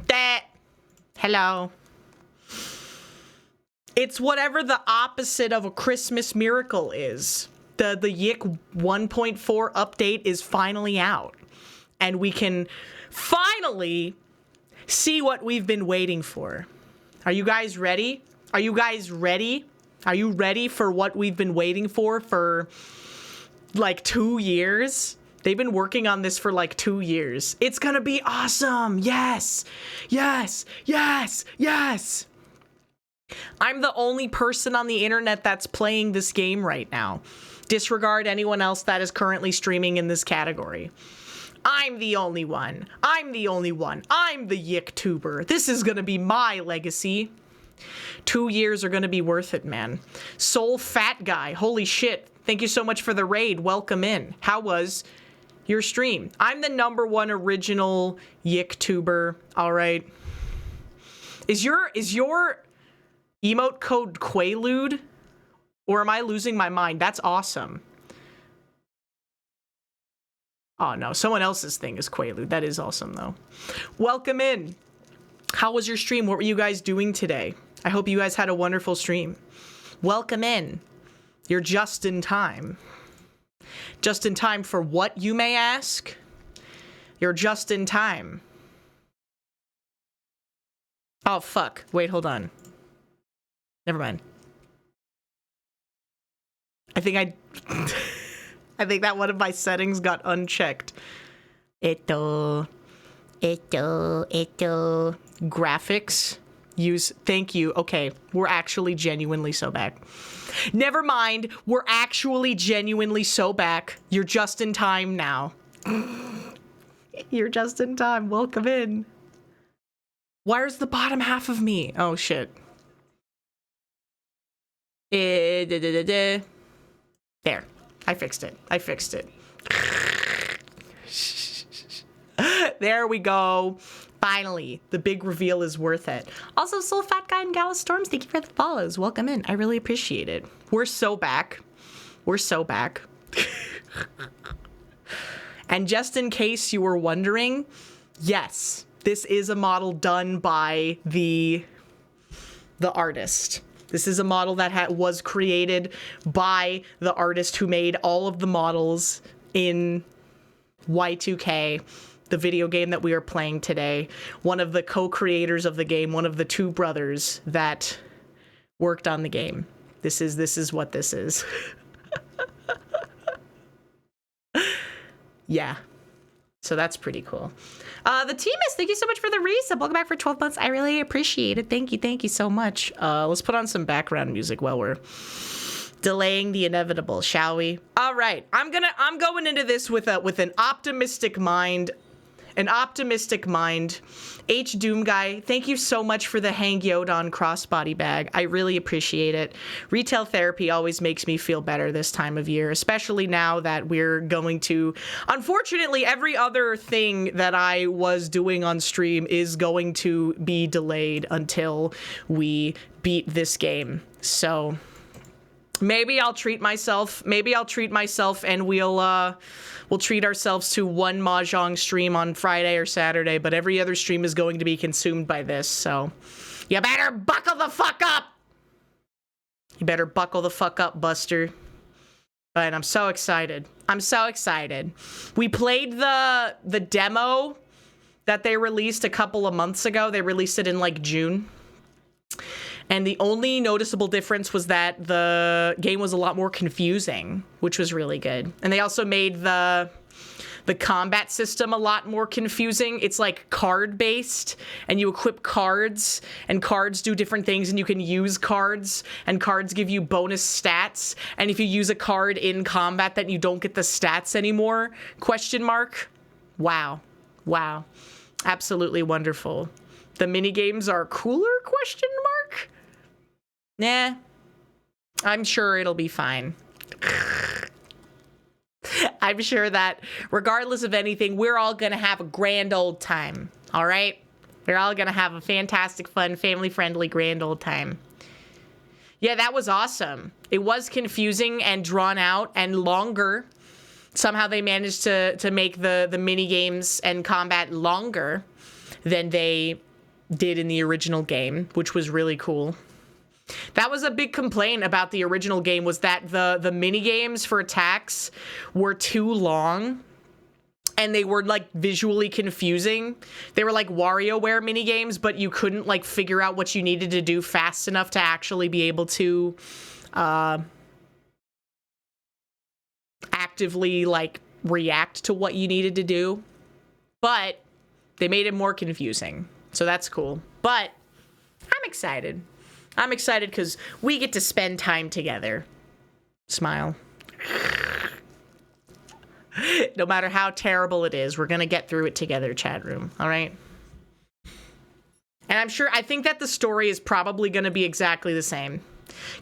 That. Hello. It's whatever the opposite of a Christmas miracle is. The YiiK 1.4 update is finally out. And we can finally see what we've been waiting for. Are you guys ready? Are you guys ready? Are you ready for what we've been waiting for like 2 years? They've been working on this for like 2 years. It's gonna be awesome. Yes, yes, yes, yes. I'm the only person on the internet that's playing this game right now. Disregard anyone else that is currently streaming in this category. I'm the only one. I'm the only one. I'm the YiiKtuber. This is gonna be my legacy. 2 years are gonna be worth it, man. Soul Fat Guy, holy shit. Thank you so much for the raid. Welcome in. How was your stream? I'm the #1 original YiiKtuber. All right. Is your emote code Quaalude? Or am I losing my mind? That's awesome. Oh no, someone else's thing is Quaalude. That is awesome though. Welcome in. How was your stream? What were you guys doing today? I hope you guys had a wonderful stream. Welcome in. You're just in time. Just in time for what, you may ask? You're just in time. Oh, fuck. Wait, hold on. Never mind. I think I think that one of my settings got unchecked. Graphics. Use, thank you. Okay, we're actually genuinely so back. Never mind, we're actually genuinely so back. You're just in time now. You're just in time. Welcome in. Where's the bottom half of me? Oh, shit. There. I fixed it. I fixed it. There we go. Finally, the big reveal is worth it. Also, Soul Fat Guy and Gallus Storms, thank you for the follows. Welcome in. I really appreciate it. We're so back. We're so back. And just in case you were wondering, yes, this is a model done by the artist. This is a model that was created by the artist who made all of the models in Y2K, the video game that we are playing today. One of the co-creators of the game, one of the two brothers that worked on the game. This is what this is. Yeah. So that's pretty cool. The team is, thank you so much for the resub. Welcome back for 12 months. I really appreciate it. Thank you so much. Let's put on some background music while we're delaying the inevitable, shall we? All right, I'm going into this with an optimistic mind. An optimistic mind. H Doom Guy, thank you so much for the Hang Yodon crossbody bag. I really appreciate it. Retail therapy always makes me feel better this time of year, especially now that we're going to... Unfortunately, every other thing that I was doing on stream is going to be delayed until we beat this game. So... maybe I'll treat myself. And we'll treat ourselves to one Mahjong stream on Friday or Saturday, but every other stream is going to be consumed by this, so you better buckle the fuck up. You better buckle the fuck up, Buster. But I'm so excited. I'm so excited. We played the demo that they released a couple of months ago. They released it in like June. And the only noticeable difference was that the game was a lot more confusing, which was really good. And they also made the combat system a lot more confusing. It's like card-based, and you equip cards, and cards do different things, and you can use cards, and cards give you bonus stats. And if you use a card in combat, then you don't get the stats anymore? Question mark? Wow. Wow. Absolutely wonderful. The minigames are cooler? Question mark? Nah, I'm sure it'll be fine. I'm sure that regardless of anything, we're all gonna have a grand old time, all right? We're all gonna have a fantastic, fun, family-friendly grand old time. Yeah, that was awesome. It was confusing and drawn out and longer. Somehow they managed to make the mini games and combat longer. than they did in the original game, which was really cool. That was a big complaint about the original game, was that the mini games for attacks were too long and they were like visually confusing. They were like WarioWare mini games, but you couldn't like figure out what you needed to do fast enough to actually be able to actively like react to what you needed to do. But they made it more confusing, so that's cool. But I'm excited. I'm excited because we get to spend time together. Smile. No matter how terrible it is, we're gonna get through it together, chat room. All right? And I think that the story is probably gonna be exactly the same.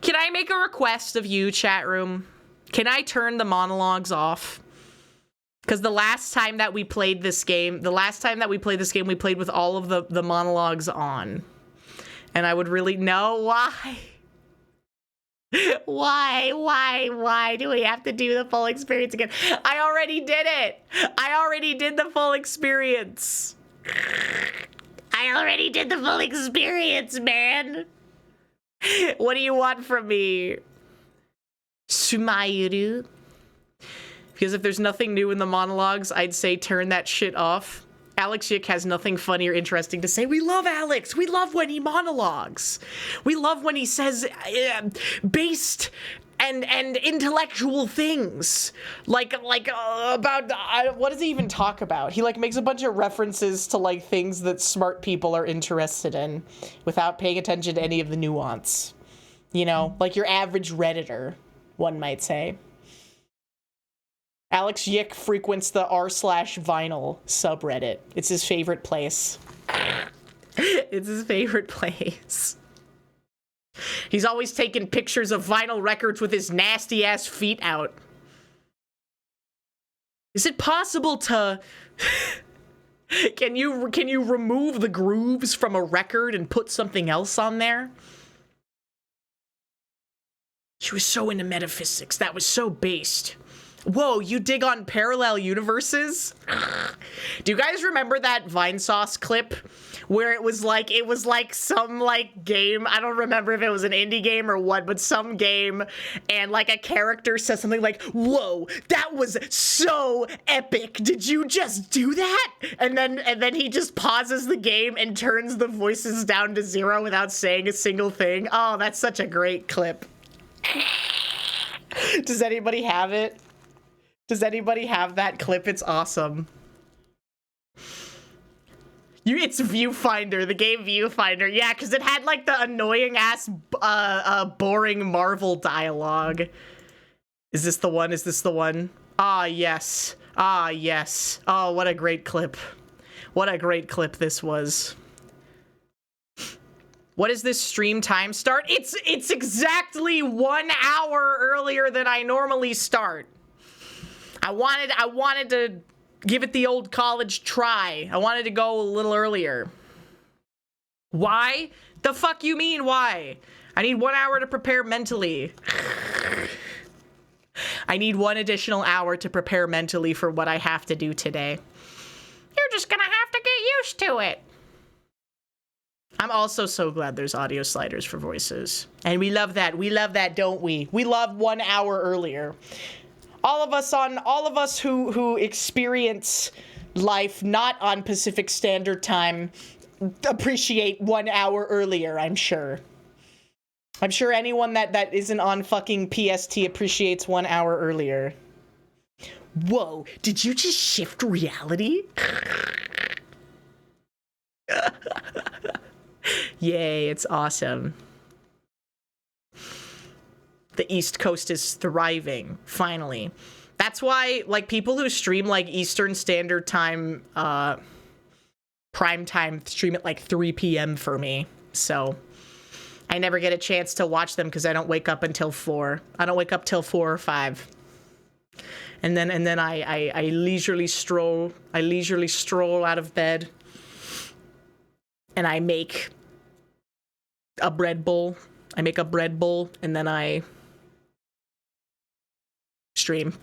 Can I make a request of you, chat room? Can I turn the monologues off? Because the last time that we played this game, we played with all of the monologues on. And I would really know why. Why do we have to do the full experience again? I already did it. I already did the full experience. I already did the full experience, man. What do you want from me? Sumauru? Because if there's nothing new in the monologues, I'd say turn that shit off. Alex YiiK has nothing funny or interesting to say. We love Alex. We love when he monologues. We love when he says based and intellectual things. Like about, what does he even talk about? He like makes a bunch of references to like things that smart people are interested in without paying attention to any of the nuance. You know, like your average Redditor, one might say. Alex YiiK frequents the r/vinyl subreddit. It's his favorite place. It's his favorite place. He's always taking pictures of vinyl records with his nasty ass feet out. Is it possible to... Can you remove the grooves from a record and put something else on there? She was so into metaphysics. That was so based. Whoa, you dig on parallel universes? Do you guys remember that Vinesauce clip where it was like some like game? I don't remember if it was an indie game or what, but some game, and like a character says something like, "Whoa, that was so epic. Did you just do that?" And then he just pauses the game and turns the voices down to 0 without saying a single thing. Oh, that's such a great clip. Does anybody have it? Does anybody have that clip? It's awesome. It's Viewfinder, the game Viewfinder. Yeah, because it had like the annoying ass, boring Marvel dialogue. Is this the one? Is this the one? Ah, yes. Ah, yes. Oh, what a great clip. What a great clip this was. What is this stream time start? It's exactly 1 hour earlier than I normally start. I wanted to give it the old college try. I wanted to go a little earlier. Why? The fuck you mean, why? I need 1 hour to prepare mentally. I need 1 additional hour to prepare mentally for what I have to do today. You're just gonna have to get used to it. I'm also so glad there's audio sliders for voices. And we love that. We love that, don't we? We love 1 hour earlier. All of us who experience life not on Pacific Standard Time appreciate 1 hour earlier, I'm sure. I'm sure anyone that isn't on fucking PST appreciates 1 hour earlier. Whoa, did you just shift reality? Yay, it's awesome. The East Coast is thriving, finally. That's why, like, people who stream, like, Eastern Standard Time, prime time stream at, like, 3 p.m. for me. So, I never get a chance to watch them because I don't wake up until 4. I don't wake up till 4 or 5. And then I leisurely stroll out of bed. And I make a bread bowl. And then I stream.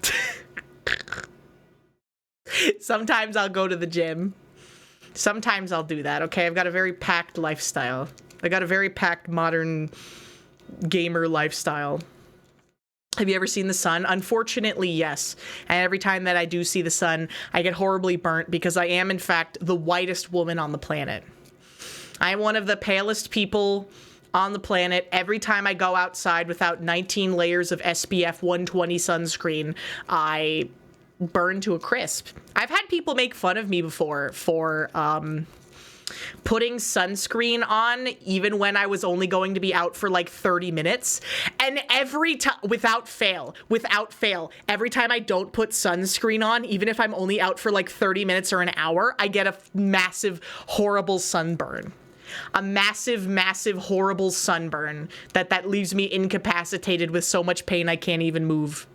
Sometimes I'll go to the gym. Sometimes I'll do that, okay? I've got a very packed lifestyle. I got a very packed modern gamer lifestyle. Have you ever seen the sun? Unfortunately, yes. And every time that I do see the sun, I get horribly burnt because I am, in fact, the whitest woman on the planet. I am one of the palest people on the planet. Every time I go outside without 19 layers of SPF 120 sunscreen, I burn to a crisp. I've had people make fun of me before for putting sunscreen on even when I was only going to be out for like 30 minutes. And every time, without fail, every time I don't put sunscreen on, even if I'm only out for like 30 minutes or an hour, I get a massive, horrible sunburn. A massive, massive, horrible sunburn that leaves me incapacitated with so much pain I can't even move.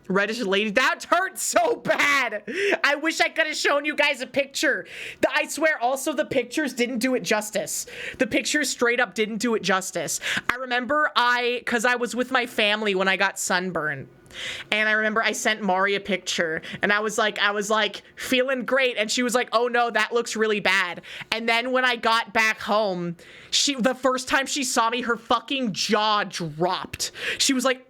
Reddish lady, that hurt so bad. I wish I could have shown you guys a picture. I swear also the pictures didn't do it justice. The pictures straight up didn't do it justice. I remember cause I was with my family when I got sunburned. And I remember I sent Mari a picture and I was like feeling great. And she was like, oh no, that looks really bad. And then when I got back home, the first time she saw me, her fucking jaw dropped. She was like,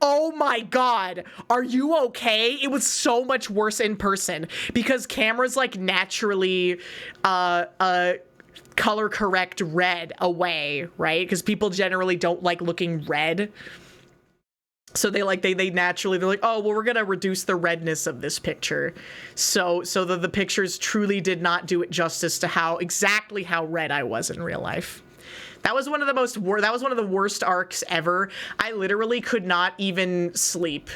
oh my God, are you okay? It was so much worse in person because cameras like naturally color correct red away, right? Because people generally don't like looking red. So they naturally, they're like, oh, well, we're gonna reduce the redness of this picture. So the pictures truly did not do it justice to exactly how red I was in real life. That was one of the worst arcs ever. I literally could not even sleep.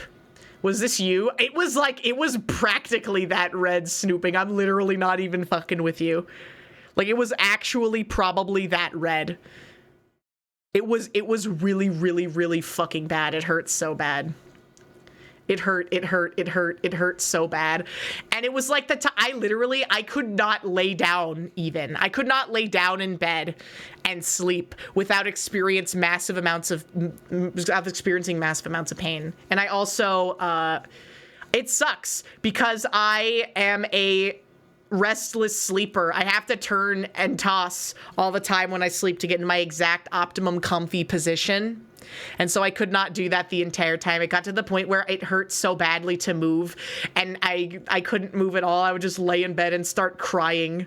Was this you? It was practically that red, Snooping. I'm literally not even fucking with you. Like, it was actually probably that red. It was really, really, really fucking bad. It hurt so bad. It hurt so bad. And it was like I could not lay down even. I could not lay down in bed and sleep without experiencing massive amounts of pain. And I also, it sucks because I am a restless sleeper. I have to turn and toss all the time when I sleep to get in my exact optimum comfy position. And so I could not do that the entire time. It got to the point where it hurt so badly to move and I couldn't move at all. I would just lay in bed and start crying,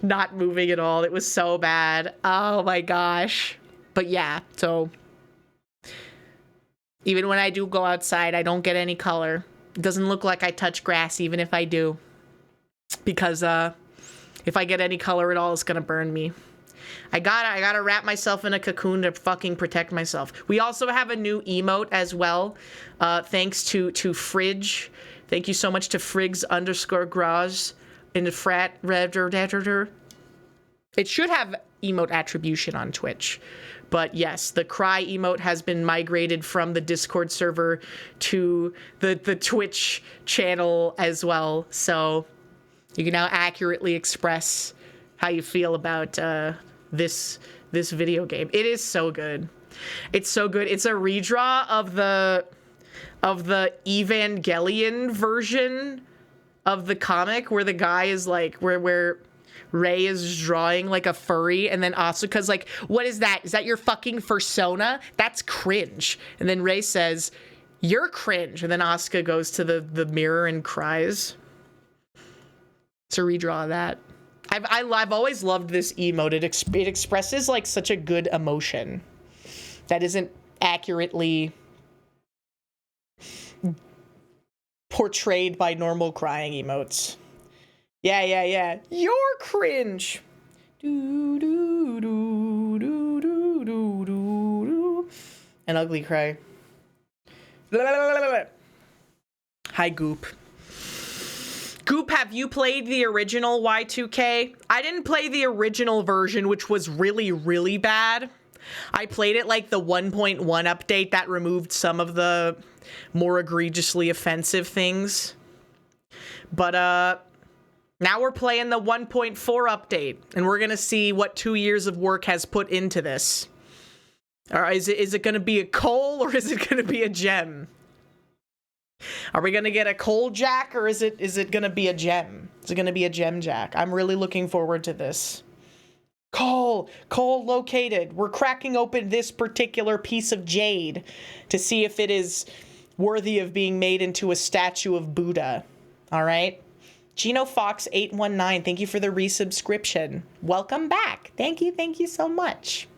not moving at all. It was so bad. Oh my gosh. But yeah, so even when I do go outside, I don't get any color. It doesn't look like I touch grass even if I do. Because if I get any color at all, it's gonna burn me. I gotta wrap myself in a cocoon to fucking protect myself. We also have a new emote as well, thanks to Fridge. Thank you so much to Friggs_Graz in the frat. It should have emote attribution on Twitch. But yes, the cry emote has been migrated from the Discord server to the Twitch channel as well. So you can now accurately express how you feel about this video game. It is so good. It's so good. It's a redraw of the Evangelion version of the comic where the guy is like where Rei is drawing like a furry and then Asuka's like, what is that? Is that your fucking fursona? That's cringe. And then Rei says, you're cringe. And then Asuka goes to the mirror and cries. It's a redraw of that. I've always loved this emote. It expresses like such a good emotion that isn't accurately portrayed by normal crying emotes. Yeah. You're cringe. Do do do do do do do. An ugly cry. Hi, Goop. Goop, have you played the original Y2K? I didn't play the original version, which was really, really bad. I played it like the 1.1 update that removed some of the more egregiously offensive things. But now we're playing the 1.4 update, and we're gonna see what 2 years of work has put into this. Or is it gonna be a coal or is it gonna be a gem? Are we gonna get a coal jack, or is it gonna be a gem? Is it gonna be a gem jack? I'm really looking forward to this. Coal located. We're cracking open this particular piece of jade to see if it is worthy of being made into a statue of Buddha. All right. Gino Fox 819, thank you for the resubscription. Welcome back. Thank you so much.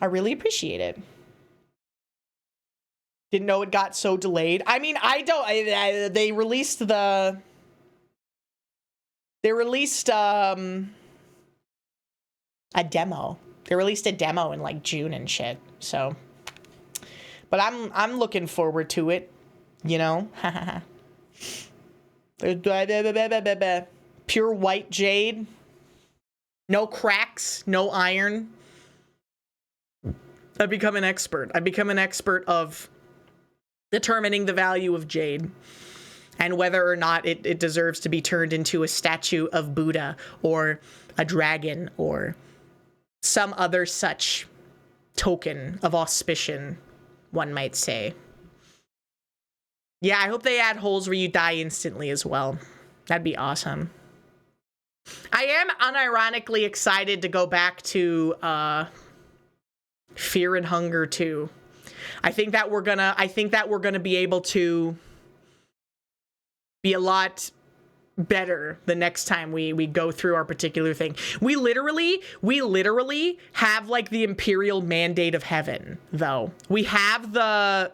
I really appreciate it. Didn't know it got so delayed. I mean, they released a demo. They released a demo in like June and shit. So, but I'm looking forward to it, you know. Pure white jade. No cracks, no iron. I've become an expert. I've become an expert of determining the value of jade and whether or not it deserves to be turned into a statue of Buddha or a dragon or some other such token of auspicion, one might say. Yeah, I hope they add holes where you die instantly as well. That'd be awesome. I am unironically excited to go back to Fear and Hunger 2. I think that we're gonna be able to be a lot better the next time we go through our particular thing. We literally have like the Imperial Mandate of Heaven, though. We have the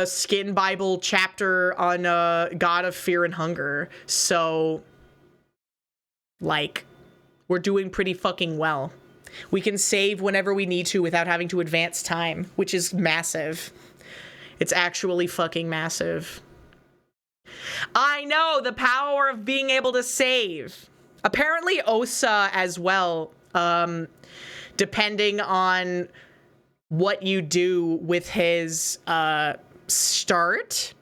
Skin Bible chapter on God of Fear and Hunger. So like we're doing pretty fucking well. We can save whenever we need to without having to advance time, which is massive. It's actually fucking massive. I know, the power of being able to save. Apparently Osa as well, depending on what you do with his start.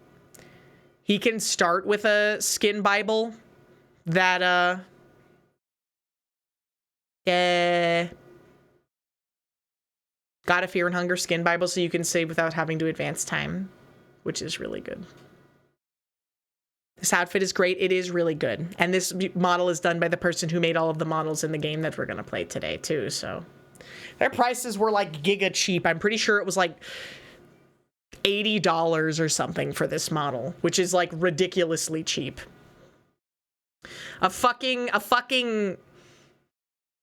He can start with a Skin Bible that God of Fear and Hunger Skin Bible, so you can save without having to advance time, which is really good. This outfit is great. It is really good. And this model is done by the person who made all of the models in the game that we're going to play today, too. So their prices were like giga cheap. I'm pretty sure it was like $80 or something for this model, which is like ridiculously cheap. A fucking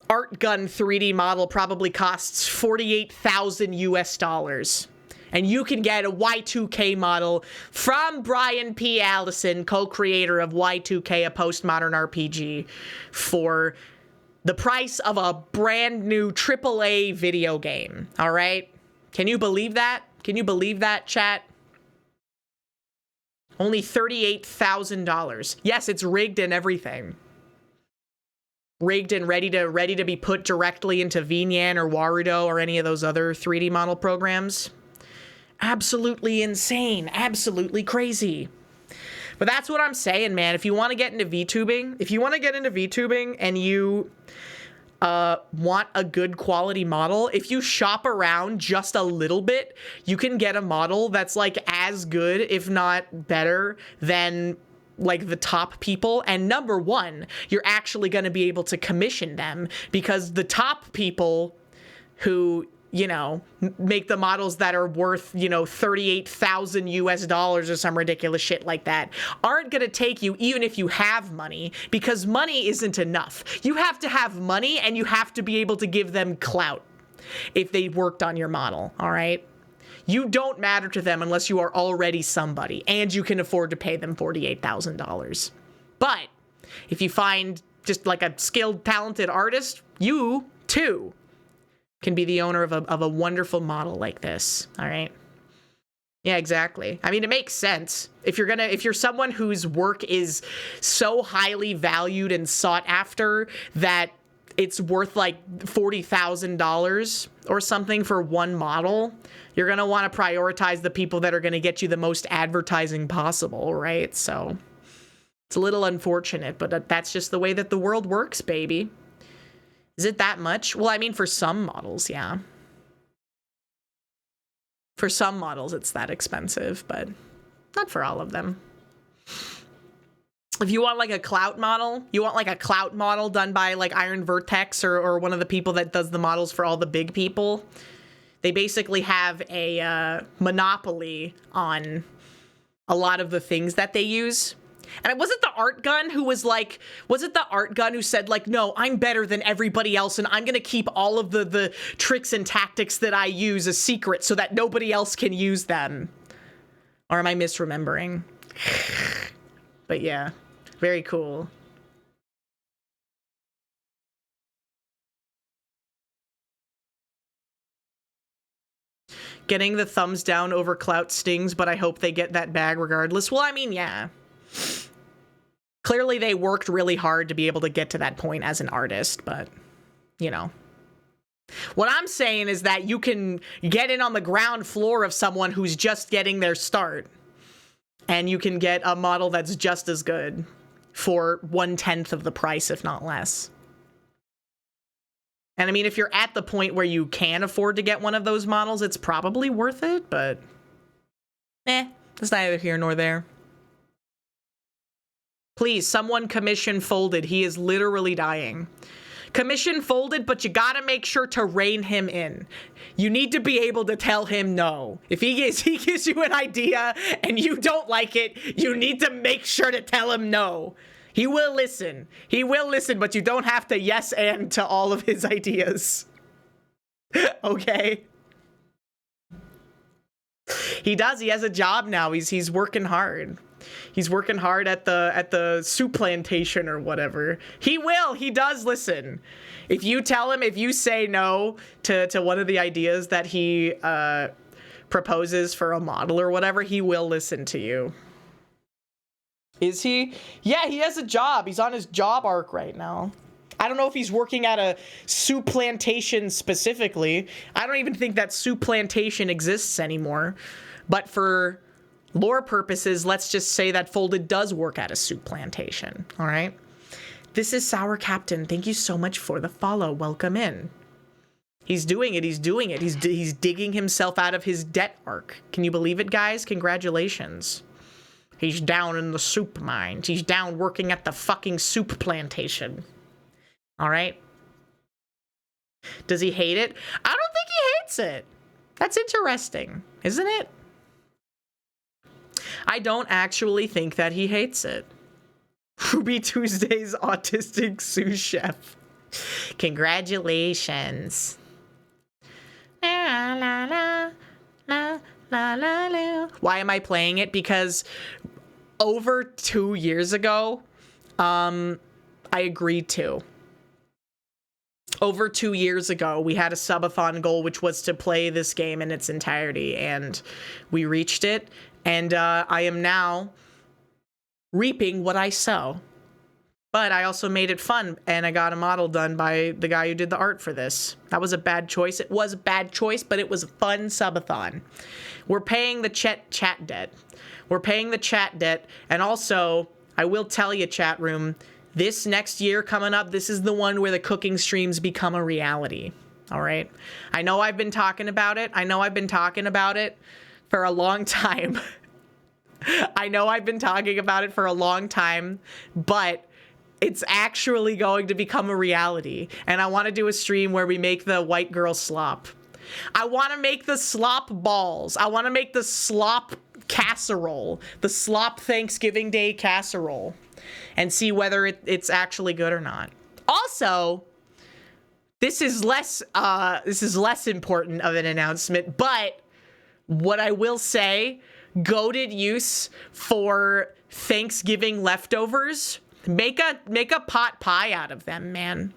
Art Gun 3D model probably costs 48,000 US dollars. And you can get a Y2K model from Brian P. Allison, co-creator of Y2K, a postmodern RPG, for the price of a brand new AAA video game. All right? Can you believe that? Can you believe that, chat? Only $38,000. Yes, it's rigged and everything. Rigged and ready to be put directly into VNyan or Warudo or any of those other 3D model programs. Absolutely insane. Absolutely crazy. But that's what I'm saying, man. If you want to get into VTubing, and you want a good quality model, if you shop around just a little bit, you can get a model that's like as good, if not better, than like the top people. And number one, you're actually going to be able to commission them, because the top people who, you know, make the models that are worth, you know, 38,000 US dollars or some ridiculous shit like that aren't going to take you even if you have money, because money isn't enough. You have to have money, and you have to be able to give them clout if they worked on your model. All right. You don't matter to them unless you are already somebody and you can afford to pay them $48,000. But if you find just like a skilled, talented artist, you too can be the owner of a wonderful model like this. All right. Yeah, exactly. I mean, it makes sense. If you're someone whose work is so highly valued and sought after that it's worth like $40,000 or something for one model, you're going to want to prioritize the people that are going to get you the most advertising possible, right? So it's a little unfortunate, but that's just the way that the world works, baby. Is it that much? Well, I mean, for some models, yeah. For some models, it's that expensive, but not for all of them. If you want like a clout model, done by like Iron Vertex or one of the people that does the models for all the big people. They basically have a monopoly on a lot of the things that they use. And was it the art gun who was like, was it the art gun who said like, no, I'm better than everybody else and I'm going to keep all of the tricks and tactics that I use a secret so that nobody else can use them? Or am I misremembering? But yeah, very cool. Getting the thumbs down over clout stings, but I hope they get that bag regardless. Well, I mean, yeah. Clearly they worked really hard to be able to get to that point as an artist, but, you know. What I'm saying is that you can get in on the ground floor of someone who's just getting their start, and you can get a model that's just as good for 1/10 of the price, if not less. And I mean, if you're at the point where you can afford to get one of those models, it's probably worth it, but it's neither here nor there. Please, someone commission Folded. He is literally dying. Commission Folded, but you gotta make sure to rein him in. You need to be able to tell him no. If he gives you an idea and you don't like it, you need to make sure to tell him no. He will listen. He will listen, but you don't have to yes and to all of his ideas. Okay? He does. He has a job now. He's working hard. He's working hard at the soup plantation or whatever. He will. He does listen. If you tell him, if you say no to one of the ideas that he proposes for a model or whatever, he will listen to you. Is he? Yeah, he has a job. He's on his job arc right now. I don't know if he's working at a soup plantation specifically. I don't even think that soup plantation exists anymore. But for lore purposes, let's just say that Folded does work at a soup plantation. All right. This is Sour Captain. Thank you so much for the follow. Welcome in. He's doing it. He's doing it. He's digging himself out of his debt arc. Can you believe it, guys? Congratulations. He's down in the soup mines. He's down working at the fucking soup plantation. All right. Does he hate it? I don't think he hates it. That's interesting, isn't it? I don't actually think that he hates it. Ruby Tuesday's autistic sous chef. Congratulations. La, la, la, la, la, la, la. Why am I playing it? Because over 2 years ago, I agreed to. Over 2 years ago, we had a subathon goal, which was to play this game in its entirety, and we reached it. And I am now reaping what I sow. But I also made it fun, and I got a model done by the guy who did the art for this. That was a bad choice. It was a bad choice, but it was a fun subathon. We're paying the chat debt. We're paying the chat debt. And also, I will tell you, chat room, this next year coming up, this is the one where the cooking streams become a reality. All right? I know I've been talking about it. I know I've been talking about it for a long time. I know I've been talking about it for a long time, but it's actually going to become a reality. And I want to do a stream where we make the white girl slop. I want to make the slop balls. I want to make the slop casserole, the slop Thanksgiving Day casserole, and see whether it's actually good or not. Also, this is less important of an announcement, but what I will say, goated use for Thanksgiving leftovers. Make a pot pie out of them, man.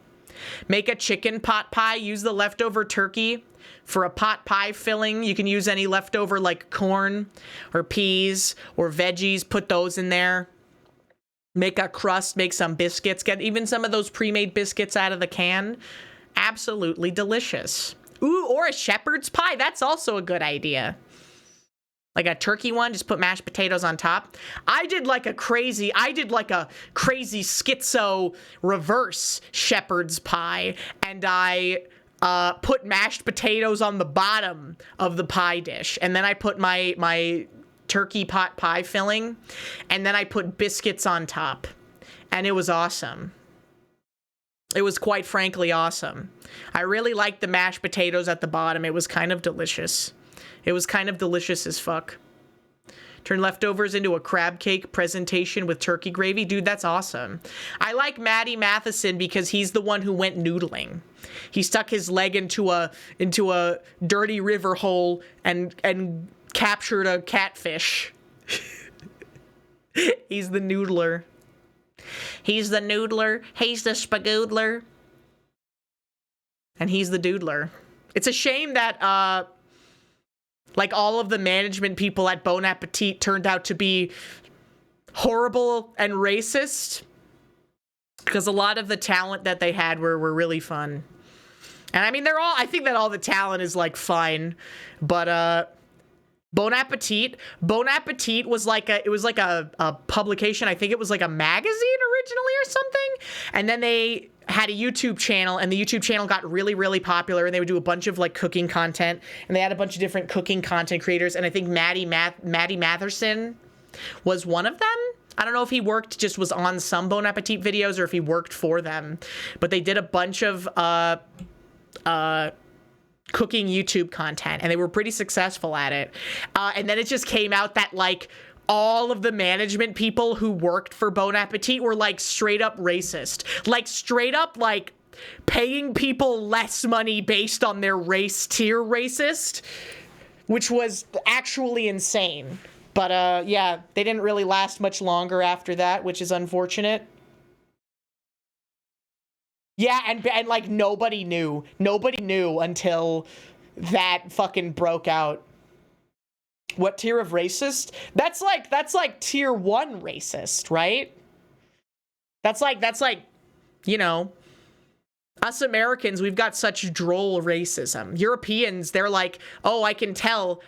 Make a chicken pot pie. Use the leftover turkey for a pot pie filling. You can use any leftover like corn or peas or veggies. Put those in there. Make a crust. Make some biscuits. Get even some of those pre-made biscuits out of the can. Absolutely delicious. Ooh, or a shepherd's pie. That's also a good idea. Like a turkey one, just put mashed potatoes on top. I did like a crazy schizo reverse shepherd's pie, and I put mashed potatoes on the bottom of the pie dish, and then I put my turkey pot pie filling, and then I put biscuits on top, and it was awesome. It was quite frankly awesome. I really liked the mashed potatoes at the bottom. It was kind of delicious. It was kind of delicious as fuck. Turn leftovers into a crab cake presentation with turkey gravy. Dude, that's awesome. I like Matty Matheson because he's the one who went noodling. He stuck his leg into a dirty river hole and captured a catfish. He's the noodler. He's the noodler. He's the spagoodler. And he's the doodler. It's a shame that like all of the management people at Bon Appetit turned out to be horrible and racist, because a lot of the talent that they had were really fun. And I mean, I think that all the talent is like fine, but Bon Appetit was like a publication. I think it was like a magazine originally or something. And then they had a YouTube channel, and the YouTube channel got really, really popular, and they would do a bunch of like cooking content, and they had a bunch of different cooking content creators. And I think Matty Matheson was one of them. I don't know if he was on some Bon Appetit videos or if he worked for them, but they did a bunch of cooking YouTube content, and they were pretty successful at it. And then it just came out that like all of the management people who worked for Bon Appetit were like straight up racist, like straight up like paying people less money based on their race tier racist, which was actually insane. But yeah, they didn't really last much longer after that, which is unfortunate. Yeah, and like nobody knew until that fucking broke out. What tier of racist? That's like tier 1 racist, right? That's like, you know, us Americans, we've got such droll racism. Europeans, they're like, oh, I can tell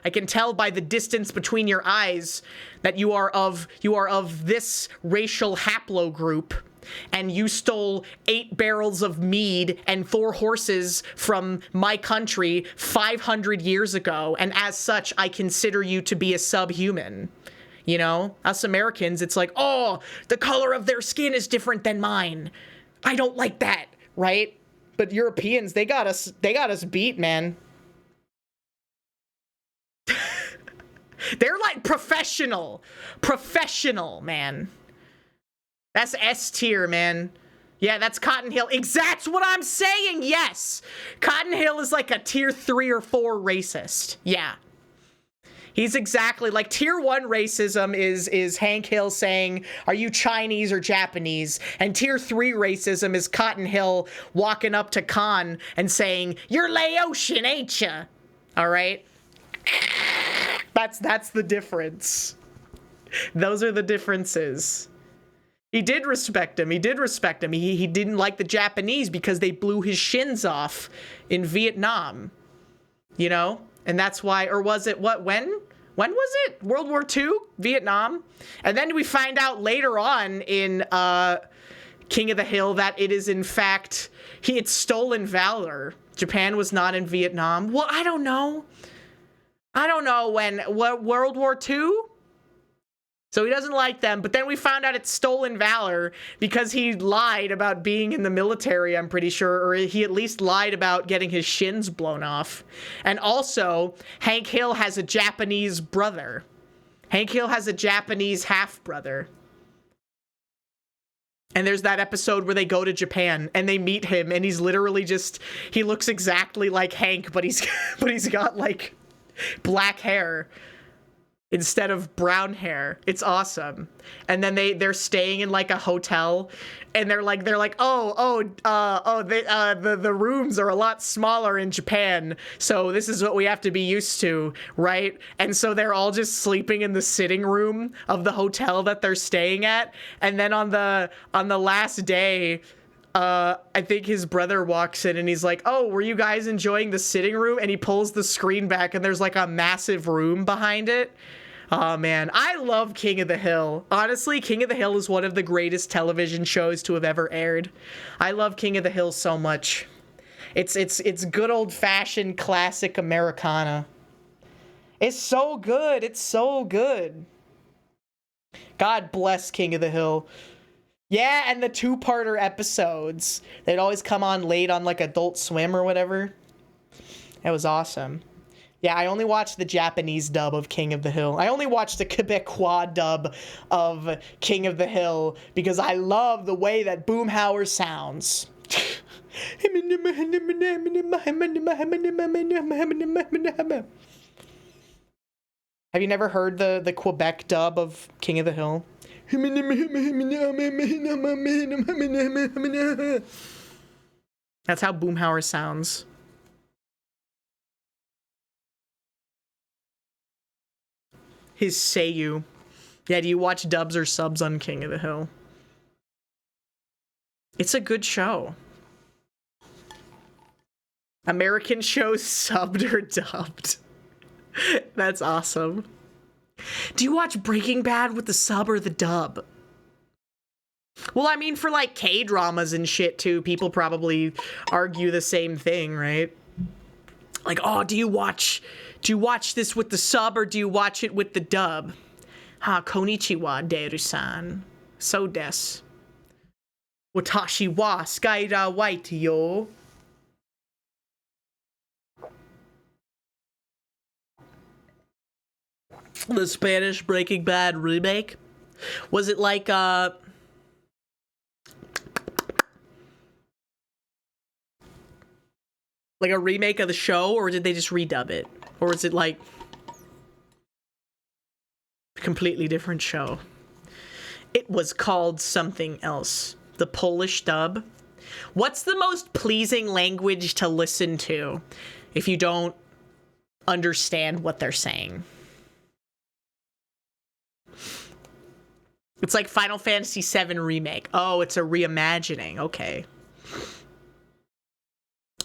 by the distance between your eyes that you are of this racial haplogroup. And you stole 8 barrels of mead and 4 horses from my country 500 years ago, and as such, I consider you to be a subhuman. You know? Us Americans, it's like, oh, the color of their skin is different than mine. I don't like that, right? But Europeans, they got us beat, man. They're like professional, man. That's S tier, man. Yeah, that's Cotton Hill. That's what I'm saying, yes! Cotton Hill is like a tier 3 or 4 racist. Yeah. He's exactly, like, tier 1 racism is Hank Hill saying, are you Chinese or Japanese? And tier 3 racism is Cotton Hill walking up to Khan and saying, you're Laotian, ain't ya? Alright? That's the difference. Those are the differences. He did respect him. He didn't like the Japanese because they blew his shins off in Vietnam. You know? And that's why, or was it, when was it? World War II? Vietnam? And then we find out later on in King of the Hill that it is in fact, it's stolen valor. Japan was not in Vietnam. Well, I don't know what, World War II? So he doesn't like them, but then we found out it's stolen valor because he lied about being in the military, I'm pretty sure, or he at least lied about getting his shins blown off. And also, Hank Hill has a Japanese brother. Hank Hill has a Japanese half-brother. And there's that episode where they go to Japan and they meet him, and he's literally he looks exactly like Hank, but he's got like black hair instead of brown hair. It's awesome. And then they're staying in like a hotel, and they're like the rooms are a lot smaller in Japan, so this is what we have to be used to, right? And so they're all just sleeping in the sitting room of the hotel that they're staying at. And then on the last day, I think his brother walks in and he's like, oh, were you guys enjoying the sitting room? And he pulls the screen back and there's like a massive room behind it. Oh man, I love King of the Hill. Honestly, King of the Hill is one of the greatest television shows to have ever aired. I love King of the Hill so much. It's good old-fashioned classic Americana. It's so good. It's so good. God bless King of the Hill. Yeah, and the two-parter episodes. They'd always come on late on like Adult Swim or whatever. That was awesome. Yeah, I only watched the Japanese dub of King of the Hill. I only watched the Quebecois dub of King of the Hill because I love the way that Boomhauer sounds. Have you never heard the Quebec dub of King of the Hill? That's how Boomhauer sounds. His Seiyu. Yeah, do you watch dubs or subs on King of the Hill? It's a good show. American shows subbed or dubbed. That's awesome. Do you watch Breaking Bad with the sub or the dub? Well, I mean, for like K-dramas and shit too, people probably argue the same thing, right? Like, oh, do you watch this with the sub or do you watch it with the dub? Ha, konnichiwa, deru-san. So des. Watashi wa skaira white yo. The Spanish Breaking Bad remake? Was it like a remake of the show, or did they just redub it? Or is it like a completely different show? It was called something else. The Polish dub. What's the most pleasing language to listen to if you don't understand what they're saying? It's like Final Fantasy VII Remake. Oh, it's a reimagining. Okay.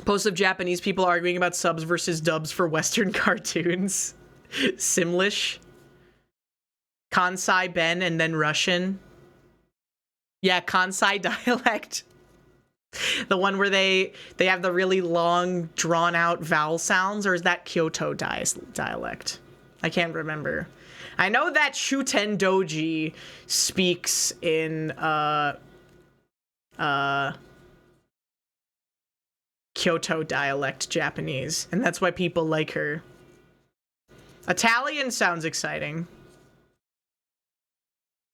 Posts of Japanese people arguing about subs versus dubs for Western cartoons. Simlish. Kansai Ben and then Russian. Yeah, Kansai dialect. The one where they have the really long, drawn-out vowel sounds, or is that Kyoto dialect? I can't remember. I know that Shuten Doji speaks in Kyoto dialect Japanese, and that's why people like her. Italian sounds exciting.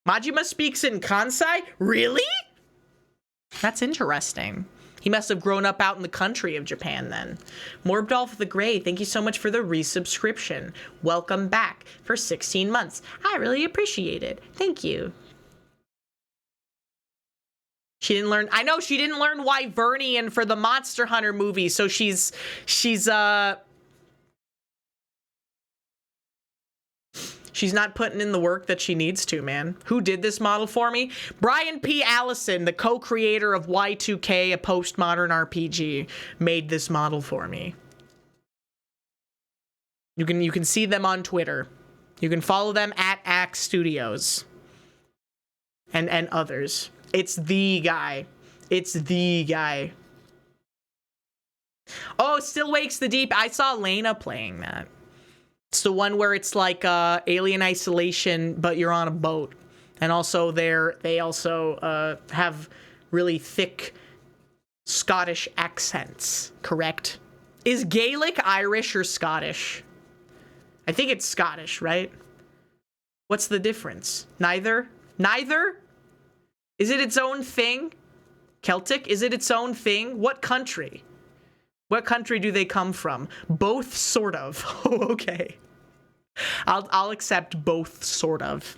Majima speaks in Kansai? Really? That's interesting. He must have grown up out in the country of Japan then. Morbdolph the Grey, thank you so much for the resubscription. Welcome back for 16 months. I really appreciate it. Thank you. She didn't learn, I know she didn't learn Wyvernian for the Monster Hunter movie, so she's not putting in the work that she needs to, man. Who did this model for me? Brian P. Allison, the co-creator of Y2K, a postmodern RPG, made this model for me. You can see them on Twitter. You can follow them at Axe Studios. And others. It's the guy. It's the guy. Oh, Still Wakes the Deep. I saw Lena playing that. It's the one where it's like Alien Isolation, but you're on a boat. And also they also have really thick Scottish accents, correct? Is Gaelic Irish or Scottish? I think it's Scottish, right? What's the difference? Neither? Neither? Is it its own thing? Celtic? Is it its own thing? What country? What country do they come from? Both, sort of. Oh, okay. I'll accept both, sort of.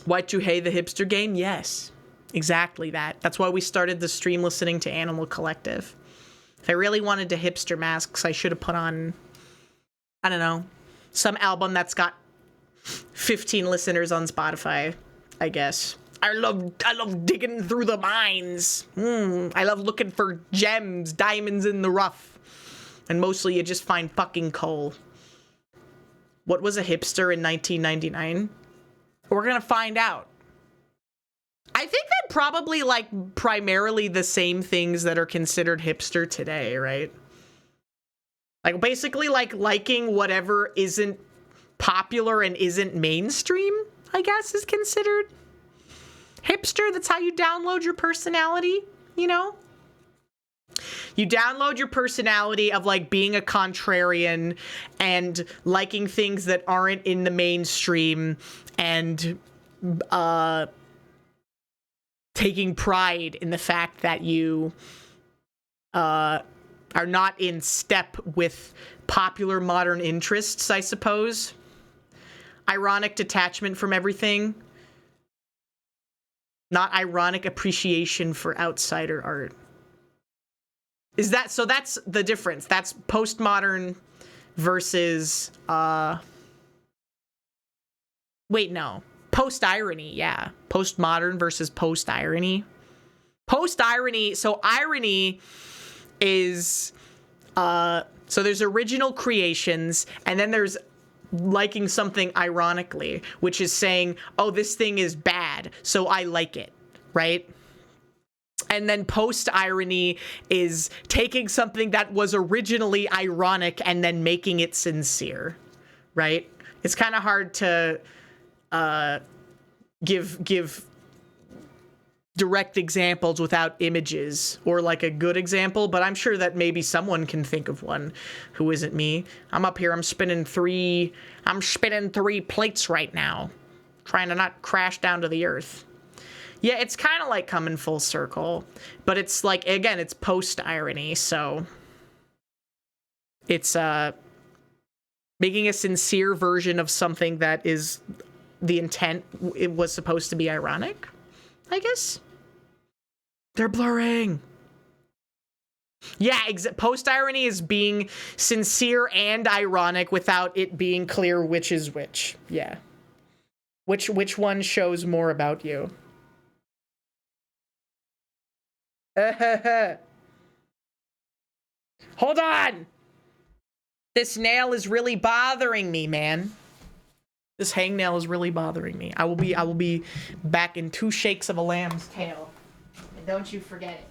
Y2K, the hipster game? Yes. Exactly that. That's why we started the stream listening to Animal Collective. If I really wanted to hipster masks, I should have put on, I don't know, some album that's got 15 listeners on Spotify, I guess. I love digging through the mines. I love looking for gems, diamonds in the rough. And mostly you just find fucking coal. What was a hipster in 1999? We're gonna find out. I think that probably like primarily the same things that are considered hipster today, right? Like basically like liking whatever isn't popular and isn't mainstream, I guess, is considered hipster. That's how you download your personality, you know? You download your personality of like being a contrarian and liking things that aren't in the mainstream and taking pride in the fact that you are not in step with popular modern interests, I suppose. Ironic detachment from everything. Not ironic appreciation for outsider art. Is that, so that's the difference. That's postmodern versus, wait, no. Post-irony, yeah. Postmodern versus post-irony. Post-irony, so irony is, so there's original creations, and then there's liking something ironically, which is saying, oh, this thing is bad, so I like it, right? And then post-irony is taking something that was originally ironic and then making it sincere, right? It's kind of hard to give direct examples without images or like a good example, but I'm sure that maybe someone can think of one who isn't me. I'm up here, I'm spinning three plates right now, trying to not crash down to the earth. Yeah, it's kind of like coming full circle, but it's like, again, it's post-irony, so it's making a sincere version of something that is the intent, it was supposed to be ironic, I guess. They're blurring. Yeah, post-irony is being sincere and ironic without it being clear which is which. Yeah. Which one shows more about you? Hold on! This nail is really bothering me, man. This hangnail is really bothering me. I will be back in 2 shakes of a lamb's tail. And don't you forget it.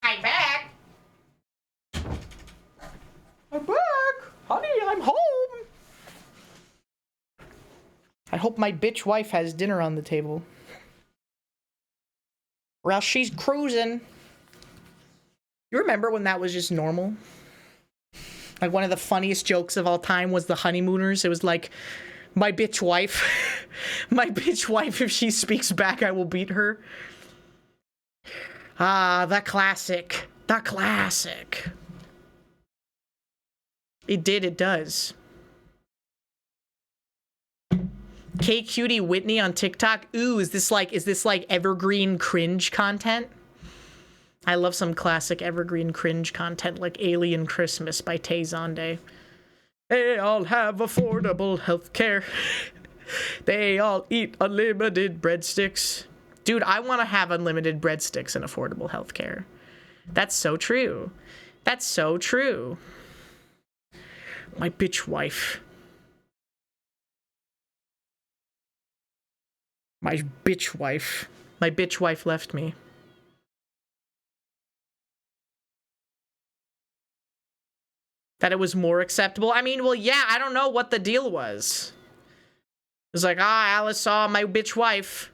I'm back. I'm back. Honey, I'm home. I hope my bitch wife has dinner on the table. Or else she's cruising. You remember when that was just normal? Like one of the funniest jokes of all time was the honeymooners. It was like, my bitch wife. My bitch wife, if she speaks back, I will beat her. Ah, the classic. The classic. It does. K Cutie Whitney on TikTok. Ooh, is this like evergreen cringe content? I love some classic evergreen cringe content like Alien Christmas by Tay Zonde. They all have affordable health care. They all eat unlimited breadsticks. Dude, I want to have unlimited breadsticks and affordable health care. That's so true. That's so true. My bitch wife. My bitch wife. My bitch wife left me. That it was more acceptable? I mean, well, yeah, I don't know what the deal was. It was like, Alice saw my bitch wife.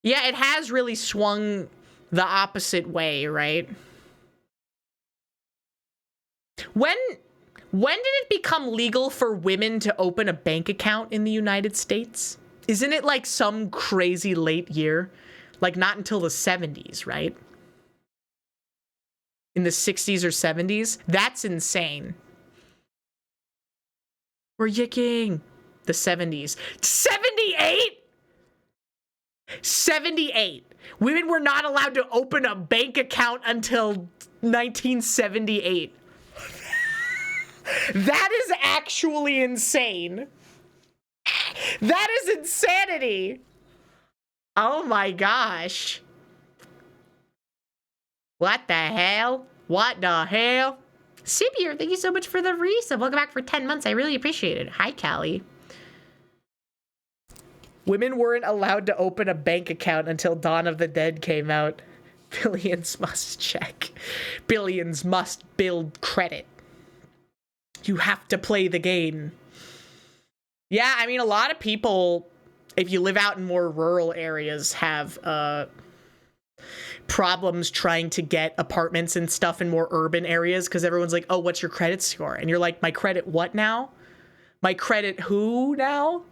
Yeah, it has really swung the opposite way, right? When did it become legal for women to open a bank account in the United States? Isn't it like some crazy late year? Like not until the 70s, right? In the 60s or 70s? That's insane. We're yicking. The 70s. 78? 78. Women were not allowed to open a bank account until 1978. That is actually insane. That is insanity. Oh my gosh. What the hell? What the hell? Sibier, thank you so much for the resub. Welcome back for 10 months. I really appreciate it. Hi, Callie. Women weren't allowed to open a bank account until Dawn of the Dead came out. Billions must check. Billions must build credit. You have to play the game. Yeah, I mean, a lot of people, if you live out in more rural areas, have problems trying to get apartments and stuff in more urban areas because everyone's like, oh, what's your credit score? And you're like, my credit what now? My credit who now?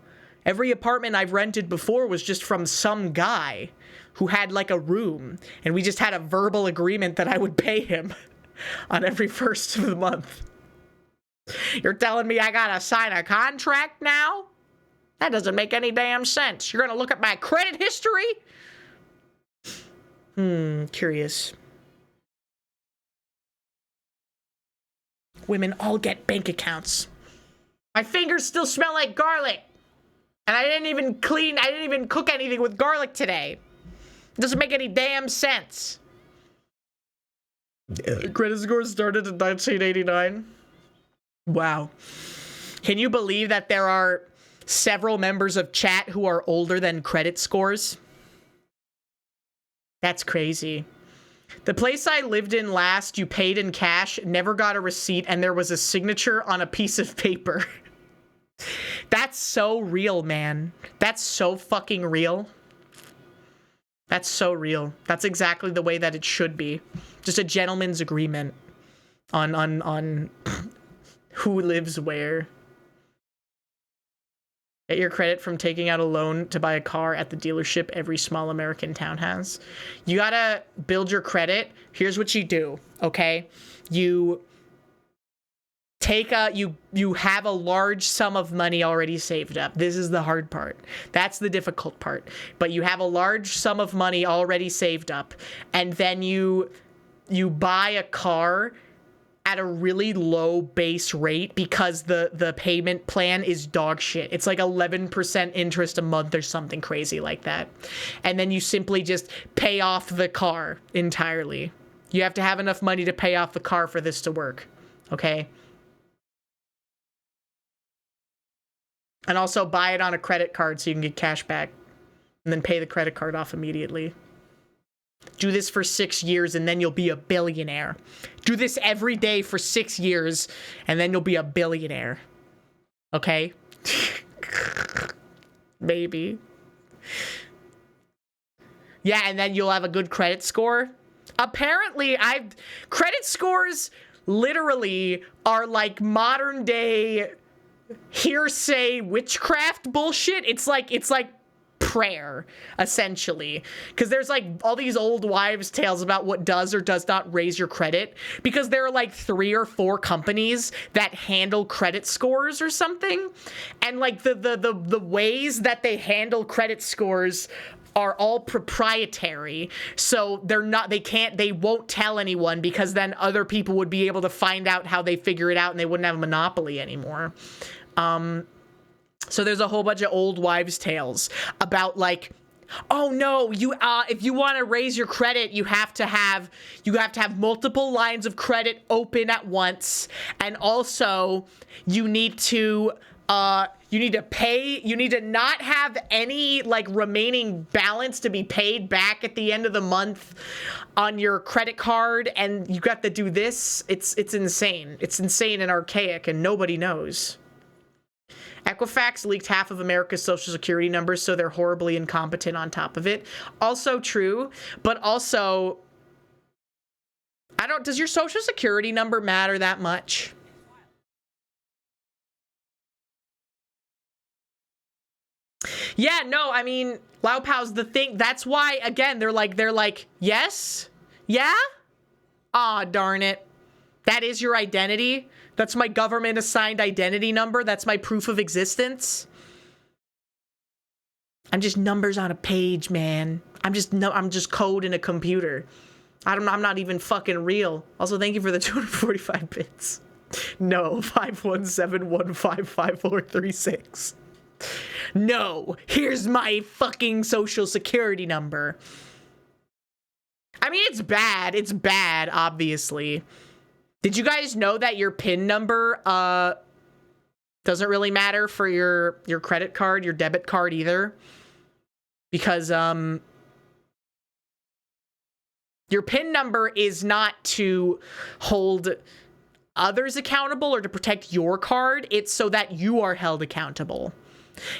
Every apartment I've rented before was just from some guy who had like a room, and we just had a verbal agreement that I would pay him on every first of the month. You're telling me I gotta sign a contract now? That doesn't make any damn sense. You're gonna look at my credit history? Curious. Women all get bank accounts. My fingers still smell like garlic. And I didn't even cook anything with garlic today. It doesn't make any damn sense. Credit score started in 1989. Wow. Can you believe that there are several members of chat who are older than credit scores? That's crazy. The place I lived in last, you paid in cash, never got a receipt, and there was a signature on a piece of paper. That's so real, man. That's so fucking real. That's so real. That's exactly the way that it should be. Just a gentleman's agreement on who lives where. Get your credit from taking out a loan to buy a car at the dealership every small American town has. You gotta build your credit. Here's what you do, okay? You take you have a large sum of money already saved up. This is the hard part. That's the difficult part. But you have a large sum of money already saved up, and then you buy a car at a really low base rate because the payment plan is dog shit. It's like 11% interest a month or something crazy like that. And then you simply just pay off the car entirely. You have to have enough money to pay off the car for this to work. Okay? And also buy it on a credit card so you can get cash back. And then pay the credit card off immediately. Do this for 6 years and then you'll be a billionaire. Do this every day for 6 years and then you'll be a billionaire. Okay? Maybe. Yeah, and then you'll have a good credit score. Apparently, credit scores literally are like modern day hearsay witchcraft bullshit. It's like prayer, essentially, because there's like all these old wives' tales about what does or does not raise your credit, because there are like 3 or 4 companies that handle credit scores or something, and like the ways that they handle credit scores are all proprietary, so they won't tell anyone, because then other people would be able to find out how they figure it out and they wouldn't have a monopoly anymore. So there's a whole bunch of old wives' tales about like, oh no, if you want to raise your credit, you have to have multiple lines of credit open at once, and also you need to not have any like remaining balance to be paid back at the end of the month on your credit card, and you got to do this. It's insane. It's insane and archaic, and nobody knows. Equifax leaked half of America's social security numbers, so they're horribly incompetent on top of it. Also true, but also, does your social security number matter that much? Yeah, no, I mean, Lao Pao's the thing. That's why, again, they're like, yes? Yeah? Aw, darn it. That is your identity? That's my government assigned identity number? That's my proof of existence? I'm just numbers on a page, man. I'm just code in a computer. I'm not even fucking real. Also, thank you for the 245 bits. No, 517155436. No, here's my fucking social security number. I mean, it's bad. It's bad, obviously. Did you guys know that your PIN number doesn't really matter for your credit card, your debit card either? Because your PIN number is not to hold others accountable or to protect your card. It's so that you are held accountable.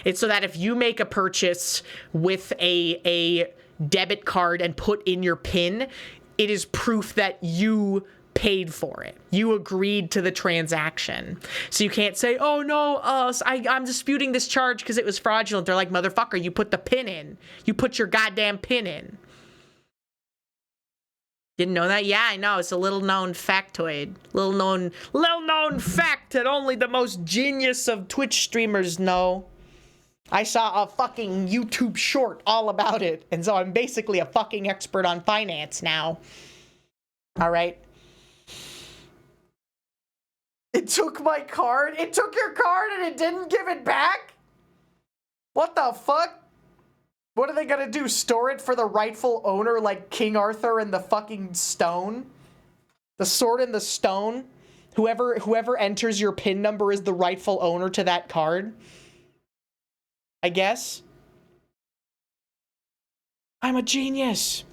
It's so that if you make a purchase with a debit card and put in your PIN, it is proof that you paid for it. You agreed to the transaction. So you can't say, oh no, I'm disputing this charge because it was fraudulent. They're like, motherfucker, you put the PIN in. You put your goddamn PIN in. Didn't know that? Yeah, I know. It's a little known factoid. Little known fact that only the most genius of Twitch streamers know. I saw a fucking YouTube short all about it, and so I'm basically a fucking expert on finance now. All right. It took my card? It took your card and it didn't give it back? What the fuck? What are they gonna do? Store it for the rightful owner like King Arthur and the fucking stone? The sword and the stone? Whoever enters your PIN number is the rightful owner to that card? I guess. I'm a genius.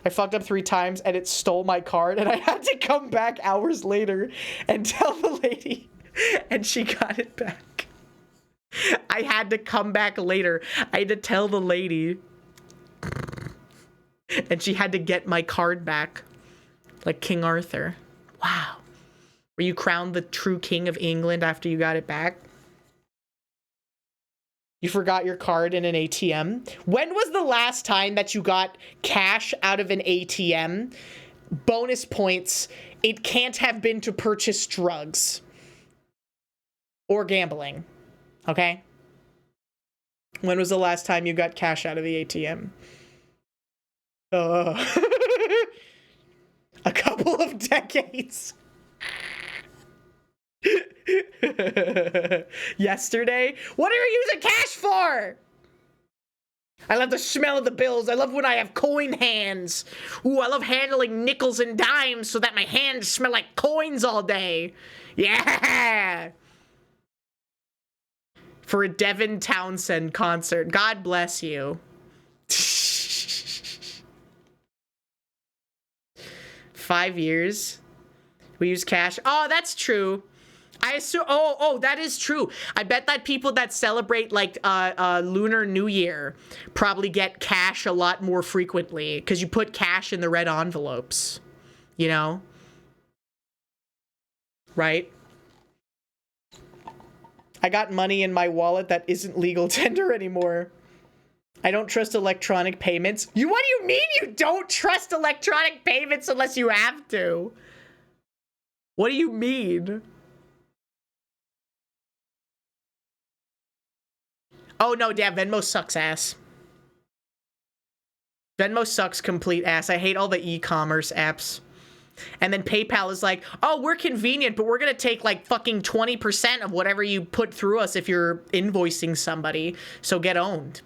I fucked up 3 times and it stole my card and I had to come back hours later and tell the lady and she got it back. I had to come back later. I had to tell the lady and she had to get my card back like King Arthur. Wow. Were you crowned the true king of England after you got it back? You forgot your card in an ATM? When was the last time that you got cash out of an ATM? Bonus points. It can't have been to purchase drugs. Or gambling. Okay? When was the last time you got cash out of the ATM? A couple of decades. Yesterday? What are you using cash for? I love the smell of the bills. I love when I have coin hands. Ooh, I love handling nickels and dimes so that my hands smell like coins all day. Yeah! For a Devin Townsend concert. God bless you. 5 years. We use cash. Oh, that's true. I assume, oh, that is true. I bet that people that celebrate like Lunar New Year probably get cash a lot more frequently because you put cash in the red envelopes, you know? Right? I got money in my wallet that isn't legal tender anymore. I don't trust electronic payments. What do you mean you don't trust electronic payments unless you have to? What do you mean? Oh, no, damn, Venmo sucks ass. Venmo sucks complete ass. I hate all the e-commerce apps. And then PayPal is like, oh, we're convenient, but we're going to take like fucking 20% of whatever you put through us if you're invoicing somebody. So get owned.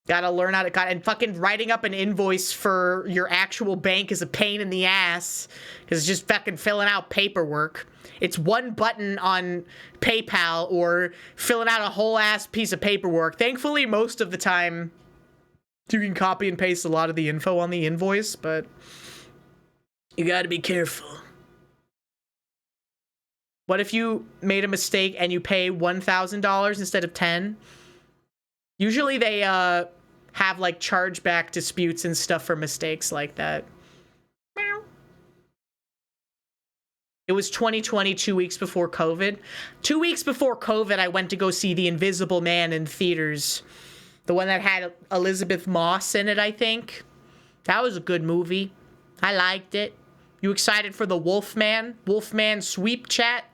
Gotta learn how to, and fucking writing up an invoice for your actual bank is a pain in the ass. Because it's just fucking filling out paperwork. It's one button on PayPal or filling out a whole ass piece of paperwork. Thankfully, most of the time, you can copy and paste a lot of the info on the invoice, but you gotta be careful. What if you made a mistake and you pay $1,000 instead of 10? Usually they have like chargeback disputes and stuff for mistakes like that. Meow. It was 2020, 2 weeks before COVID. 2 weeks before COVID, I went to go see The Invisible Man in theaters. The one that had Elizabeth Moss in it, I think. That was a good movie. I liked it. You excited for the Wolfman? Wolfman sweep, chat?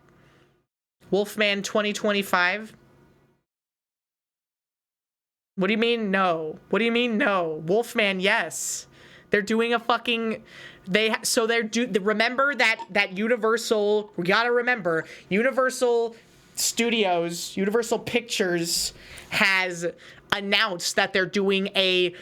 Wolfman 2025? What do you mean no? What do you mean no? Wolfman, yes. They're doing a fucking... remember that Universal... We gotta remember, Universal Studios, Universal Pictures has announced that they're doing a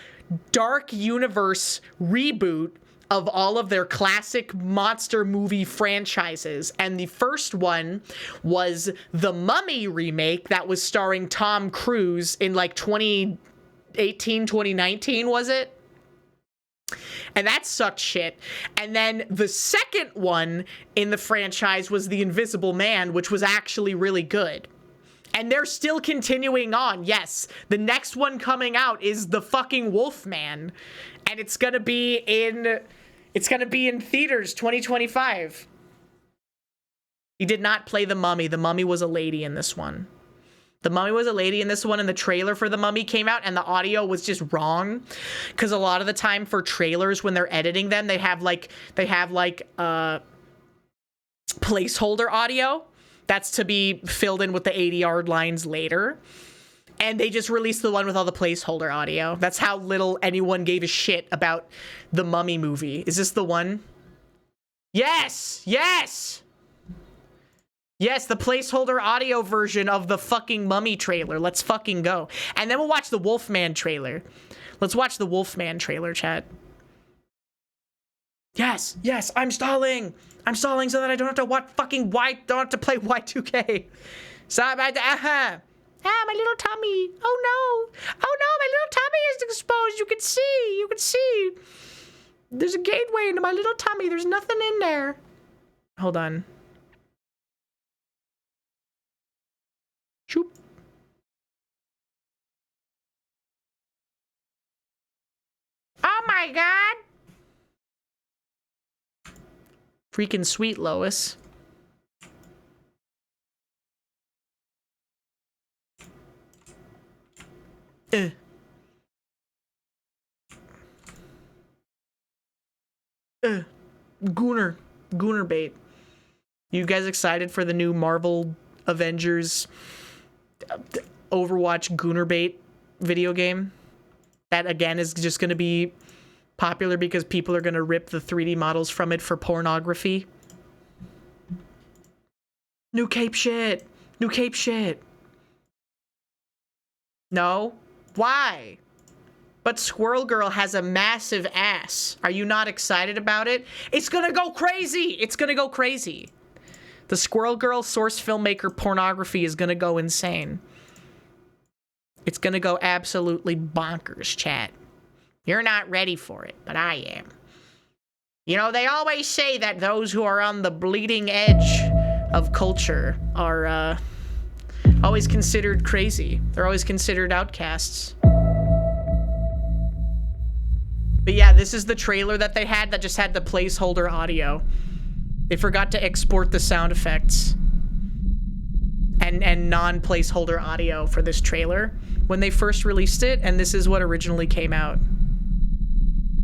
Dark Universe reboot of all of their classic monster movie franchises. And the first one was the Mummy remake that was starring Tom Cruise in like 2018, 2019, was it? And that sucked shit. And then the second one in the franchise was The Invisible Man, which was actually really good. And they're still continuing on. Yes, the next one coming out is the fucking Wolfman. And it's gonna be in theaters 2025. He did not play the Mummy. The Mummy was a lady in this one. The Mummy was a lady in this one, and the trailer for The Mummy came out, and the audio was just wrong. Because a lot of the time for trailers, when they're editing them, they have placeholder audio that's to be filled in with the 80-yard lines later. And they just released the one with all the placeholder audio. That's how little anyone gave a shit about the Mummy movie. Is this the one? Yes! Yes! Yes, the placeholder audio version of the fucking Mummy trailer. Let's fucking go. And then we'll watch the Wolfman trailer. Let's watch the Wolfman trailer, chat. Yes, yes, I'm stalling. I'm stalling so that I don't have to watch fucking don't have to play Y2K. My little tummy. Oh no. Oh no, my little tummy is exposed. You can see. There's a gateway into my little tummy. There's nothing in there. Hold on. Shoop. Oh my god. Freaking sweet, Lois. Gooner bait. You guys excited for the new Marvel Avengers Overwatch Gooner bait video game? That again is just going to be popular because people are going to rip the 3D models from it for pornography. New cape shit. New cape shit. No? Why? But Squirrel Girl has a massive ass. Are you not excited about it? It's gonna go crazy! It's gonna go crazy. The Squirrel Girl source filmmaker pornography is gonna go insane. It's gonna go absolutely bonkers, chat. You're not ready for it, but I am. You know, they always say that those who are on the bleeding edge of culture are, always considered crazy. They're always considered outcasts. But yeah, this is the trailer that they had that just had the placeholder audio. They forgot to export the sound effects and non-placeholder audio for this trailer when they first released it, and this is what originally came out.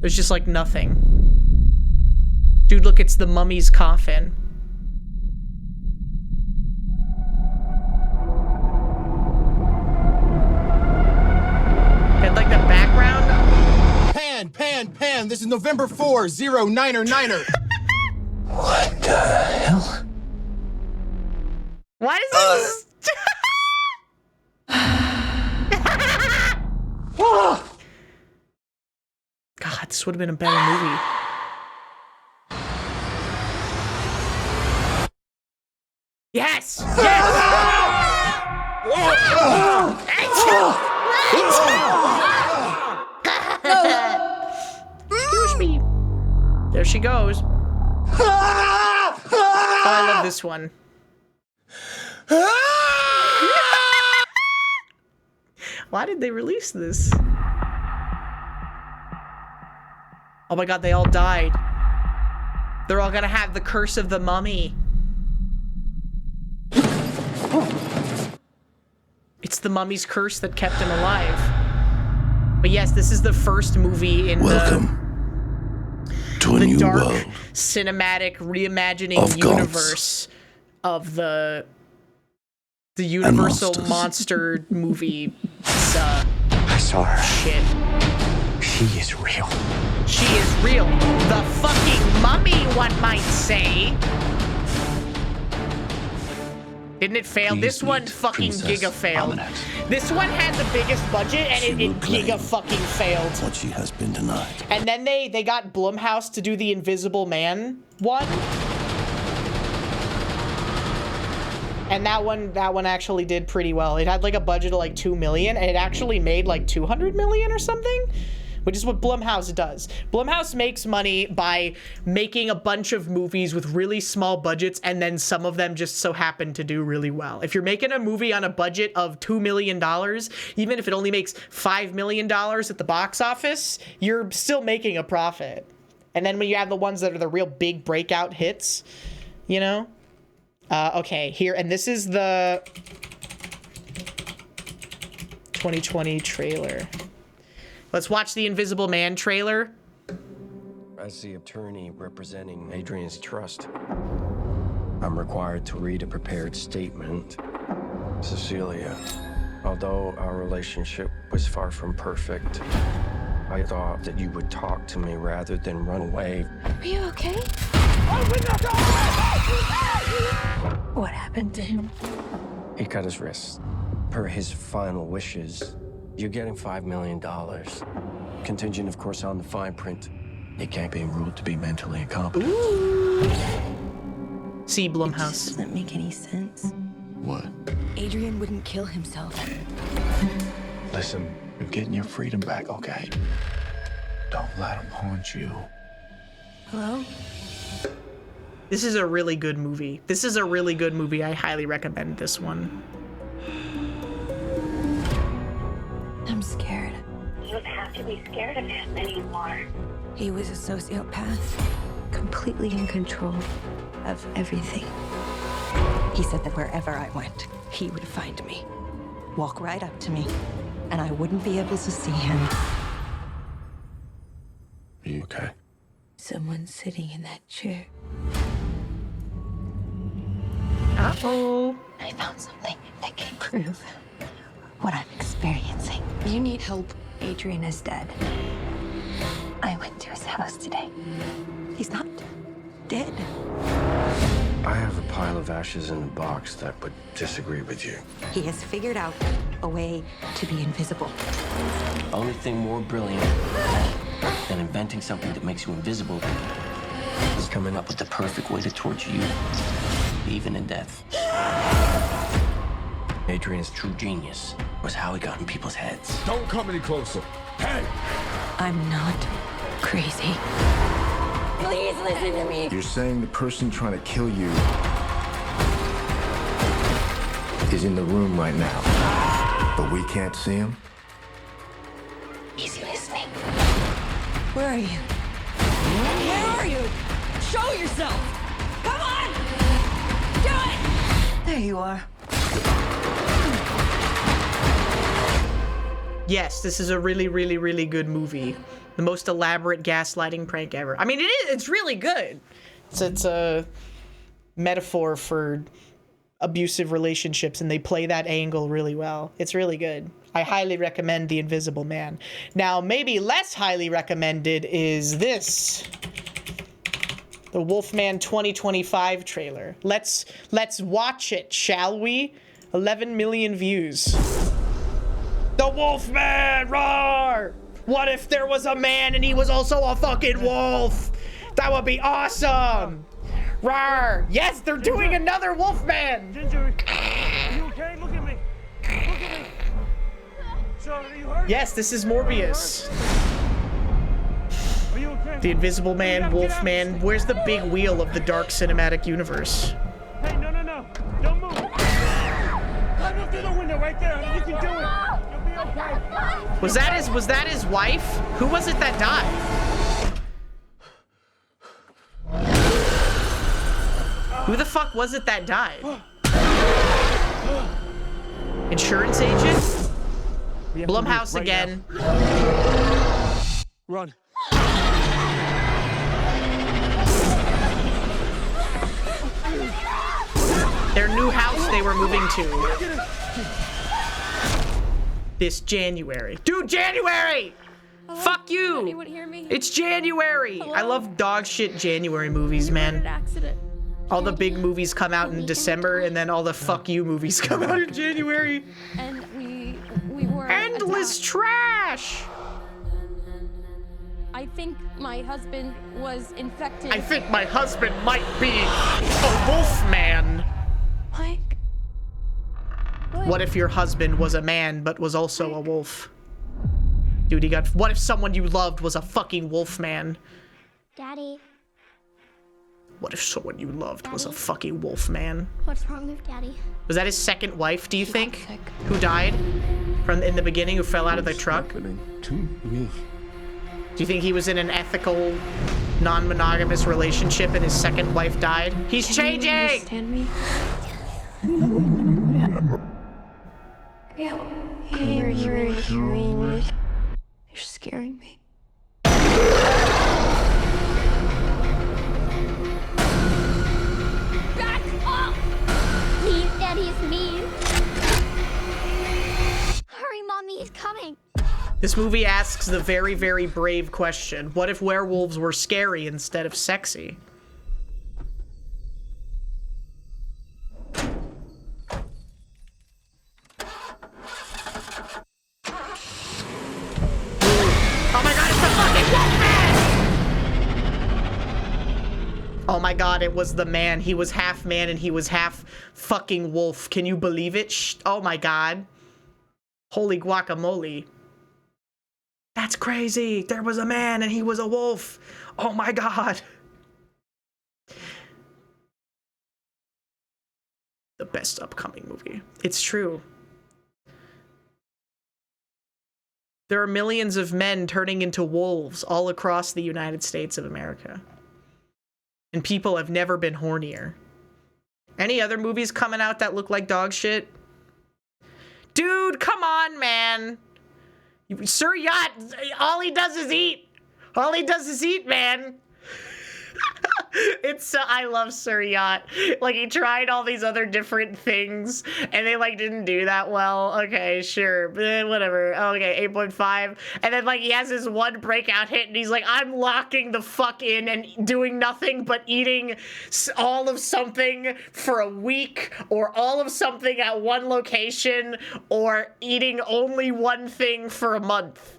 There's just like nothing. Dude, look, it's the mummy's coffin. And like the background. Pan, this is November 4, 099er. What the hell? What is this? God, this would have been a better movie. Yes! Excuse me. There she goes. Oh, I love this one. Why did they release this? Oh my god, they all died. They're all gonna have the curse of the mummy. It's the mummy's curse that kept him alive. But yes, this is the first movie in Welcome to a the new dark world cinematic reimagining of universe of the Universal monsters. monster movie. I saw her. Shit. She is real. She is real. The fucking mummy, one might say. Didn't it fail? Please This one meet fucking Princess giga failed. Ominous. This one had the biggest budget and She it will claim giga fucking failed. what she has been denied. And then they got Blumhouse to do the Invisible Man one. And that one actually did pretty well. It had like a budget of like 2 million and it actually made like 200 million or something, which is what Blumhouse does. Blumhouse makes money by making a bunch of movies with really small budgets and then some of them just so happen to do really well. If you're making a movie on a budget of $2 million, even if it only makes $5 million at the box office, you're still making a profit. And then when you have the ones that are the real big breakout hits, you know? Okay, here, and this is the 2020 trailer. Let's watch the Invisible Man trailer. As the attorney representing Adrian's trust, I'm required to read a prepared statement. Cecilia, although our relationship was far from perfect, I thought that you would talk to me rather than run away. Are you okay? What happened to him? He cut his wrist. Per his final wishes, you're getting $5 million. Contingent, of course, on the fine print. He can't be ruled to be mentally incompetent. See It just Blumhouse. doesn't make any sense. What? Adrian wouldn't kill himself. Listen, you're getting your freedom back, okay? Don't let him haunt you. Hello? This is a really good movie. This is a really good movie. I highly recommend this one. I'm scared. You don't have to be scared of him anymore. He was a sociopath, completely in control of everything. He said that wherever I went, he would find me, walk right up to me, and I wouldn't be able to see him. Are you okay? Someone sitting in that chair. Uh-oh. I found something that can prove what I'm experiencing. You need help. Adrian is dead. I went to his house today. He's not dead. I have a pile of ashes in a box that would disagree with you. He has figured out a way to be invisible. Only thing more brilliant than inventing something that makes you invisible is coming up with the perfect way to torture you, even in death. Adrian's true genius was how he got in people's heads. Don't come any closer. Hey! I'm not crazy. Please listen to me. You're saying the person trying to kill you is in the room right now, but we can't see him? He's listening. Where are you? Where are you? Show yourself! Come on! Do it! There you are. Yes, this is a really, really, really good movie. The most elaborate gaslighting prank ever. I mean, it's really good. It's a metaphor for abusive relationships, and they play that angle really well. It's really good. I highly recommend The Invisible Man. Now, maybe less highly recommended is this. The Wolfman 2025 trailer. Let's watch it, shall we? 11 million views. The Wolfman, roar! What if there was a man and he was also a fucking wolf? That would be awesome! Roar! Yes, they're doing another Wolfman! Ginger, are you okay? Look at me. Look at me. Sean, are you hurt? Yes, this is Morbius. Are you okay? The Invisible Man, Wolfman. Where's the big wheel of the dark cinematic universe? Hey, no. Don't move. Climb up through the window right there. You can do it. You'll be okay. Was that his wife? Who was it that died? Who the fuck was it that died? Insurance agent? Blumhouse right again. Run. Their new house they were moving to. This January. Dude, January! Hello? Fuck you! Anyone hear me? It's January! Hello? I love dog shit January movies, man. Accident. All the big movies come out in December, and then all the fuck you movies come out in January. And we were endless attacked. trash! I think my husband was infected. I think my husband might be a wolf man. Mike. What if your husband was a man, but was also a wolf? Dude, he got. What if someone you loved was a fucking wolf man? Daddy, What if someone you loved was a fucking wolf man? what's wrong with Daddy? Was that his second wife, do you think? Who died from in the beginning, who fell out of the truck? To me. Do you think he was in an ethical, non-monogamous relationship and his second wife died? He's changing! You understand me? Yeah, you're scaring me. Back off! Please, Daddy's mean. Hurry, Mommy, he's coming. This movie asks the very, very brave question. What if werewolves were scary instead of sexy? Oh my god, it's the fucking wolf man! Oh my god, it was the man. He was half man and he was half fucking wolf. Can you believe it? Oh my god. Holy guacamole. That's crazy. There was a man and he was a wolf. Oh my god. The best upcoming movie. It's true. There are millions of men turning into wolves all across the United States of America. And people have never been hornier. Any other movies coming out that look like dog shit? Dude, come on, man. Sir Yacht, all he does is eat. All he does is eat, man. It's I love Sir Yacht. Like, he tried all these other different things and they like didn't do that well. Okay, sure, whatever. Okay, 8.5. And then like he has his one breakout hit and he's like, I'm locking the fuck in and doing nothing but eating all of something for a week, or all of something at one location, or eating only one thing for a month.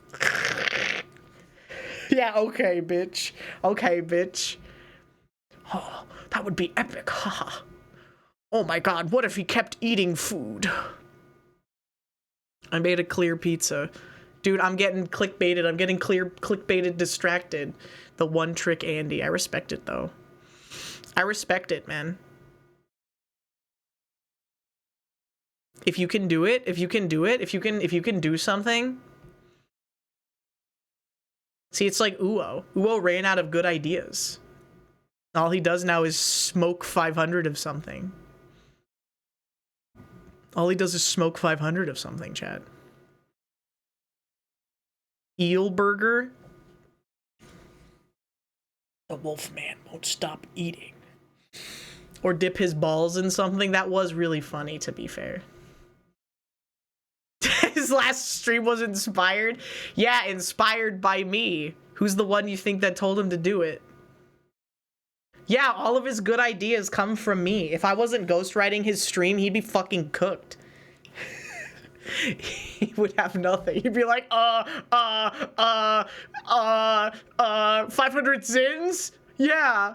Yeah, okay, bitch. Okay, bitch. Oh, that would be epic, haha. Oh my god, what if he kept eating food? I made a clear pizza. Dude, I'm getting clickbaited. I'm getting clickbaited, distracted. The one trick Andy. I respect it, though. I respect it, man. If you can do it, if you can do it, if you can do something. See, it's like Uo. Uo ran out of good ideas. All he does now is smoke 500 of something. All he does is smoke 500 of something, chat. Eel burger. The wolf man won't stop eating. Or dip his balls in something. That was really funny, to be fair. His last stream was inspired. Yeah, inspired by me. Who's the one you think that told him to do it? Yeah, all of his good ideas come from me. If I wasn't ghostwriting his stream, he'd be fucking cooked. He would have nothing. He'd be like, 500 zins? Yeah.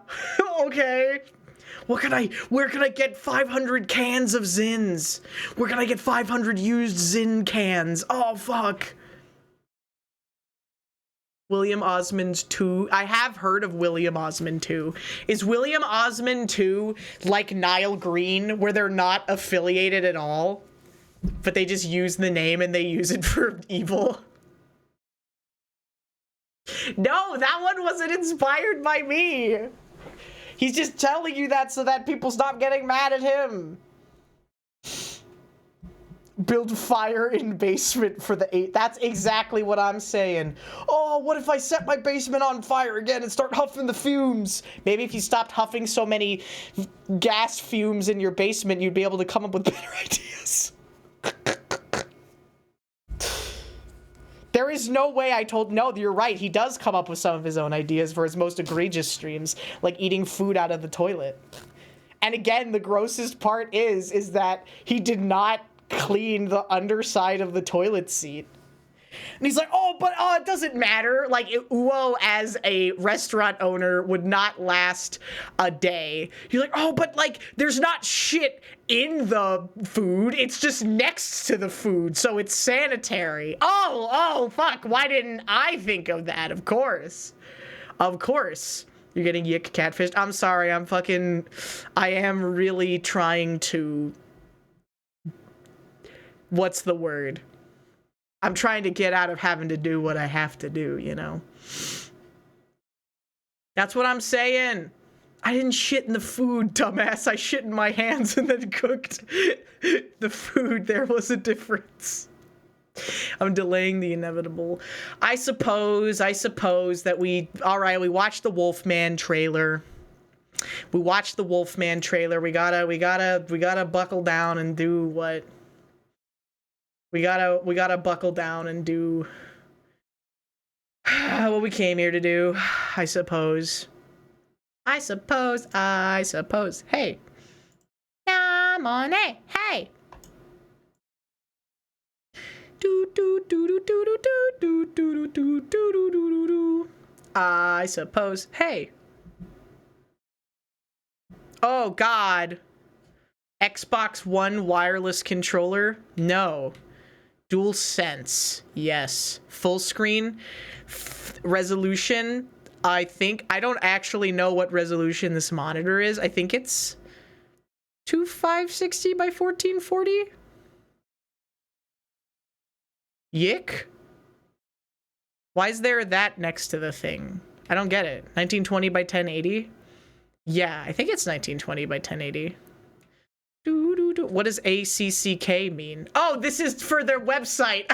Okay. Where can I get 500 cans of zins? Where can I get 500 used zin cans? Oh, fuck. William Osmond 2. I have heard of William Osmond 2. Is William Osmond 2 like Nile Green, where they're not affiliated at all, but they just use the name and they use it for evil? No, that one wasn't inspired by me. He's just telling you that so that people stop getting mad at him. Build fire in basement for the 8. That's exactly what I'm saying. Oh, what if I set my basement on fire again and start huffing the fumes? Maybe if you stopped huffing so many gas fumes in your basement, you'd be able to come up with better ideas. There is no way no, you're right. He does come up with some of his own ideas for his most egregious streams, like eating food out of the toilet. And again, the grossest part is that he did not clean the underside of the toilet seat. And he's like, oh, but it doesn't matter. Like, Uo as a restaurant owner would not last a day. You're like, oh, but like, there's not shit in the food. It's just next to the food, so it's sanitary. Oh, fuck. Why didn't I think of that? Of course. Of course. You're getting YiiK catfished. I'm sorry. I am really trying to... What's the word? I'm trying to get out of having to do what I have to do, you know? That's what I'm saying. I didn't shit in the food, dumbass. I shit in my hands and then cooked the food. There was a difference. I'm delaying the inevitable. I suppose that we watched the Wolfman trailer. We watched the Wolfman trailer. We gotta buckle down and do what? We gotta buckle down and do what we came here to do, I suppose. I suppose. Hey. Namone. Hey. I suppose. Hey. Oh, God. Xbox One wireless controller? No. Dual sense, yes. Full screen resolution. I don't actually know what resolution this monitor is. I think it's 2560 by 1440. YiiK? Why is there that next to the thing? I don't get it. 1920 by 1080? Yeah, I think it's 1920 by 1080. What does ACCK mean? Oh, this is for their website.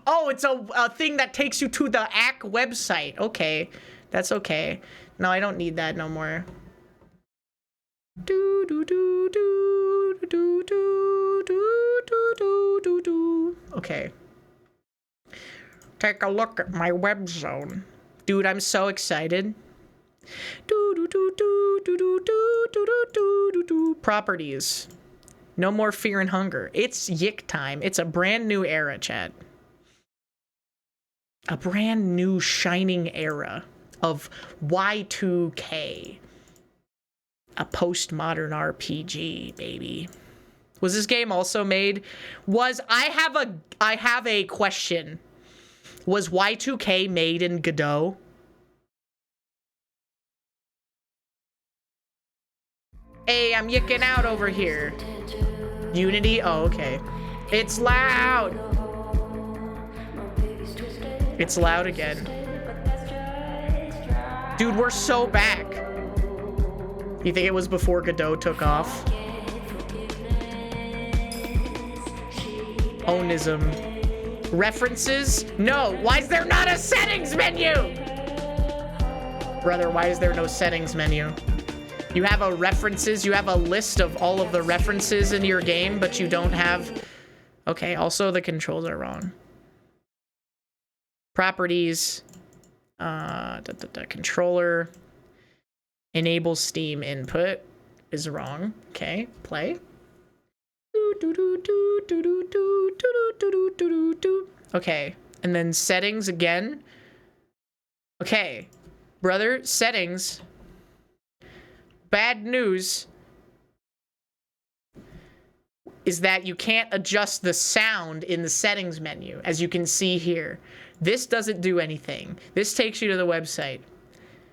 Oh, it's a thing that takes you to the ACK website. Okay, that's okay. No, I don't need that no more. Okay. Take a look at my web zone. Dude, I'm so excited. Properties. No more fear and hunger. It's YiiK time. It's a brand new era, chat. A brand new shining era of Y2K. A postmodern RPG, baby. Was this game also made? I have a question. Was Y2K made in Godot? Hey, I'm yicking out over here. Unity? Oh, okay. It's loud. It's loud again. Dude, we're so back. You think it was before Godot took off? Onism. References? No. Why is there not a settings menu? Brother, why is there no settings menu? You have a references, you have a list of all of the references in your game, but you don't have... Okay, also the controls are wrong. Properties. Controller. Enable Steam input is wrong. Okay, play. Okay, and then settings again. Okay, brother, settings. Bad news is that you can't adjust the sound in the settings menu, as you can see here. This doesn't do anything. This takes you to the website.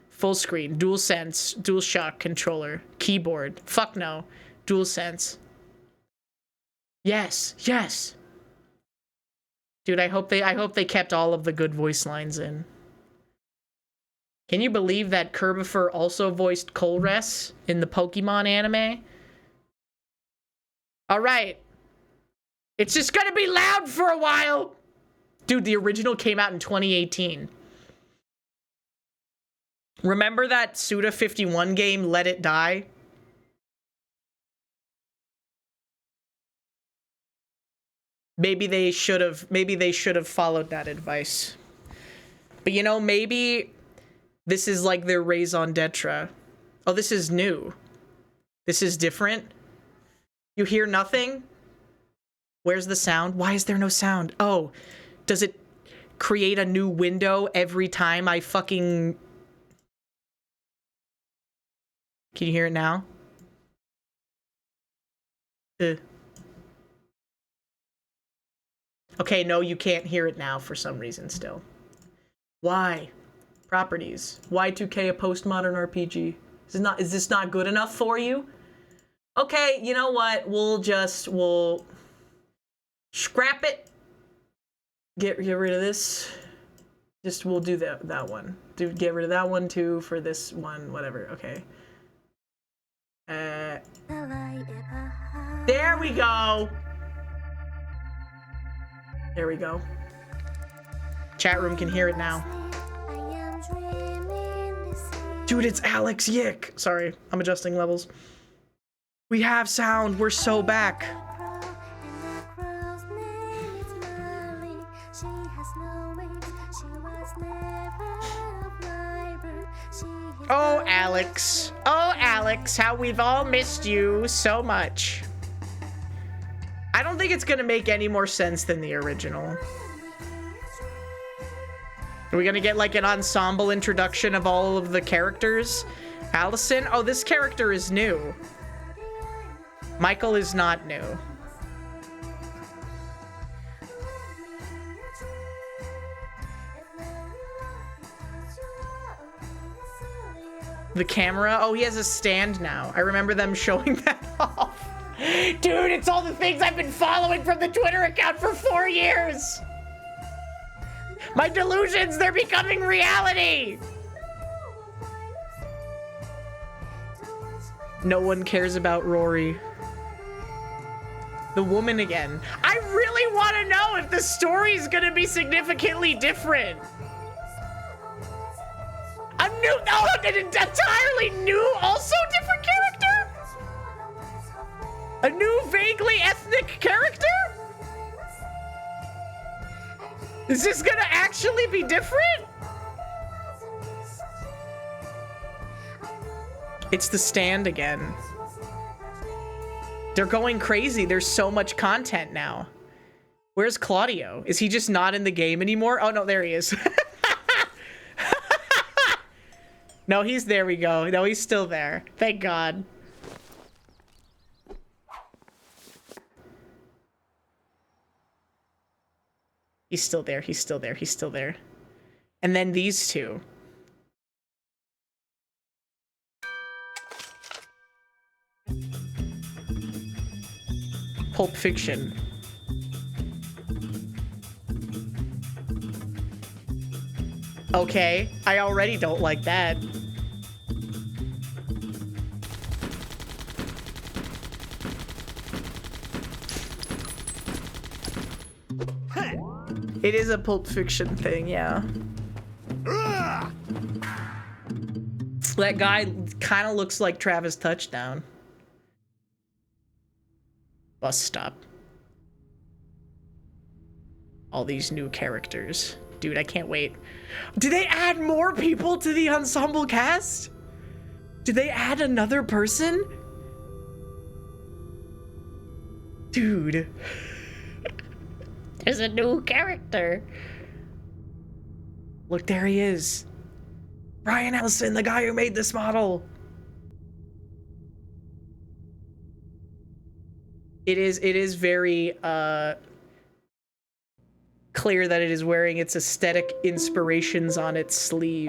Full screen, DualSense, DualShock controller, keyboard. Fuck no. DualSense. Yes, yes. Dude, I hope they kept all of the good voice lines in. Can you believe that Kerbifer also voiced Colress in the Pokemon anime? All right. It's just gonna be loud for a while. Dude, the original came out in 2018. Remember that Suda51 game, Let It Die? Maybe they should have followed that advice. But you know, maybe this is like their raison d'etre. Oh, this is new. This is different. You hear nothing? Where's the sound? Why is there no sound? Oh, does it create a new window every time I fucking... Can you hear it now? Okay, no, you can't hear it now for some reason still. Why? Properties. Y2K a postmodern RPG. Is this not good enough for you? Okay, you know what? We'll scrap it. Get rid of this. We'll do that one. Get rid of that one too for this one, whatever. Okay. There we go. There we go. Chat room can hear it now. Dude, it's Alex YiiK. Sorry, I'm adjusting levels. We have sound. We're so back. Oh, Alex. Oh, Alex, how we've all missed you so much. I don't think it's gonna make any more sense than the original. Are we gonna get like an ensemble introduction of all of the characters? Allison? Oh, this character is new. Michael is not new. The camera? Oh, he has a stand now. I remember them showing that off. Dude, it's all the things I've been following from the Twitter account for 4 years. My delusions, they're becoming reality. No one cares about Rory. The woman again. I really want to know if the story is going to be significantly different. A new, oh, an entirely new, also different character? A new, vaguely ethnic character? Is this gonna actually be different? It's the stand again. They're going crazy. There's so much content now. Where's Claudio? Is he just not in the game anymore? Oh, no, there he is. No, he's there we go. No, he's still there. Thank God. He's still there. He's still there. He's still there. And then these two. Pulp Fiction. Okay, I already don't like that. It is a Pulp Fiction thing, yeah. That guy kind of looks like Travis Touchdown. Bus stop. All these new characters. Dude, I can't wait. Did they add more people to the ensemble cast? Did they add another person? Dude. There's a new character. Look, there he is. Brian Ellison, the guy who made this model. It is very clear that it is wearing its aesthetic inspirations on its sleeve.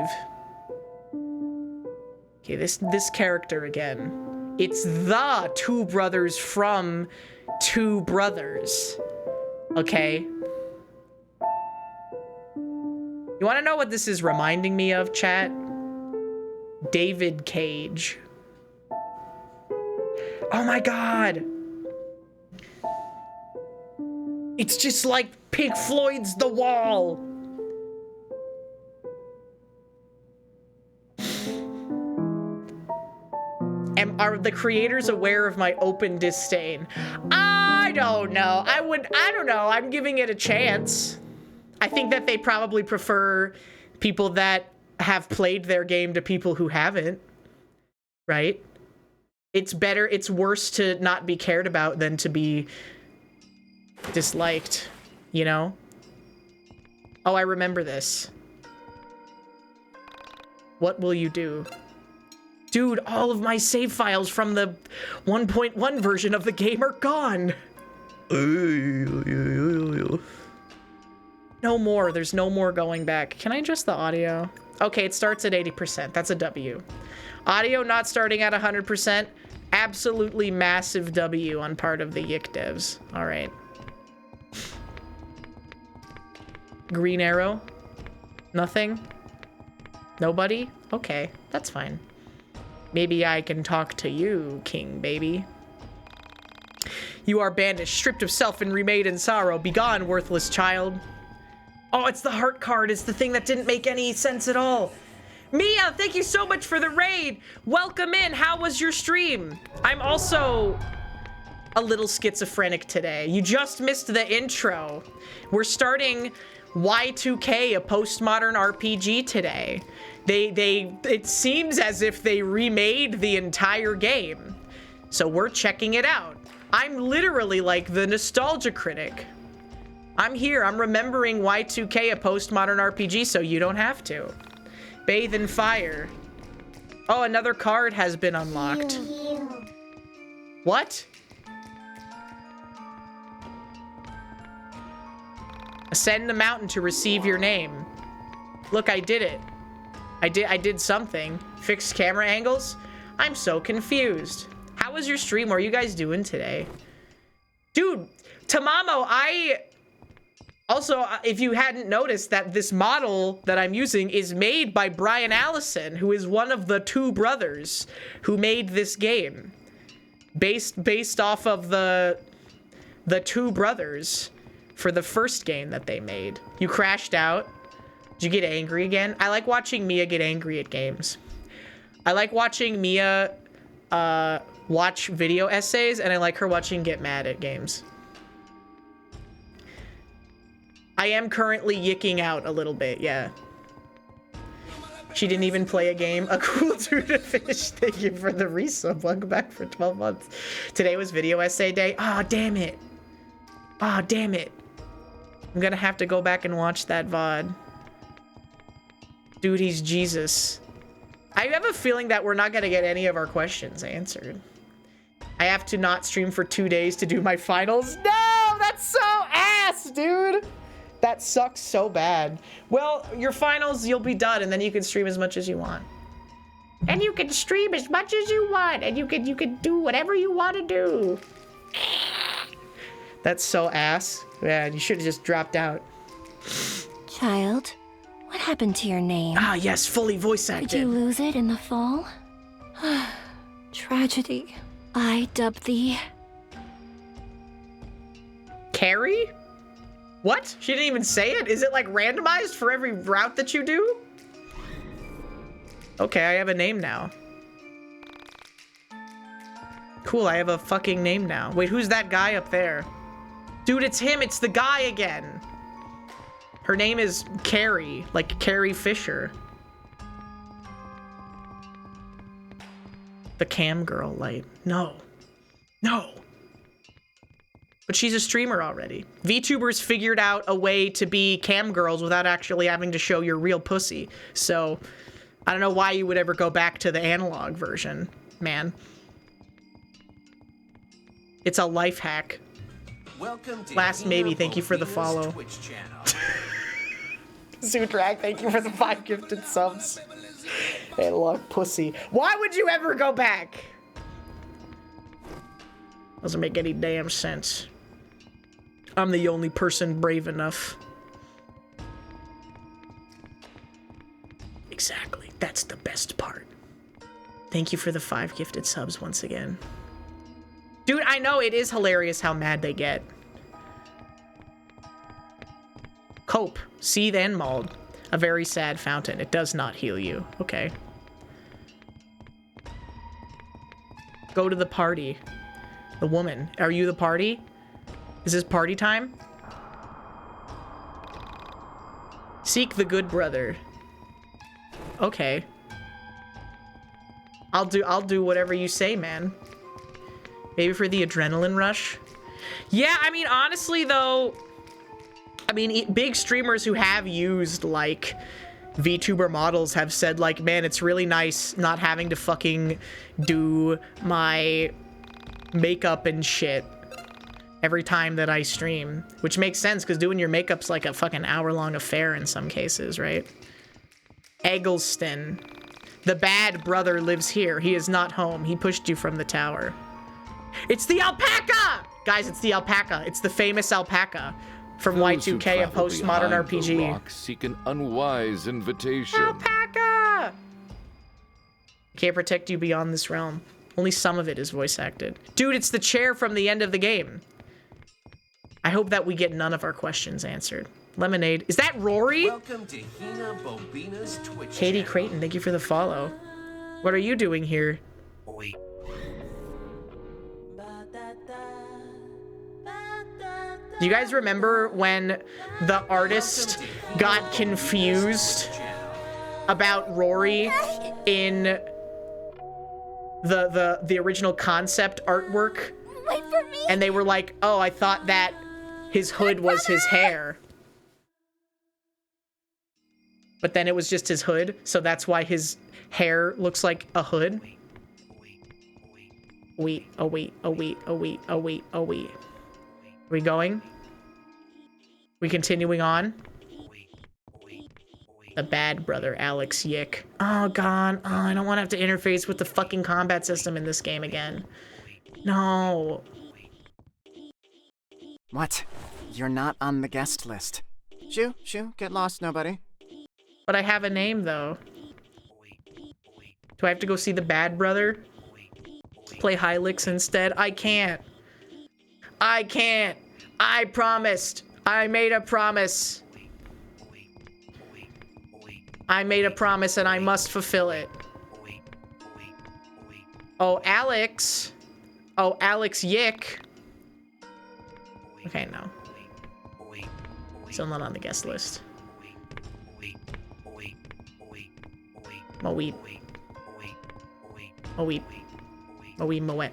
Okay, this character again. It's the two brothers from Two Brothers. Okay. You want to know what this is reminding me of, chat? David Cage. Oh my God. It's just like Pink Floyd's The Wall. Are the creators aware of my open disdain? I don't know. I don't know. I'm giving it a chance. I think that they probably prefer people that have played their game to people who haven't. Right? It's better, it's worse to not be cared about than to be disliked, you know? Oh, I remember this. What will you do? Dude, all of my save files from the 1.1 version of the game are gone. No more. There's no more going back. Can I adjust the audio? Okay, it starts at 80%. That's a W. Audio not starting at 100%. Absolutely massive W on part of the YiiK devs. All right. Green arrow? Nothing? Nobody? Okay, that's fine. Maybe I can talk to you, King Baby. You are banished, stripped of self and remade in sorrow. Begone, worthless child. Oh, it's the heart card. It's the thing that didn't make any sense at all. Mia, thank you so much for the raid. Welcome in. How was your stream? I'm also a little schizophrenic today. You just missed the intro. We're starting Y2K, a postmodern RPG today. It seems as if they remade the entire game. So we're checking it out. I'm literally like the nostalgia critic. I'm here, I'm remembering Y2K, a postmodern RPG, so you don't have to. Bathe in fire. Oh, another card has been unlocked. What? Ascend the mountain to receive your name. Look, I did it. I did something. Fixed camera angles? I'm so confused. How was your stream? What are you guys doing today? Dude, Tamamo, also, if you hadn't noticed that this model that I'm using is made by Brian Allison, who is one of the two brothers who made this game. Based off of the two brothers for the first game that they made. You crashed out. Did you get angry again? I like watching Mia get angry at games. I like watching Mia watch video essays, and I like her watching get mad at games. I am currently yicking out a little bit, yeah. She didn't even play a game. A cool dude to fish. Thank you for the resub. Welcome back for 12 months. Today was video essay day. Oh, damn it. Oh, damn it. I'm gonna have to go back and watch that VOD. Dude, he's Jesus. I have a feeling that we're not gonna get any of our questions answered. I have to not stream for 2 days to do my finals. No, that's so ass, dude. That sucks so bad. Well, your finals, you'll be done, and then you can stream as much as you want. And you can stream as much as you want, and you can do whatever you want to do. That's so ass. Yeah, you should have just dropped out. Child, what happened to your name? Ah, yes, fully voice acted. Did you lose it in the fall? Tragedy. I dub thee Carrie? What? She didn't even say it? Is it like randomized for every route that you do? Okay, I have a name now. Cool, I have a fucking name now. Wait, who's that guy up there? Dude, it's him. It's the guy again. Her name is Carrie, like Carrie Fisher. The cam girl light. No. No. But she's a streamer already. VTubers figured out a way to be cam girls without actually having to show your real pussy. So, I don't know why you would ever go back to the analog version, man. It's a life hack. Welcome to Last maybe, thank you for the follow. Zoodrag, thank you for the 5 gifted subs. Analog pussy. Why would you ever go back? Doesn't make any damn sense. I'm the only person brave enough. Exactly. That's the best part. Thank you for the 5 gifted subs once again. Dude, I know it is hilarious how mad they get. Cope. Seethe and mauled. A very sad fountain. It does not heal you. Okay. Go to the party. The woman. Are you the party? Is this party time? Seek the good brother. Okay. I'll do whatever you say, man. Maybe for the adrenaline rush. Yeah, I mean, honestly, though, I mean, big streamers who have used, like, VTuber models have said, like, man, it's really nice not having to fucking do my makeup and shit every time that I stream. Which makes sense, because doing your makeup's like a fucking hour-long affair in some cases, right? Eggleston. The bad brother lives here. He is not home. He pushed you from the tower. It's the alpaca! Guys, it's the alpaca. It's the famous alpaca from Y2K, a postmodern RPG. Rock seek an unwise invitation. Alpaca! Can't protect you beyond this realm. Only some of it is voice acted. Dude, it's the chair from the end of the game. I hope that we get none of our questions answered. Lemonade. Is that Rory? Welcome to HinaBoBina's Twitch Katie channel. Creighton, thank you for the follow. What are you doing here? Wait. Do you guys remember when the artist got confused about Rory in the original concept artwork? Wait for me. And they were like, oh, I thought that his hood was his hair. But then it was just his hood, so that's why his hair looks like a hood. Wait. Are we going? We continuing on? The bad brother, Alex YiiK. Oh, God. Oh, I don't want to have to interface with the fucking combat system in this game again. No. What? You're not on the guest list. Shoo, get lost, nobody. But I have a name, though. Do I have to go see the bad brother? Play Hylix instead? I can't. I promised. I made a promise. I made a promise and I must fulfill it. Oh, Alex. Oh, Alex YiiK. Okay, no. Still not on the guest list. Moeep. Moet.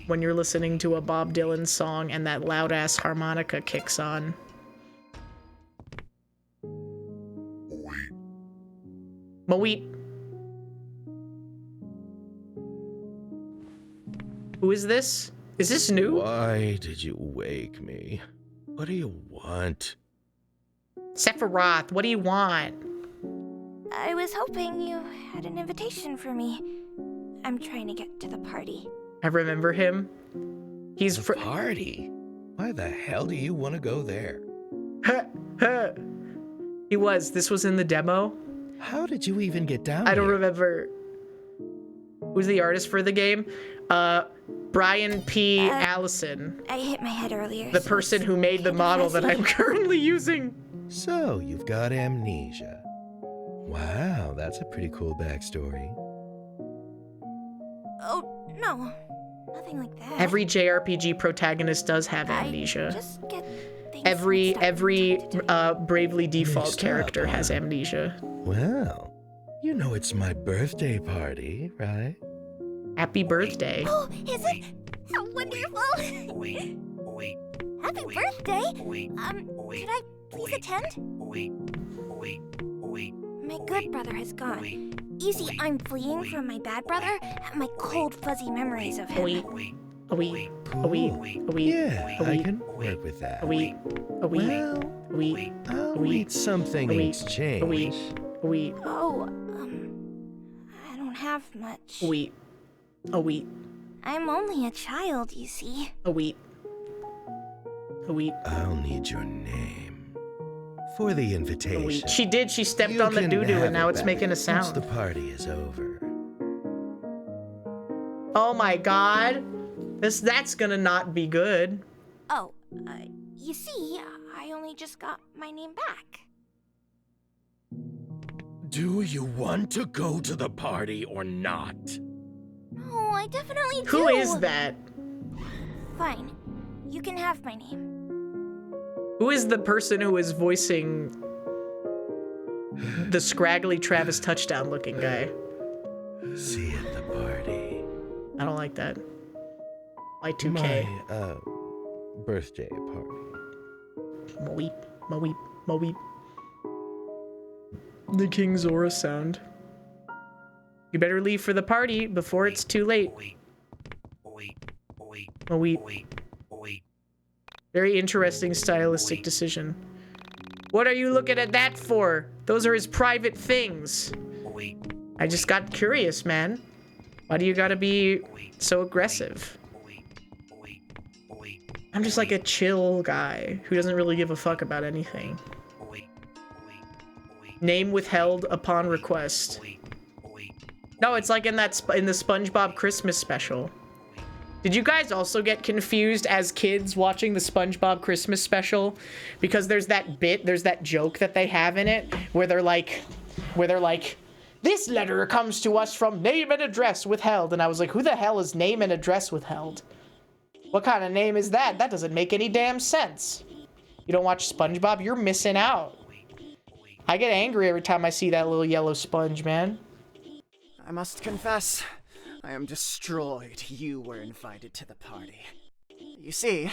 When you're listening to a Bob Dylan song and that loud-ass harmonica kicks on. Moeep. Who is this? Is this new? Why did you wake me? What do you want? Sephiroth, what do you want? I was hoping you had an invitation for me. I'm trying to get to the party. I remember him. He's the party? Why the hell do you want to go there? This was in the demo. How did you even get down I don't remember. Who's the artist for the game? Brian P. Allison. I hit my head earlier. The person who made the model that I'm currently using. So, you've got amnesia. Wow, that's a pretty cool backstory. Oh, no. Nothing like that. Every JRPG protagonist does have amnesia. Just get every Bravely Default character has amnesia. Well, you know it's my birthday party, right? Happy birthday. Oh, is it? How wonderful. Happy birthday. Could I please attend? My good brother has gone. You see, I'm fleeing from my bad brother and my cold, fuzzy memories of him. Yeah, I can work with that. I'll need something in exchange. Oh, I don't have much. I'm only a child, you see. I'll need your name for the invitation. She did. She stepped on the doo-doo and now it's making a sound. Once the party is over. Oh my god. That's gonna not be good. Oh, you see, I only just got my name back. Do you want to go to the party or not? No, I definitely do. Who is that? Fine. You can have my name. Who is the person who is voicing the scraggly Travis Touchdown looking guy? See you at the party. I don't like that. Y2K. My, birthday party. Moeep, moeep, moeep. The King Zora sound. You better leave for the party before it's too late. Moeep. Very interesting stylistic decision. What are you looking at that for? Those are his private things. I just got curious, man. Why do you gotta be so aggressive? I'm just like a chill guy who doesn't really give a fuck about anything. Name withheld upon request. No, it's like in the SpongeBob Christmas special. Did you guys also get confused as kids watching the SpongeBob Christmas special? Because there's that joke that they have in it where they're like, this letter comes to us from name and address withheld. And I was like, who the hell is name and address withheld? What kind of name is that? That doesn't make any damn sense. You don't watch SpongeBob? You're missing out. I get angry every time I see that little yellow sponge, man. I must confess, I am destroyed you were invited to the party. You see,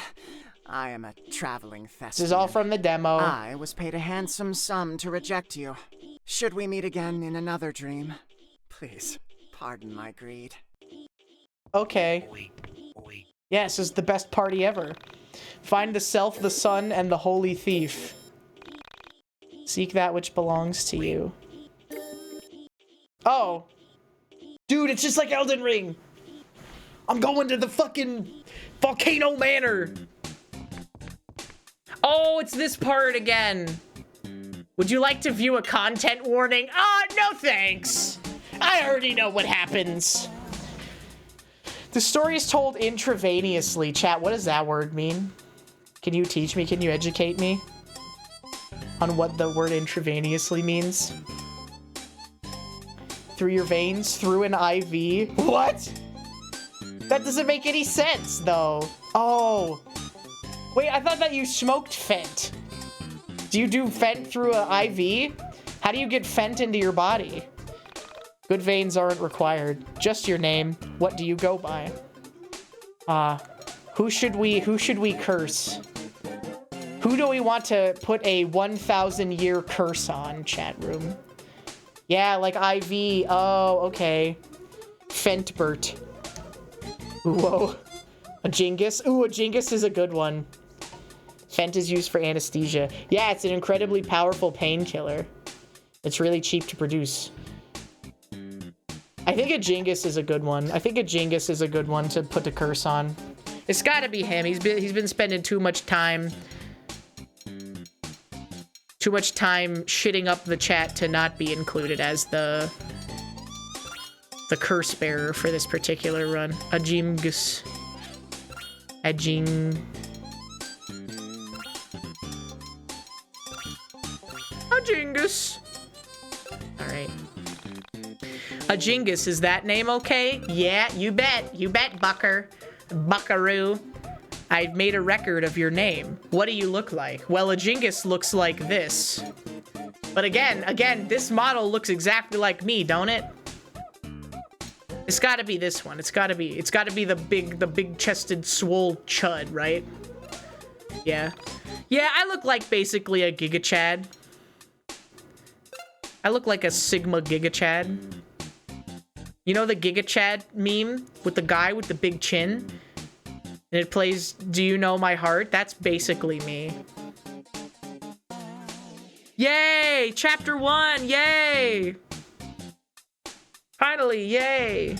I am a traveling thespian. This is all from the demo. I was paid a handsome sum to reject you. Should we meet again in another dream? Please, pardon my greed. Okay. Yes, this is the best party ever. Find the self, the sun, and the holy thief. Seek that which belongs to you. Oh. Dude, it's just like Elden Ring. I'm going to the fucking Volcano Manor. Oh, it's this part again. Would you like to view a content warning? No thanks. I already know what happens. The story is told intravenously. Chat, what does that word mean? Can you teach me? Can you educate me on what the word intravenously means? Through your veins? Through an IV? What? That doesn't make any sense, though. Oh. Wait, I thought that you smoked Fent. Do you do Fent through an IV? How do you get Fent into your body? Good veins aren't required. Just your name. What do you go by? Who should we curse? Who do we want to put a 1,000-year curse on, chat room? Yeah, like IV. Oh, okay. Fentbert. Whoa. A Genghis? Ooh, a Genghis is a good one. Fent is used for anesthesia. Yeah, it's an incredibly powerful painkiller. It's really cheap to produce. I think a Genghis is a good one. I think a Genghis is a good one to put a curse on. It's gotta be him. He's been spending too much time shitting up the chat to not be included as the curse bearer for this particular run. A Genghis. A Genghis. Alright. A Genghis, is that name okay? Yeah, you bet. You bet, Bucker. Buckaroo. I've made a record of your name. What do you look like? Well, a Genghis looks like this. But again, this model looks exactly like me, don't it? It's gotta be this one. It's gotta be the big-chested, swole chud, right? Yeah. Yeah, I look like basically a Giga Chad. I look like a Sigma Giga Chad. You know the Giga Chad meme with the guy with the big chin? And it plays, "Do You Know My Heart?" That's basically me. Yay! Chapter 1! Yay! Finally, yay!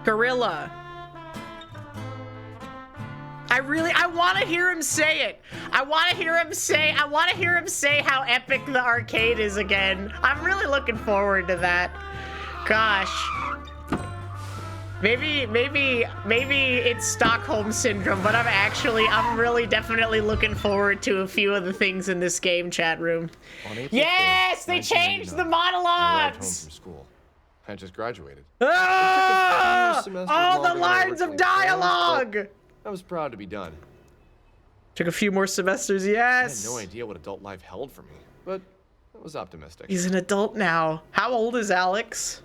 Gorilla. I want to hear him say it. I want to hear him say how epic the arcade is again. I'm really looking forward to that. Gosh. Maybe it's Stockholm Syndrome, but I'm really definitely looking forward to a few of the things in this game, chat room. Yes, they changed the monologues. From school. I just graduated. Ah! All the lines of dialogue. I was proud to be done. Took a few more semesters, I yes. had no idea what adult life held for me, but I was optimistic. He's an adult now. How old is Alex?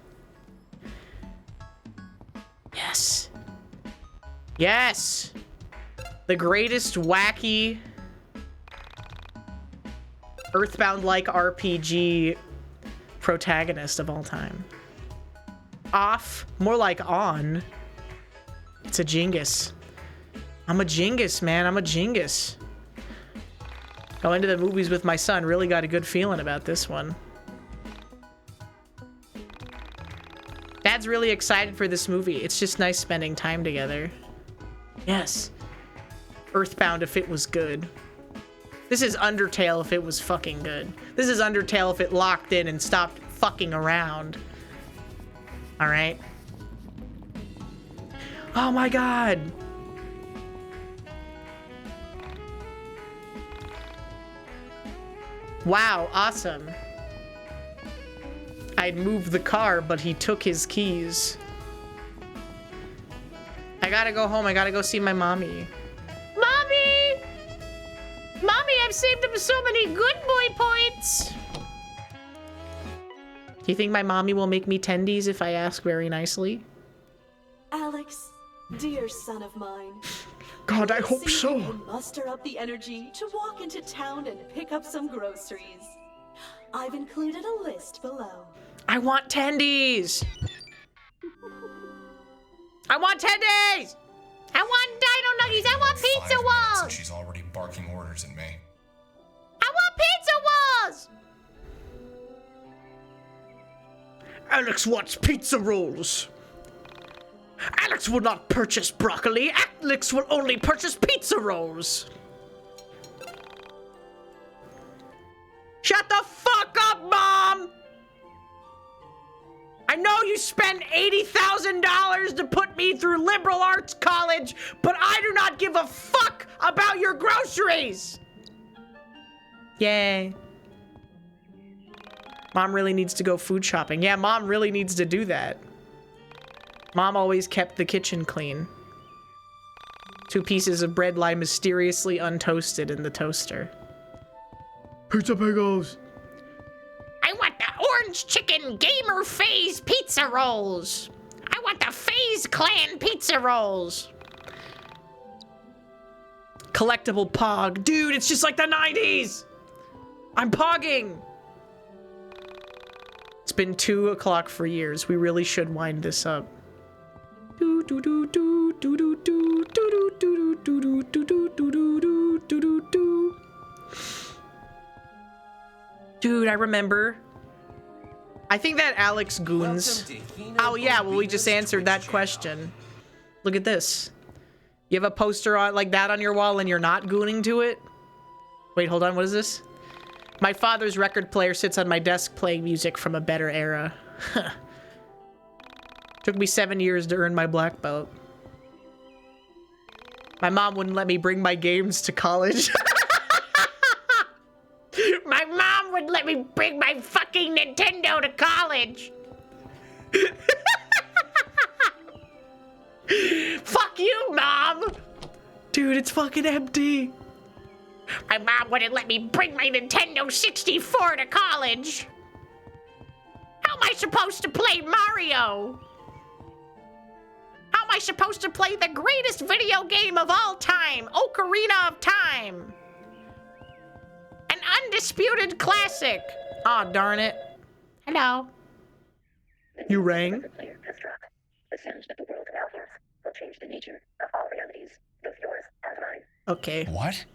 Yes. Yes. The greatest wacky Earthbound-like RPG protagonist of all time. Off. More like on. It's a Jingus. I'm a Jingus, man. I'm a Jingus. Going to the movies with my son. Really got a good feeling about this one. Dad's really excited for this movie. It's just nice spending time together. Yes. Earthbound if it was good. This is Undertale if it was fucking good. This is Undertale if it locked in and stopped fucking around. Alright? Oh my god! Wow, awesome. I'd moved the car, but he took his keys. I gotta go home. I gotta go see my mommy. Mommy! Mommy, I've saved up so many good boy points! Do you think my mommy will make me tendies if I ask very nicely? Alex, dear son of mine. God, I hope see so. You can muster up the energy to walk into town and pick up some groceries. I've included a list below. I want tendies! I want tendies! I want dino nuggies! I want pizza walls! She's already barking orders at me. I want pizza walls! Alex wants pizza rolls. Alex will not purchase broccoli. Alex will only purchase pizza rolls. Shut the fuck up, Mom! I know you spent $80,000 to put me through liberal arts college, but I do not give a fuck about your groceries! Yay. Mom really needs to go food shopping. Yeah, Mom really needs to do that. Mom always kept the kitchen clean. 2 pieces of bread lie mysteriously untoasted in the toaster. Pizza bagels! I want the orange chicken gamer phase pizza rolls! I want the FaZe Clan pizza rolls! Collectible Pog. Dude, it's just like the 90s! I'm pogging! It's been 2 o'clock for years. We really should wind this up. Do do do do do do do do do do do do do do do do do. Dude, I remember. I think that Alex Goons. Oh yeah, well we just answered that question. Look at this. You have a poster on like that on your wall and you're not gooning to it? Wait, hold on, what is this? My father's record player sits on my desk playing music from a better era. Took me 7 years to earn my black belt. My mom wouldn't let me bring my games to college. My mom wouldn't let me bring my fucking Nintendo to college. Fuck you, Mom. Dude, it's fucking empty. My mom wouldn't let me bring my Nintendo 64 to college. How am I supposed to play Mario? How am I supposed to play the greatest video game of all time, Ocarina of Time? An undisputed classic. Aw, oh, darn it. Hello. You rang? The sound that the world now hears will change the nature of all realities, both yours and mine. Okay. What?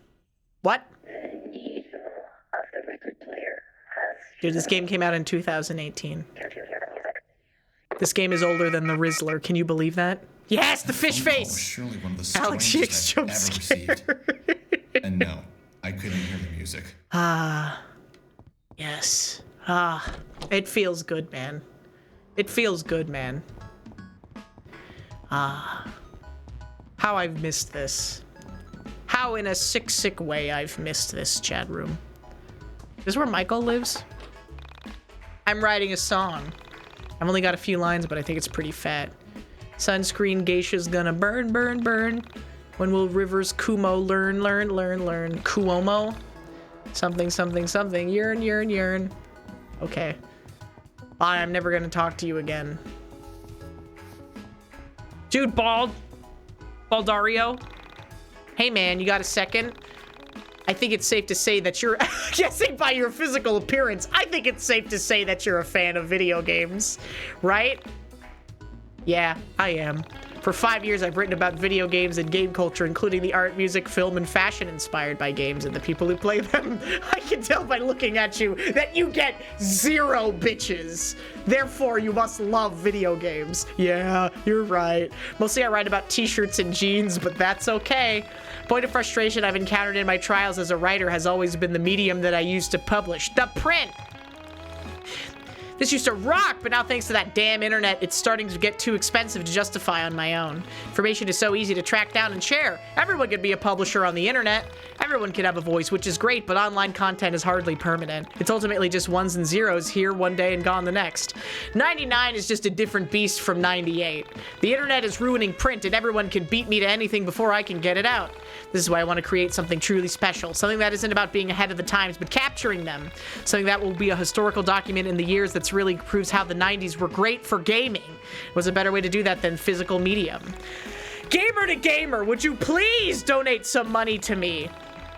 What? The need of the record player has... Dude, this game came out in 2018. Can't you hear the music? This game is older than the Rizzler. Can you believe that? Yes, the fish face. Surely one of the Alex strangest YiiK's I've jump ever scare. received. And no, I couldn't hear the music. Yes. It feels good, man. It feels good, man. How I've missed this. How in a sick way I've missed this chat room. This is where Michael lives? I'm writing a song. I've only got a few lines, but I think it's pretty fat. Sunscreen geisha's gonna burn, burn, burn. When will rivers Kumo learn? Kuomo? Something, something, something. Yearn, yearn, yearn. Okay. Bye, I'm never gonna talk to you again. Dude, Baldario? Hey man, you got a second? I think it's safe to say that you're, guessing by your physical appearance, I think it's safe to say that you're a fan of video games, right? Yeah, I am. For 5 years, I've written about video games and game culture, including the art, music, film, and fashion inspired by games and the people who play them. I can tell by looking at you that you get 0 bitches. Therefore, you must love video games. Yeah, you're right. Mostly I write about t-shirts and jeans, but that's okay. Point of frustration I've encountered in my trials as a writer has always been the medium that I use to publish. The print! This used to rock, but now thanks to that damn internet, it's starting to get too expensive to justify on my own. Information is so easy to track down and share. Everyone can be a publisher on the internet. Everyone can have a voice, which is great, but online content is hardly permanent. It's ultimately just ones and zeros here one day and gone the next. 99 is just a different beast from 98. The internet is ruining print, and everyone can beat me to anything before I can get it out. This is why I want to create something truly special. Something that isn't about being ahead of the times, but capturing them. Something that will be a historical document in the years that's really proves how the 90s were great for gaming. Was a better way to do that than physical medium. Gamer to gamer, would you please donate some money to me?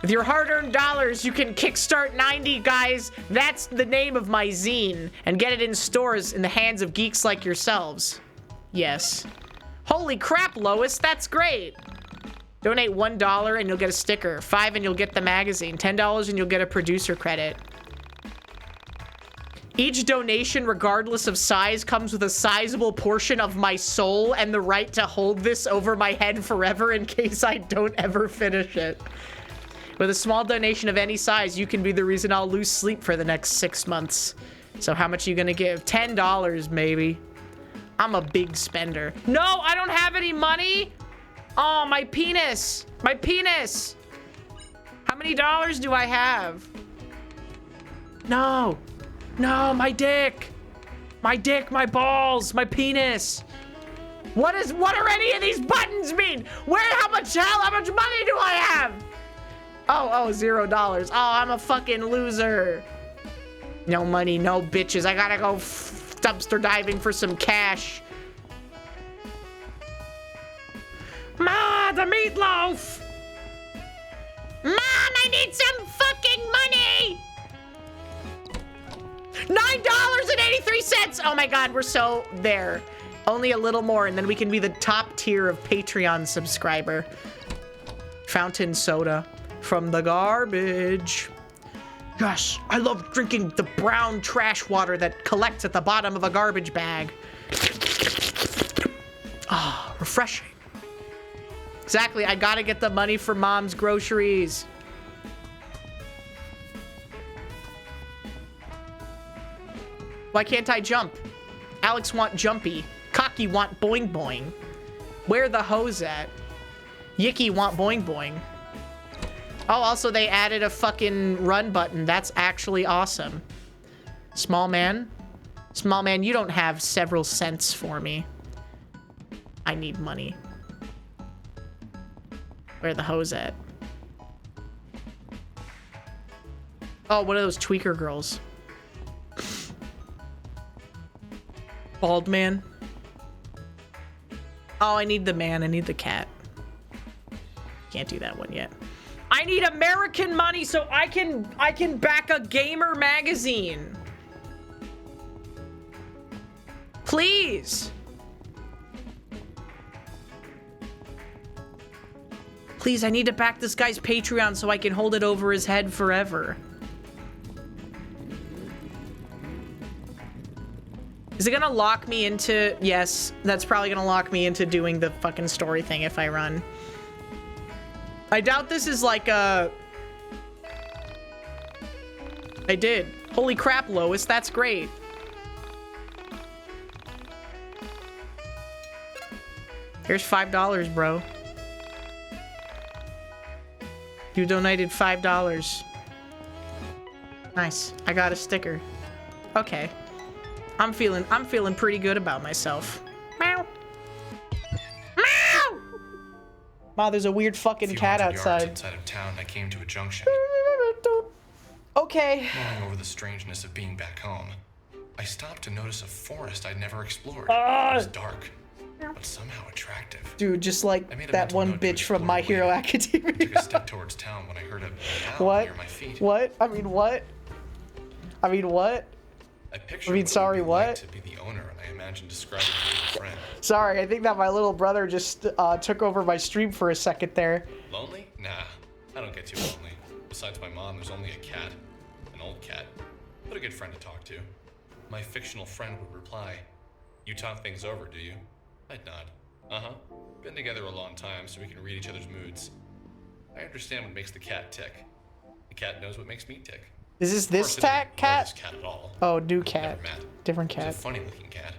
With your hard-earned dollars, you can kickstart 90, guys. That's the name of my zine. And get it in stores in the hands of geeks like yourselves. Yes. Holy crap, Lois, that's great. Donate $1 and you'll get a sticker. $5 and you'll get the magazine. $10 and you'll get a producer credit. Each donation, regardless of size, comes with a sizable portion of my soul and the right to hold this over my head forever in case I don't ever finish it. With a small donation of any size, you can be the reason I'll lose sleep for the next 6 months. So how much are you gonna give? $10, maybe. I'm a big spender. No, I don't have any money! Oh, my penis! My penis! How many dollars do I have? No! No, my dick! My dick, my balls, my penis! What are any of these buttons mean? How much money do I have? Oh, $0. Oh, I'm a fucking loser. No money, no bitches. I gotta go dumpster diving for some cash. Ma, the meatloaf! Mom, I need some fucking money! $9.83! Oh my god, we're so there. Only a little more, and then we can be the top tier of Patreon subscriber. Fountain soda from the garbage. Gosh, I love drinking the brown trash water that collects at the bottom of a garbage bag. Ah, refreshing. Exactly, I gotta get the money for mom's groceries. Why can't I jump? Alex want jumpy. Cocky want boing boing. Where the hose at? Yicky want boing boing. Oh, also they added a fucking run button. That's actually awesome. Small man? Small man, you don't have several cents for me. I need money. Where the hose at? Oh, one of those tweaker girls. Bald man. Oh, I need the man. I need the cat. Can't do that one yet. I need American money so I can back a gamer magazine. Please. Please, I need to back this guy's Patreon so I can hold it over his head forever. Is it gonna lock me into... Yes, that's probably gonna lock me into doing the fucking story thing if I run. I doubt this is like a... I did. Holy crap, Lois, that's great. Here's $5, bro. You donated $5. Nice. I got a sticker. Okay. I'm feeling pretty good about myself. Meow. Meow! Wow, there's a weird fucking cat outside. Outside of town, I came to a junction. Okay. Mulling over the strangeness of being back home, I stopped to notice a forest I'd never explored. Ah! It was dark, but somehow attractive. Dude, just like that one bitch from My Hero Academia. Took a step towards town when I heard a meow What? near my feet. What? I mean, what? I mean, what? I mean, sorry, what? To be the owner, and I imagined describing it to a friend. Sorry, I think that my little brother just took over my stream for a second there. Lonely? Nah, I don't get too lonely. Besides my mom, there's only a cat. An old cat. But a good friend to talk to. My fictional friend would reply, "You talk things over, do you?" I'd nod. Uh-huh. Been together a long time, so we can read each other's moods. I understand what makes the cat tick. The cat knows what makes me tick. Is this cat? This cat at all. Oh, new cat. Never met. Different cat. It's a funny-looking cat.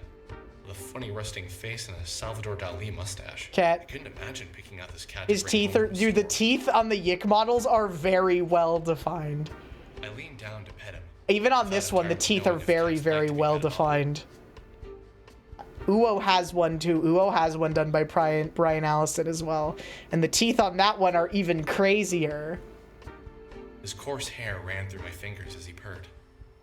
With a funny rusting face and a Salvador Dali mustache. Cat. I couldn't imagine picking out this cat. His teeth are... Dude, the teeth on the YiiK models are very well defined. I leaned down to pet him. Even on this one, the teeth are very, very well defined. Uo has one too. Uo has one done by Brian Allison as well. And the teeth on that one are even crazier. His coarse hair ran through my fingers as he purred.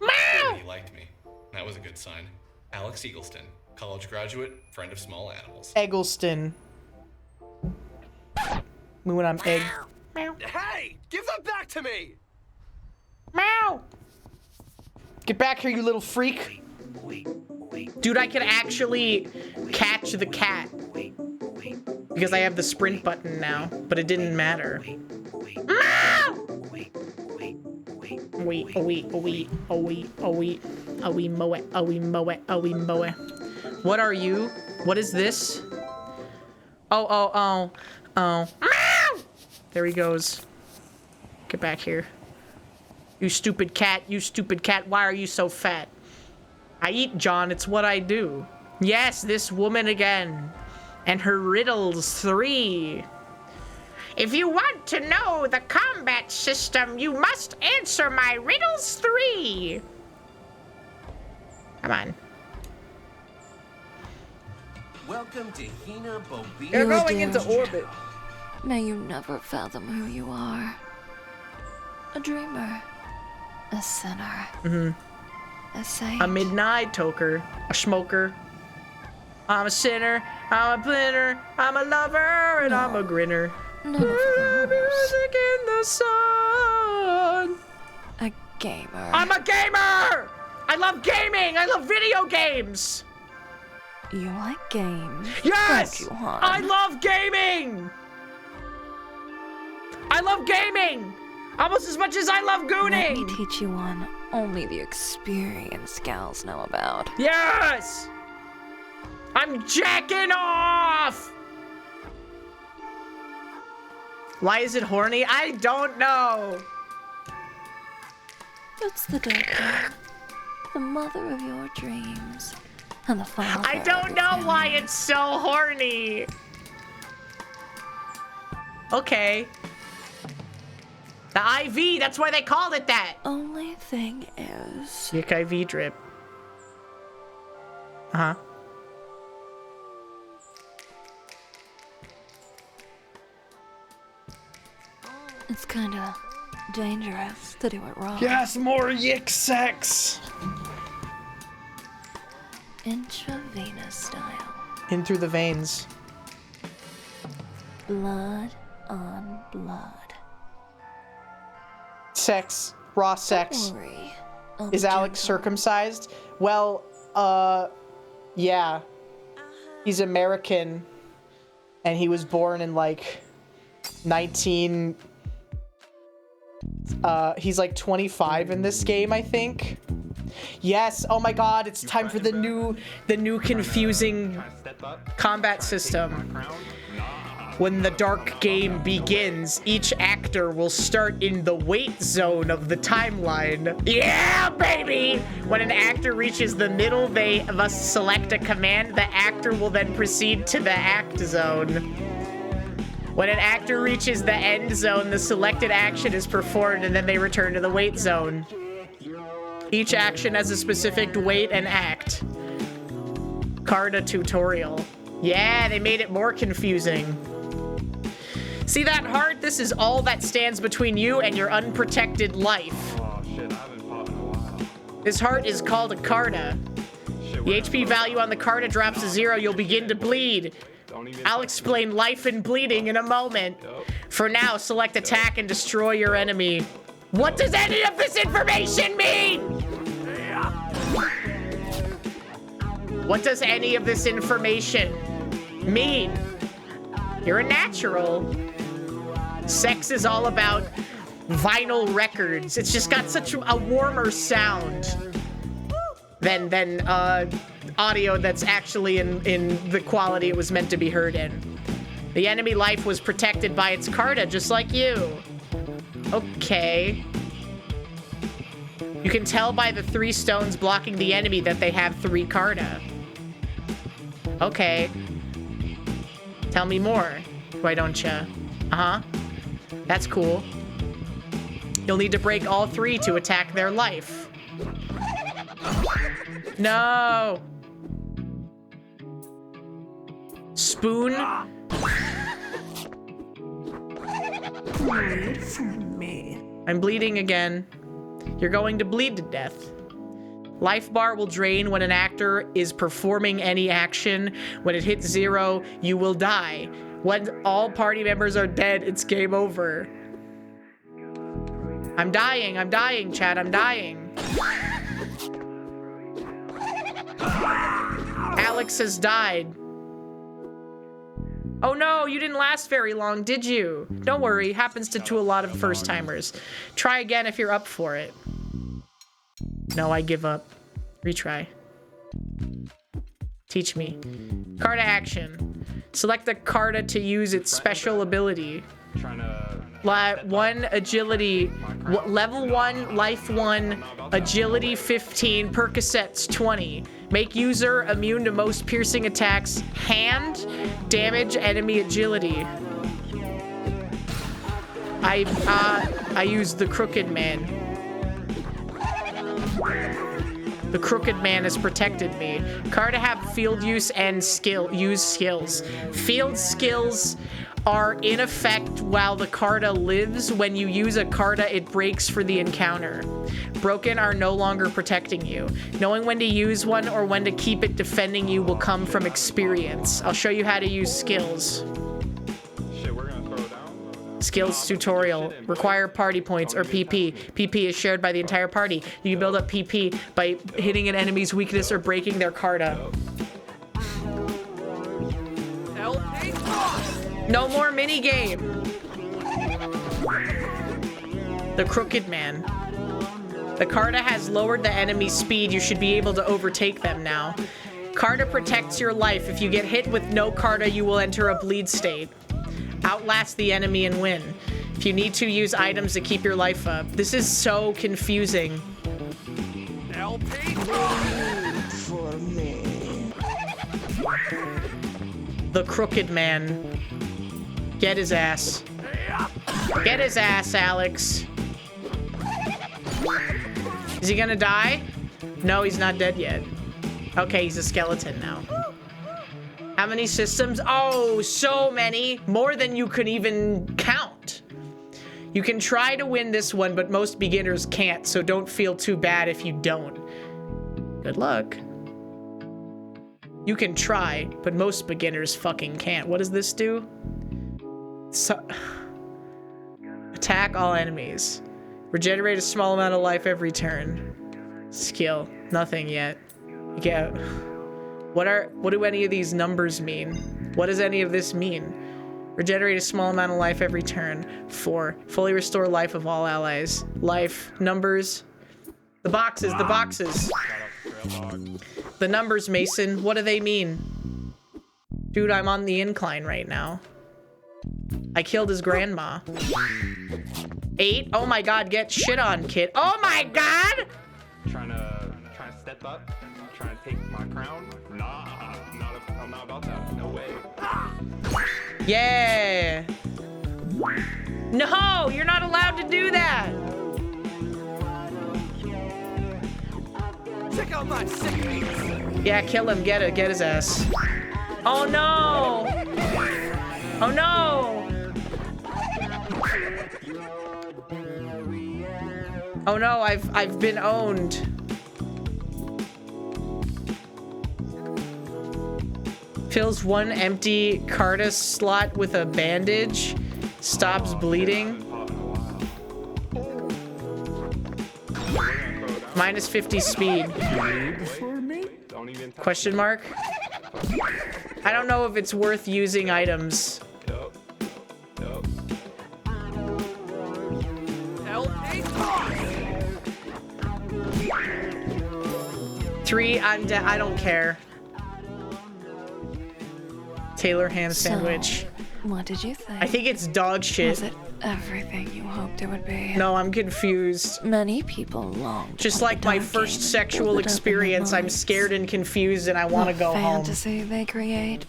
Meow! He liked me. That was a good sign. Alex Eagleston, college graduate, friend of small animals. Eggleston. Moving on egg. Meow. Hey! Give them back to me! Meow! Get back here, you little freak. Dude, I can actually catch the cat. Because I have the sprint button now, but it didn't matter. Meow! Moe. What are you? What is this? Oh. Meow! There he goes. Get back here. You stupid cat, why are you so fat? I eat, John, it's what I do. Yes, this woman again. And her riddles 3. If you want to know the combat system, you must answer my riddles 3. Come on. Welcome to HinaBoBina. You're going into orbit. May you never fathom who you are. A dreamer. A sinner. A saint. A midnight toker. A smoker. I'm a sinner. I'm a planner. I'm a lover. And I'm a grinner. None of those. Music in the sun. A gamer. I'm a gamer! I love gaming! I love video games! You like games? Yes! Don't you, hon? I love gaming! I love gaming! Almost as much as I love gooning! Let me teach you one only the experienced gals know about. Yes! I'm jacking off! Why is it horny? I don't know. It's the dead one, the mother of your dreams, and the father. I don't know why it's so horny. Okay. The IV, that's why they called it that. Only thing is... YiiK IV drip. Uh-huh. It's kinda dangerous to do it wrong. Yes, more YiiK sex. Intravenous style. In through the veins. Blood on blood. Sex. Raw sex. Don't worry. I'll Is be Alex gentle. circumcised? Well, yeah. He's American. And he was born in like 19... he's like 25 in this game, I think. Yes. Oh my God! It's time for the new confusing combat system. When the dark game begins, each actor will start in the wait zone of the timeline. Yeah, baby! When an actor reaches the middle, they must select a command. The actor will then proceed to the act zone. When an actor reaches the end zone, the selected action is performed and then they return to the wait zone. Each action has a specific wait and act. Carta tutorial. Yeah, they made it more confusing. See that heart? This is all that stands between you and your unprotected life. Oh shit, I haven't fought in a while. This heart is called a Carta. The HP value on the Carta drops to 0, you'll begin to bleed. I'll explain life and bleeding in a moment. For now, select attack and destroy your enemy. What does any of this information mean? What does any of this information mean? You're a natural. Sex is all about vinyl records. It's just got such a warmer sound than audio that's actually in the quality it was meant to be heard in. The enemy life was protected by its Carta, just like you. Okay. You can tell by the 3 stones blocking the enemy that they have 3 Carta. Okay. Tell me more, why don't ya? Uh-huh. That's cool. You'll need to break all 3 to attack their life. No! Spoon? I'm bleeding again. You're going to bleed to death. Life bar will drain when an actor is performing any action. When it hits 0, you will die. When all party members are dead, it's game over. I'm dying, chat, I'm dying. Alex has died. Oh no, you didn't last very long, did you? Don't worry, happens to a lot of first-timers. Try again if you're up for it. No, I give up. Retry. Teach me. Carta action. Select the Carta to use its special ability. One agility, level 1, life 1, agility 15, Percocets 20. Make user immune to most piercing attacks. Hand, damage, enemy agility. I used the Crooked Man. The Crooked Man has protected me. Carta have field use and use skills. Field skills are in effect while the Carta lives. When you use a Carta, it breaks for the encounter. Broken are no longer protecting you. Knowing when to use one or when to keep it defending you will come from experience. I'll show you how to use skills. Skills tutorial. Require party points or PP. PP is shared by the entire party. You can build up PP by hitting an enemy's weakness or breaking their Carta. No more minigame. The Crooked Man. The Carta has lowered the enemy's speed. You should be able to overtake them now. Carta protects your life. If you get hit with no Carta, you will enter a bleed state. Outlast the enemy and win. If you need to, use items to keep your life up. This is so confusing. For me. The Crooked Man. Get his ass. Get his ass, Alex. Is he gonna die? No, he's not dead yet. Okay, he's a skeleton now. How many systems? Oh, so many. More than you could even count. You can try to win this one, but most beginners can't, so don't feel too bad if you don't. Good luck. You can try, but most beginners fucking can't. What does this do? So, attack all enemies. Regenerate a small amount of life every turn. Skill. Nothing yet. You get... What do any of these numbers mean? What does any of this mean? Regenerate a small amount of life every turn. 4. Fully restore life of all allies. Life. Numbers. The boxes, the boxes. The numbers, Mason. What do they mean? Dude, I'm on the incline right now. I killed his grandma. 8? Oh my god, get shit on, kid. Oh my god! Trying to step up? Trying to take my crown? Nah, I'm not about that. No way. Yeah. No, you're not allowed to do that. Check out my sick beats. Yeah, kill him. Get his ass. Oh no! Oh no! Oh no, I've been owned. Fills one empty Carta slot with a bandage. Stops bleeding. Minus 50 speed. Question mark? I don't know if it's worth using items. Three, I don't care. Taylor ham sandwich. What did you think? I think it's dog shit. Was it everything you hoped it would be? No, I'm confused. Many people long. Just like my first sexual experience, I'm scared and confused and I want to go home. The fantasy they create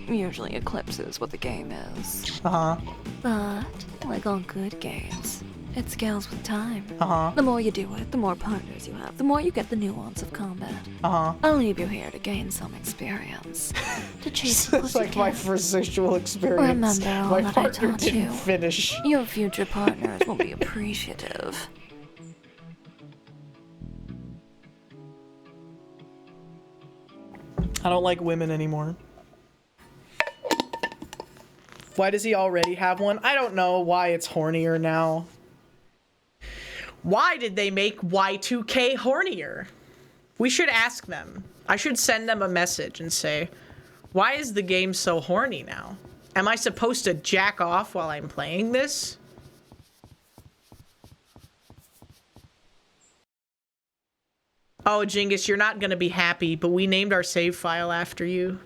usually eclipses what the game is. Uh-huh. But, like all good games, it scales with time. Uh-huh. The more you do it, the more partners you have, the more you get the nuance of combat. Uh-huh. I'll leave you here to gain some experience. To chase the It's like my first sexual experience. Remember all my that I partner taught didn't you. finish. Your future partners will be appreciative. I don't like women anymore. Why does he already have one? I don't know why it's hornier now. Why did they make Y2K hornier? We should ask them. I should send them a message and say, why is the game so horny now? Am I supposed to jack off while I'm playing this? Oh, Jingus, you're not gonna be happy, but we named our save file after you.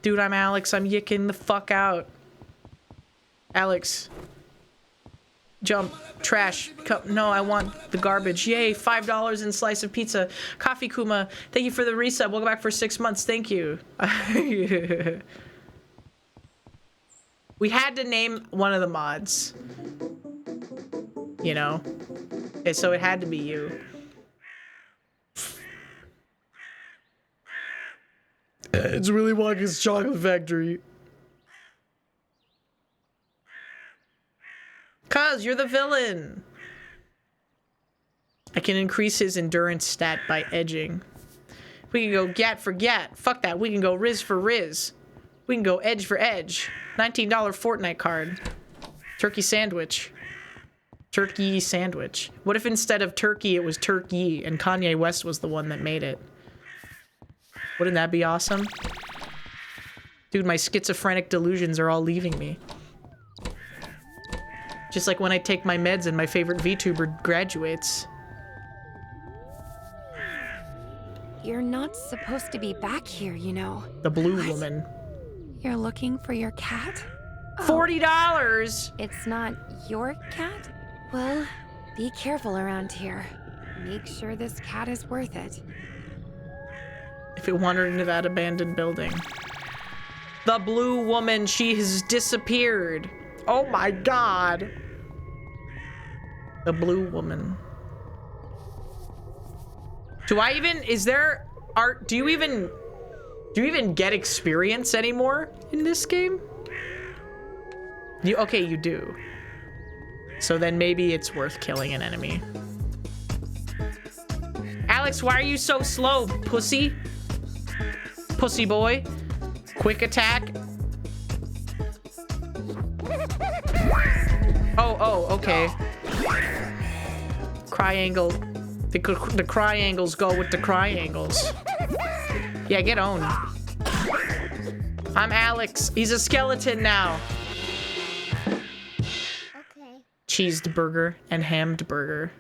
Dude, I'm Alex. I'm yicking the fuck out. Alex. Jump. Trash. No, I want the garbage. Yay, $5 and slice of pizza. Coffee Kuma, thank you for the resub. Welcome back for 6 months. Thank you. We had to name one of the mods. You know? Okay, so it had to be you. It's Willy Wonka's Chocolate Factory. Cuz, you're the villain. I can increase his endurance stat by edging. We can go gat for gat. Fuck that. We can go riz for riz. We can go edge for edge. $19 Fortnite card. Turkey sandwich. Turkey sandwich. What if instead of turkey, it was turkey and Kanye West was the one that made it? Wouldn't that be awesome? Dude, my schizophrenic delusions are all leaving me. Just like when I take my meds and my favorite VTuber graduates. You're not supposed to be back here, you know. The blue woman. You're looking for your cat? $40! It's not your cat? Well, be careful around here. Make sure this cat is worth it. If it wandered into that abandoned building. The blue woman, she has disappeared. Oh my god. The blue woman. Do I even, is there art, do you even get experience anymore in this game? Okay, you do. So then maybe it's worth killing an enemy. Alex, why are you so slow, pussy? Pussy boy. Quick attack. Oh, okay. Triangle. The triangles go with the triangles. Yeah, get owned. I'm Alex. He's a skeleton now. Okay. Cheesed burger and hammed burger.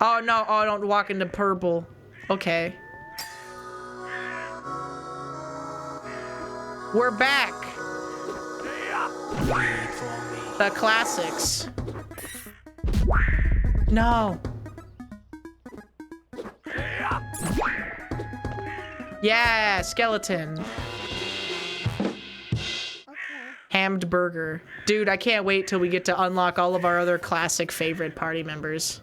Oh no, oh, don't walk into purple. Okay. We're back. The classics. No. Yeah, skeleton. Hammed burger. Dude, I can't wait till we get to unlock all of our other classic favorite party members.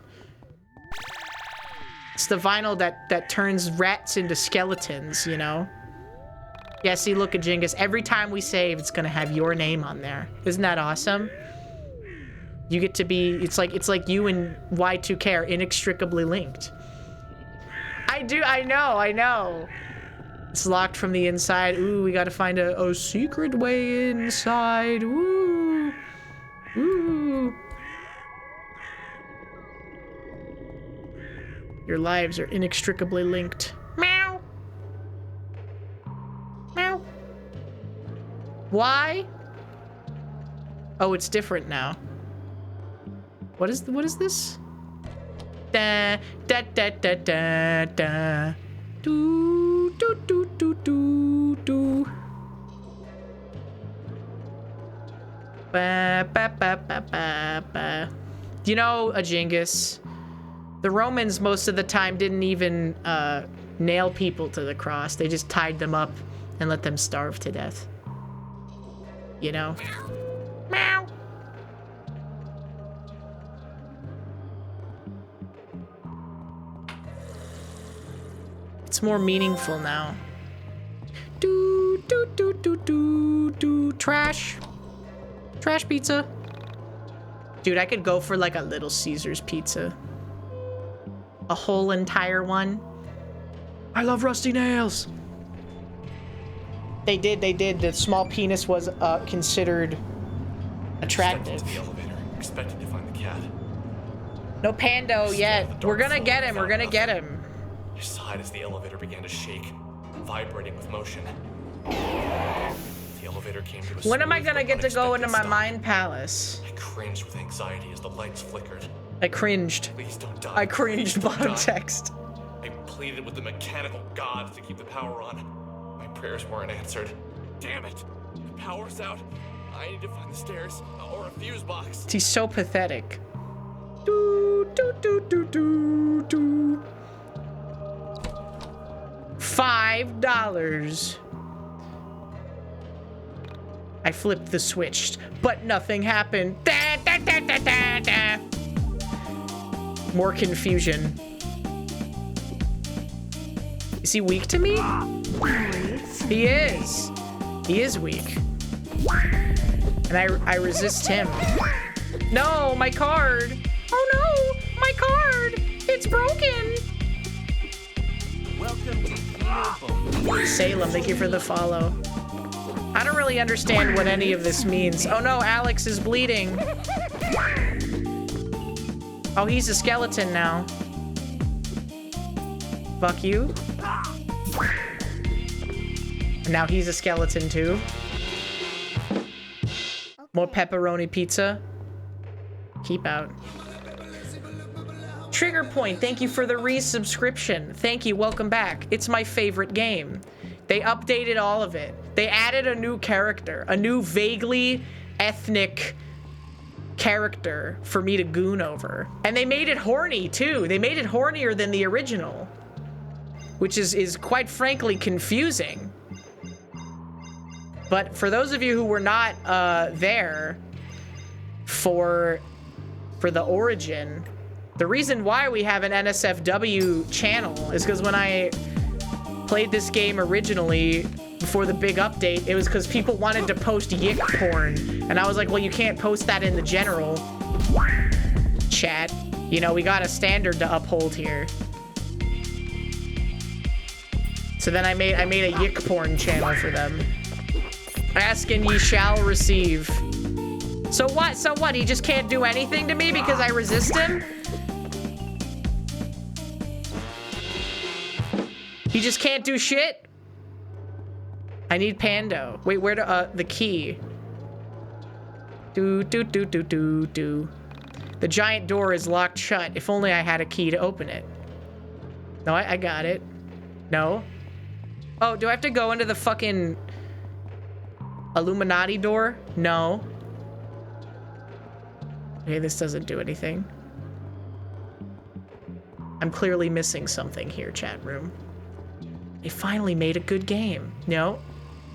It's the vinyl that turns rats into skeletons, you know? Yeah, see, look at Jingus. Every time we save, it's gonna have your name on there. Isn't that awesome? You get to be, it's like you and Y2K are inextricably linked. I know. It's locked from the inside. Ooh, we gotta find a secret way inside. Ooh. Ooh. Your lives are inextricably linked. Meow. Meow. Why? Oh, it's different now. What is this? Da da da da da da. Do do do do do do. Ba ba ba ba ba ba. You know, Ajingus, the Romans most of the time didn't even nail people to the cross. They just tied them up and let them starve to death. You know? Meow. It's more meaningful now. Do do do do do do. Trash. Trash pizza. Dude, I could go for like a Little Caesars pizza. A whole entire one. I love rusty nails. They did. The small penis was considered attractive. Stepped into the elevator, expecting to find the cat. No Pando yet. We're gonna get him. We're gonna get him. I sighed as the elevator began to shake, vibrating with motion. The elevator came to a When am I smooth gonna but get to go into my unexpected mind palace? stop. I cringed with anxiety as the lights flickered. I cringed. Please don't die. I cringed. Please don't Bottom die. text. I pleaded with the mechanical gods to keep the power on. My prayers weren't answered. Damn it! The power's out. I need to find the stairs or a fuse box. He's so pathetic. Do do do do do do. $5. I flipped the switch, but nothing happened. Da, da, da, da, da, da. More confusion. Is he weak to me? He is. He is weak. And I resist him. No, my card. Oh no, my card. It's broken. Welcome to HinaBoBina. Salem, thank you for the follow. I don't really understand what any of this means. Oh no, Alex is bleeding. Oh, he's a skeleton now. Fuck you. Now he's a skeleton too. More pepperoni pizza. Keep out. Trigger Point, thank you for the resubscription. Thank you, welcome back. It's my favorite game. They updated all of it. They added a new character, a new vaguely ethnic character for me to goon over. And they made it horny too. They made it hornier than the original, which is quite frankly confusing. But for those of you who were not there for the origin, the reason why we have an NSFW channel is because when I played this game originally before the big update, it was because people wanted to post YiiK porn. And I was like, well, you can't post that in the general chat. You know, we got a standard to uphold here. So then I made a YiiK porn channel for them. Ask and ye shall receive. So what? So what? He just can't do anything to me because I resist him? He just can't do shit? I need Pando. Wait, where do, the key. Do. The giant door is locked shut. If only I had a key to open it. No, I got it. No. Oh, do I have to go into the fucking Illuminati door? No. Okay, this doesn't do anything. I'm clearly missing something here, chat room. They finally made a good game. No.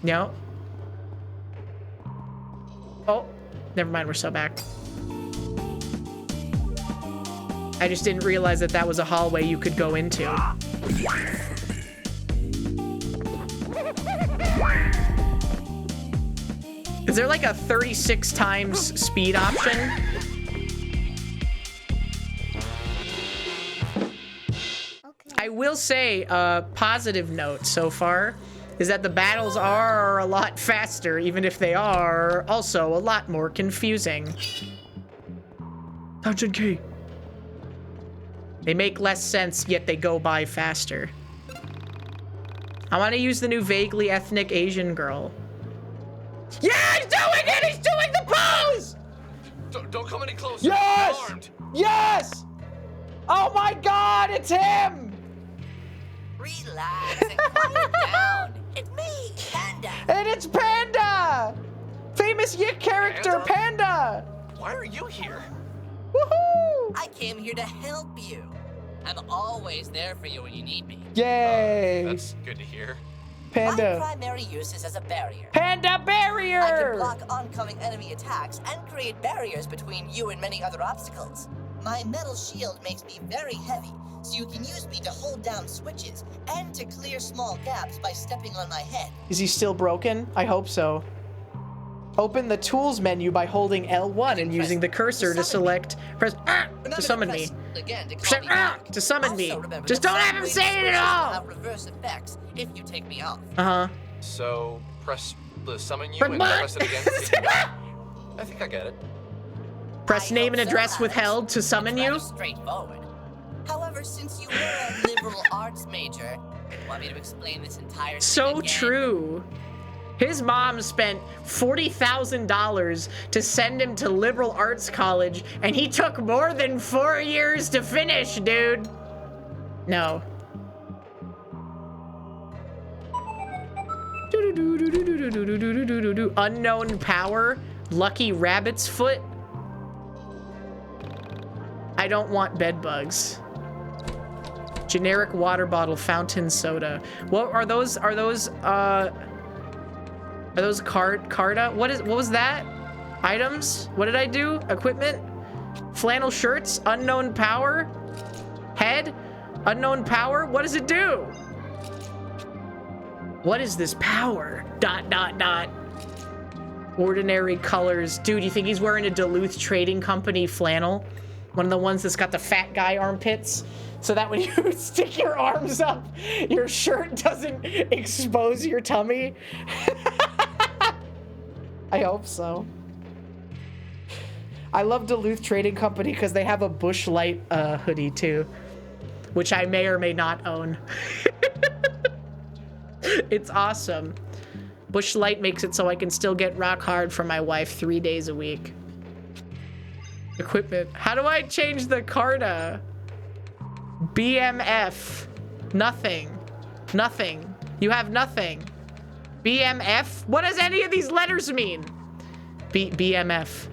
No. Oh, never mind, we're so back. I just didn't realize that that was a hallway you could go into. Is there like a 36 times speed option? I will say a positive note so far is that the battles are a lot faster, even if they are also a lot more confusing. Dungeon key. They make less sense, yet they go by faster. I want to use the new vaguely ethnic Asian girl. Yeah, he's doing it! He's doing the pose! Don't come any closer. Yes! I'm armed. Yes! Oh my god, it's him! Relax and quiet down. It's me, Panda. And it's Panda! Famous YiiK character, Panda! Why are you here? Woohoo! I came here to help you. I'm always there for you when you need me. Yay! That's good to hear. Panda. My primary use is as a barrier. Panda barrier! I can block oncoming enemy attacks and create barriers between you and many other obstacles. My metal shield makes me very heavy, so you can use me to hold down switches and to clear small gaps by stepping on my head. Is he still broken? I hope so. Open the tools menu by holding L1 and using the cursor to select. Press to summon me. Again, to Press to summon me. Just don't have him say it at all. Have reverse effects if you take me off. So press the summon you Press and press it again. To take you back. I think I get it. Press name and address withheld to summon you. Straightforward. However, since you were a liberal arts major, want me to explain this entire thing So again? true. His mom spent $40,000 to send him to liberal arts college, and he took more than 4 years to finish, dude. No. Unknown power. Lucky rabbit's foot. I don't want bed bugs. Generic water bottle, fountain soda. What are those? Are those Carta? What was that? Items? What did I do? Equipment? Flannel shirts? Unknown power? Head? Unknown power? What does it do? What is this power? ... Ordinary colors. Dude, you think he's wearing a Duluth Trading Company flannel? One of the ones that's got the fat guy armpits? So that when you stick your arms up, your shirt doesn't expose your tummy? I hope so. I love Duluth Trading Company because they have a Bush Light hoodie too, which I may or may not own. It's awesome. Bush Light makes it so I can still get rock hard for my wife 3 days a week. Equipment. How do I change the Carta? BMF. Nothing. Nothing. You have nothing. BMF? What does any of these letters mean? BMF.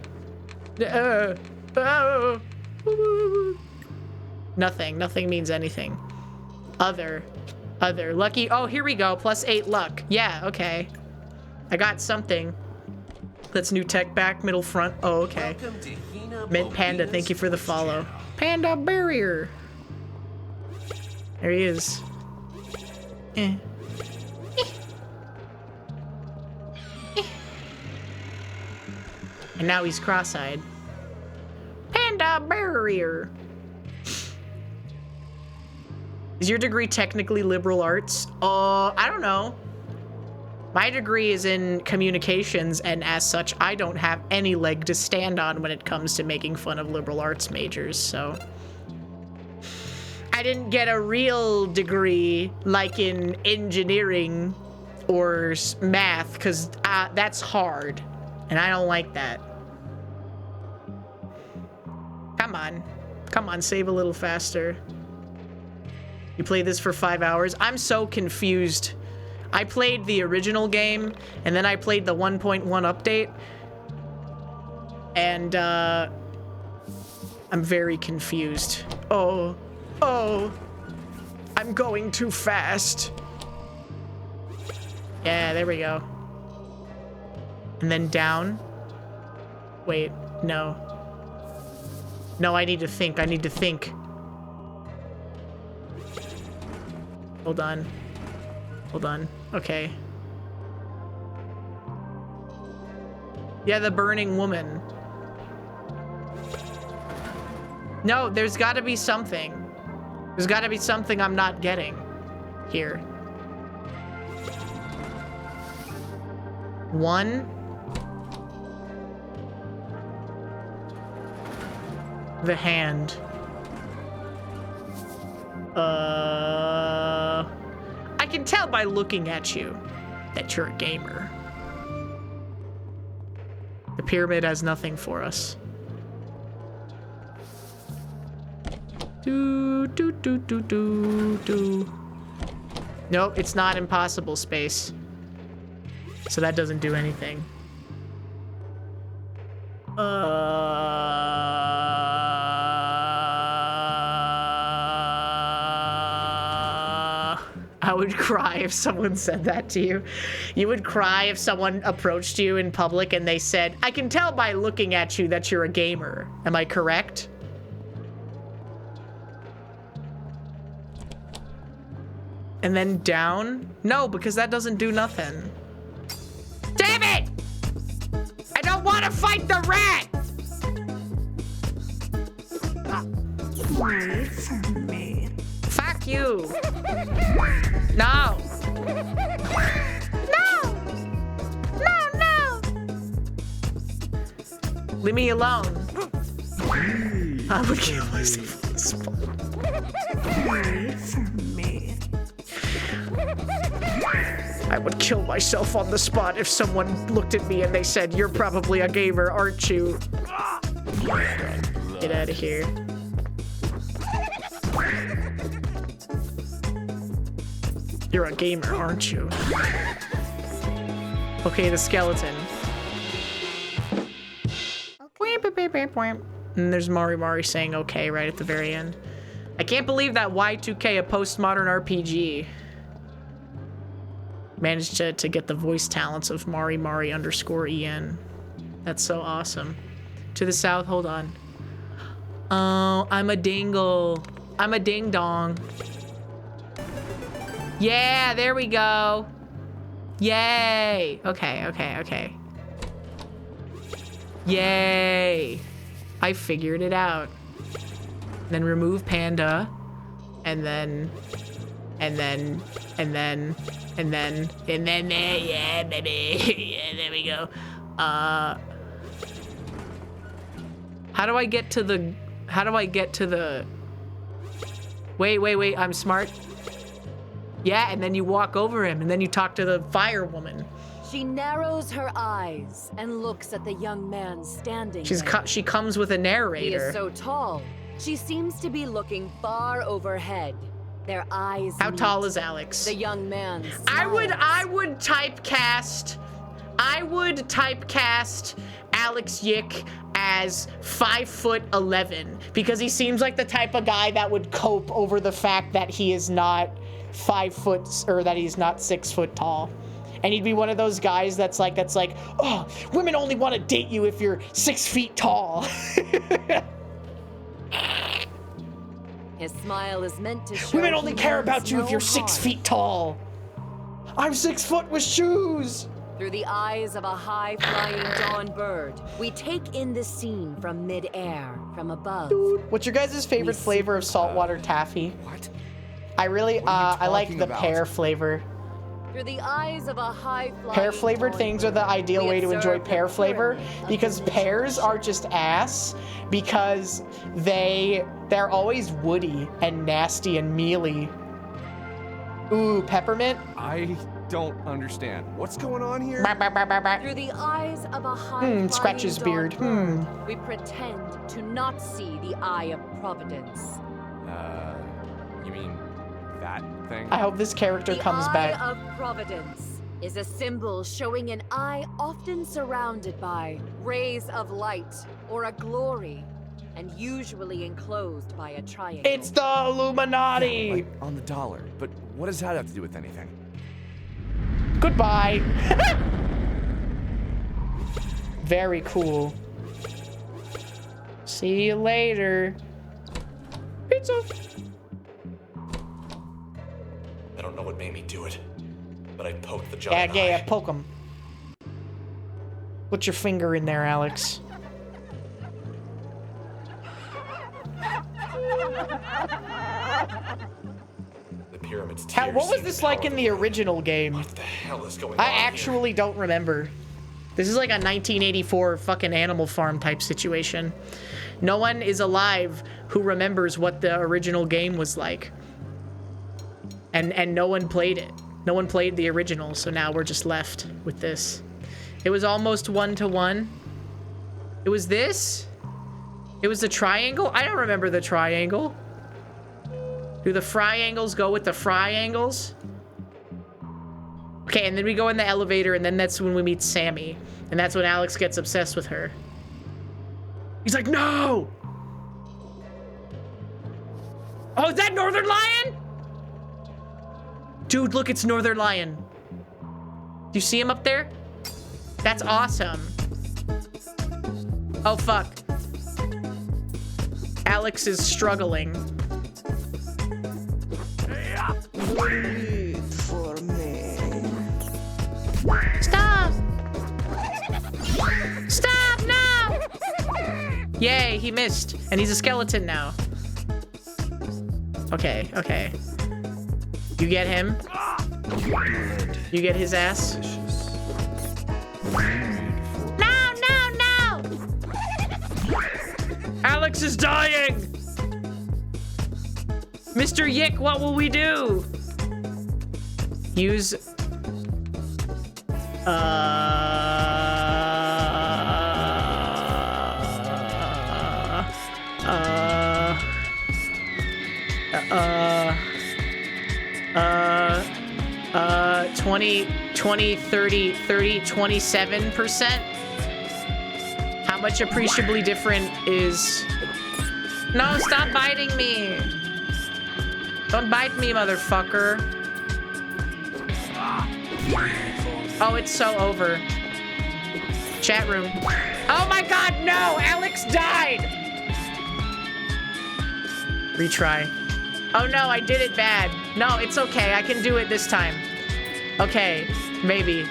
Nothing. Nothing means anything. Other. Lucky. Oh, here we go. +8 luck. Yeah, okay. I got something. That's new tech back, middle front. Oh, okay. Mint Panda, thank you for the follow. Panda barrier. There he is. And now he's cross-eyed. Panda barrier. Is your degree technically liberal arts? I don't know. My degree is in communications, and as such, I don't have any leg to stand on when it comes to making fun of liberal arts majors, so. I didn't get a real degree like in engineering or math, because that's hard, and I don't like that. Come on. Come on, save a little faster. You played this for 5 hours? I'm so confused. I played the original game, and then I played the 1.1 update. And, I'm very confused. Oh. I'm going too fast. Yeah, there we go. And then down. Wait, no. No, I need to think. I need to think. Hold on. Hold on. Okay. Yeah, the burning woman. No, there's gotta be something. There's gotta be something I'm not getting here. One. The hand. I can tell by looking at you that you're a gamer. The pyramid has nothing for us. Nope, it's not impossible space. So that doesn't do anything. I would cry if someone said that to you. You would cry if someone approached you in public and they said, I can tell by looking at you that you're a gamer. Am I correct? And then down? No, because that doesn't do nothing. Damn it! I don't want to fight the rat! Wait for me. Fuck you. No. No. Leave me alone. I would kill myself on the spot. Wait for me. I would kill myself on the spot if someone looked at me and they said, you're probably a gamer, aren't you? Get out of here. You're a gamer, aren't you? Okay, the skeleton. And there's Mari saying okay right at the very end. I can't believe that Y2K, a postmodern RPG, managed to get the voice talents of Mari_en. That's so awesome. To the south, hold on. Oh, I'm a dingle. I'm a ding dong. Yeah, there we go. Yay. Okay. Yay. I figured it out. Then remove panda. And then, yeah, baby. Yeah, there we go. How do I get to the, wait, I'm smart. Yeah, and then you walk over him, and then you talk to the fire woman. She narrows her eyes and looks at the young man standing there. She comes with a narrator. He is so tall. She seems to be looking far overhead. Their eyes How meet. tall is Alex? The young man smiles. I would typecast Alex YiiK as 5'11" because he seems like the type of guy that would cope over the fact that he is not 5 foot, or that he's not 6 foot tall. And he'd be one of those guys that's like, oh, women only want to date you if you're 6 feet tall. His smile is meant to show women only care about you if you're 6 feet tall. I'm 6 foot with shoes. Through the eyes of a high-flying dawn bird, we take in the scene from mid-air, from above. Dude, what's your guys' favorite flavor of saltwater taffy? What? I really, I like the about? pear flavor. Through the eyes of a high-flying Pear-flavored dawn things are the bird, ideal we way to enjoy observe pear the flavor pyramid of because the pears are just ass because they're always woody and nasty and mealy. Ooh, peppermint? I don't understand. What's going on here? Through the eyes of a high scratch his beard. We pretend to not see the eye of providence. You mean that thing? I hope this character comes back. The eye of providence is a symbol showing an eye often surrounded by rays of light or a glory, and usually enclosed by a triangle. It's the Illuminati! Yeah, like on the dollar. But what does that have to do with anything? Goodbye. Very cool. See you later. Pizza. I don't know what made me do it, but I poked the giant eye. Yeah, poke him. Put your finger in there, Alex. The pyramid's What tears was seem this to like power in the original game? What the hell is going I on actually don't remember. This is like a 1984 fucking Animal Farm type situation. No one is alive who remembers what the original game was like. And no one played it. No one played the original, so now we're just left with this. It was almost 1-to-1. It was this? It was the triangle? I don't remember the triangle. Do the fry-angles go with the fry-angles? Okay, and then we go in the elevator, and then that's when we meet Sammy. And that's when Alex gets obsessed with her. He's like, no! Oh, is that Northern Lion? Dude, look, it's Northern Lion. Do you see him up there? That's awesome. Oh, fuck. Alex is struggling. Wait for me. Stop! Stop, no! Yay, he missed. And he's a skeleton now. Okay, okay. You get him? You get his ass? No, no, no! Alex is dying! Mr. YiiK, what will we do? Use... $20, 30, 27%? How much appreciably different is... No, stop biting me! Don't bite me, motherfucker. Oh, it's so over. Chat room. Oh my god, no! Alex died! Retry. Oh no, I did it bad. No, it's okay. I can do it this time. Okay, maybe.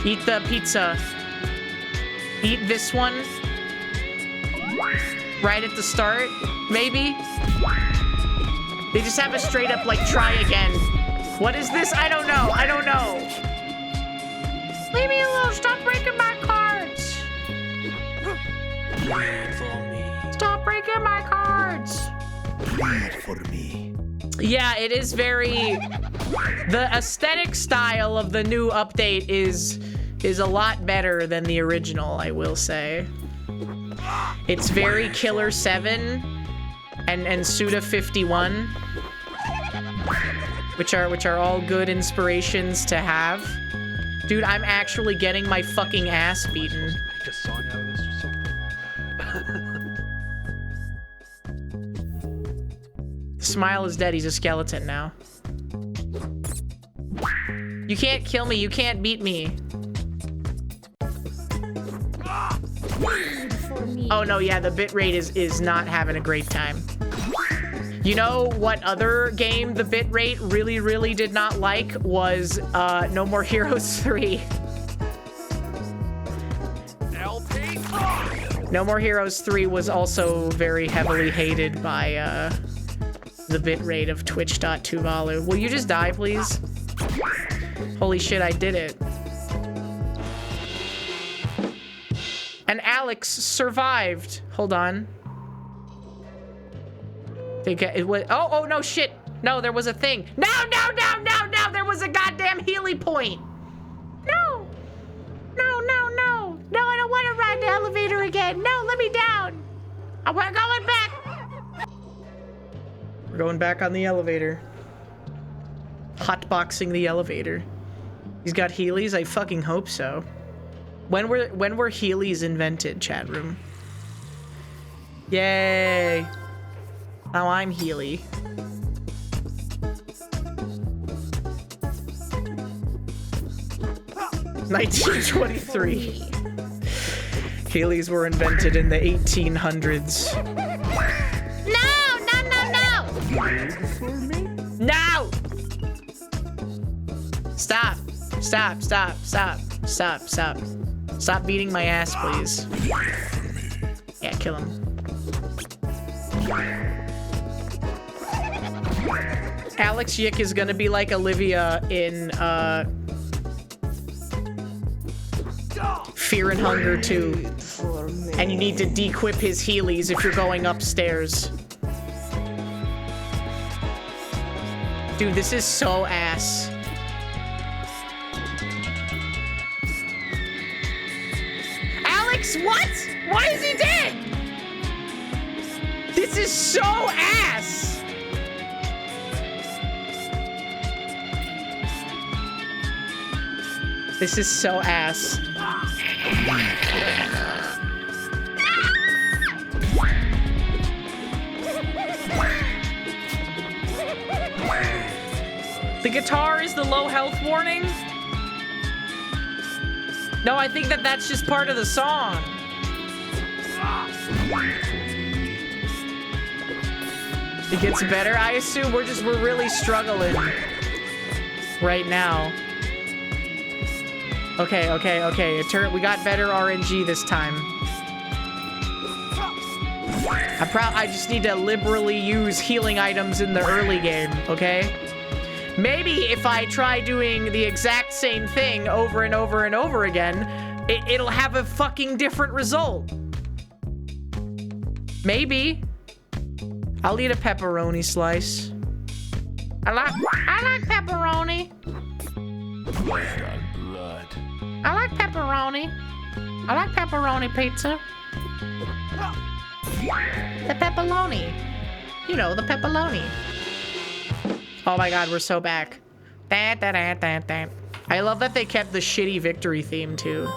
Eat the pizza. Eat this one. Right at the start, maybe? They just have a straight up, like, try again. What is this? I don't know. I don't know. Leave me alone. Stop breaking my cards. Wait for me. Stop breaking my cards. Wait for me. Yeah, it is very... The aesthetic style of the new update is a lot better than the original, I will say. It's very Killer 7 and Suda 51, which are all good inspirations to have. Dude, I'm actually getting my fucking ass beaten. Just sawing out of this or something. Smile is dead. He's a skeleton now. You can't kill me. You can't beat me. Oh no, yeah, the bitrate is not having a great time. You know what other game the bitrate really did not like was No More Heroes 3. No More Heroes 3 was also very heavily hated by the bitrate of twitch.tuvalu. Will you just die, please? Holy shit, I did it. And Alex survived. Hold on. Think it was, oh no, shit. No, there was a thing. No, was a goddamn Healy point. No. No, no, no. No, I don't want to ride the elevator again. No, let me down. We're going back. We're going back on the elevator. Hotboxing the elevator. He's got Heelys? I fucking hope so. When were Heelys invented, chat room? Yay. Now I'm Healy. $1923. Heelys were invented in the 1800s. No, no, no, no! No! Stop. Stop, stop, stop, stop, stop. Stop beating my ass, please. Yeah, kill him. Alex YiiK is gonna be like Olivia in, Fear and Hunger 2. And you need to dequip his Heelys if you're going upstairs. Dude, this is so ass. Alex, what? Why is he dead? This is so ass. This is so ass. The guitar is the low health warning? No, I think that that's just part of the song. It gets better. I assume we're really struggling right now. Okay, okay, okay. We got better RNG this time. I just need to liberally use healing items in the early game, okay? Maybe if I try doing the exact same thing over and over and over again, it'll have a fucking different result. Maybe. I'll eat a pepperoni slice. I like pepperoni. I like pepperoni. I like pepperoni pizza. The pepperoni. You know, the pepperoni. Oh my god, we're so back. I love that they kept the shitty victory theme too.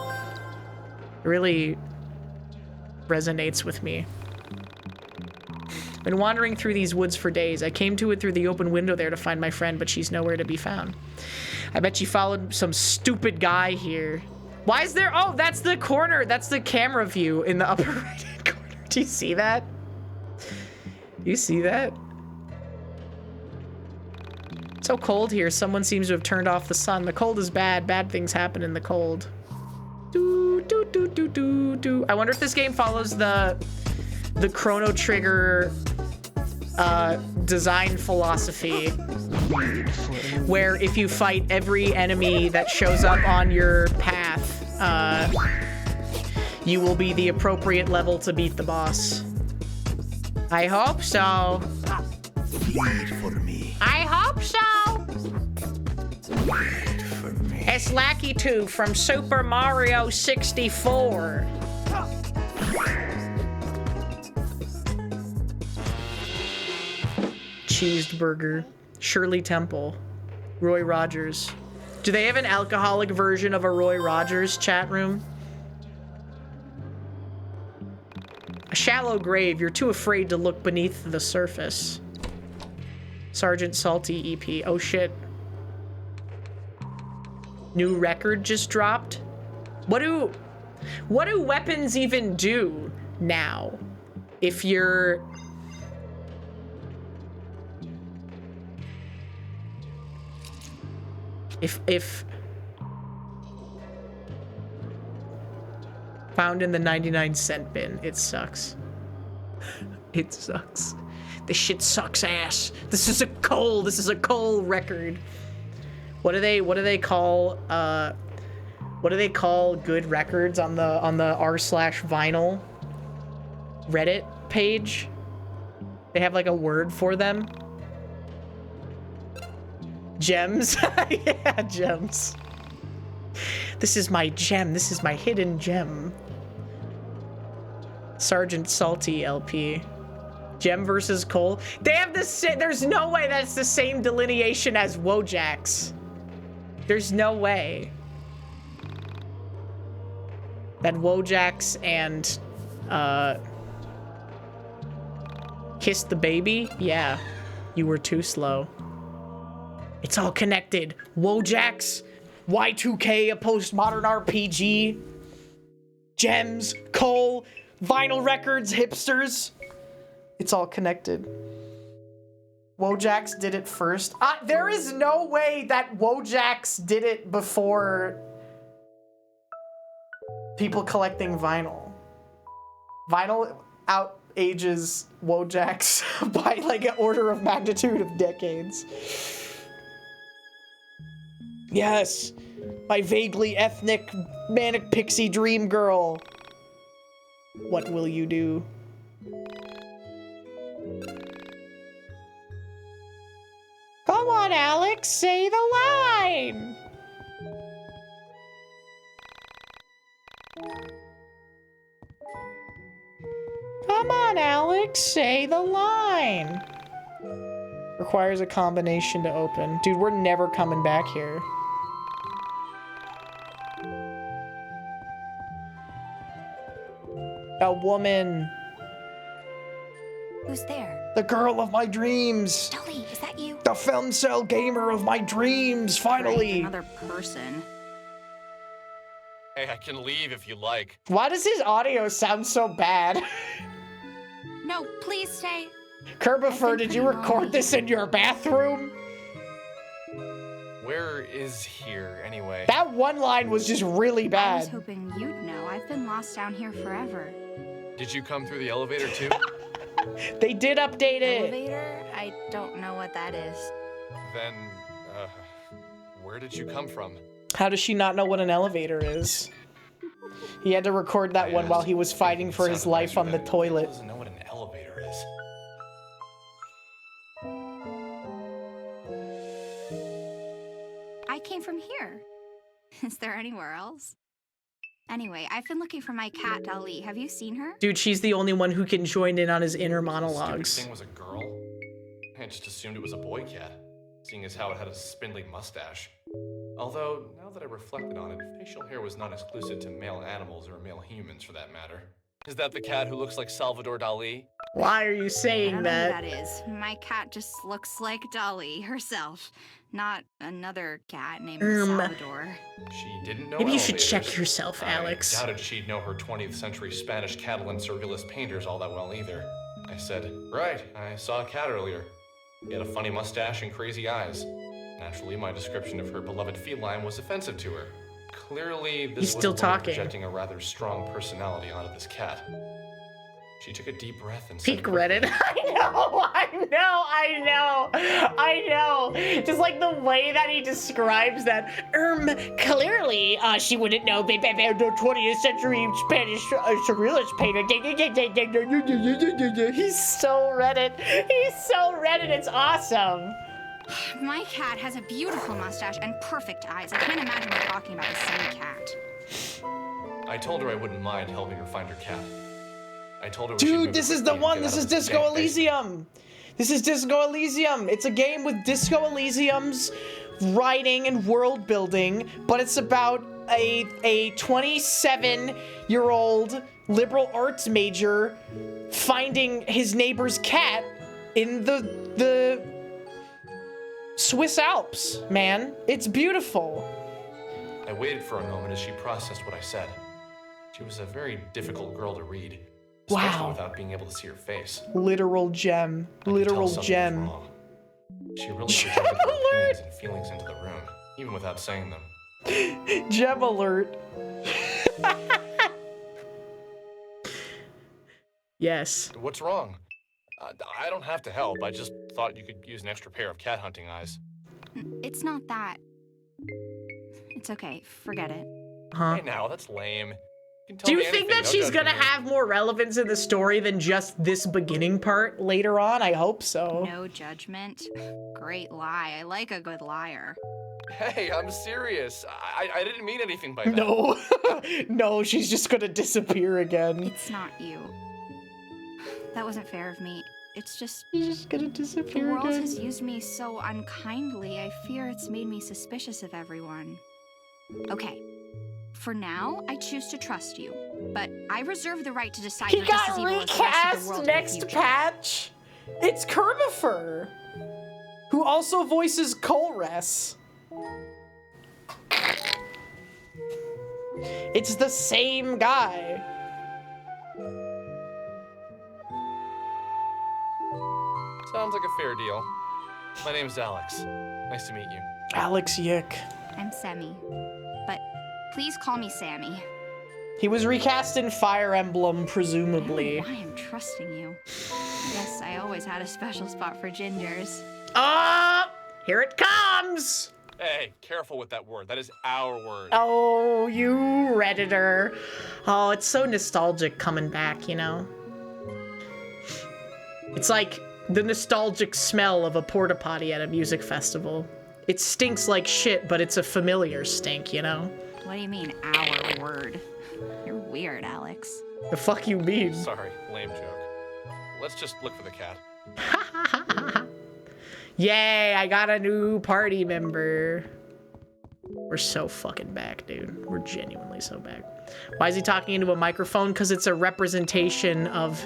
It really resonates with me. Been wandering through these woods for days. I came to it through the open window there to find my friend, but she's nowhere to be found. I bet she followed some stupid guy here. Why is there? Oh, that's the corner. That's the camera view in the upper right-hand corner. Do you see that? You see that? It's so cold here. Someone seems to have turned off the sun. The cold is bad. Bad things happen in the cold. Do, do, do, do, do, do. I wonder if this game follows the Chrono Trigger design philosophy, where if you fight every enemy that shows up on your path, you will be the appropriate level to beat the boss. I hope so. Wait for me. I hope so. Wait for me. It's Lackey 2 from Super Mario 64. Cheeseburger. Shirley Temple. Roy Rogers. Do they have an alcoholic version of a Roy Rogers chat room? A shallow grave. You're too afraid to look beneath the surface. Sergeant Salty EP. Oh shit. New record just dropped? What do weapons even do now? If you're... If found in the 99-cent bin, it sucks. It sucks. This shit sucks ass. This is a coal record. What do they call good records on the r/vinyl Reddit page? They have like a word for them. Gems? Yeah, gems. This is my gem. This is my hidden gem. Sergeant Salty LP. Gem versus Cole. They have the same. There's no way that's the same delineation as Wojaks. There's no way that Wojaks and Kiss the Baby. Yeah, you were too slow. It's all connected. Wojaks, Y2K, a postmodern RPG, gems, Cole, vinyl records, hipsters. It's all connected. Wojaks did it first. There is no way that Wojaks did it before people collecting vinyl. Vinyl out-ages Wojaks by like an order of magnitude of decades. Yes, my vaguely ethnic manic pixie dream girl. What will you do? Come on, Alex, say the line. Come on, Alex, say the line. Requires a combination to open. Dude, we're never coming back here. A woman. Who's there? The girl of my dreams. Dolly, is that you? The femcel gamer of my dreams, finally. Another person. Hey, I can leave if you like. Why does his audio sound so bad? No, please stay. Kerbifer, did you record this in your bathroom? Where is here, anyway? That one line was just really I bad. was hoping you'd know. I've been lost down here forever. Did you come through the elevator too? They did update it. Elevator? I don't know what that is. Then, where did you come from? How does she not know what an elevator is? He had to record that one while he was fighting for his life on the toilet. Doesn't know what an elevator is. I came from here. Is there anywhere else? Anyway, I've been looking for my cat, Dolly. Have you seen her? Dude, she's the only one who can join in on his inner monologues. Stupid thing was a girl? I just assumed it was a boy cat, seeing as how it had a spindly mustache. Although, now that I reflected on it, facial hair was not exclusive to male animals or male humans for that matter. Is that the cat who looks like Salvador Dali? Why are you saying I don't know that? who that is. My cat just looks like Dolly herself, not another cat named Salvador. She didn't know Maybe you should elevators. check yourself, Alex. I doubted she'd know her 20th century Spanish Catalan surrealist painters all that well either. I said, right, I saw a cat earlier. He had a funny mustache and crazy eyes. Naturally, my description of her beloved feline was offensive to her. Clearly, this He's was still a woman talking. projecting a rather strong personality onto this cat. She took a deep breath and said, Peak Reddit. I know. Just like the way that he describes that. Clearly, she wouldn't know the 20th century Spanish surrealist painter. He's so Reddit. It's awesome. My cat has a beautiful mustache and perfect eyes. I can't imagine we're talking about the same cat. I told her I wouldn't mind helping her find her cat. I told her we should move Dude, this is quickly the one. and get This out is of this Disco dank Elysium. This is Disco Elysium. It's a game with Disco Elysium's writing and world building, but it's about a 27-year-old liberal arts major finding his neighbor's cat in the Swiss Alps, man. It's beautiful. I waited for a moment as she processed what I said. She was a very difficult girl to read, especially Wow. without being able to see her face. Literal gem. I could Literal tell something was gem. wrong. She really projected her opinions and feelings into the room, even without saying them. Gem alert. Yes. What's wrong? I don't have to help. I just thought you could use an extra pair of cat hunting eyes. It's not that. It's okay, forget it. Huh? Hey now, that's lame. Do you think that she's gonna have more relevance in the story than just this beginning part later on? I hope so. No judgment. Great lie. I like a good liar. Hey, I'm serious. I didn't mean anything by that. No. No, she's just gonna disappear again. It's not you. That wasn't fair of me. It's just... She's just gonna disappear The world again. has used me so unkindly. I fear it's made me suspicious of everyone. Okay. For now, I choose to trust you. But I reserve the right to decide He you're just got as evil as the rest of the recast world in next the future. patch. It's Kerbifer, who also voices Colress. It's the same guy. Sounds like a fair deal. My name's Alex. Nice to meet you. Alex YiiK. I'm Semi. But please call me Sammy. He was recast in Fire Emblem, presumably. I don't know why I'm trusting you. I guess I always had a special spot for gingers. Here it comes! Hey, careful with that word. That is our word. Oh, you Redditor. Oh, it's so nostalgic coming back, you know? It's like the nostalgic smell of a porta potty at a music festival. It stinks like shit, but it's a familiar stink, you know? What do you mean, our word? You're weird, Alex. The fuck you mean? Sorry, lame joke. Let's just look for the cat. Yay, I got a new party member. We're so fucking back, dude. We're genuinely so back. Why is he talking into a microphone? Because it's a representation of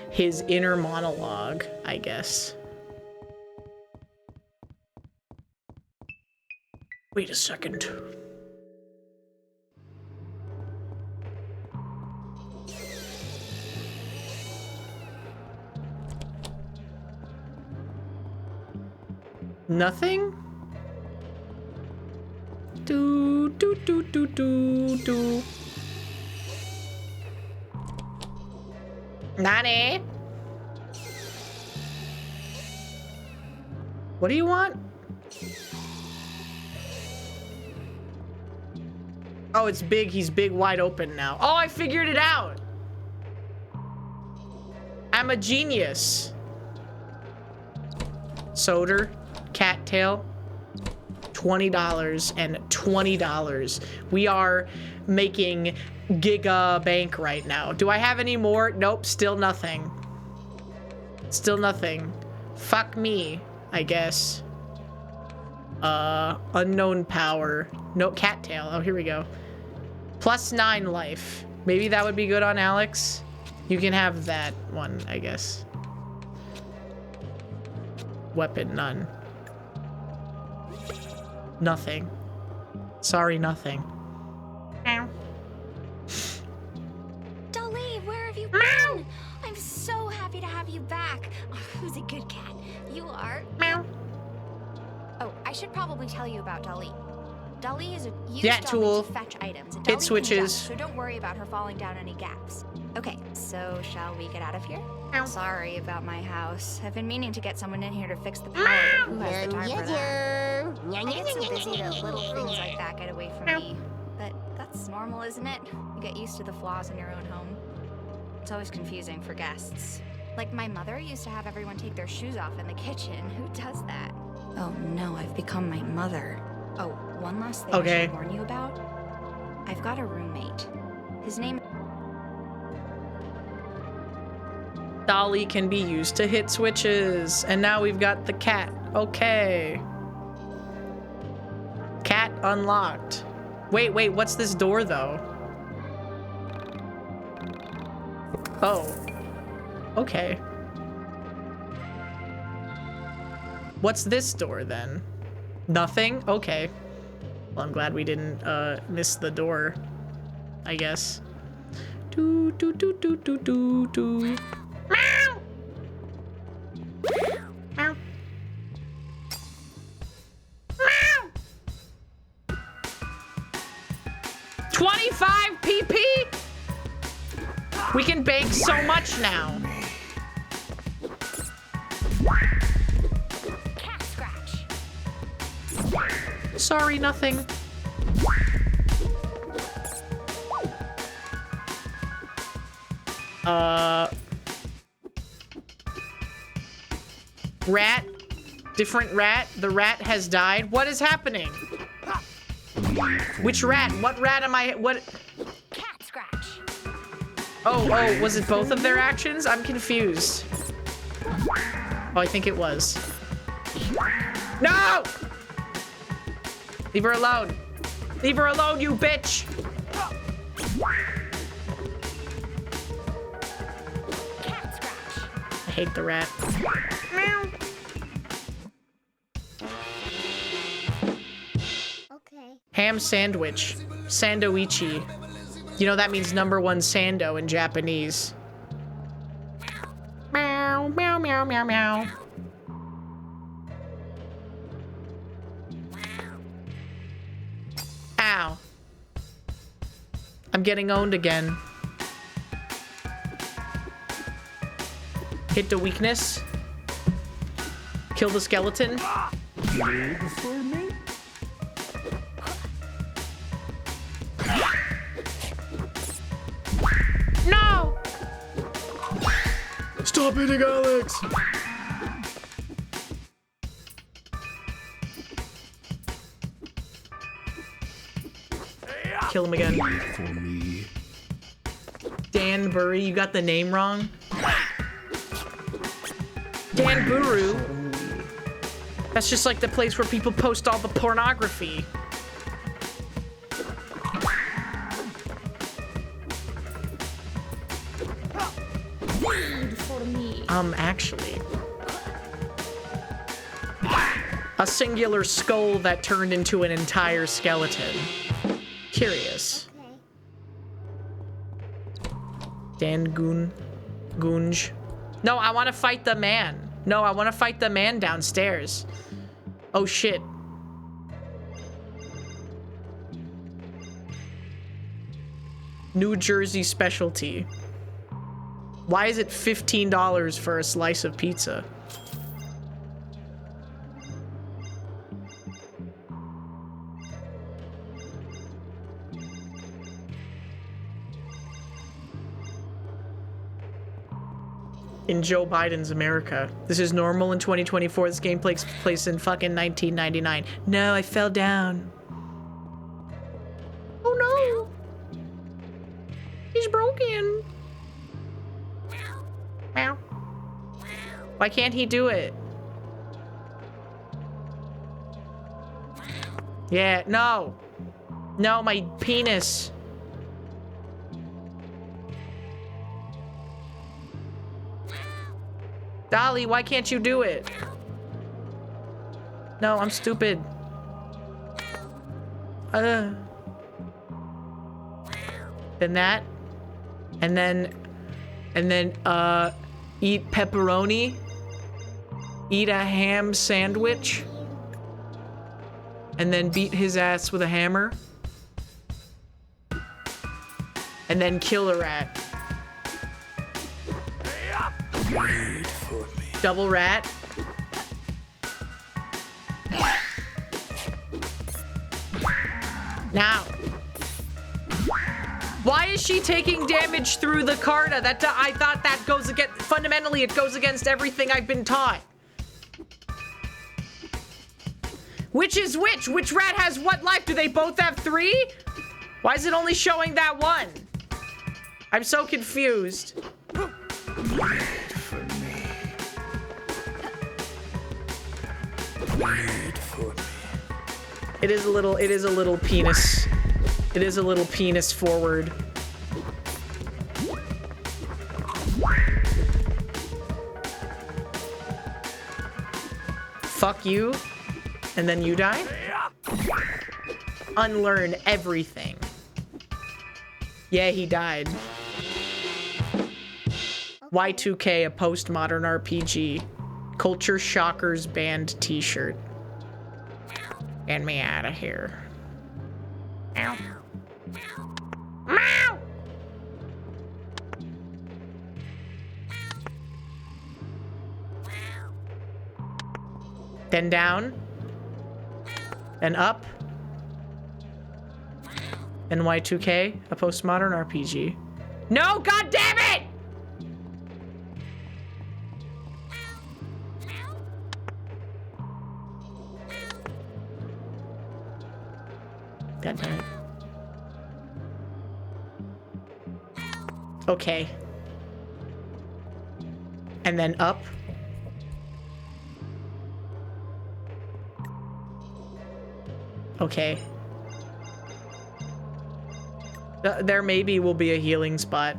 his inner monologue, I guess. Wait a second. Nothing? Do do do do do do. Nani? What do you want? Oh, it's big. He's big, wide open now. Oh, I figured it out. I'm a genius. Soder, cattail, $20 and $20. We are making giga bank right now. Do I have any more? Nope, still nothing. Still nothing. Fuck me, I guess. Unknown power. No, cattail. Oh, here we go. +9 life. Maybe that would be good on Alex. You can have that one, I guess. Weapon, none. Nothing. Sorry, nothing. Meow. Dolly, where have you been? I'm so happy to have you back. Oh, who's a good cat? You are. Meow. Oh, I should probably tell you about Dolly. Dolly is a used tool to fetch items. It switches. So don't worry about her falling down any gaps. Okay, so shall we get out of here? Sorry about my house. I've been meaning to get someone in here to fix the power, but who has the time for that? I get so busy that little things like that get away from me. But that's normal, isn't it? You get used to the flaws in your own home. It's always confusing for guests. Like my mother used to have everyone take their shoes off in the kitchen. Who does that? Oh no, I've become my mother. Oh, one last thing I should warn you about. I've got a roommate. His name... Dolly can be used to hit switches. And now we've got the cat. Okay. Cat unlocked. Wait, what's this door though? Oh. Okay. What's this door then? Nothing? Okay. Well, I'm glad we didn't miss the door, I guess. Do do do do do do do. Meow. Meow. Meow. 25 PP? We can bake so much now. Cat scratch. Sorry, nothing. Rat. Different rat. The rat has died. What is happening? Which rat? What rat am I? What? Cat scratch. Oh, was it both of their actions? I'm confused. Oh, I think it was. No! Leave her alone. Leave her alone, you bitch! Cat scratch. I hate the rat. Meow. Okay. Ham sandwich. Sandoichi. You know that means #1 sando in Japanese. Meow, meow, meow, meow, meow. Ow. I'm getting owned again. Hit the weakness. Kill the skeleton. No! Stop hitting Alex! Kill him again. For me. Danbury, you got the name wrong. Danburu. That's just like the place where people post all the pornography. Actually. A singular skull that turned into an entire skeleton. Curious. Gunj. No, I want to fight the man. No, I want to fight the man downstairs. Oh, shit. New Jersey specialty. Why is it $15 for a slice of pizza? In Joe Biden's America. This is normal in 2024. This game takes place in fucking 1999. No, I fell down. Oh no! He's broken. Meow. Why can't he do it? Yeah, no. No, my penis. Dolly, why can't you do it? No, I'm stupid. Then that. And then, eat pepperoni. Eat a ham sandwich. And then beat his ass with a hammer. And then kill a rat. Wait for me. Double rat. Now. Why is she taking damage through the Carta? I thought that goes against, fundamentally it goes against everything I've been taught. Which is which? Which rat has what life? Do they both have 3? Why is it only showing that one? I'm so confused. Wait for me. Wait for me. It is a little penis. It is a little penis forward. Fuck you. And then you die? Unlearn everything. Yeah, he died. Y2K, a postmodern RPG. Culture Shockers band t-shirt. Get me out of here. Ow. Meow! Then down. Then up. Then Y2K, a postmodern RPG. No, god damn it! Okay. And then up. Okay. There maybe will be a healing spot.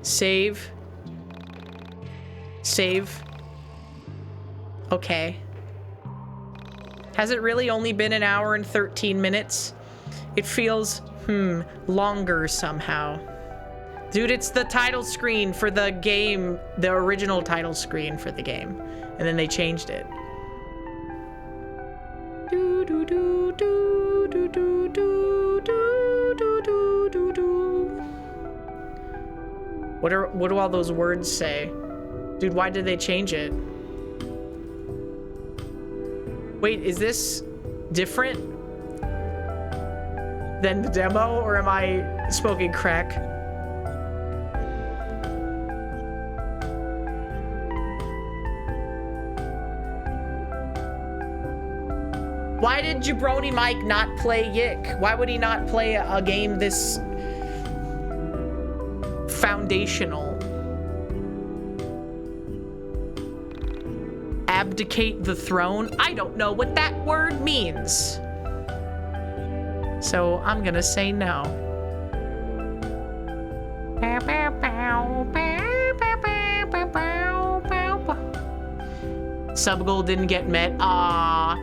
Save. Save. Okay. Has it really only been an hour and 13 minutes? It feels, longer somehow. Dude, it's the title screen for the game, the original title screen for the game. And then they changed it. Do do do do do do do do do do do. What do all those words say? Dude, why did they change it? Wait, is this different than the demo, or am I smoking crack? Why did Jabroni Mike not play YiiK? Why would he not play a game this foundational? Abdicate the throne? I don't know what that word means. So I'm gonna say no. Sub goal didn't get met. Ah.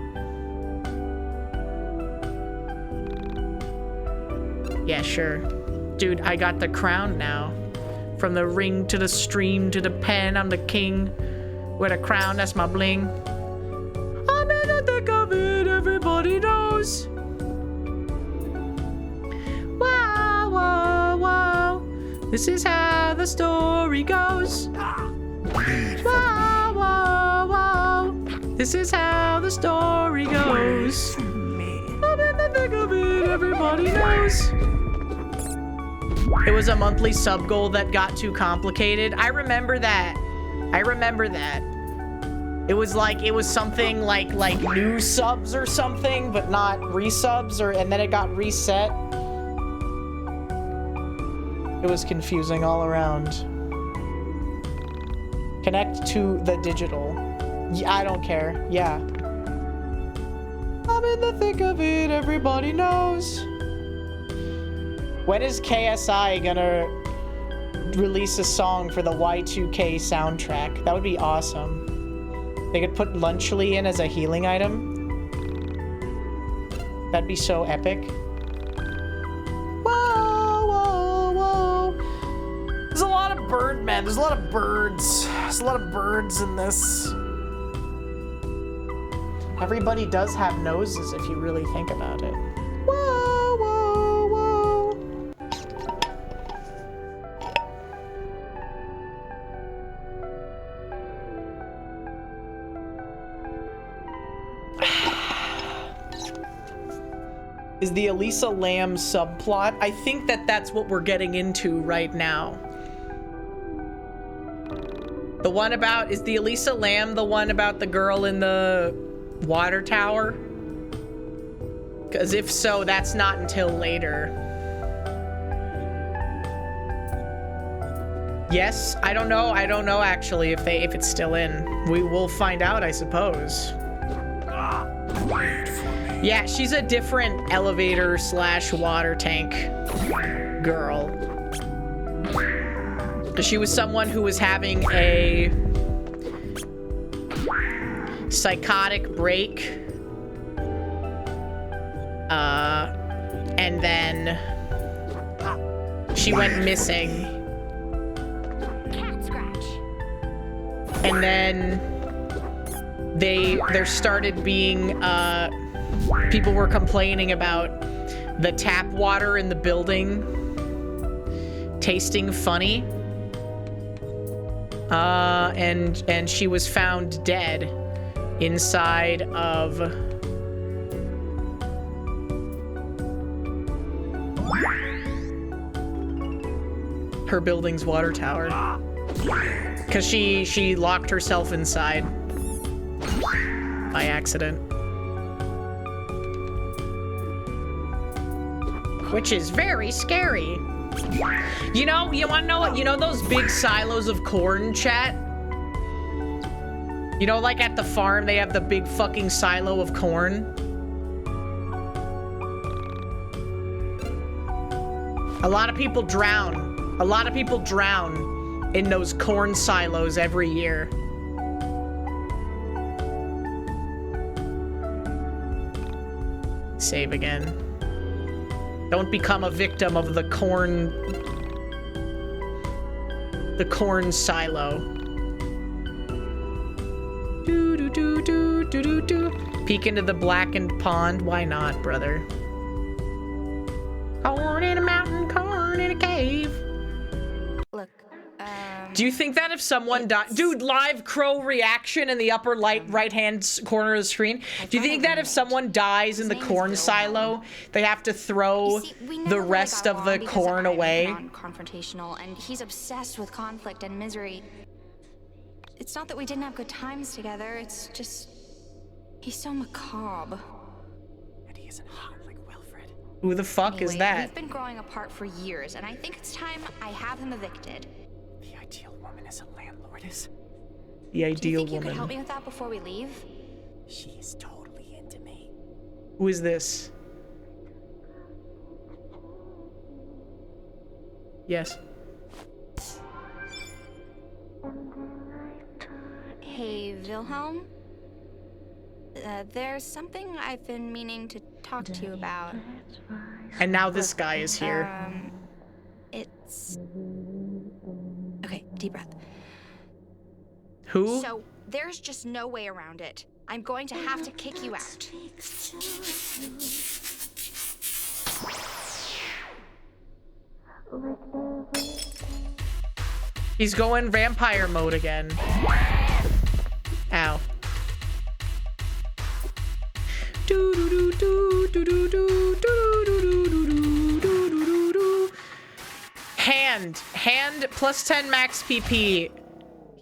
Yeah, sure. Dude, I got the crown now. From the ring to the stream to the pen, I'm the king. With a crown, that's my bling. I'm in the thick of it, everybody knows. Wow, wow, wow. This is how the story goes. Wow, wow, wow. This is how the story goes. I'm in the thick of it, everybody knows. It was a monthly sub goal that got too complicated. I remember that. I remember that. It was something like new subs or something, but not resubs, and then it got reset. It was confusing all around. Connect to the digital. Yeah, I don't care. Yeah. I'm in the thick of it, everybody knows. When is KSI gonna release a song for the Y2K soundtrack? That would be awesome. They could put Lunchly in as a healing item. That'd be so epic. Whoa, whoa, whoa. There's a lot of Birdmen. There's a lot of birds. There's a lot of birds in this. Everybody does have noses if you really think about it. Whoa, whoa, whoa. Is the Elisa Lam subplot? I think that's what we're getting into right now. The one about, is the Elisa Lam the one about the girl in the water tower? Because if so, that's not until later. Yes, I don't know actually if it's still in. We will find out, I suppose. Yeah, she's a different elevator / water tank girl. She was someone who was having a psychotic break. And then she went missing. Cat scratch. And then there started being people were complaining about the tap water in the building tasting funny. And she was found dead inside of her building's water tower. Because she locked herself inside by accident. Which is very scary. You know, you wanna know what? You know those big silos of corn, chat? You know, like at the farm, they have the big fucking silo of corn? A lot of people drown. A lot of people drown in those corn silos every year. Save again. Don't become a victim of the corn silo. Do do do do do do do. Peek into the blackened pond. Why not, brother? Corn in a mountain, corn in a cave. Look, do you think that if someone died, dude, live crow reaction in the upper right-hand corner of the screen? Do you think that if someone dies in the corn silo, they have to throw the rest of the corn away? Confrontational, and he's obsessed with conflict and misery. It's not that we didn't have good times together. It's just he's so macabre. And he isn't hot like Wilfred. Who the fuck is that? We've been growing apart for years, and I think it's time I have him evicted. The ideal woman is a landlordess. The ideal Do you think you woman. could help me with that before we leave? She is totally into me. Who is this? Yes. Hey, Wilhelm? There's something I've been meaning to talk to you about. And now this guy is here. It's... Okay, deep breath. Who? So, there's just no way around it. I'm going to have to kick you out. He's going vampire mode again. Ow. Hand plus 10 max PP.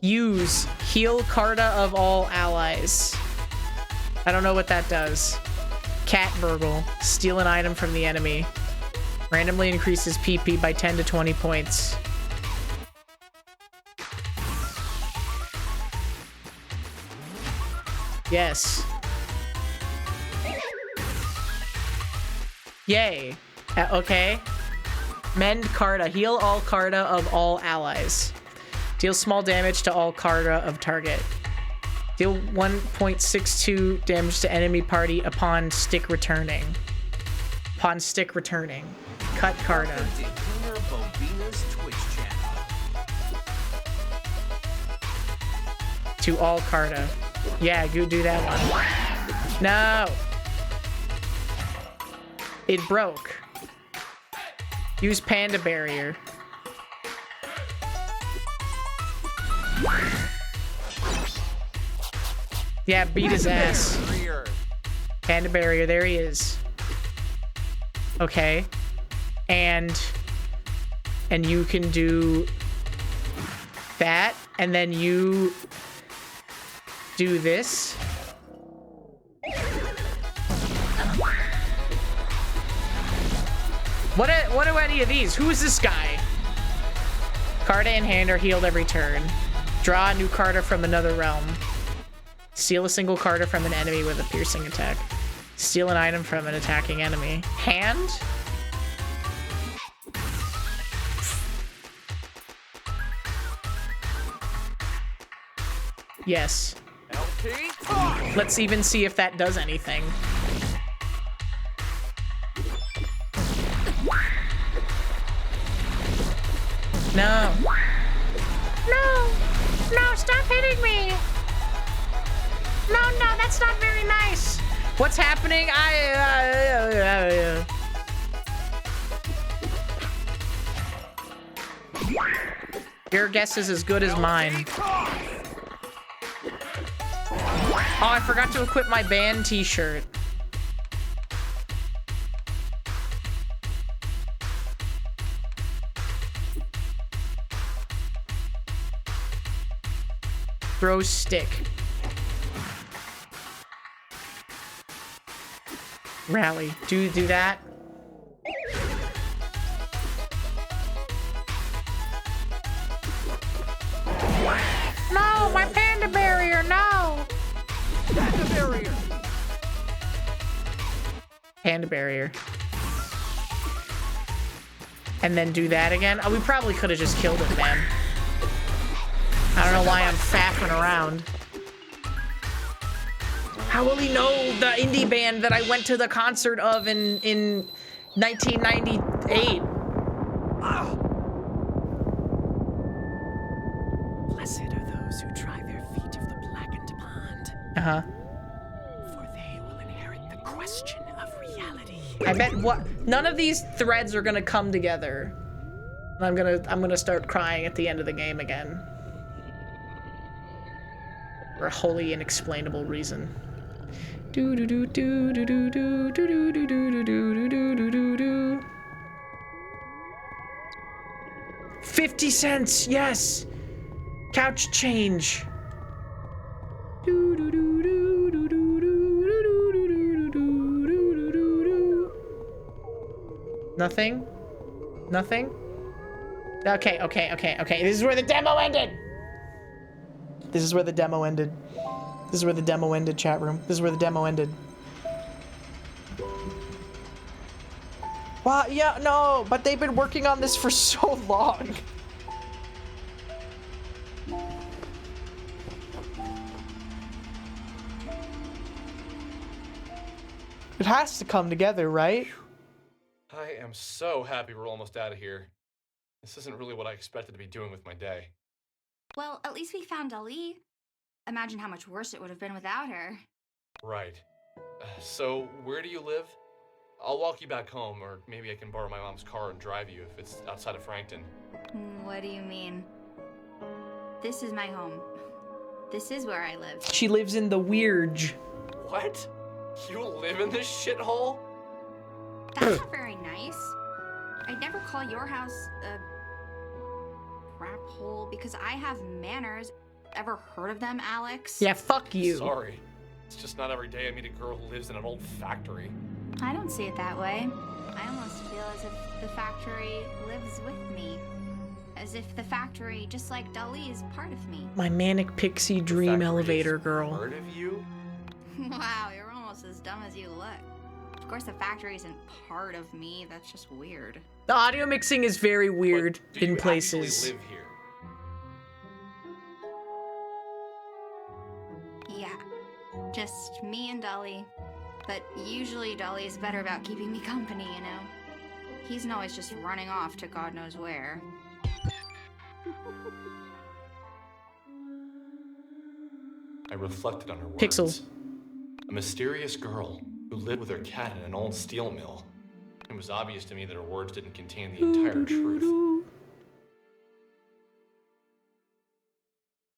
Use heal Carta of all allies. I don't know what that does. Cat burgle. Steal an item from the enemy. Randomly increases PP by 10 to 20 points. Yes. Yay. Okay. Mend Carta. Heal all Carta of all allies. Deal small damage to all Carta of target. Deal 1.62 damage to enemy party upon stick returning. Upon stick returning. Cut Carta. HinaBoBina's Twitch channel. To all Carta. Yeah, go do that one. No! It broke. Use Panda Barrier. Yeah, beat his ass. Panda Barrier, there he is. Okay. And you can do that, and then you do this. What are any of these? Who is this guy? Carta in hand are healed every turn. Draw a new Carta from another realm. Steal a single Carta from an enemy with a piercing attack. Steal an item from an attacking enemy. Hand? Yes. Let's even see if that does anything. No. No! No, stop hitting me! No, that's not very nice! What's happening? Your guess is as good as mine. Oh, I forgot to equip my band t-shirt. Throw stick. Rally. Do that. barrier. Hand barrier. And then do that again. Oh, we probably could have just killed it, man. I don't know why I'm faffing around. How will he know the indie band that I went to the concert of in 1998? Blessed are those who dry their feet of the blackened pond. Uh-huh. For they will inherit the question of reality. I bet none of these threads are gonna come together. I'm gonna start crying at the end of the game again. For a wholly inexplainable reason. Do do do do do do do do do do do do do do do do. 50 cents, yes! Couch change. Do do do do do do do do do do do do. Nothing? Nothing? Okay. This is where the demo ended! This is where the demo ended. This is where the demo ended, chat room. This is where the demo ended. Wow, yeah, no, but they've been working on this for so long. It has to come together, right? I am so happy we're almost out of here. This isn't really what I expected to be doing with my day. Well, at least we found Ali. Imagine how much worse it would have been without her. Right. So, where do you live? I'll walk you back home, or maybe I can borrow my mom's car and drive you if it's outside of Frankton. What do you mean? This is my home. This is where I live. She lives in the Weird. What? You live in this shithole? That's not very nice. I'd never call your house a crap hole because I have manners. Ever heard of them, Alex? Yeah, fuck you. Sorry. It's just not every day I meet a girl who lives in an old factory. I don't see it that way. I almost feel as if the factory lives with me. As if the factory, just like Dali, is part of me. My manic pixie dream elevator girl. Part of you? Wow, you're almost as dumb as you look. Of course, the factory isn't part of me. That's just weird. The audio mixing is very weird in places. Live here? Yeah, just me and Dolly. But usually Dolly's better about keeping me company, you know? He's not always just running off to God knows where. I reflected on her words. Pixel. A mysterious girl who lived with her cat in an old steel mill. It was obvious to me that her words didn't contain the entire truth.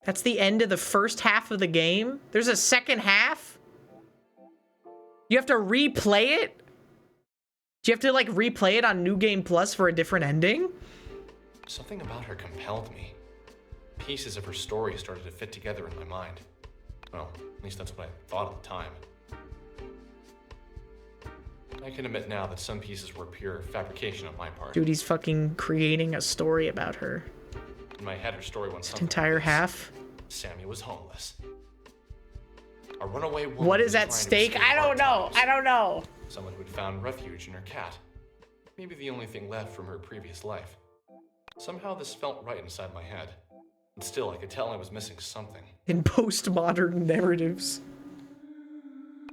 That's the end of the first half of the game? There's a second half? You have to replay it? Do you have to, like, replay it on New Game Plus for a different ending? Something about her compelled me. Pieces of her story started to fit together in my mind. Well, at least that's what I thought at the time. I can admit now that some pieces were pure fabrication on my part. Dude, he's fucking creating a story about her. In my head, her story went something Entire like this. half? Sammy was homeless. A runaway woman. What is who was at trying to stake? escape I don't hard know. times. I don't know. Someone who had found refuge in her cat. Maybe the only thing left from her previous life. Somehow this felt right inside my head. And still, I could tell I was missing something. In postmodern narratives.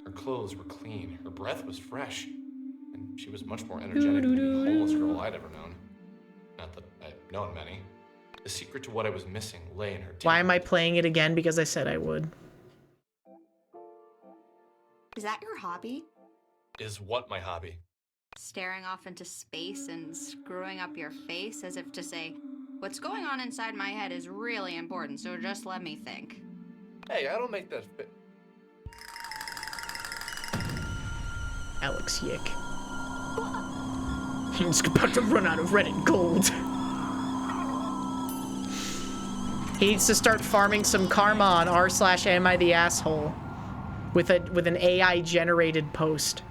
Her clothes were clean, her breath was fresh, and she was much more energetic than any homeless girl I'd ever known. Not that I'd known many. The secret to what I was missing lay in her Why am I playing it again? Because I said I would. Is that your hobby? Is what my hobby? Staring off into space and screwing up your face as if to say, what's going on inside my head is really important, so just let me think. Hey, I don't make that fit. Alex YiiK. He's about to run out of red and gold. He needs to start farming some karma on r/am I the asshole with an AI generated post.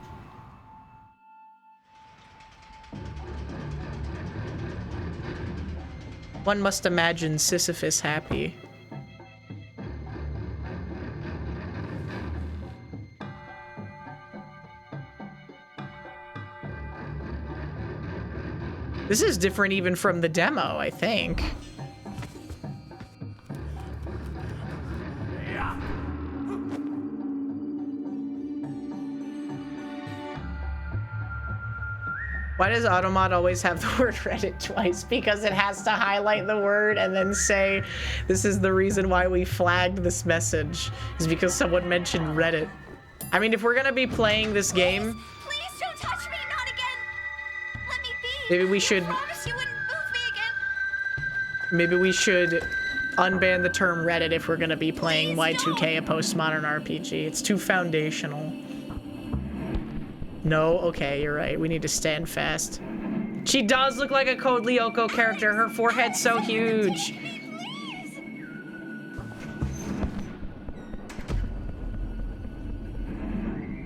One must imagine Sisyphus happy. This is different even from the demo, I think. Why does Automod always have the word Reddit twice? Because it has to highlight the word and then say, this is the reason why we flagged this message, is because someone mentioned Reddit. I mean, if we're gonna be playing this game, Please don't touch me, not again. Let me be. maybe we should, I promise you wouldn't move me again. maybe we should unban the term Reddit if we're gonna be playing Y2K, a postmodern RPG. It's too foundational. No? Okay, you're right. We need to stand fast. She does look like a Code Lyoko character. Her forehead's so huge.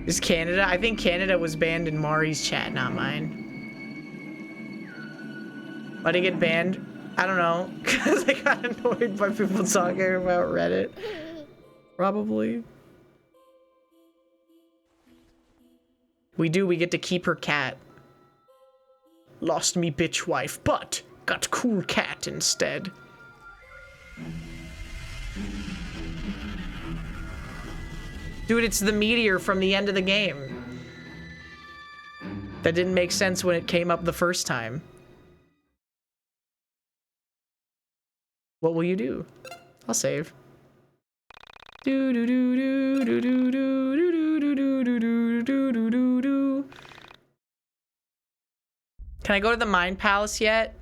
Is Canada? I think Canada was banned in Mari's chat, not mine. Why'd it get banned? I don't know. Because I got annoyed by people talking about Reddit. Probably. We get to keep her cat. Lost me bitch wife, but got cool cat instead. Dude, it's the meteor from the end of the game. That didn't make sense when it came up the first time. What will you do? I'll save. Do do do do do do do do do do do do do do do. Can I go to the Mind Palace yet?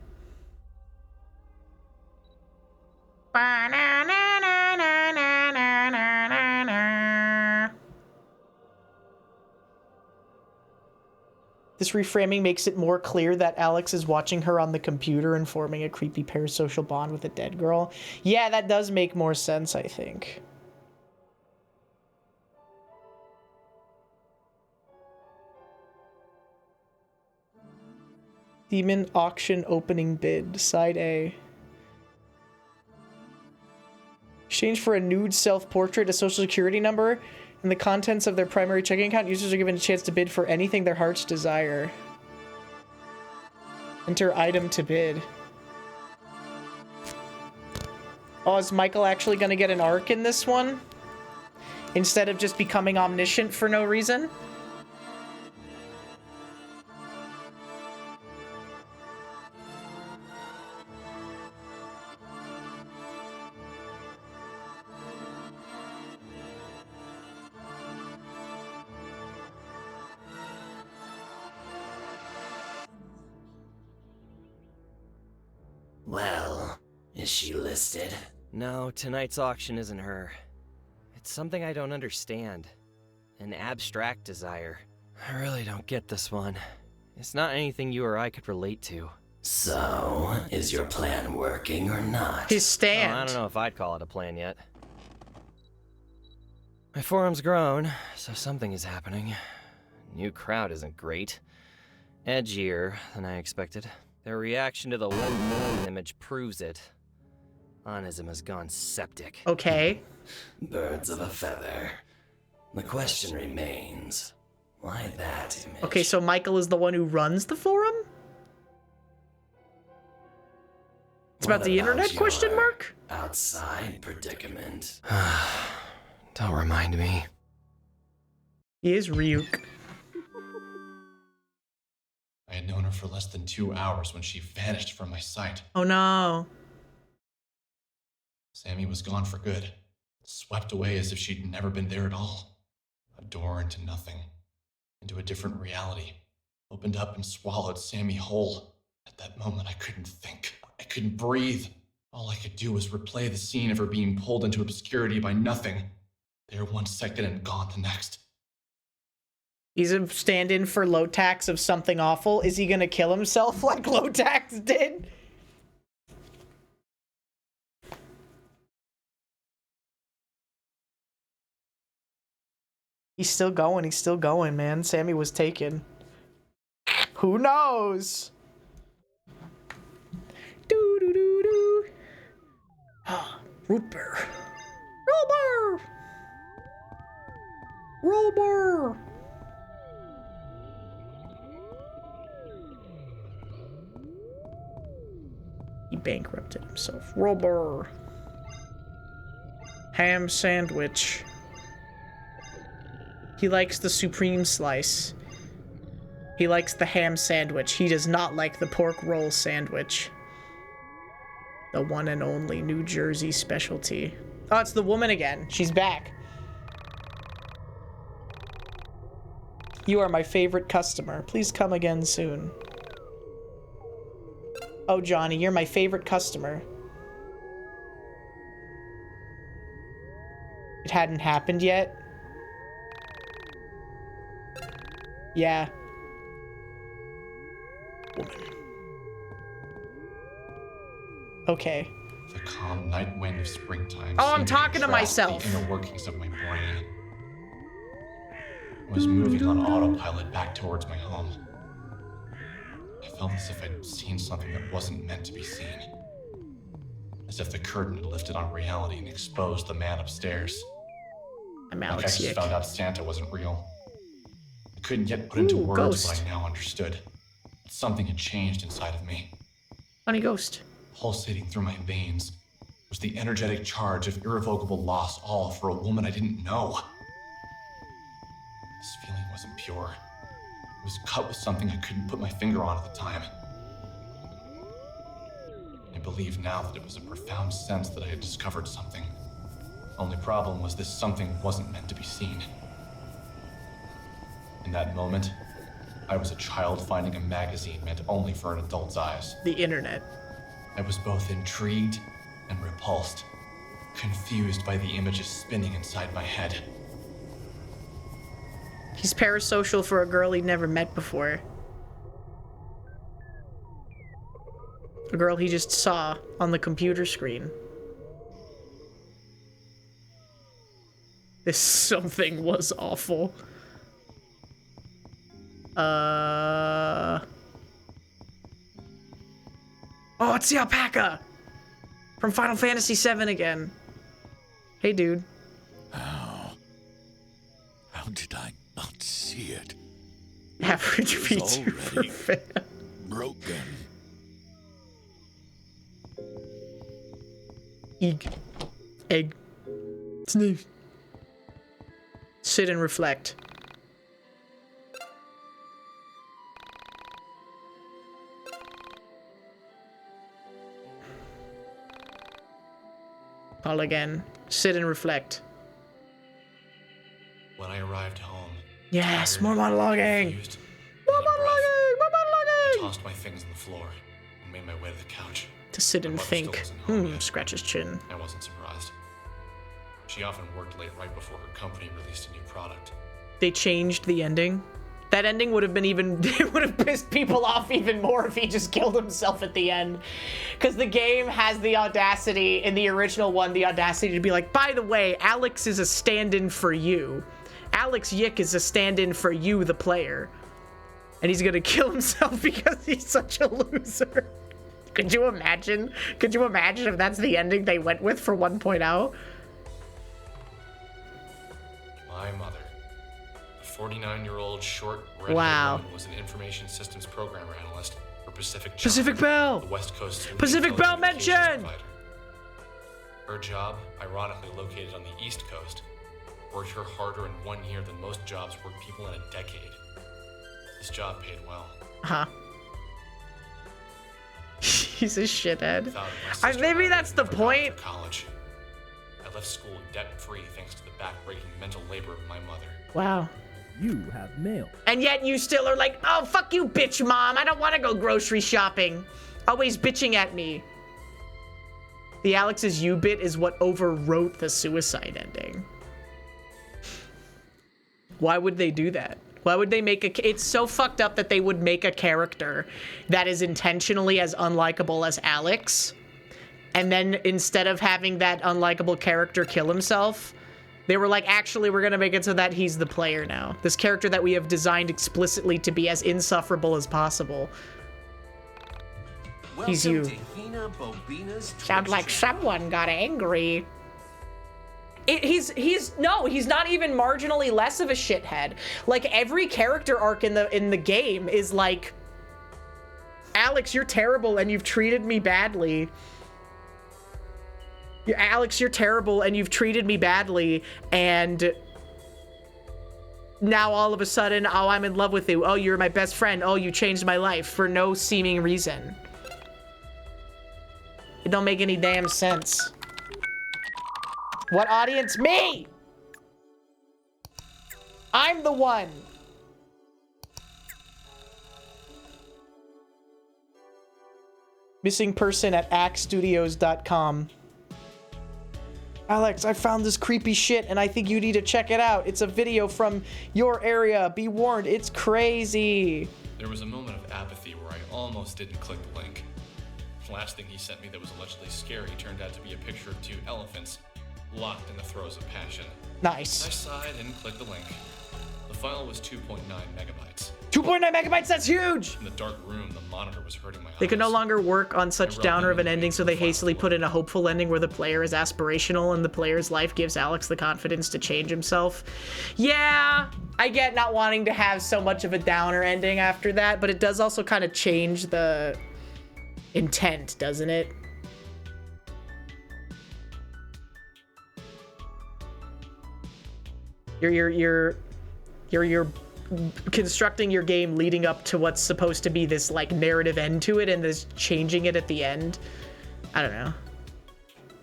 This reframing makes it more clear that Alex is watching her on the computer and forming a creepy parasocial bond with a dead girl. Yeah, that does make more sense, I think. Demon auction opening bid, side A. Exchange for a nude self-portrait, a social security number, and the contents of their primary checking account. Users are given a chance to bid for anything their hearts desire. Enter item to bid. Oh, is Michael actually gonna get an arc in this one? Instead of just becoming omniscient for no reason? Well, is she listed? No, tonight's auction isn't her. It's something I don't understand. An abstract desire. I really don't get this one. It's not anything you or I could relate to. So, is your plan working or not? His stand. Oh, I don't know if I'd call it a plan yet. My forum's grown, so something is happening. New crowd isn't great. Edgier than I expected. Their reaction to the 1 million image proves it. Onism has gone septic. Okay. Birds of a feather. The question remains, why that image? Okay, so Michael is the one who runs the forum? It's about the internet, question mark? Outside predicament. Don't remind me. He is YiiK. I had known her for less than 2 hours when she vanished from my sight. Oh no. Sammy was gone for good, swept away as if she'd never been there at all. A door into nothing, into a different reality, opened up and swallowed Sammy whole. At that moment, I couldn't think. I couldn't breathe. All I could do was replay the scene of her being pulled into obscurity by nothing. There 1 second and gone the next. He's a stand-in for Lotax of something awful. Is he gonna kill himself like Lotax did? He's still going, man. Sammy was taken. Who knows? Do do do do. Ah, root beer. Roll beer. Roll beer. He bankrupted himself. Robber. Ham sandwich. He likes the supreme slice. He likes the ham sandwich. He does not like the pork roll sandwich. The one and only New Jersey specialty. Oh, it's the woman again. She's back. You are my favorite customer. Please come again soon. Oh, Johnny, you're my favorite customer. It hadn't happened yet? Yeah. Woman. Okay. The calm night wind of springtime. Oh, I'm talking to myself. The inner workings of my brain. I was moving on autopilot back towards my home. I felt as if I'd seen something that wasn't meant to be seen. As if the curtain had lifted on reality and exposed the man upstairs. I'm Like I Alex just YiiK. found out Santa wasn't real. I couldn't yet put into words ghost. what I now understood. But something had changed inside of me. Funny ghost. Pulsating through my veins was the energetic charge of irrevocable loss, all for a woman I didn't know. This feeling wasn't pure. It was cut with something I couldn't put my finger on at the time. I believe now that it was a profound sense that I had discovered something. Only problem was this something wasn't meant to be seen. In that moment, I was a child finding a magazine meant only for an adult's eyes. The internet. I was both intrigued and repulsed, confused by the images spinning inside my head. He's parasocial for a girl he'd never met before. A girl he just saw on the computer screen. This something was awful. Oh, it's the alpaca! From Final Fantasy VII again. Hey, dude. How did I not see it? Average It was feature for already fan. broken. YiiK. Egg. Sniff. Sit and reflect. Call again. Sit and reflect. When I arrived home, Yes, more monologuing. confused, More monologuing. More I monologuing. tossed my things on the floor and made my way to the couch. To sit and My mother still think. wasn't home yet. Scratch his chin. I wasn't surprised. She often worked late right before her company released a new product. They changed the ending. That ending would have been even, it would have pissed people off even more if he just killed himself at the end. Because the game has the audacity, in the original one, the audacity to be like, by the way, Alex is a stand-in for you. Alex YiiK is a stand-in for you, the player. And he's gonna kill himself because he's such a loser. Could you imagine? Could you imagine if that's the ending they went with for 1.0? My mother, a 49-year-old short red Wow. woman, was an information systems programmer analyst for Pacific Channel, Pacific Bell! the West Coast's leading Pacific Bell telecommunications mentioned! provider. Her job, ironically located on the East Coast, worked her harder in 1 year than most jobs work people in a decade. This job paid well. Huh. He's a shithead. Without my sister, Maybe I that's would the have never gone point. to college. I left school debt-free thanks to the back-breaking mental labor of my mother. Wow. You have mail. And yet you still are like, oh, fuck you, bitch, mom. I don't want to go grocery shopping. Always bitching at me. The Alex is you bit is what overwrote the suicide ending. Why would they do that? Why would they make a... It's so fucked up that they would make a character that is intentionally as unlikable as Alex. And then instead of having that unlikable character kill himself, they were like, actually, we're going to make it so that he's the player now. This character that we have designed explicitly to be as insufferable as possible. He's you. Welcome to HinaBoBina's Sounds Twitch like channel. someone got angry. He's not even marginally less of a shithead. Like every character arc in the game is like Alex, you're terrible and you've treated me badly. Alex, you're terrible and you've treated me badly, and now all of a sudden, oh, I'm in love with you. Oh, you're my best friend. Oh, you changed my life for no seeming reason. It don't make any damn sense. What audience? Me! I'm the one. Missing person at axstudios.com. Alex, I found this creepy shit and I think you need to check it out. It's a video from your area. Be warned, it's crazy. There was a moment of apathy where I almost didn't click the link. The last thing he sent me that was allegedly scary turned out to be a picture of 2 elephants locked in the throes of passion. Nice. I sighed and clicked the link. The file was 2.9 megabytes. 2.9 megabytes, that's huge! In the dark room, the monitor was hurting my eyes. They could no longer work on such downer of an ending, so they hastily put in a hopeful ending where the player is aspirational and the player's life gives Alex the confidence to change himself. Yeah, I get not wanting to have so much of a downer ending after that, but it does also kind of change the intent, doesn't it? You're constructing your game leading up to what's supposed to be this like narrative end to it, and this changing it at the end. I don't know.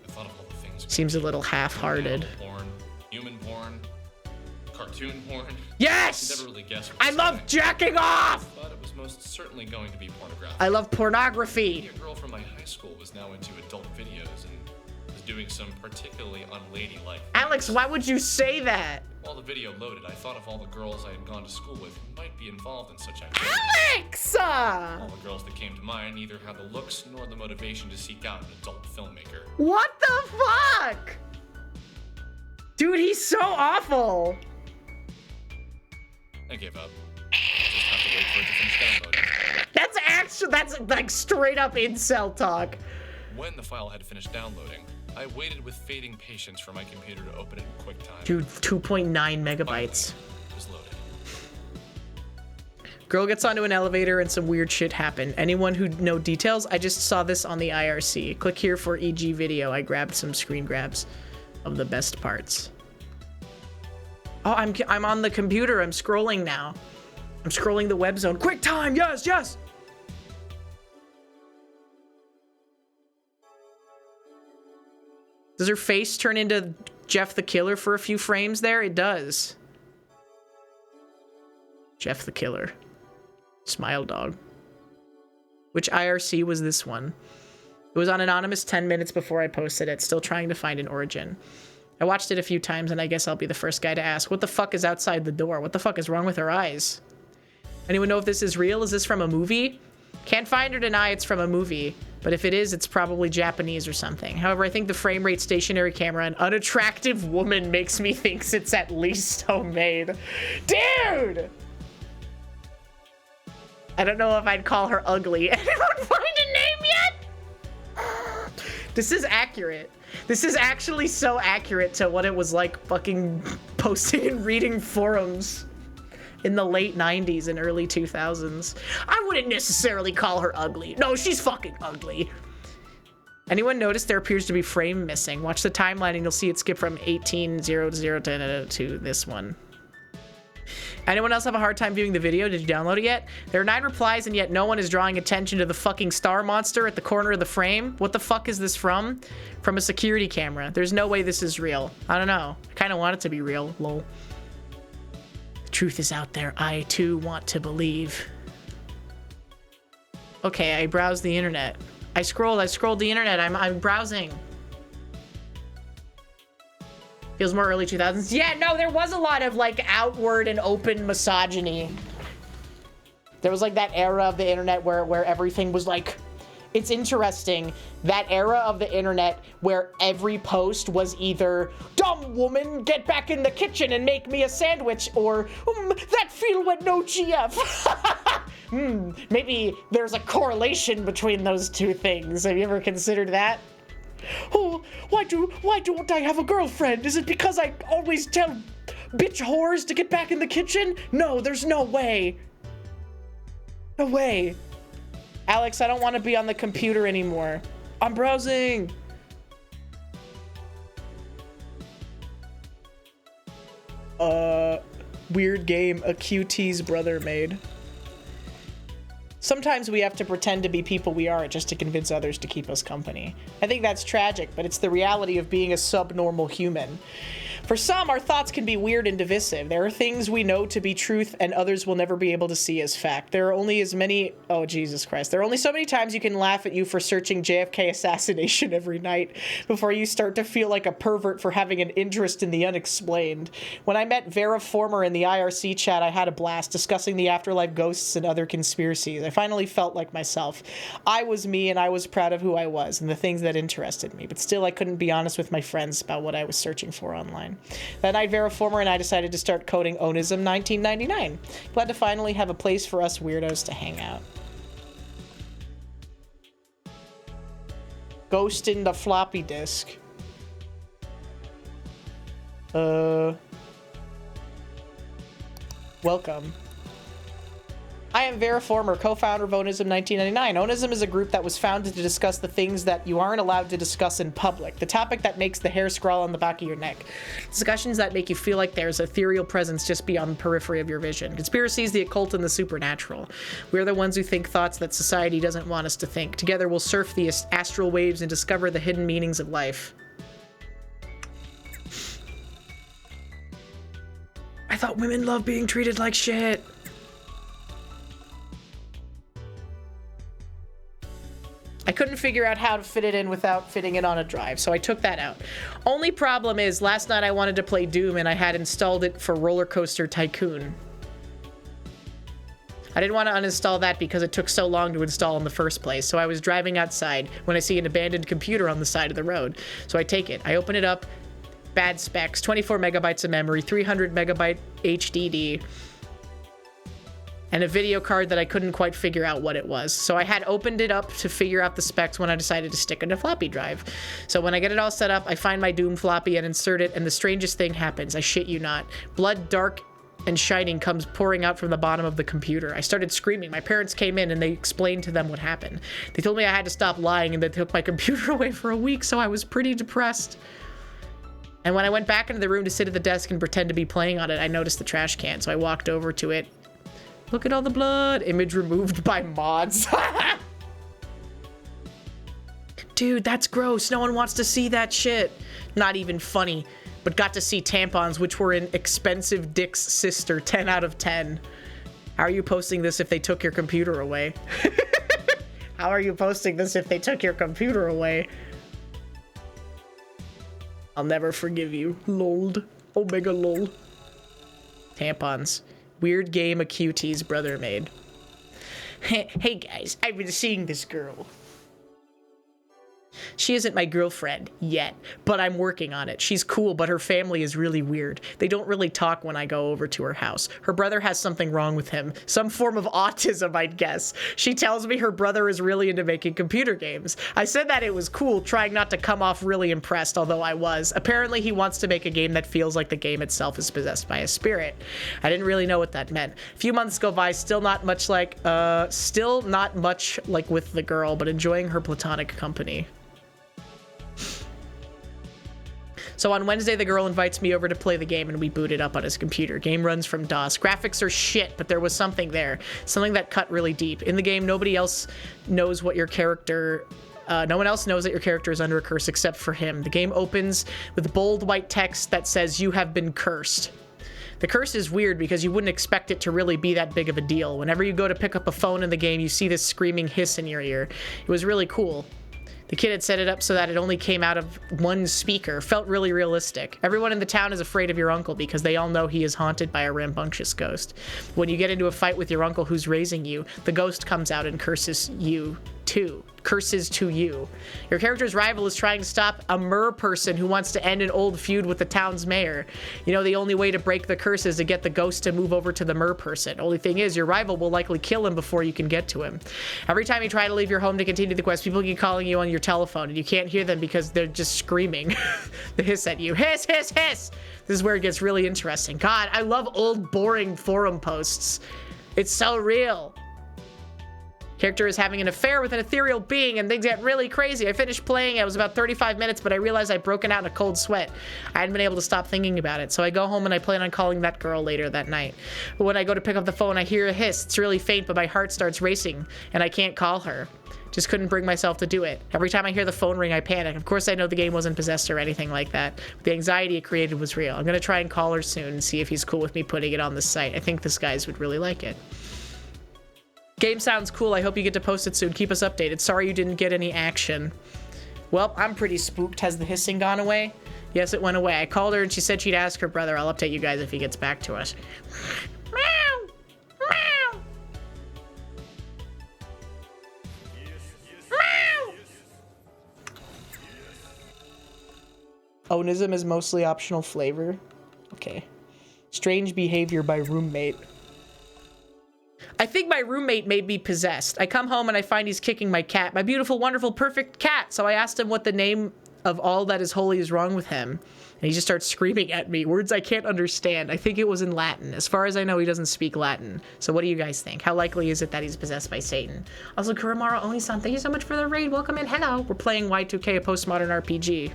I thought of all the things. Seems a little half-hearted. Porn, human porn, cartoon porn. Yes! You never really guess what I love jacking off! But it was most certainly going to be pornographic. I love pornography. A girl from my high school was now into adult videos and was doing some particularly unladylike. Alex, why would you say that? While the video loaded, I thought of all the girls I had gone to school with who might be involved in such activities. Alex! All the girls that came to mind neither had the looks nor the motivation to seek out an adult filmmaker. What the fuck? Dude, he's so awful. I gave up. Just have to wait for it to finish downloading. That's like straight up incel talk. When the file had finished downloading, I waited with fading patience for my computer to open it in QuickTime. Dude, 2.9 megabytes. It was loaded. Girl gets onto an elevator and some weird shit happen. Anyone who know details? I just saw this on the IRC. Click here for EG video. I grabbed some screen grabs of the best parts. Oh, I'm on the computer. I'm scrolling now. I'm scrolling the web zone. QuickTime, yes, yes. Does her face turn into Jeff the Killer for a few frames there? It does. Jeff the Killer. Smile dog. Which IRC was this one? It was on Anonymous 10 minutes before I posted it. Still trying to find an origin. I watched it a few times and I guess I'll be the first guy to ask, what the fuck is outside the door? What the fuck is wrong with her eyes? Anyone know if this is real? Is this from a movie? Can't find or deny it's from a movie. But if it is, it's probably Japanese or something. However, I think the frame rate, stationary camera, and unattractive woman makes me think it's at least homemade. Dude! I don't know if I'd call her ugly. Anyone find a name yet? This is accurate. This is actually so accurate to what it was like fucking posting and reading forums in the late 90s and early 2000s. I wouldn't necessarily call her ugly. No, she's fucking ugly. Anyone notice there appears to be frame missing? Watch the timeline and you'll see it skip from 18:00 to this one. Anyone else have a hard time viewing the video? Did you download it yet? There are 9 replies and yet no one is drawing attention to the fucking star monster at the corner of the frame. What the fuck is this from? From a security camera. There's no way this is real. I don't know. I kind of want it to be real. Lol. Truth is out there. I too want to believe. Okay, I browsed the internet. I scrolled the internet. I'm browsing. Feels more early 2000s. Yeah, no, there was a lot of like outward and open misogyny. There was like that era of the internet where everything was like, it's interesting, that era of the internet where every post was either, dumb woman, get back in the kitchen and make me a sandwich, or, that feel went no GF. Maybe there's a correlation between those two things. Have you ever considered that? Oh, why don't I have a girlfriend? Is it because I always tell bitch whores to get back in the kitchen? No, there's no way. No way. Alex, I don't want to be on the computer anymore. I'm browsing. Weird game a QT's brother made. Sometimes we have to pretend to be people we aren't just to convince others to keep us company. I think that's tragic, but it's the reality of being a subnormal human. For some, our thoughts can be weird and divisive. There are things we know to be truth and others will never be able to see as fact. There are only as many... Oh, Jesus Christ. There are only so many times you can laugh at you for searching JFK assassination every night before you start to feel like a pervert for having an interest in the unexplained. When I met Vera Former in the IRC chat, I had a blast discussing the afterlife, ghosts, and other conspiracies. I finally felt like myself. I was me and I was proud of who I was and the things that interested me, but still I couldn't be honest with my friends about what I was searching for online. That night, Vera Former and I decided to start coding Onism 1999. Glad to finally have a place for us weirdos to hang out. Ghost in the floppy disk. Welcome. I am Vera Former, co-founder of Onism 1999. Onism is a group that was founded to discuss the things that you aren't allowed to discuss in public. The topic that makes the hair scrawl on the back of your neck. Discussions that make you feel like there's an ethereal presence just beyond the periphery of your vision. Conspiracies, the occult, and the supernatural. We're the ones who think thoughts that society doesn't want us to think. Together we'll surf the astral waves and discover the hidden meanings of life. I thought women love being treated like shit. I couldn't figure out how to fit it in without fitting it on a drive, so I took that out. Only problem is, last night I wanted to play Doom and I had installed it for Roller Coaster Tycoon. I didn't want to uninstall that because it took so long to install in the first place, so I was driving outside when I see an abandoned computer on the side of the road. So I take it, I open it up, bad specs, 24 megabytes of memory, 300 megabyte HDD, and a video card that I couldn't quite figure out what it was. So I had opened it up to figure out the specs when I decided to stick it in a floppy drive. So when I get it all set up, I find my Doom floppy and insert it, and the strangest thing happens. I shit you not. Blood dark and shining comes pouring out from the bottom of the computer. I started screaming. My parents came in and they explained to them what happened. They told me I had to stop lying and they took my computer away for a week, so I was pretty depressed. And when I went back into the room to sit at the desk and pretend to be playing on it, I noticed the trash can, so I walked over to it. Look at all the blood. Image removed by mods. Dude, that's gross. No one wants to see that shit. Not even funny. But got to see tampons, which were in Expensive Dick's sister. 10 out of 10. How are you posting this if they took your computer away? How are you posting this if they took your computer away? I'll never forgive you. Lol. Omega lol. Tampons. Weird game a QT's brother made. Hey guys, I've been seeing this girl. She isn't my girlfriend yet, but I'm working on it. She's cool, but her family is really weird. They don't really talk when I go over to her house. Her brother has something wrong with him. Some form of autism, I'd guess. She tells me her brother is really into making computer games. I said that it was cool, trying not to come off really impressed, although I was. Apparently, he wants to make a game that feels like the game itself is possessed by a spirit. I didn't really know what that meant. A few months go by, still not much like with the girl, but enjoying her platonic company. So on Wednesday, the girl invites me over to play the game and we boot it up on his computer. Game runs from DOS. Graphics are shit, but there was something there. Something that cut really deep. In the game, nobody else knows what your character... no one else knows that your character is under a curse except for him. The game opens with bold white text that says, "You have been cursed." The curse is weird because you wouldn't expect it to really be that big of a deal. Whenever you go to pick up a phone in the game, you see this screaming hiss in your ear. It was really cool. The kid had set it up so that it only came out of one speaker. Felt really realistic. Everyone in the town is afraid of your uncle because they all know he is haunted by a rambunctious ghost. When you get into a fight with your uncle who's raising you, the ghost comes out and curses you too. Curses to you. Your character's rival is trying to stop a mer person who wants to end an old feud with the town's mayor. You know, the only way to break the curse is to get the ghost to move over to the mer person. Only thing is, your rival will likely kill him before you can get to him. Every time you try to leave your home to continue the quest, people keep calling you on your telephone and you can't hear them because they're just screaming the hiss at you. Hiss, hiss, hiss! This is where it gets really interesting. God, I love old boring forum posts. It's so real. Character is having an affair with an ethereal being and things get really crazy. I finished playing, it was about 35 minutes, but I realized I'd broken out in a cold sweat. I hadn't been able to stop thinking about it, so I go home and I plan on calling that girl later that night. But when I go to pick up the phone, I hear a hiss. It's really faint, but my heart starts racing, and I can't call her. Just couldn't bring myself to do it. Every time I hear the phone ring, I panic. Of course, I know the game wasn't possessed or anything like that. The anxiety it created was real. I'm gonna try and call her soon and see if he's cool with me putting it on the site. I think this guys would really like it. Game sounds cool. I hope you get to post it soon. Keep us updated. Sorry you didn't get any action. Well, I'm pretty spooked. Has the hissing gone away? Yes, it went away. I called her and she said she'd ask her brother. I'll update you guys if he gets back to us. Meow! Meow! Meow! Onism is mostly optional flavor. Okay. Strange behavior by roommate. I think my roommate may be possessed. I come home and I find he's kicking my cat. My beautiful, wonderful, perfect cat. So I asked him what the name of all that is holy is wrong with him. And he just starts screaming at me. Words I can't understand. I think it was in Latin. As far as I know, he doesn't speak Latin. So what do you guys think? How likely is it that he's possessed by Satan? Also, Kuramara Oni-san, thank you so much for the raid. Welcome in. Hello. We're playing Y2K, a postmodern RPG.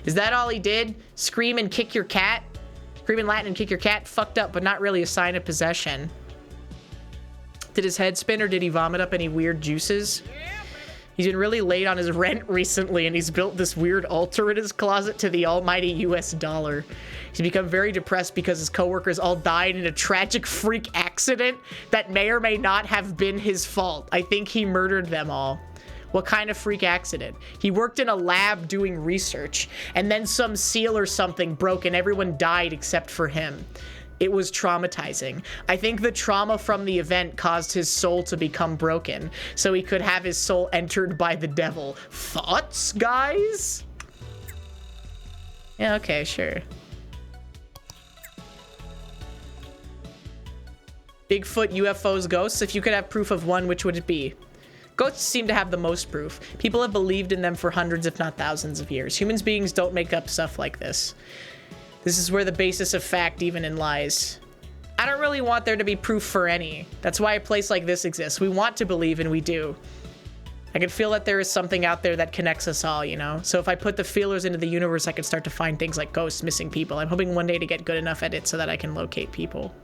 Is that all he did? Scream and kick your cat? Scream in Latin and kick your cat? Fucked up, but not really a sign of possession. Did his head spin or did he vomit up any weird juices? He's been really late on his rent recently and he's built this weird altar in his closet to the almighty US dollar. He's become very depressed because his coworkers all died in a tragic freak accident that may or may not have been his fault. I think he murdered them all. What kind of freak accident? He worked in a lab doing research and then some seal or something broke and everyone died except for him. It was traumatizing. I think the trauma from the event caused his soul to become broken, so he could have his soul entered by the devil. Thoughts, guys? Yeah, okay, sure. Bigfoot, UFOs, ghosts. If you could have proof of one, which would it be? Ghosts seem to have the most proof. People have believed in them for hundreds, if not thousands of years. Human beings don't make up stuff like this. This is where the basis of fact even in lies. I don't really want there to be proof for any. That's why a place like this exists. We want to believe and we do. I can feel that there is something out there that connects us all, you know? So if I put the feelers into the universe, I can start to find things like ghosts, missing people. I'm hoping one day to get good enough at it so that I can locate people.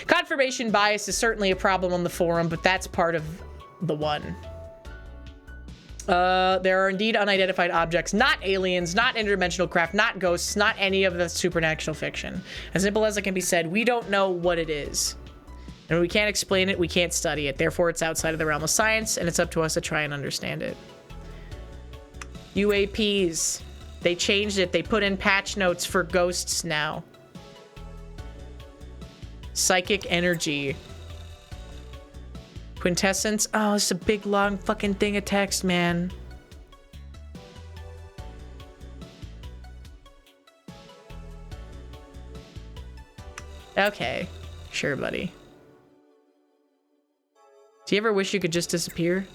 Confirmation bias is certainly a problem on the forum, but that's part of the one. There are indeed unidentified objects, not aliens, not interdimensional craft, not ghosts, not any of the supernatural fiction. As simple as it can be said, we don't know what it is. And we can't explain it, we can't study it. Therefore, it's outside of the realm of science, and it's up to us to try and understand it. UAPs. They changed it. They put in patch notes for ghosts now. Psychic energy. Quintessence? Oh, it's a big, long fucking thing of text, man. Okay. Sure, buddy. Do you ever wish you could just disappear?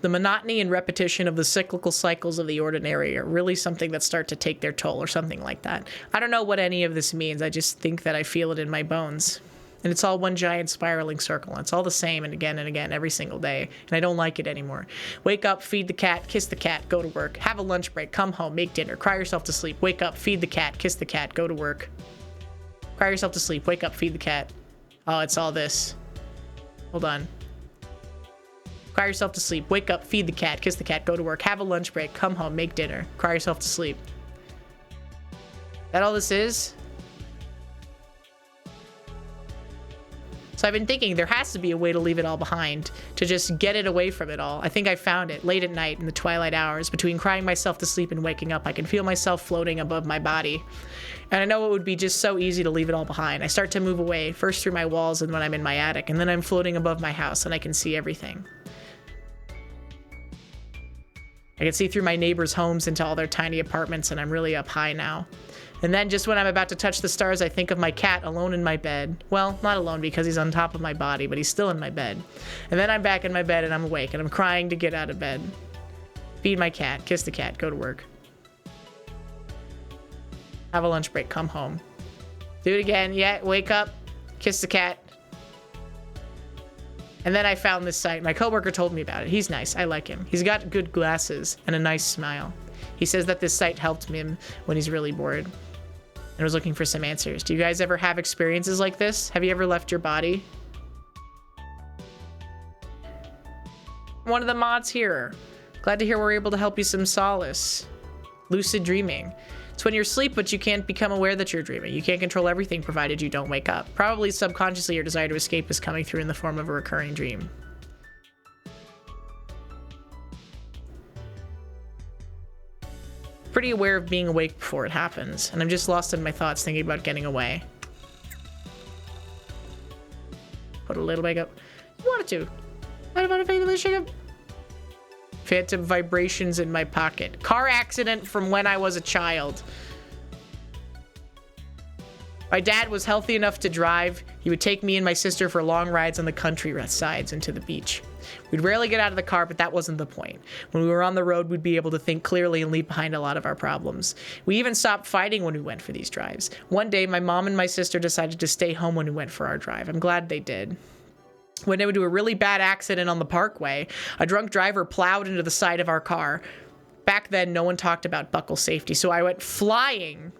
The monotony and repetition of the cyclical cycles of the ordinary are really something that start to take their toll or something like that. I don't know what any of this means. I just think that I feel it in my bones. And it's all one giant spiraling circle. And it's all the same and again every single day. And I don't like it anymore. Wake up, feed the cat, kiss the cat, go to work. Have a lunch break, come home, make dinner, cry yourself to sleep. Wake up, feed the cat, kiss the cat, go to work. Cry yourself to sleep, wake up, feed the cat. Oh, it's all this. Hold on. Cry yourself to sleep. Wake up, feed the cat, kiss the cat, go to work, have a lunch break, come home, make dinner, cry yourself to sleep. That all this is? So I've been thinking there has to be a way to leave it all behind, to just get it away from it all. I think I found it late at night in the twilight hours. Between crying myself to sleep and waking up, I can feel myself floating above my body. And I know it would be just so easy to leave it all behind. I start to move away, first through my walls and when I'm in my attic, and then I'm floating above my house and I can see everything. I can see through my neighbors' homes into all their tiny apartments, and I'm really up high now. And then just when I'm about to touch the stars, I think of my cat alone in my bed. Well, not alone because he's on top of my body, but he's still in my bed. And then I'm back in my bed and I'm awake and I'm crying to get out of bed. Feed my cat, kiss the cat, go to work. Have a lunch break, come home. Do it again. Yeah, wake up. Kiss the cat. And then I found this site. My coworker told me about it. He's nice. I like him. He's got good glasses and a nice smile. He says that this site helped him when he's really bored and was looking for some answers. Do you guys ever have experiences like this? Have you ever left your body? One of the mods here. Glad to hear we're able to help you some solace. Lucid dreaming. It's when you're asleep, but you can't become aware that you're dreaming. You can't control everything provided you don't wake up. Probably subconsciously your desire to escape is coming through in the form of a recurring dream. Pretty aware of being awake before it happens, and I'm just lost in my thoughts thinking about getting away. Put a little makeup. You wanted to. What about a fatal shake? Phantom vibrations in my pocket. Car accident from when I was a child. My dad was healthy enough to drive. He would take me and my sister for long rides on the countrysides and to the beach. We'd rarely get out of the car, but that wasn't the point. When we were on the road, we'd be able to think clearly and leave behind a lot of our problems. We even stopped fighting when we went for these drives. One day, my mom and my sister decided to stay home when we went for our drive. I'm glad they did. When they would do a really bad accident on the parkway, a drunk driver plowed into the side of our car. Back then, no one talked about buckle safety, so I went flying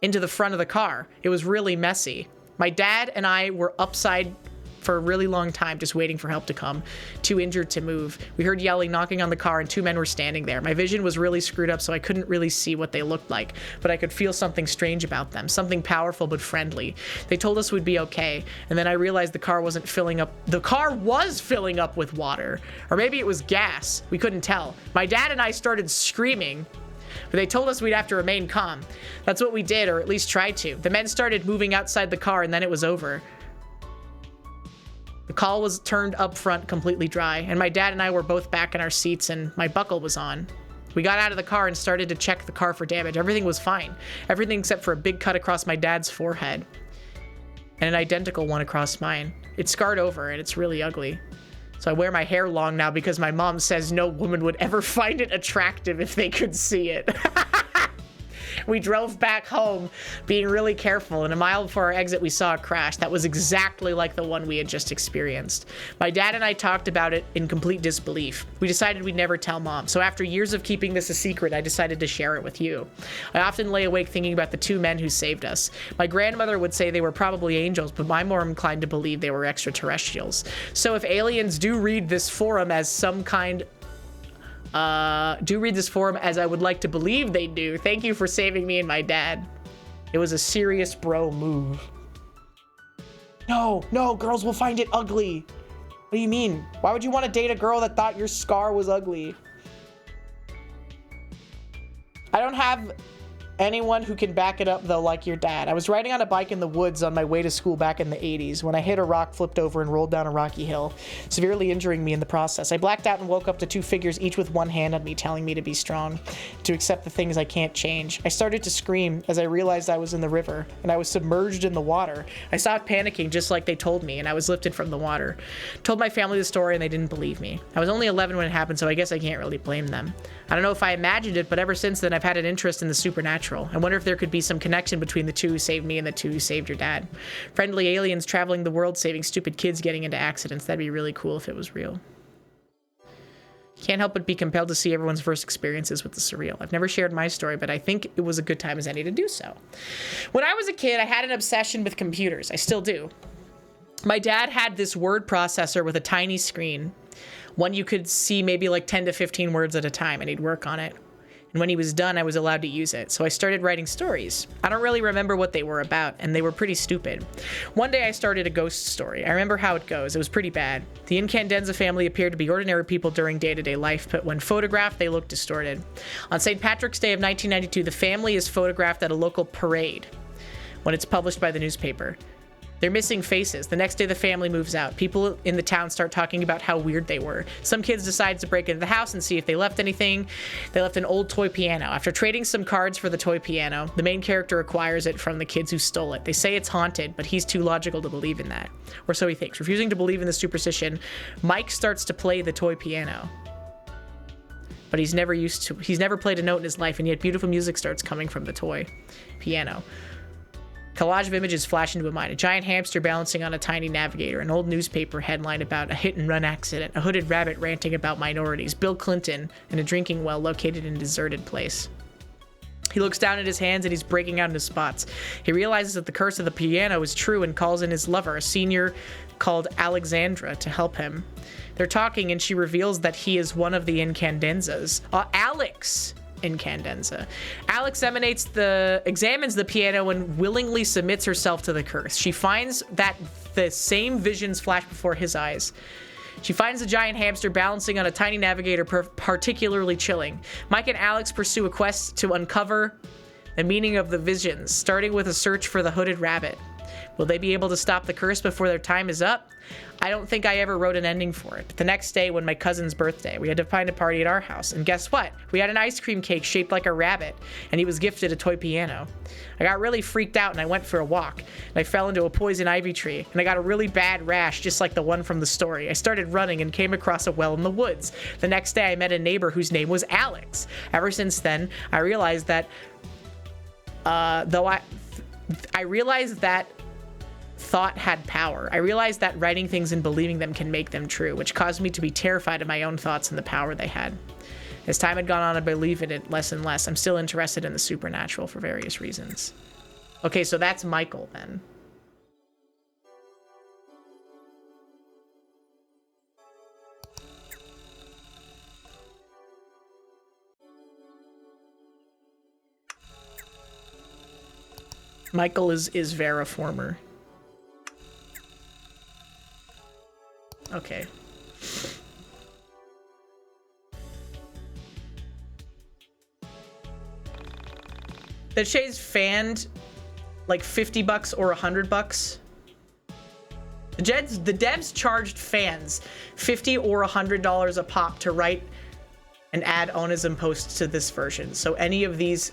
into the front of the car. It was really messy. My dad and I were upside for a really long time, just waiting for help to come, too injured to move. We heard yelling, knocking on the car, and two men were standing there. My vision was really screwed up, so I couldn't really see what they looked like, but I could feel something strange about them, something powerful but friendly. They told us we'd be okay, and then I realized the car wasn't filling up. The car was filling up with water, or maybe it was gas. We couldn't tell. My dad and I started screaming, but they told us we'd have to remain calm. That's what we did, or at least tried to. The men started moving outside the car, and then it was over. The call was turned up front completely dry, and my dad and I were both back in our seats, and my buckle was on. We got out of the car and started to check the car for damage. Everything was fine. Everything except for a big cut across my dad's forehead. And an identical one across mine. It's scarred over, and it's really ugly. So I wear my hair long now because my mom says no woman would ever find it attractive if they could see it. We drove back home being really careful, and a mile before our exit we saw a crash that was exactly like the one we had just experienced. My dad and I talked about it in complete disbelief. We decided we'd never tell mom, so after years of keeping this a secret, I decided to share it with you. I often lay awake thinking about the two men who saved us. My grandmother would say they were probably angels, but I'm more inclined to believe they were extraterrestrials. So if aliens do read this forum as some kind as I would like to believe they do. Thank you for saving me and my dad. It was a serious bro move. No, girls will find it ugly. What do you mean? Why would you want to date a girl that thought your scar was ugly? I don't have anyone who can back it up though, like your dad. I was riding on a bike in the woods on my way to school back in the 80s when I hit a rock, flipped over, and rolled down a rocky hill, severely injuring me in the process. I blacked out and woke up to two figures, each with one hand on me, telling me to be strong, to accept the things I can't change. I started to scream as I realized I was in the river, and I was submerged in the water. I stopped panicking just like they told me, and I was lifted from the water. Told my family the story, and they didn't believe me. I was only 11 when it happened, so I guess I can't really blame them. I don't know if I imagined it, but ever since then I've had an interest in the supernatural. I wonder if there could be some connection between the two who saved me and the two who saved your dad. Friendly aliens traveling the world saving stupid kids getting into accidents. That'd be really cool if it was real. Can't help but be compelled to see everyone's first experiences with the surreal. I've never shared my story, but I think it was a good time as any to do so. When I was a kid, I had an obsession with computers. I still do. My dad had this word processor with a tiny screen. One you could see maybe like 10 to 15 words at a time, and he'd work on it. And when he was done, I was allowed to use it. So I started writing stories. I don't really remember what they were about, and they were pretty stupid. One day I started a ghost story. I remember how it goes. It was pretty bad. The Incandenza family appeared to be ordinary people during day-to-day life, but when photographed, they looked distorted. On St. Patrick's Day of 1992, the family is photographed at a local parade when it's published by the newspaper. They're missing faces. The next day, the family moves out. People in the town start talking about how weird they were. Some kids decide to break into the house and see if they left anything. They left an old toy piano. After trading some cards for the toy piano, the main character acquires it from the kids who stole it. They say it's haunted, but he's too logical to believe in that. Or so he thinks. Refusing to believe in the superstition, Mike starts to play the toy piano. But he's never played a note in his life, and yet beautiful music starts coming from the toy piano. Collage of images flash into my mind. A giant hamster balancing on a tiny navigator. An old newspaper headline about a hit-and-run accident. A hooded rabbit ranting about minorities. Bill Clinton and a drinking well located in a deserted place. He looks down at his hands and he's breaking out into spots. He realizes that the curse of the piano is true and calls in his lover, a senior called Alexandra, to help him. They're talking and she reveals that he is one of the incandenzas. Alex Incandenza. Alex examines the piano and willingly submits herself to the curse. She finds that the same visions flash before his eyes. She finds the giant hamster balancing on a tiny navigator particularly chilling. Mike and Alex pursue a quest to uncover the meaning of the visions, starting with a search for the hooded rabbit. Will they be able to stop the curse before their time is up? I don't think I ever wrote an ending for it. But the next day, when my cousin's birthday, we had to find a party at our house. And guess what? We had an ice cream cake shaped like a rabbit, and he was gifted a toy piano. I got really freaked out and I went for a walk. And I fell into a poison ivy tree, and I got a really bad rash, just like the one from the story. I started running and came across a well in the woods. The next day, I met a neighbor whose name was Alex. Ever since then, I realized that, thought had power. I realized that writing things and believing them can make them true, which caused me to be terrified of my own thoughts and the power they had. As time had gone on, I believed in it less and less. I'm still interested in the supernatural for various reasons. Okay, so that's Michael then. Michael is Vera Former. Okay. That Shay's fanned like $50 or $100. The devs charged fans $50 or $100 a pop to write and add onism posts to this version. So any of these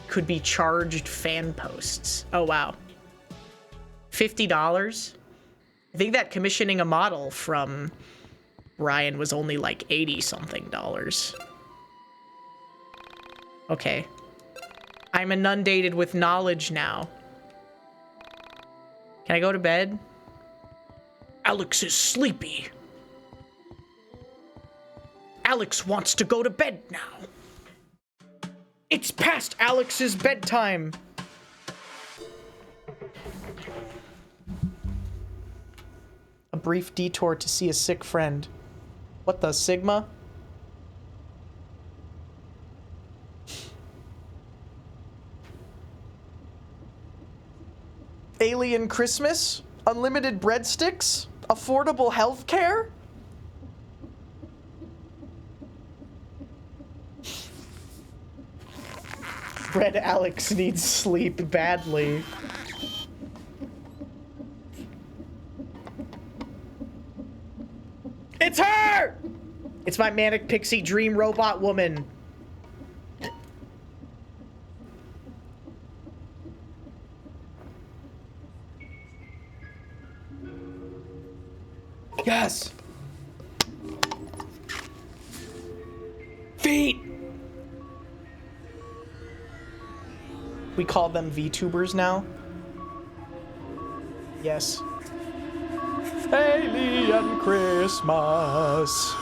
could be charged fan posts. Oh wow. $50? I think that commissioning a model from Ryan was only like $80-something. Okay. I'm inundated with knowledge now. Can I go to bed? Alex is sleepy. Alex wants to go to bed now. It's past Alex's bedtime. A brief detour to see a sick friend. What the Sigma? Alien Christmas? Unlimited breadsticks? Affordable health care? Fred Alex needs sleep badly. It's her! It's my manic pixie dream robot woman. Yes! Feet! We call them VTubers now. Yes. Alien Christmas.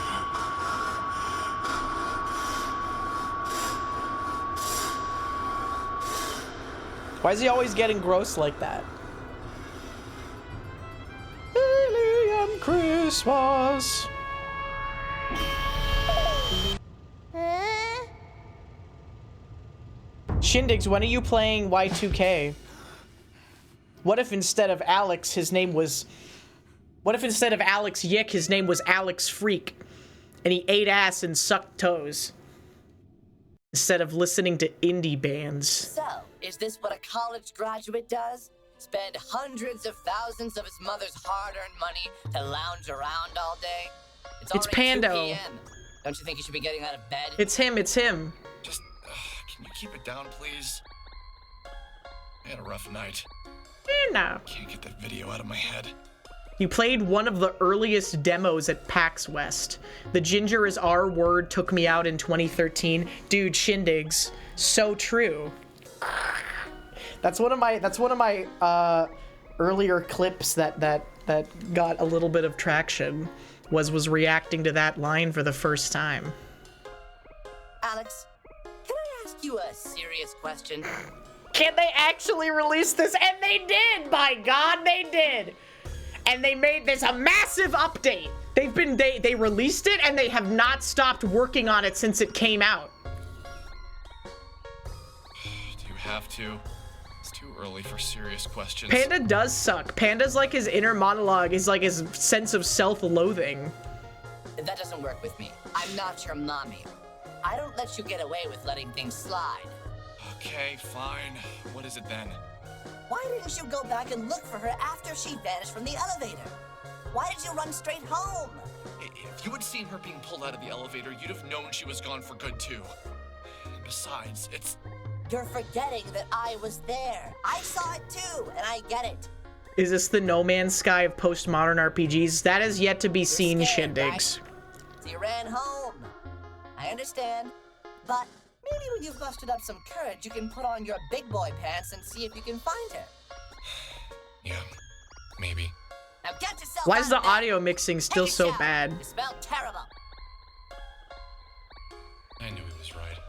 Why is he always getting gross like that? Alien Christmas. Shindigs, when are you playing Y2K? What if instead of Alex, his name was... What if instead of Alex YiiK, his name was Alex Freak? And he ate ass and sucked toes. Instead of listening to indie bands. So, is this what a college graduate does? Spend hundreds of thousands of his mother's hard-earned money to lounge around all day? It's Pando. 2 p.m. Don't you think you should be getting out of bed? It's him, it's him. Just, can you keep it down, please? I had a rough night. No. Can't get that video out of my head. You played one of the earliest demos at PAX West. The Ginger is our word took me out in 2013. Dude, Shindigs. So true. That's one of my earlier clips that got a little bit of traction. Was reacting to that line for the first time. Alex, can I ask you a serious question? Can they actually release this? And they did! By God, they did! And they made this a massive update. They released it and they have not stopped working on it since it came out. Do you have to? It's too early for serious questions. Panda does suck. Panda's like his inner monologue is like his sense of self-loathing. That doesn't work with me. I'm not your mommy. I don't let you get away with letting things slide. Okay, fine. What is it then? Why didn't you go back and look for her after she vanished from the elevator? Why did you run straight home? If you had seen her being pulled out of the elevator, you'd have known she was gone for good too. And besides, it's... You're forgetting that I was there. I saw it too, and I get it. Is this the No Man's Sky of postmodern RPGs? That is yet to be seen, scared, Shindigs. Right? So you ran home. I understand. But maybe when you've mustered up some courage, you can put on your big boy pants and see if you can find her. Yeah, maybe. Now get yourself Why is the out of bed. audio mixing still Take a so shower. bad? You smell terrible. I knew he was right.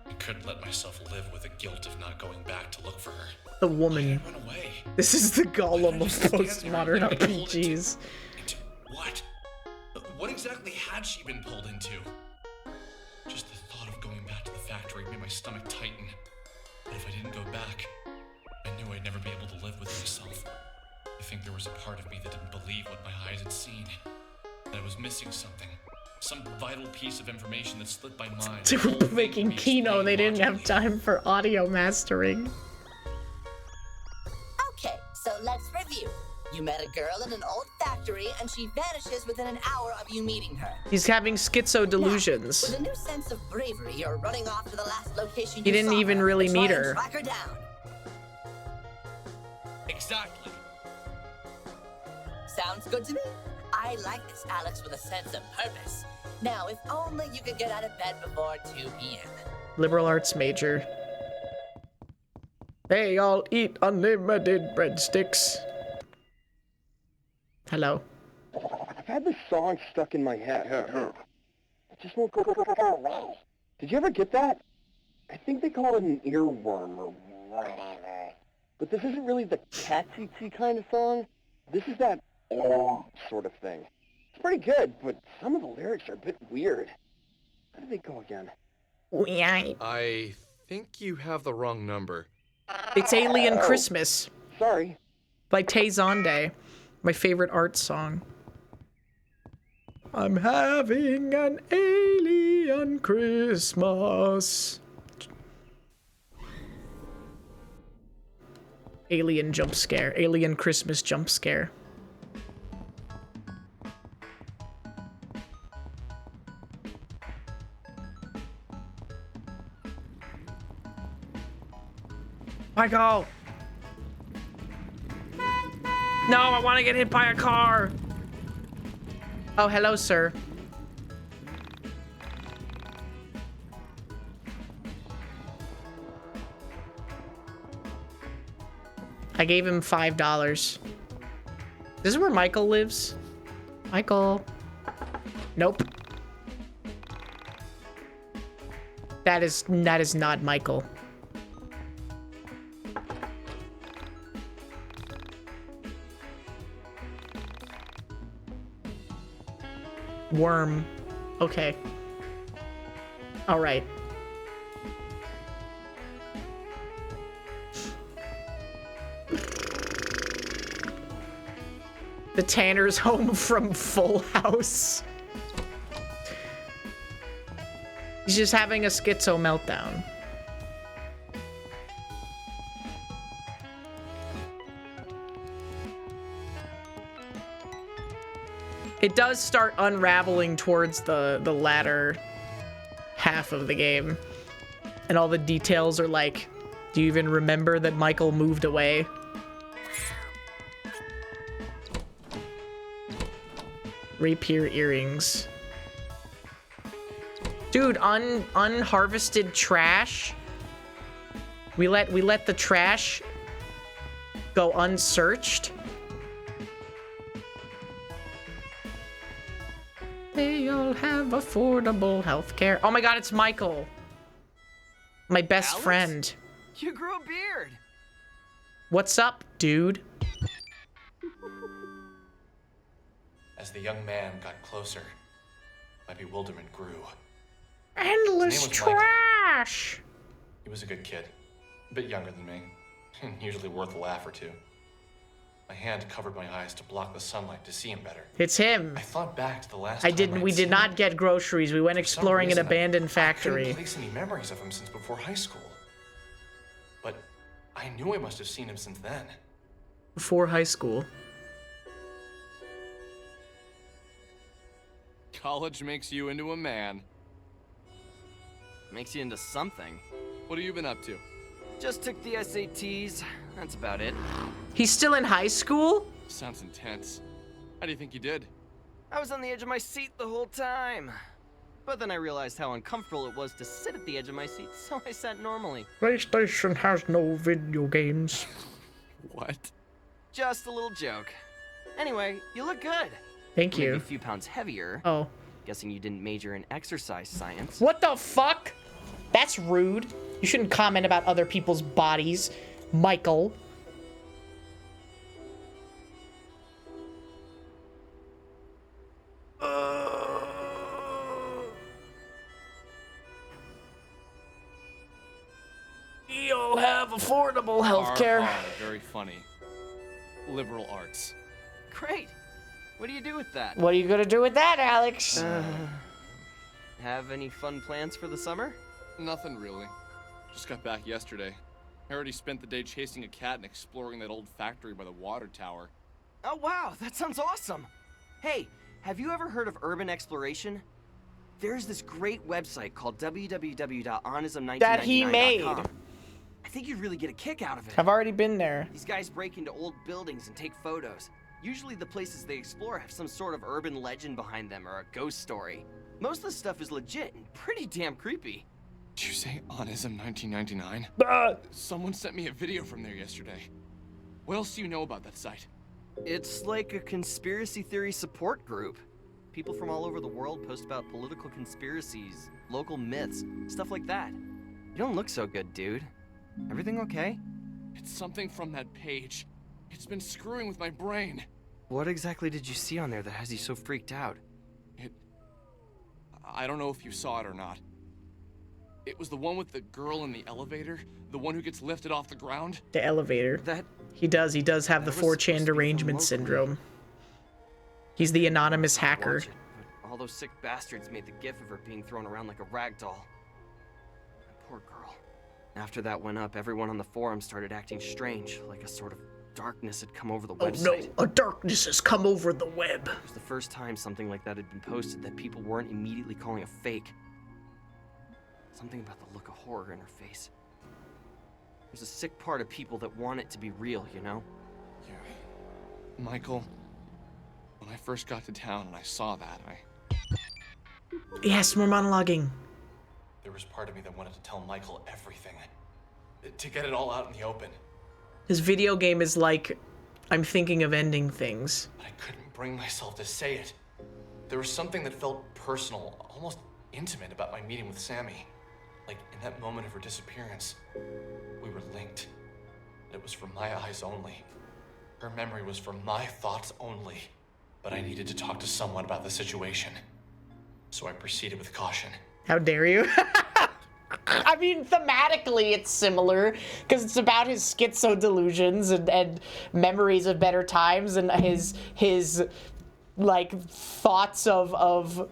I couldn't let myself live with the guilt of not going back to look for her. The woman. Run away. This is the Gollum of postmodern RPGs. What? What exactly had she been pulled into? Just the thought of going back to the factory made my stomach tighten. But if I didn't go back, I knew I'd never be able to live with myself. I think there was a part of me that didn't believe what my eyes had seen. That I was missing something. Some vital piece of information that slipped my mind. They were making Kino, they didn't have time for audio mastering. Okay, so let's review. You met a girl in an old factory, and she vanishes within an hour of you meeting her. He's having schizo delusions. Now, with a new sense of bravery, you're running off to the last location He you didn't saw even her really to try meet and her. Track her down. Exactly. Sounds good to me. I like this Alex with a sense of purpose. Now, if only you could get out of bed before 2 p.m. Liberal arts major. They all eat unlimited breadsticks. Hello. I've had this song stuck in my head. It just won't go away. Did you ever get that? I think they call it an earworm or whatever. But this isn't really the catchy kind of song. This is that sort of thing. It's pretty good, but some of the lyrics are a bit weird. How do they go again? I think you have the wrong number. It's Alien Christmas. Sorry. By Tay Zonde. My favorite art song. I'm having an alien Christmas. Alien jump scare. Alien Christmas jump scare. Michael! No, I want to get hit by a car. Oh, hello, sir. I gave him $5. This is where Michael lives. Michael. Nope. That is not Michael. Worm. Okay. All right. The Tanner's home from Full House. He's just having a schizo meltdown. It does start unraveling towards the latter half of the game. And all the details are like, do you even remember that Michael moved away? Rapier earrings. Dude, unharvested trash We let the trash go unsearched. They all have affordable healthcare. Oh my god, it's Michael. My best Alex? friend. You grew a beard. What's up, dude? As the young man got closer, my bewilderment grew. Endless His name was Michael. trash. He was a good kid, a bit younger than me, and usually worth a laugh or two. My hand covered my eyes to block the sunlight to see him better. It's him. I thought back to the last I time didn't. I'd We seen did not him. get groceries. We went For some exploring an reason, abandoned I factory. couldn't place any memories of him since before high school. But I knew I must have seen him since then. Before high school. College makes you into a man. Makes you into something. What have you been up to? Just took the SATs. That's about it. He's still in high school? Sounds intense. How do you think you did? I was on the edge of my seat the whole time. But then I realized how uncomfortable it was to sit at the edge of my seat, so I sat normally. PlayStation has no video games. What? Just a little joke. Anyway, you look good. Thank Maybe you. a few pounds heavier. Oh. Guessing you didn't major in exercise science. What the fuck? That's rude. You shouldn't comment about other people's bodies, Michael. You'll have affordable healthcare. Very funny. Liberal arts. Great. What do you do with that? What are you gonna do with that, Alex? Have any fun plans for the summer? Nothing really. Just got back yesterday. I already spent the day chasing a cat and exploring that old factory by the water tower. Oh wow, that sounds awesome. Hey, have you ever heard of urban exploration? There's this great website called www.onism1999.com. That he made. I think you'd really get a kick out of it. I've already been there. These guys break into old buildings and take photos. Usually the places they explore have some sort of urban legend behind them or a ghost story. Most of the stuff is legit and pretty damn creepy. Did you say Onism 1999? Someone sent me a video from there yesterday. What else do you know about that site? It's like a conspiracy theory support group. People from all over the world post about political conspiracies, local myths, stuff like that. You don't look so good, dude. Everything okay? It's something from that page. It's been screwing with my brain. What exactly did you see on there that has you so freaked out? I don't know if you saw it or not. It was the one with the girl in the elevator, the one who gets lifted off the ground. The elevator. He does have the 4chan derangement syndrome. He's the anonymous hacker. Watch it, but all those sick bastards made the gif of her being thrown around like a rag doll. That poor girl. After that went up, everyone on the forum started acting strange, like a sort of darkness had come over the website. Oh no, a darkness has come over the web. It was the first time something like that had been posted that people weren't immediately calling a fake. Something about the look of horror in her face. There's a sick part of people that want it to be real, you know? Yeah. Michael, when I first got to town and I saw that, Yes, more monologuing. There was part of me that wanted to tell Michael everything. To get it all out in the open. His video game is like, I'm thinking of ending things. But I couldn't bring myself to say it. There was something that felt personal, almost intimate about my meeting with Sammy. Like, in that moment of her disappearance, we were linked. It was from my eyes only. Her memory was from my thoughts only. But I needed to talk to someone about the situation. So I proceeded with caution. How dare you? I mean, thematically it's similar, because it's about his schizo delusions and memories of better times and his like thoughts of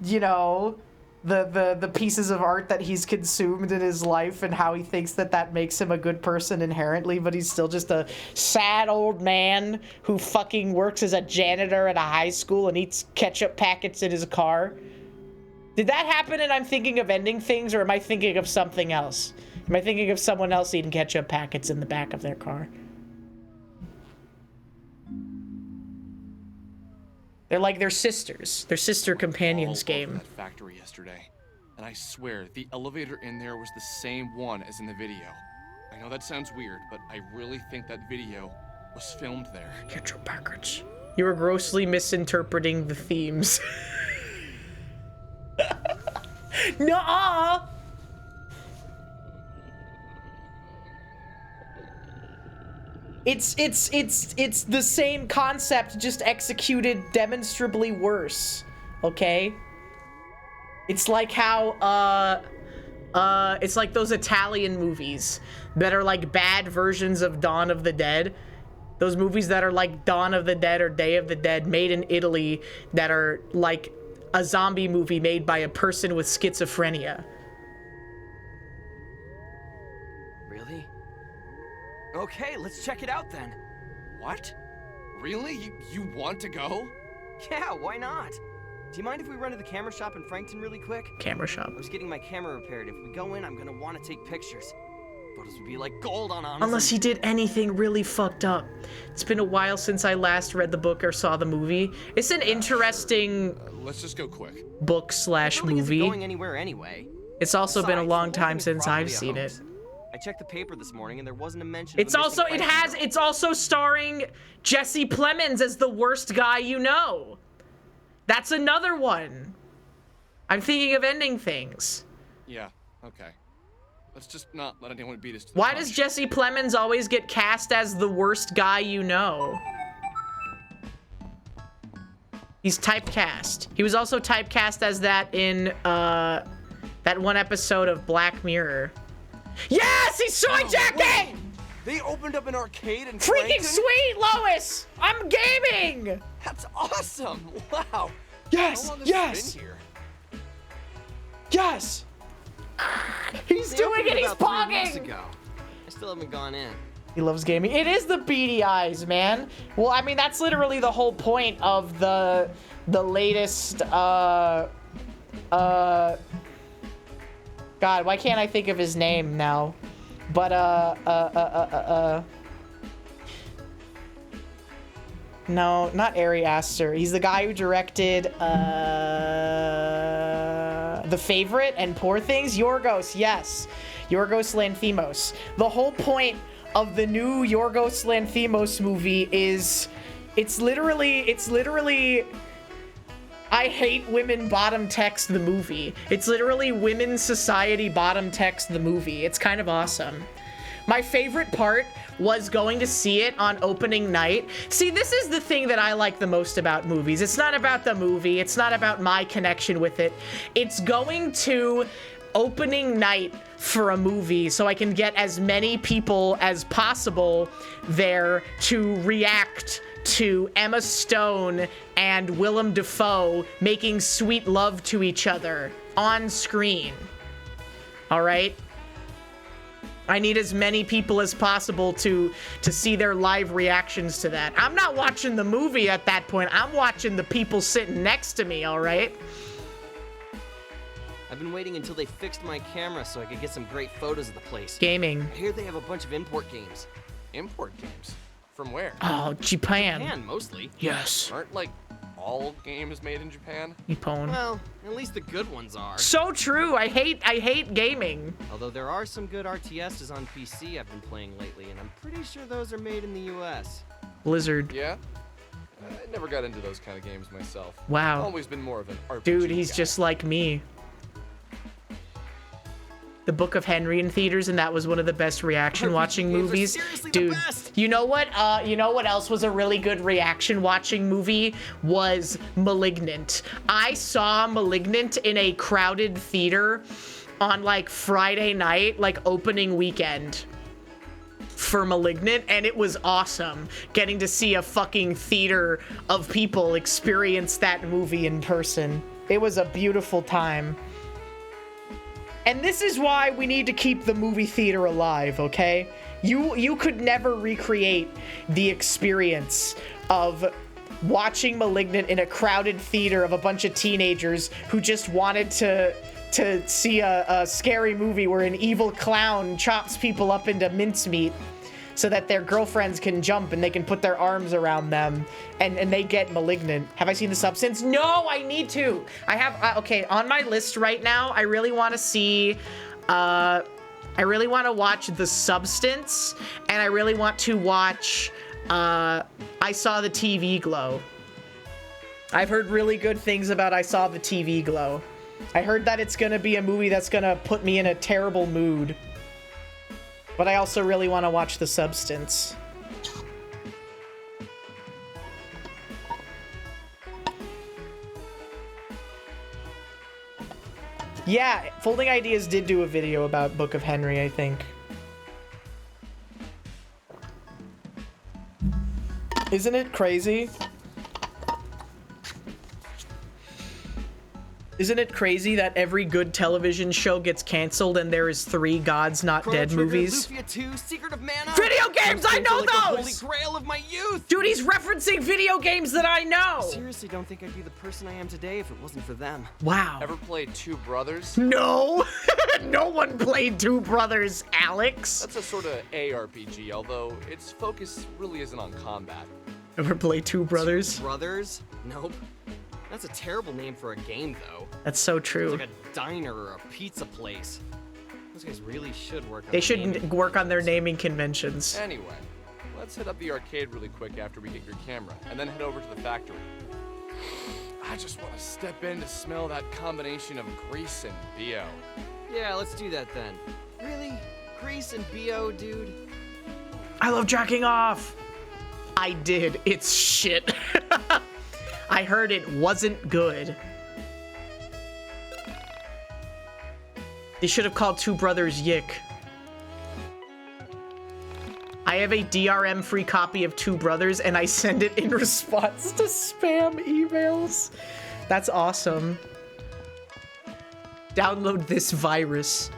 you know, the pieces of art that he's consumed in his life and how he thinks that makes him a good person inherently, but he's still just a sad old man who fucking works as a janitor at a high school and eats ketchup packets in his car. Did that happen and I'm thinking of ending things, or am I thinking of something else? Am I thinking of someone else eating ketchup packets in the back of their car? They're like their sisters. Their sister companions game. That factory yesterday. and I swear the elevator in there was the same one as in the video. I know that sounds weird, but I really think that video was filmed there. Get your backwards. You were grossly misinterpreting the themes. Nuh-uh! It's the same concept, just executed demonstrably worse. Okay? It's like how, it's like those Italian movies that are like bad versions of Dawn of the Dead. Those movies that are like Dawn of the Dead or Day of the Dead made in Italy that are like a zombie movie made by a person with schizophrenia. Really? Okay, let's check it out then. What? Really? You want to go? Yeah, why not? Do you mind if we run to the camera shop in Frankton really quick? Camera shop. I was getting my camera repaired. If we go in, I'm gonna want to take pictures. Photos would be like gold on honest. Unless he did anything really fucked up. It's been a while since I last read the book or saw the movie. It's an interesting let's just go quick. book slash Building isn't movie. going anywhere anyway. It's also been a Besides, long the whole time thing is since I've probably a seen it. hoax. I checked the paper this morning and there wasn't a mention It's of a also missing question. it's also starring Jesse Plemons as the worst guy you know. That's another one. I'm thinking of ending things. Yeah, okay. Let's just not let anyone beat us to the Why punch. does Jesse Plemons always get cast as the worst guy you know? He's typecast. He was also typecast as that in that one episode of Black Mirror. Yes, he's soy jacking! They opened up an arcade in Freaking Frankton? sweet, Lois! I'm gaming! That's awesome! Wow! Yes, How long has yes! it been here? Yes! He's They doing opened it, he's about 3 weeks pogging! ago. I still haven't gone in. He loves gaming. It is the beady eyes, man. Well, I mean, that's literally the whole point of the latest, God, why can't I think of his name now? But, no, not Ari Aster. He's the guy who directed, The Favorite and Poor Things. Yorgos, yes. Yorgos Lanthimos. The whole point of the new Yorgos Lanthimos movie is, it's literally, I hate women bottom text the movie. It's literally women's society bottom text the movie. It's kind of awesome. My favorite part was going to see it on opening night. See, this is the thing that I like the most about movies. It's not about the movie. It's not about my connection with it. It's going to opening night for a movie so I can get as many people as possible there to react to Emma Stone and Willem Dafoe making sweet love to each other on screen. All right? I need as many people as possible to see their live reactions to that. I'm not watching the movie at that point. I'm watching the people sitting next to me, all right? I've been waiting until they fixed my camera so I could get some great photos of the place. Gaming. I hear they have a bunch of import games. Import games? From where? Oh, Japan. Japan, mostly. Yes. Aren't, like, all games made in Japan? Nippon. Well, at least the good ones are. So true. I hate gaming. Although there are some good RTSs on PC I've been playing lately, and I'm pretty sure those are made in the US. Blizzard. Yeah? I never got into those kind of games myself. Wow. I've always been more of an RPG Dude, he's guy. just like me. The Book of Henry in theaters, and that was one of the best reaction watching movies. Dude, you know what else was a really good reaction watching movie? Was Malignant. I saw Malignant in a crowded theater on like Friday night, like opening weekend for Malignant, and it was awesome getting to see a fucking theater of people experience that movie in person. It was a beautiful time. And this is why we need to keep the movie theater alive, okay? You could never recreate the experience of watching Malignant in a crowded theater of a bunch of teenagers who just wanted to see a scary movie where an evil clown chops people up into mincemeat so that their girlfriends can jump and they can put their arms around them and they get malignant. Have I seen The Substance? No, I need to. I have, okay, on my list right now, I really want to see, I really want to watch The Substance, and I really want to watch, I Saw the TV Glow. I've heard really good things about I Saw the TV Glow. I heard that it's gonna be a movie that's gonna put me in a terrible mood. But I also really want to watch The Substance. Yeah, Folding Ideas did do a video about Book of Henry, I think. Isn't it crazy? Isn't it crazy that every good television show gets canceled and there is 3 Gods Not Dead movies? Lufia 2, Secret of Mana. Video games! I know like those! The holy grail of my youth! Dude, he's referencing video games that I know! I seriously don't think I'd be the person I am today if it wasn't for them. Wow. Ever played Two Brothers? No! No one played Two Brothers, Alex! That's a sort of ARPG, although its focus really isn't on combat. Ever played Two Brothers? Two Brothers? Nope. That's a terrible name for a game, though. That's so true. It's like a diner or a pizza place. Those guys really should work on They should work on their naming conventions. Anyway, let's hit up the arcade really quick after we get your camera, and then head over to the factory. I just want to step in to smell that combination of grease and BO. Yeah, let's do that then. Really? Grease and BO, dude? I love jacking off! I did. It's shit. I heard it wasn't good. They should have called Two Brothers YiiK. I have a DRM-free copy of Two Brothers, and I send it in response to spam emails. That's awesome. Download this virus.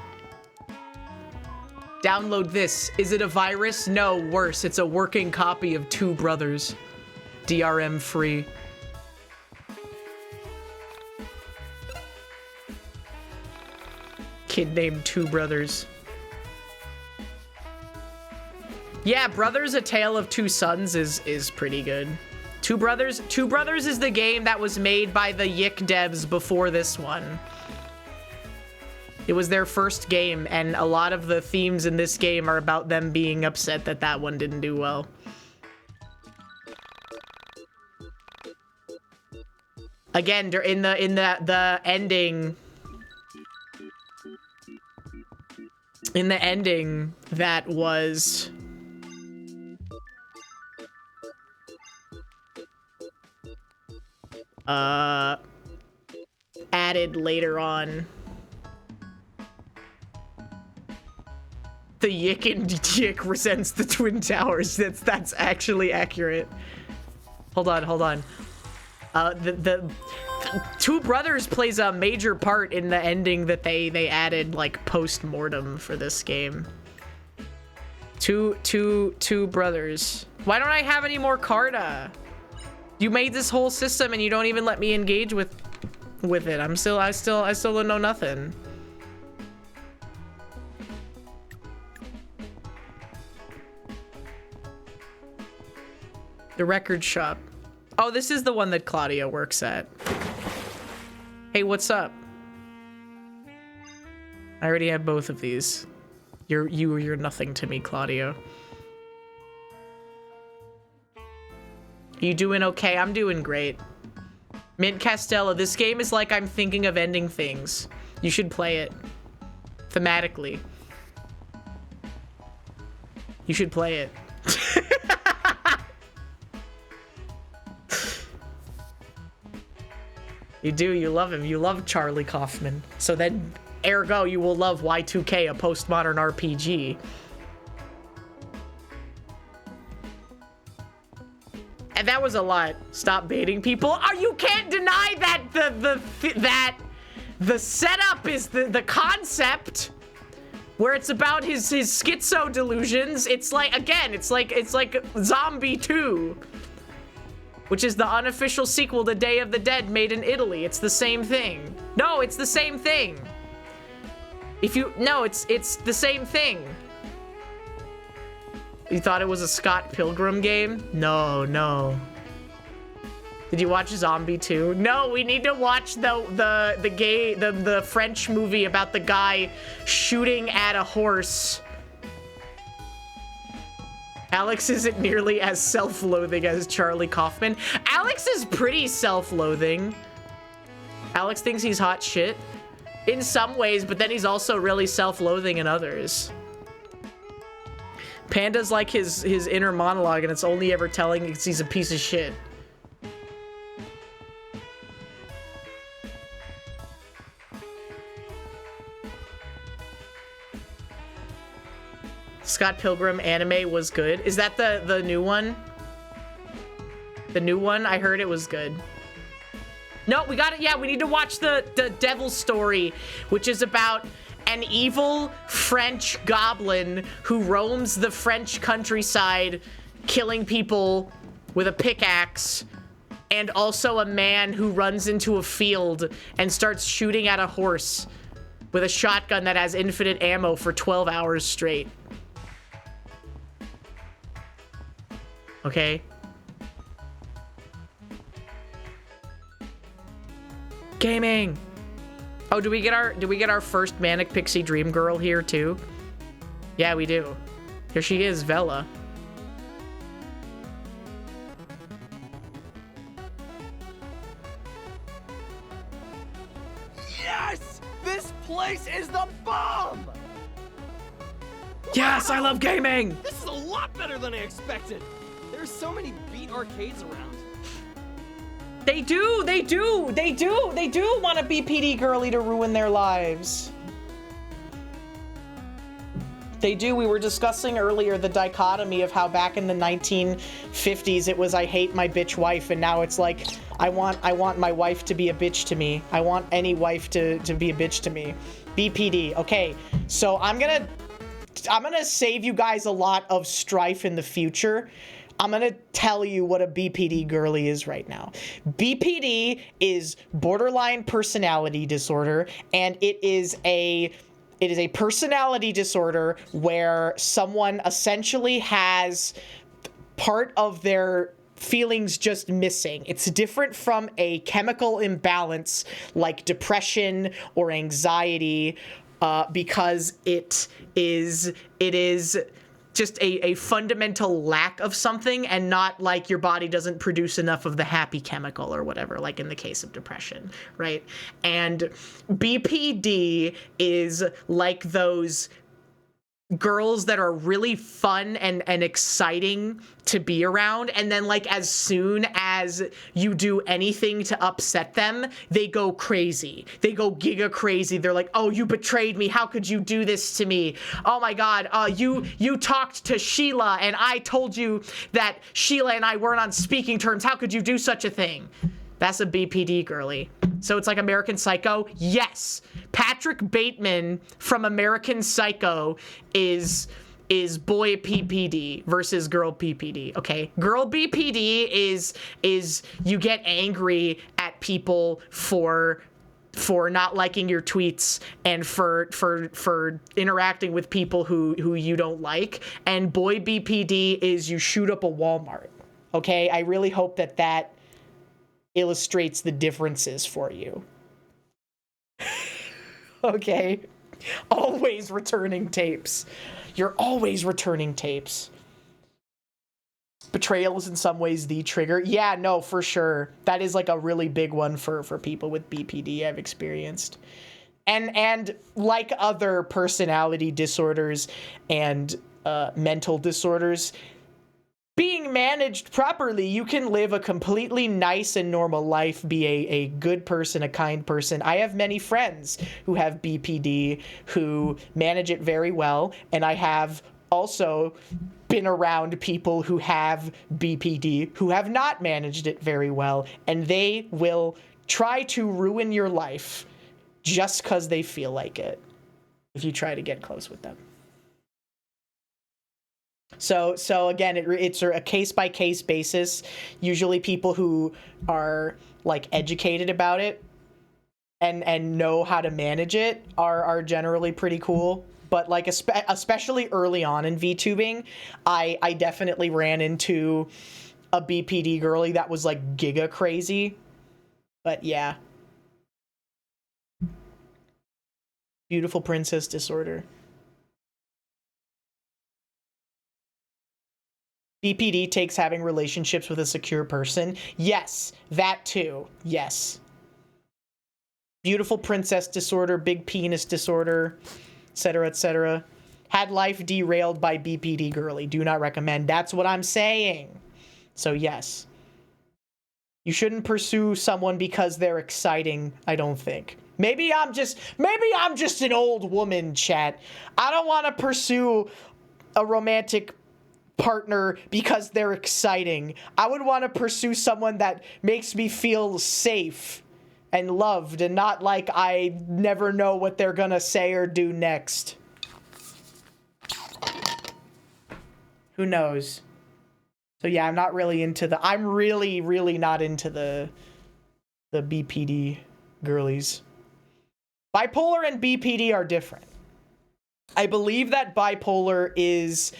Download this. Is it a virus? No, worse. It's a working copy of Two Brothers. DRM-free. Kid named Two Brothers. Yeah, Brothers: A Tale of Two Sons is pretty good. Two Brothers is the game that was made by the YiiK devs before this one. It was their first game, and a lot of the themes in this game are about them being upset that that one didn't do well. Again, in the ending. In the ending, that was added later on. The YiiK and YiiK resents the Twin Towers. That's actually accurate. Hold on. The Two Brothers plays a major part in the ending that they added like post-mortem for this game. Two Brothers. Why don't I have any more Carta? You made this whole system and you don't even let me engage with it. I still don't know nothing. The record shop. Oh, this is the one that Claudia works at. Hey, what's up? I already have both of these. You're nothing to me, Claudio. You doing okay? I'm doing great. Mint Castella, this game is like I'm thinking of ending things. You should play it. Thematically. You should play it. You do, you love him. You love Charlie Kaufman. So then, ergo, you will love Y2K, a postmodern RPG. And that was a lot. Stop baiting people. Oh, you can't deny that the setup is the concept where it's about his schizo delusions. It's like, again, it's like Zombie 2. Which is the unofficial sequel to Day of the Dead made in Italy. It's the same thing. No, it's the same thing. No, it's the same thing. You thought it was a Scott Pilgrim game? No, no. Did you watch Zombie 2? No, we need to watch the French movie about the guy shooting at a horse. Alex isn't nearly as self-loathing as Charlie Kaufman. Alex is pretty self-loathing. Alex thinks he's hot shit in some ways, but then he's also really self-loathing in others. Panda's like his inner monologue, and it's only ever telling because he's a piece of shit. Scott Pilgrim anime was good. Is that the new one? The new one? I heard it was good. No, we got it. Yeah, we need to watch the Devil Story, which is about an evil French goblin who roams the French countryside, killing people with a pickaxe, and also a man who runs into a field and starts shooting at a horse with a shotgun that has infinite ammo for 12 hours straight. Okay. Gaming. Oh, do we get our first Manic Pixie Dream Girl here too? Yeah, we do. Here she is, Vela. Yes! This place is the bomb! Yes, I love gaming! This is a lot better than I expected. There's so many beat arcades around. They do want a BPD girly to ruin their lives. They do. We were discussing earlier the dichotomy of how back in the 1950s it was I hate my bitch wife, and now it's like I want my wife to be a bitch to me. I want any wife to be a bitch to me. BPD. Okay, so I'm gonna save you guys a lot of strife in the future. I'm gonna tell you what a BPD girly is right now. BPD is borderline personality disorder, and it is a personality disorder where someone essentially has part of their feelings just missing. It's different from a chemical imbalance like depression or anxiety, because it is just a fundamental lack of something, and not like your body doesn't produce enough of the happy chemical or whatever, like in the case of depression, right? And BPD is like those girls that are really fun and exciting to be around, and then like as soon as you do anything to upset them, they go crazy. They go giga crazy. They're like, oh, you betrayed me. How could you do this to me? Oh my God, you talked to Sheila and I told you that Sheila and I weren't on speaking terms. How could you do such a thing? That's a BPD girly. So it's like American Psycho? Yes. Patrick Bateman from American Psycho is boy PPD versus girl PPD. Okay. Girl BPD is you get angry at people for not liking your tweets and for interacting with people who you don't like. And boy BPD is you shoot up a Walmart. Okay? I really hope that illustrates the differences for you. Okay. Always returning tapes. You're always returning tapes. Betrayal is in some ways the trigger. Yeah, no, for sure. That is like a really big one for people with BPD I've experienced. And like other personality disorders and mental disorders, being managed properly, you can live a completely nice and normal life, be a good person, a kind person. I have many friends who have BPD who manage it very well, and I have also been around people who have BPD who have not managed it very well, and they will try to ruin your life just because they feel like it if you try to get close with them. So again, it's a case-by-case basis. Usually people who are like educated about it and know how to manage it are generally pretty cool. but like especially early on in VTubing, I definitely ran into a BPD girly that was like giga crazy. But yeah. Beautiful princess disorder. BPD takes having relationships with a secure person. Yes, that too. Yes. Beautiful princess disorder, big penis disorder, etc., etc. Had life derailed by BPD girly. Do not recommend. That's what I'm saying. So yes. You shouldn't pursue someone because they're exciting, I don't think. Maybe I'm just an old woman, chat. I don't want to pursue a romantic partner because they're exciting. I would want to pursue someone that makes me feel safe and loved and not like I never know what they're gonna say or do next. Who knows? So yeah, I'm not really into the, I'm really not into the BPD girlies. Bipolar and BPD are different. I believe that bipolar is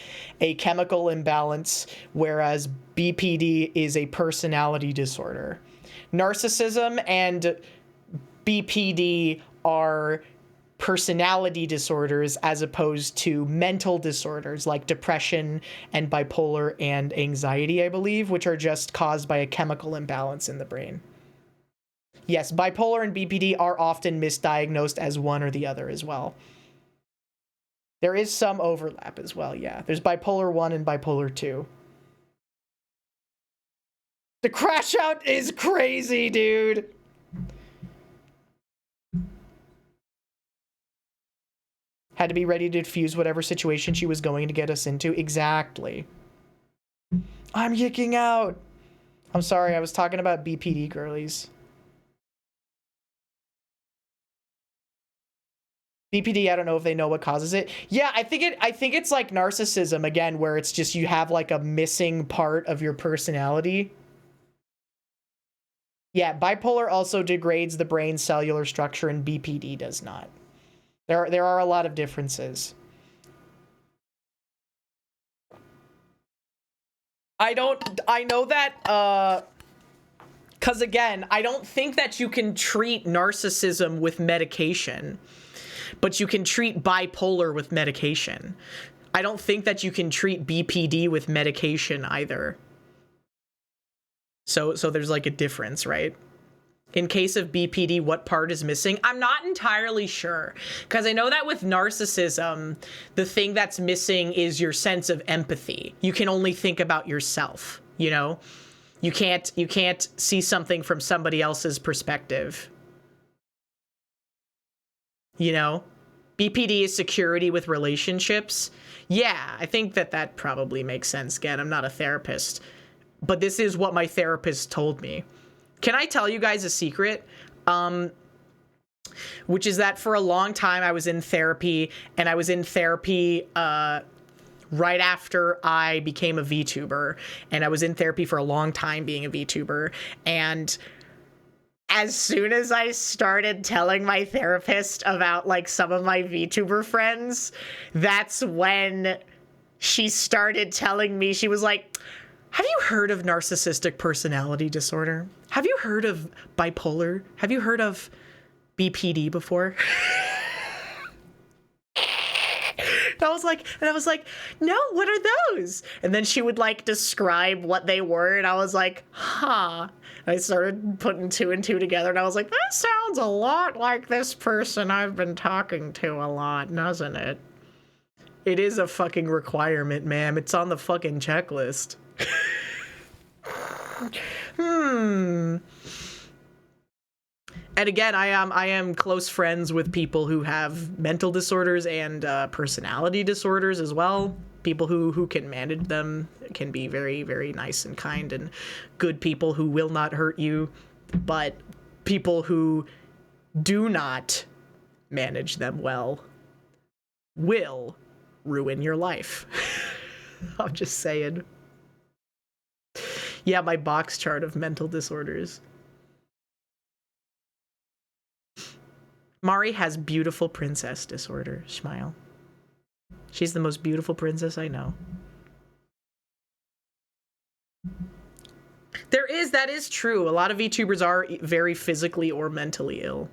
a chemical imbalance, whereas BPD is a personality disorder. Narcissism and BPD are personality disorders as opposed to mental disorders like depression and bipolar and anxiety, I believe, which are just caused by a chemical imbalance in the brain. Yes, bipolar and BPD are often misdiagnosed as one or the other as well. There is some overlap as well, yeah. There's bipolar 1 and bipolar 2. The crash out is crazy, dude. Had to be ready to defuse whatever situation she was going to get us into. Exactly. I'm yicking out. I'm sorry, I was talking about BPD girlies. BPD, I don't know if they know what causes it. Yeah, I think it's like narcissism again, where it's just you have like a missing part of your personality. Yeah, bipolar also degrades the brain's cellular structure and BPD does not. There are a lot of differences. I know that, cause again, I don't think that you can treat narcissism with medication, but you can treat bipolar with medication. I don't think that you can treat BPD with medication either. So there's like a difference, right? In case of BPD, what part is missing? I'm not entirely sure, because I know that with narcissism, the thing that's missing is your sense of empathy. You can only think about yourself, you know? You can't see something from somebody else's perspective. You know? BPD is security with relationships. Yeah, I think that probably makes sense. Again, I'm not a therapist, but this is what my therapist told me. Can I tell you guys a secret? Which is that for a long time I was in therapy, and I was in therapy right after I became a VTuber, and I was in therapy for a long time being a VTuber, and as soon as I started telling my therapist about like some of my VTuber friends, that's when she started telling me, she was like, have you heard of narcissistic personality disorder? Have you heard of bipolar? Have you heard of BPD before? And I was like, no, what are those? And then she would like describe what they were, and I was like, huh. I started putting 2 and 2 together, and I was like, that sounds a lot like this person I've been talking to a lot, doesn't it? It is a fucking requirement, ma'am. It's on the fucking checklist. And again, I am close friends with people who have mental disorders and personality disorders as well. People who can manage them, can be very, very nice and kind and good people who will not hurt you. But people who do not manage them well will ruin your life. I'm just saying. Yeah, my box chart of mental disorders. Mari has beautiful princess disorder. Smile. She's the most beautiful princess I know. That is true. A lot of VTubers are very physically or mentally ill.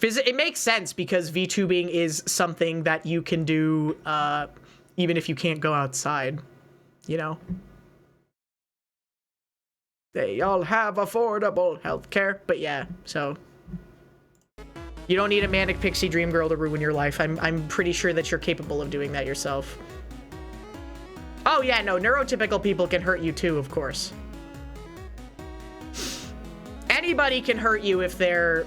It makes sense because VTubing is something that you can do even if you can't go outside, you know? They all have affordable healthcare, but yeah, so you don't need a manic pixie dream girl to ruin your life. I'm pretty sure that you're capable of doing that yourself. Oh yeah, no, neurotypical people can hurt you too, of course. Anybody can hurt you if they're...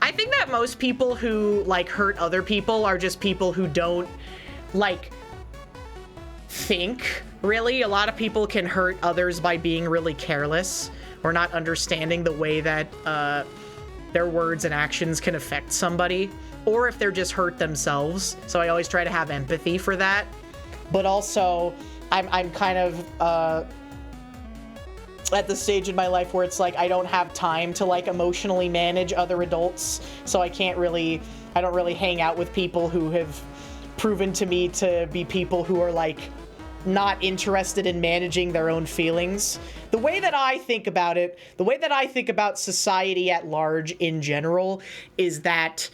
I think that most people who, like, hurt other people are just people who don't, like, think, really. A lot of people can hurt others by being really careless or not understanding the way that their words and actions can affect somebody, or if they're just hurt themselves. So I always try to have empathy for that. But also, I'm kind of at the stage in my life where it's like I don't have time to like emotionally manage other adults, so I don't really hang out with people who have proven to me to be people who are like not interested in managing their own feelings. The way that I think about it, the way that I think about society at large in general is that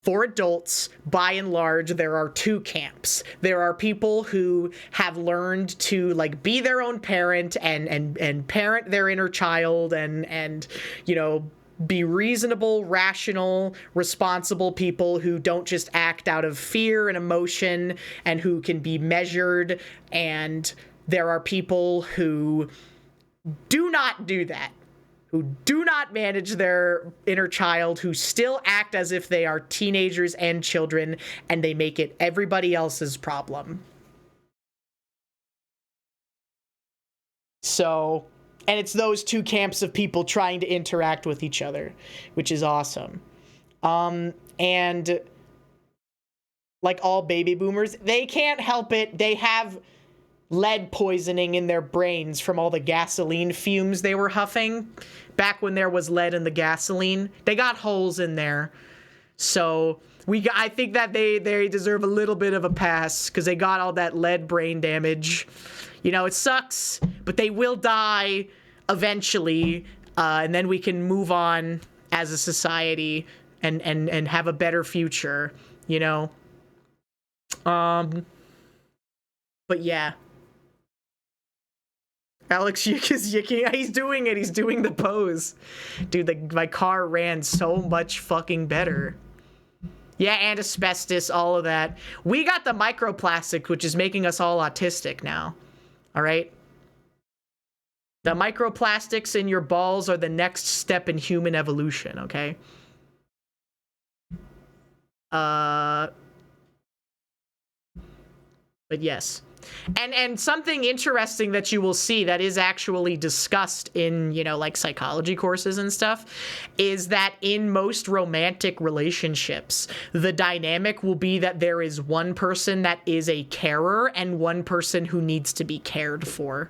for adults, by and large, there are two camps. There are people who have learned to like be their own parent and parent their inner child and you know, be reasonable, rational, responsible people who don't just act out of fear and emotion and who can be measured. And there are people who do not do that, who do not manage their inner child, who still act as if they are teenagers and children, and they make it everybody else's problem. So, and it's those two camps of people trying to interact with each other, which is awesome. And like all baby boomers, they can't help it. They have lead poisoning in their brains from all the gasoline fumes they were huffing back when there was lead in the gasoline. They got holes in there. So I think that they deserve a little bit of a pass because they got all that lead brain damage. You know, it sucks, but they will die eventually, and then we can move on as a society and have a better future, you know? But yeah. Alex YiiK is yicking. He's doing it. He's doing the pose. Dude, my car ran so much fucking better. Yeah, and asbestos, all of that. We got the microplastic, which is making us all autistic now. All right? The microplastics in your balls are the next step in human evolution, okay? But yes. And something interesting that you will see that is actually discussed in, you know, like psychology courses and stuff, is that in most romantic relationships, the dynamic will be that there is one person that is a carer and one person who needs to be cared for.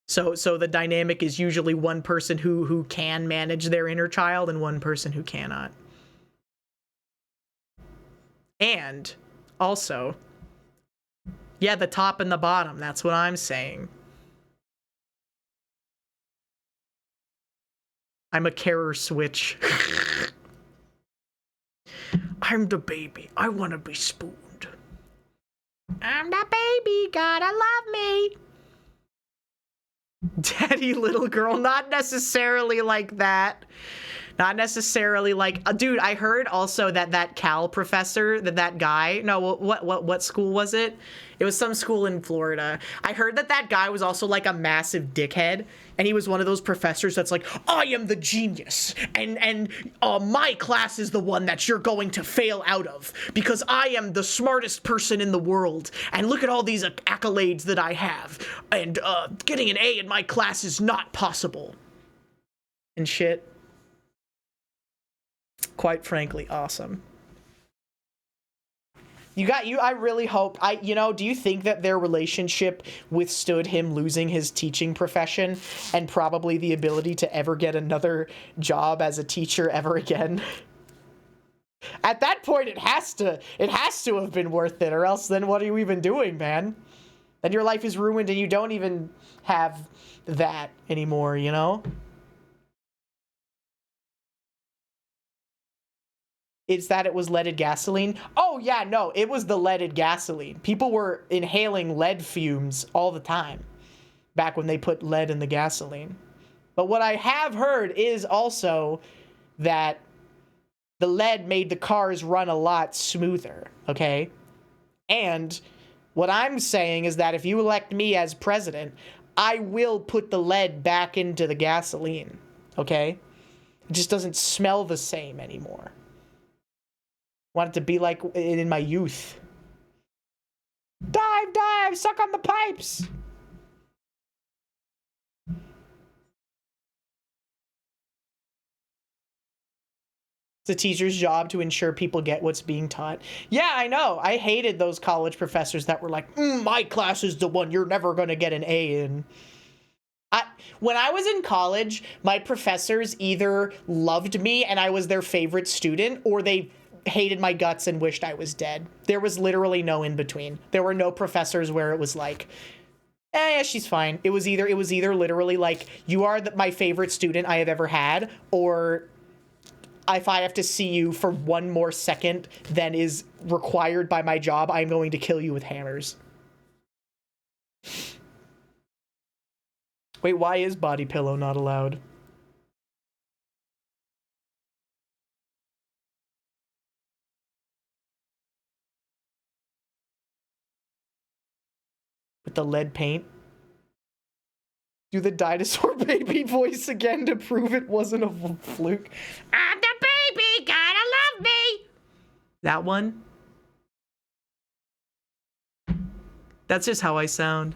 So the dynamic is usually one person who can manage their inner child and one person who cannot. And also, yeah, the top and the bottom, that's what I'm saying. I'm a carer switch. I'm the baby. I want to be spooned. I'm the baby. Gotta love me. Daddy, little girl, not necessarily like that. Not necessarily like, dude, I heard also that Cal professor, that guy, no, what school was it? It was some school in Florida. I heard that guy was also like a massive dickhead, and he was one of those professors that's like, I am the genius, and my class is the one that you're going to fail out of, because I am the smartest person in the world, and look at all these accolades that I have, and getting an A in my class is not possible. And shit. Quite frankly, awesome. I really hope, do you think that their relationship withstood him losing his teaching profession and probably the ability to ever get another job as a teacher ever again? At that point, it has to have been worth it, or else then what are you even doing, man? Then your life is ruined and you don't even have that anymore, you know? It's that it was leaded gasoline. Oh yeah, no, it was the leaded gasoline. People were inhaling lead fumes all the time back when they put lead in the gasoline. But what I have heard is also that the lead made the cars run a lot smoother, okay? And what I'm saying is that if you elect me as president, I will put the lead back into the gasoline, okay? It just doesn't smell the same anymore. Want it to be like in my youth. Dive, dive, suck on the pipes. It's a teacher's job to ensure people get what's being taught. Yeah, I know. I hated those college professors that were like, my class is the one you're never going to get an A in. When I was in college, my professors either loved me and I was their favorite student, or they hated my guts and wished I was dead. There was literally no in between. There were no professors where it was like, yeah, she's fine. It was either literally like, you are my favorite student I have ever had, or if I have to see you for one more second than is required by my job, I'm going to kill you with hammers. Wait, why is body pillow not allowed? With the lead paint? Do the dinosaur baby voice again to prove it wasn't a fluke. I'm the baby, gotta love me. That one? That's just how I sound.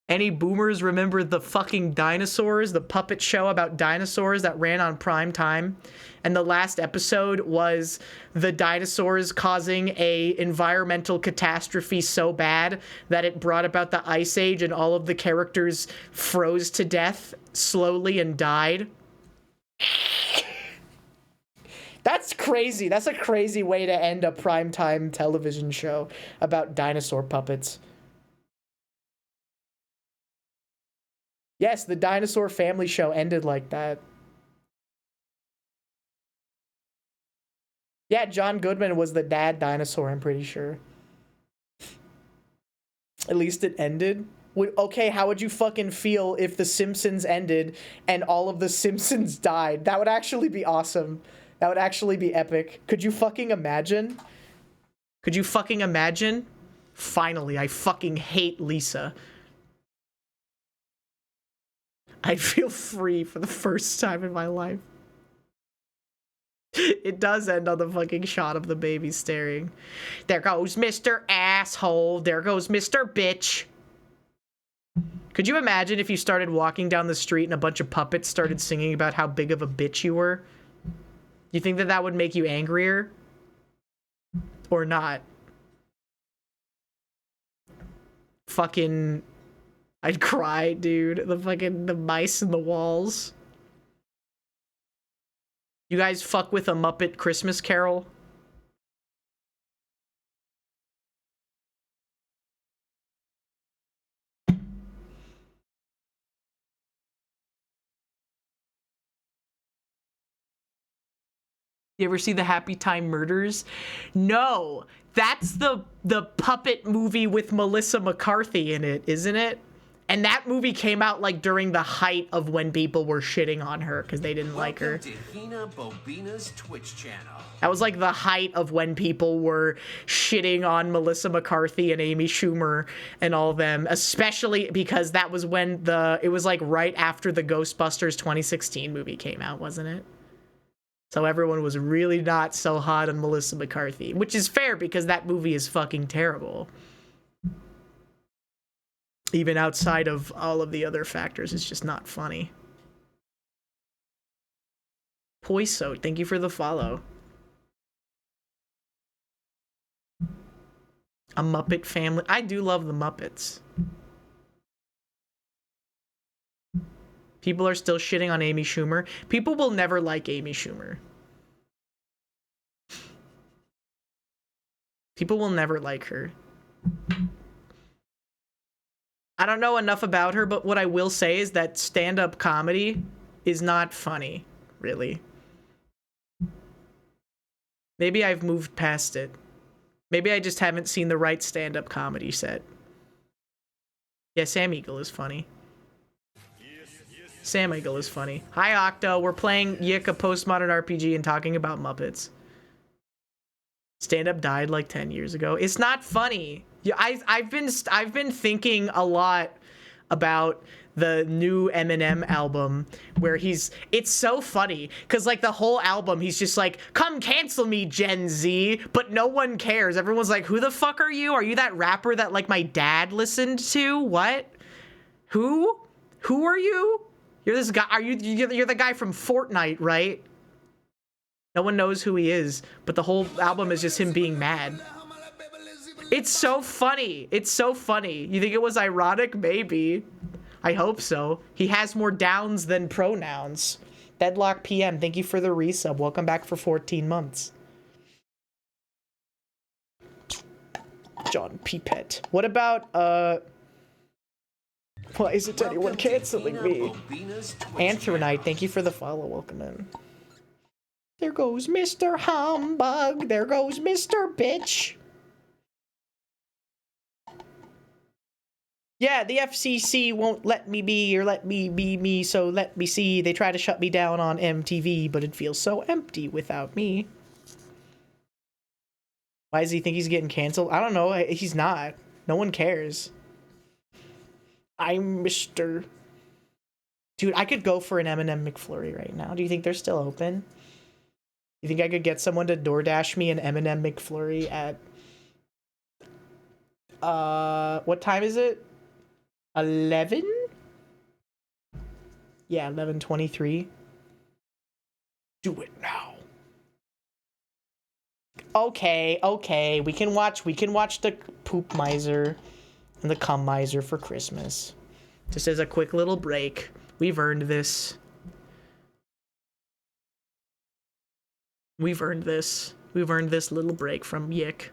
Any boomers remember the fucking dinosaurs, the puppet show about dinosaurs that ran on prime time? And the last episode was the dinosaurs causing a environmental catastrophe so bad that it brought about the Ice Age and all of the characters froze to death slowly and died. That's crazy. That's a crazy way to end a primetime television show about dinosaur puppets. Yes, the Dinosaur Family show ended like that. Yeah, John Goodman was the dad dinosaur, I'm pretty sure. At least it ended. Okay, how would you fucking feel if The Simpsons ended and all of the Simpsons died? That would actually be awesome. That would actually be epic. Could you fucking imagine? Could you fucking imagine? Finally, I fucking hate Lisa. I feel free for the first time in my life. It does end on the fucking shot of the baby staring. There goes Mr. Asshole. There goes Mr. Bitch. Could you imagine if you started walking down the street and a bunch of puppets started singing about how big of a bitch you were? You think that that would make you angrier? Or not? Fucking... I'd cry, dude. The mice in the walls. You guys fuck with A Muppet Christmas Carol? You ever see the Happy Time Murders? No, that's the puppet movie with Melissa McCarthy in it, isn't it? And that movie came out like during the height of when people were shitting on her because they didn't like her. Welcome to HinaBoBina's Twitch channel. That was like the height of when people were shitting on Melissa McCarthy and Amy Schumer and all of them, especially because that was when it was like right after the Ghostbusters 2016 movie came out, wasn't it? So everyone was really not so hot on Melissa McCarthy, which is fair because that movie is fucking terrible. Even outside of all of the other factors, it's just not funny. Poiso, thank you for the follow. A Muppet family. I do love the Muppets. People are still shitting on Amy Schumer. People will never like Amy Schumer. People will never like her. I don't know enough about her, but what I will say is that stand-up comedy is not funny, really. Maybe I've moved past it. Maybe I just haven't seen the right stand-up comedy set. Yeah, Sam Eagle is funny. Sam Eagle is funny. Hi, Octo. We're playing YiiK, a postmodern RPG, and talking about Muppets. Stand-up died like 10 years ago. It's not funny. Yeah, I've been thinking a lot about the new Eminem album where it's so funny because like the whole album he's just like, come cancel me Gen Z, but no one cares. Everyone's like, who the fuck are you? Are you that rapper that like my dad listened to? What? Who are you? You're this guy. You're the guy from Fortnite, right? No one knows who he is, but the whole album is just him being mad. It's so funny. It's so funny. You think it was ironic? Maybe. I hope so. He has more downs than pronouns. Deadlock PM, thank you for the resub. Welcome back for 14 months. John Pipette. What about, why isn't anyone canceling me? Anthronite, thank you for the follow. Welcome in. There goes Mr. Humbug. There goes Mr. Bitch. Yeah, the FCC won't let me be or let me be me, so let me see. They try to shut me down on MTV, but it feels so empty without me. Why does he think he's getting canceled? I don't know. He's not. No one cares. I'm Mr. Dude, I could go for an M&M McFlurry right now. Do you think they're still open? You think I could get someone to DoorDash me an M&M McFlurry at... what time is it? 11? Yeah, 11:23. Do it now. Okay. We can watch the Poop Miser and the Cum Miser for Christmas. Just as a quick little break. We've earned this. We've earned this little break from YiiK.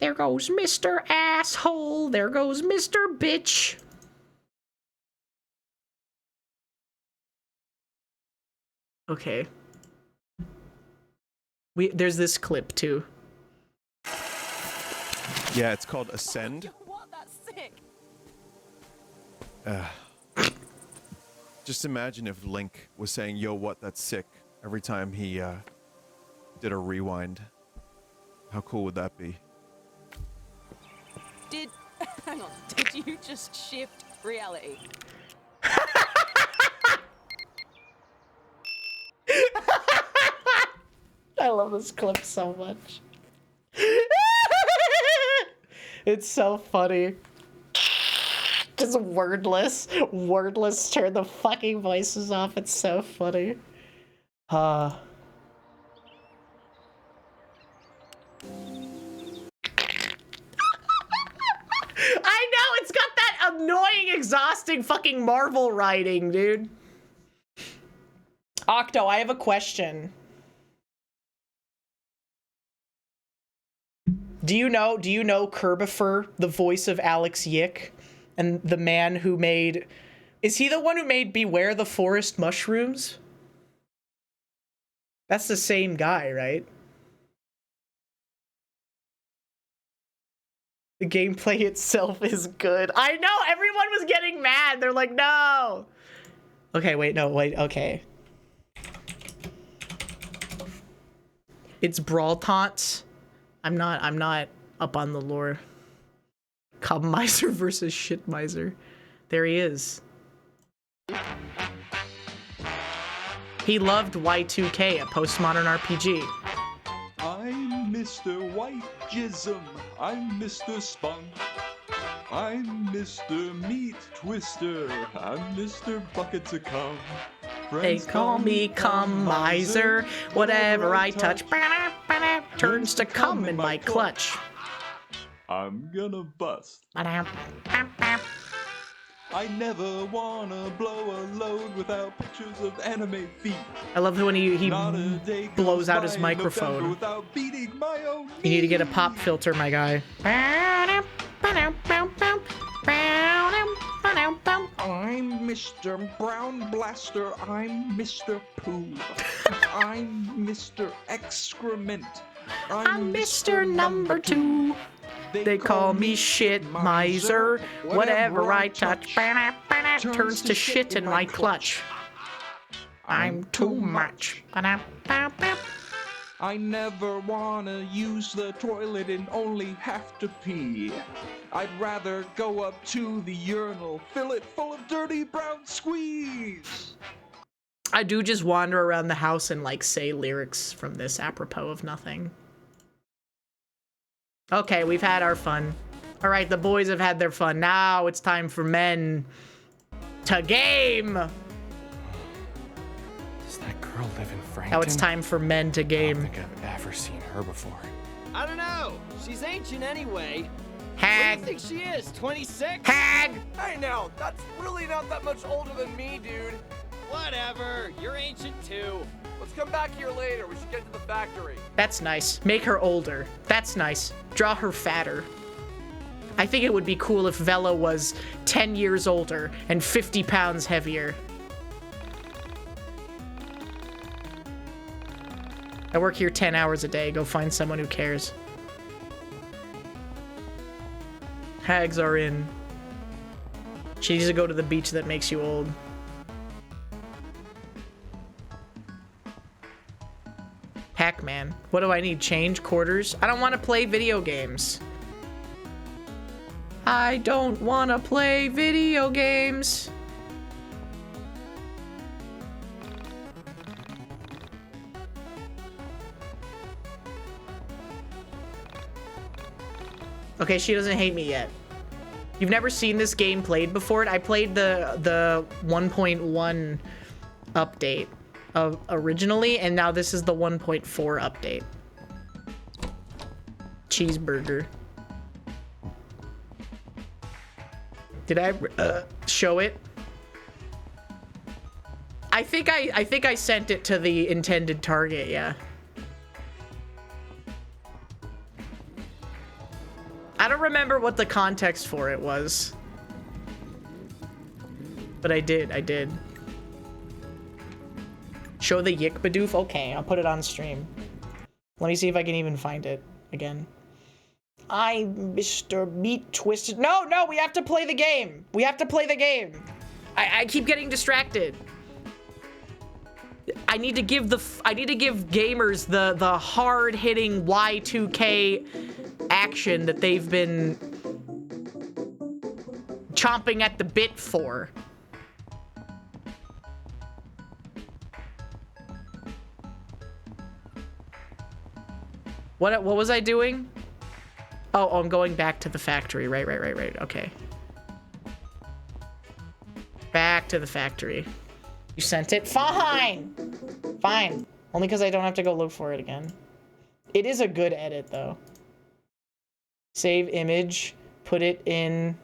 There goes Mr. Asshole. There goes Mr. Bitch. Okay. There's this clip too. Yeah, it's called Ascend. What? That's sick. Just imagine if Link was saying, yo, what, that's sick, every time he did a rewind. How cool would that be? Hang on, did you just shift reality? I love this clip so much. It's so funny. Just wordless, turn the fucking voices off. It's so funny. I know, it's got that annoying, exhausting fucking Marvel writing, dude. Octo, I have a question. Do you know Kerbifer, the voice of Alex YiiK, and the man who made... Is he the one who made Beware the Forest Mushrooms? That's the same guy, right? The gameplay itself is good. I know, everyone was getting mad. They're like, no. Okay, wait, okay. It's Brawl Taunts. I'm not up on the lore. Cum Miser versus Shit Miser. There he is. He loved Y2K, a postmodern RPG. I'm Mr. White Jism. I'm Mr. Spunk. I'm Mr. Meat Twister. I'm Mr. Buckets of Cum. They call me Cum Miser. Whatever I touch. turns to cum in my clutch. I'm gonna bust. I never wanna blow a load without pictures of anime feet. I love when he Not a day blows goes out by his in November microphone. without beating my own You need to get a pop filter, my guy. I'm Mr. Brown Blaster. I'm Mr. Poo. I'm Mr. Excrement. I'm Mr. Number 2. They call me shit miser. Whatever I touch turns to shit in my clutch. I'm too much. I never wanna use the toilet and only have to pee. I'd rather go up to the urinal, fill it full of dirty brown squeeze. I do just wander around the house and like say lyrics from this apropos of nothing. Okay, we've had our fun. All right, the boys have had their fun. Now it's time for men to game. Does that girl live in Frankton? Now it's time for men to game. I don't think I've ever seen her before. I don't know. She's ancient anyway. Hag. What do you think she is? 26? Hag. Hey now, that's really not that much older than me, dude. Whatever. You're ancient too. Let's come back here later. We should get to the factory. That's nice. Make her older. That's nice. Draw her fatter. I think it would be cool if Vela was 10 years older and 50 pounds heavier. I work here 10 hours a day. Go find someone who cares. Hags are in. She needs to go to the beach that makes you old. Pac-Man. What do I need? Change quarters? I don't want to play video games. I don't want to play video games. Okay, she doesn't hate me yet. You've never seen this game played before? I played the 1.1 update of originally, and now this is the 1.4 update. Cheeseburger. Did I show it? I think I sent it to the intended target, yeah. I don't remember what the context for it was. But I did. Show the YiiK Bidoof? Okay, I'll put it on stream. Let me see if I can even find it again. I'm Mr. Meat Twisted. No, we have to play the game. We have to play the game. I keep getting distracted. I need to give gamers the hard-hitting Y2K action that they've been chomping at the bit for. What was I doing? Oh, I'm going back to the factory. Right. Okay. Back to the factory. You sent it? Fine. Only because I don't have to go look for it again. It is a good edit, though. Save image. Put it in...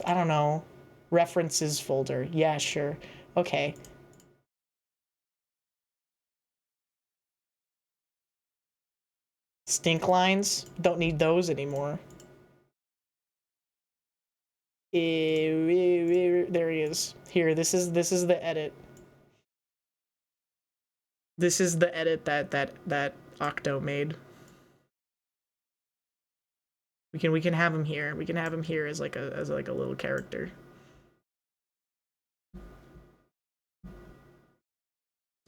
I don't know. References folder. Yeah, sure. Okay. Stink lines. Don't need those anymore. There he is. Here, this is the edit. This is the edit that Octo made. We can have him here. We can have him here as like a little character.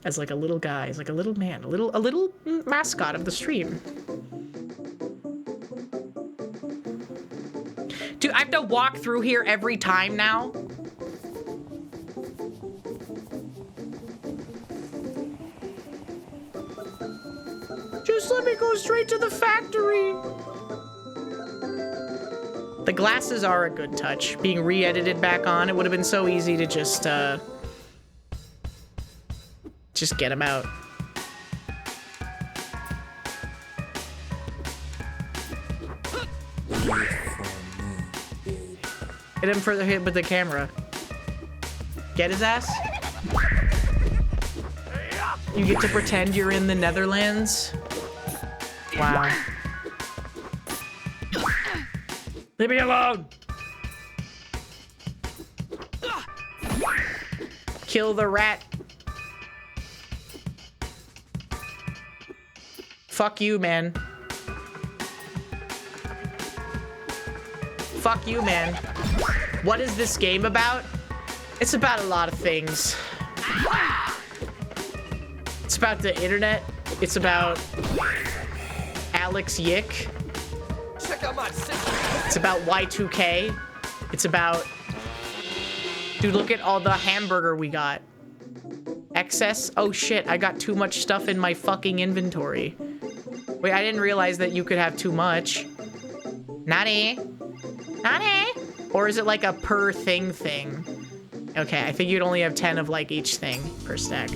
As like a little guy, as like a little man, a little mascot of the stream. Dude, I have to walk through here every time now. Just let me go straight to the factory. The glasses are a good touch. Being re-edited back on, it would have been so easy to just get them out. Hit him for the hit with the camera. Get his ass. You get to pretend you're in the Netherlands. Wow. Leave me alone! Kill the rat. Fuck you, man. Fuck you, man. What is this game about? It's about a lot of things. It's about the internet. It's about Alex YiiK. Check out my sister. It's about Y2K. It's about... Dude, look at all the hamburger we got. Excess? Oh shit, I got too much stuff in my fucking inventory. Wait, I didn't realize that you could have too much. Nani? Nani? Or is it like a per thing thing? Okay, I think you'd only have 10 of like each thing per stack.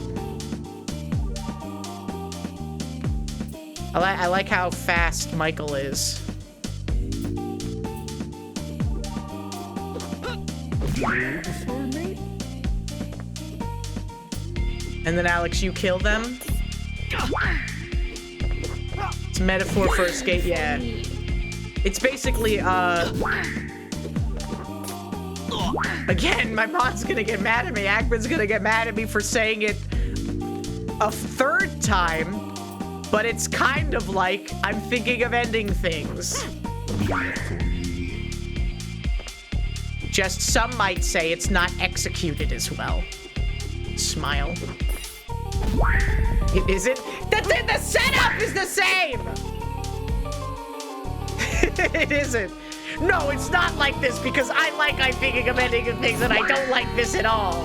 I like how fast Michael is. And then Alex, you kill them? It's a metaphor for escape, yeah. It's basically, again, my mom's gonna get mad at me. Akman's gonna get mad at me for saying it a third time, but it's kind of like I'm thinking of ending things. Just some might say it's not executed as well. Smile. It isn't? The setup is the same! It isn't. No, it's not like this because I'm thinking of ending things and I don't like this at all.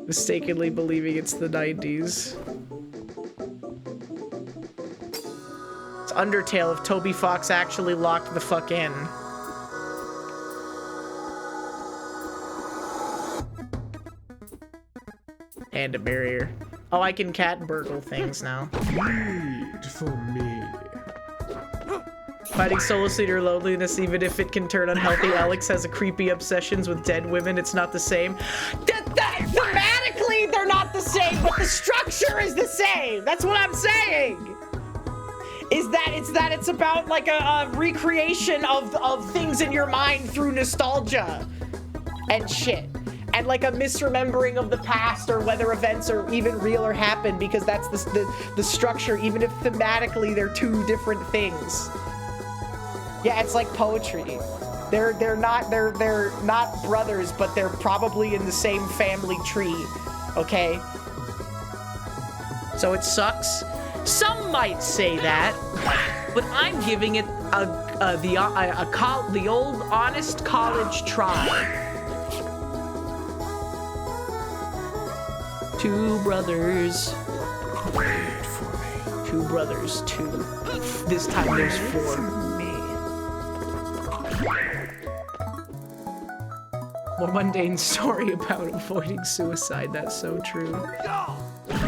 Mistakenly believing it's the 90s. It's Undertale if Toby Fox actually locked the fuck in. And a barrier. Oh, I can cat burgle things now. Wait for me. Fighting Solus Leader loneliness, even if it can turn unhealthy. Alex has a creepy obsessions with dead women. It's not the same. Thematically, they're not the same, but the structure is the same. That's what I'm saying. It's about like a recreation of things in your mind through nostalgia and shit. And like a misremembering of the past or whether events are even real or happen, because that's the structure, even if thematically they're two different things. Yeah, it's like poetry. They're not brothers, but they're probably in the same family tree. Okay? So it sucks. Some might say that, but I'm giving it the old honest college try. Two brothers. Wait for me. Two brothers, two. This time there's 4. More mundane story about avoiding suicide. That's so true.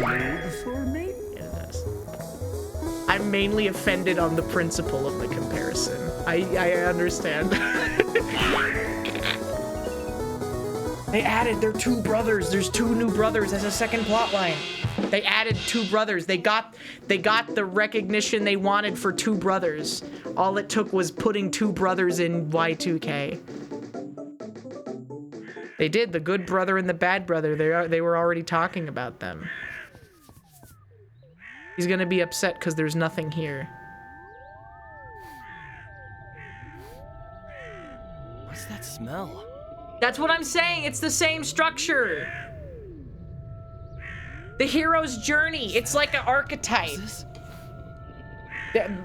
Wait for me. Yeah, that's. I'm mainly offended on the principle of the comparison. I understand. They added their 2 brothers. There's 2 new brothers as a second plot line. They added 2 brothers. They got the recognition they wanted for 2 brothers. All it took was putting 2 brothers in Y2K. They did. The good brother and the bad brother. They were already talking about them. He's gonna be upset because there's nothing here. What's that smell? That's what I'm saying. It's the same structure. The hero's journey. It's like an archetype.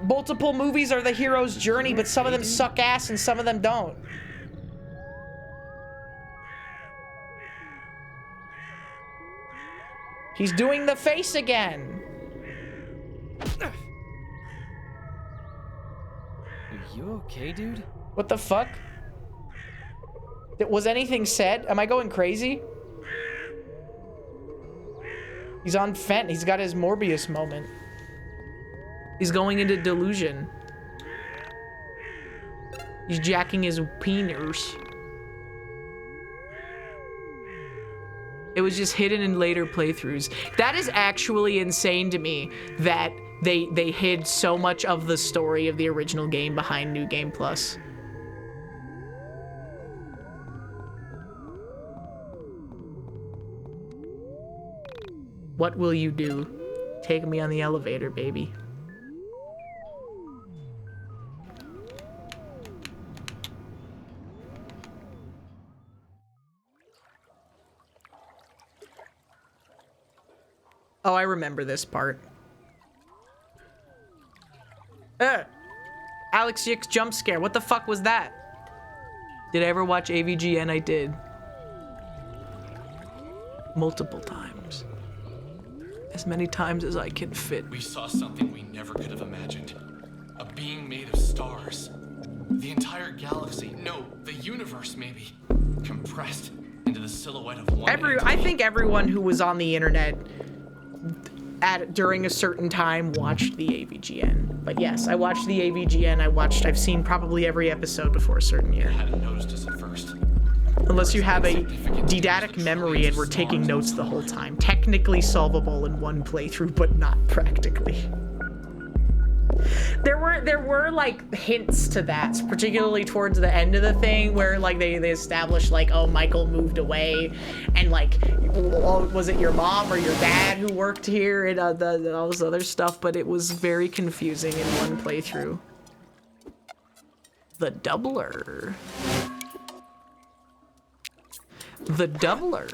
Multiple movies are the hero's journey, but some of them suck ass and some of them don't. He's doing the face again. Are you okay, dude? What the fuck? Was anything said? Am I going crazy? He's on Fent. He's got his Morbius moment. He's going into delusion. He's jacking his penis. It was just hidden in later playthroughs. That is actually insane to me that they hid so much of the story of the original game behind New Game Plus. What will you do? Take me on the elevator, baby. Oh, I remember this part. Alex YiiK's jump scare. What the fuck was that? Did I ever watch AVGN? I did. Multiple times. As many times as I can fit. We saw something we never could have imagined. A being made of stars. The entire galaxy, no, the universe maybe, compressed into the silhouette of one entity. I think everyone who was on the internet during a certain time watched the AVGN. But yes, I watched the AVGN. I've seen probably every episode before a certain year. I hadn't noticed us at first. Unless you have a didactic memory and we're taking notes the whole time. Technically solvable in one playthrough, but not practically. There were like hints to that, particularly towards the end of the thing, where like they established like, oh, Michael moved away, and like, was it your mom or your dad who worked here, and all this other stuff, but it was very confusing in one playthrough. The doubler. The doubler.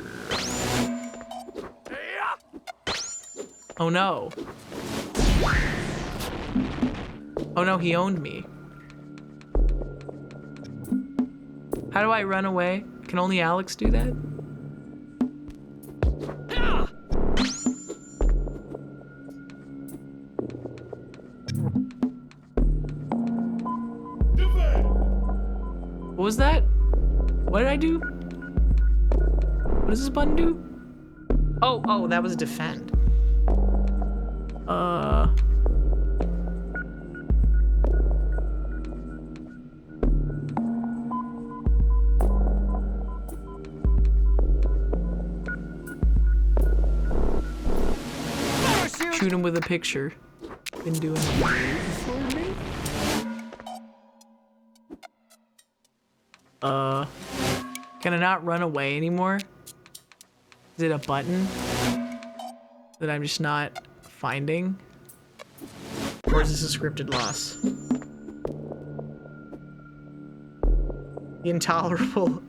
Oh no. Oh no, he owned me. How do I run away? Can only Alex do that? What was that? What did I do? What does this button do? Oh, that was defend. Shoot him with a picture. Been doing it for me. Can I not run away anymore? Is it a button that I'm just not finding? Or is this a scripted loss? The intolerable.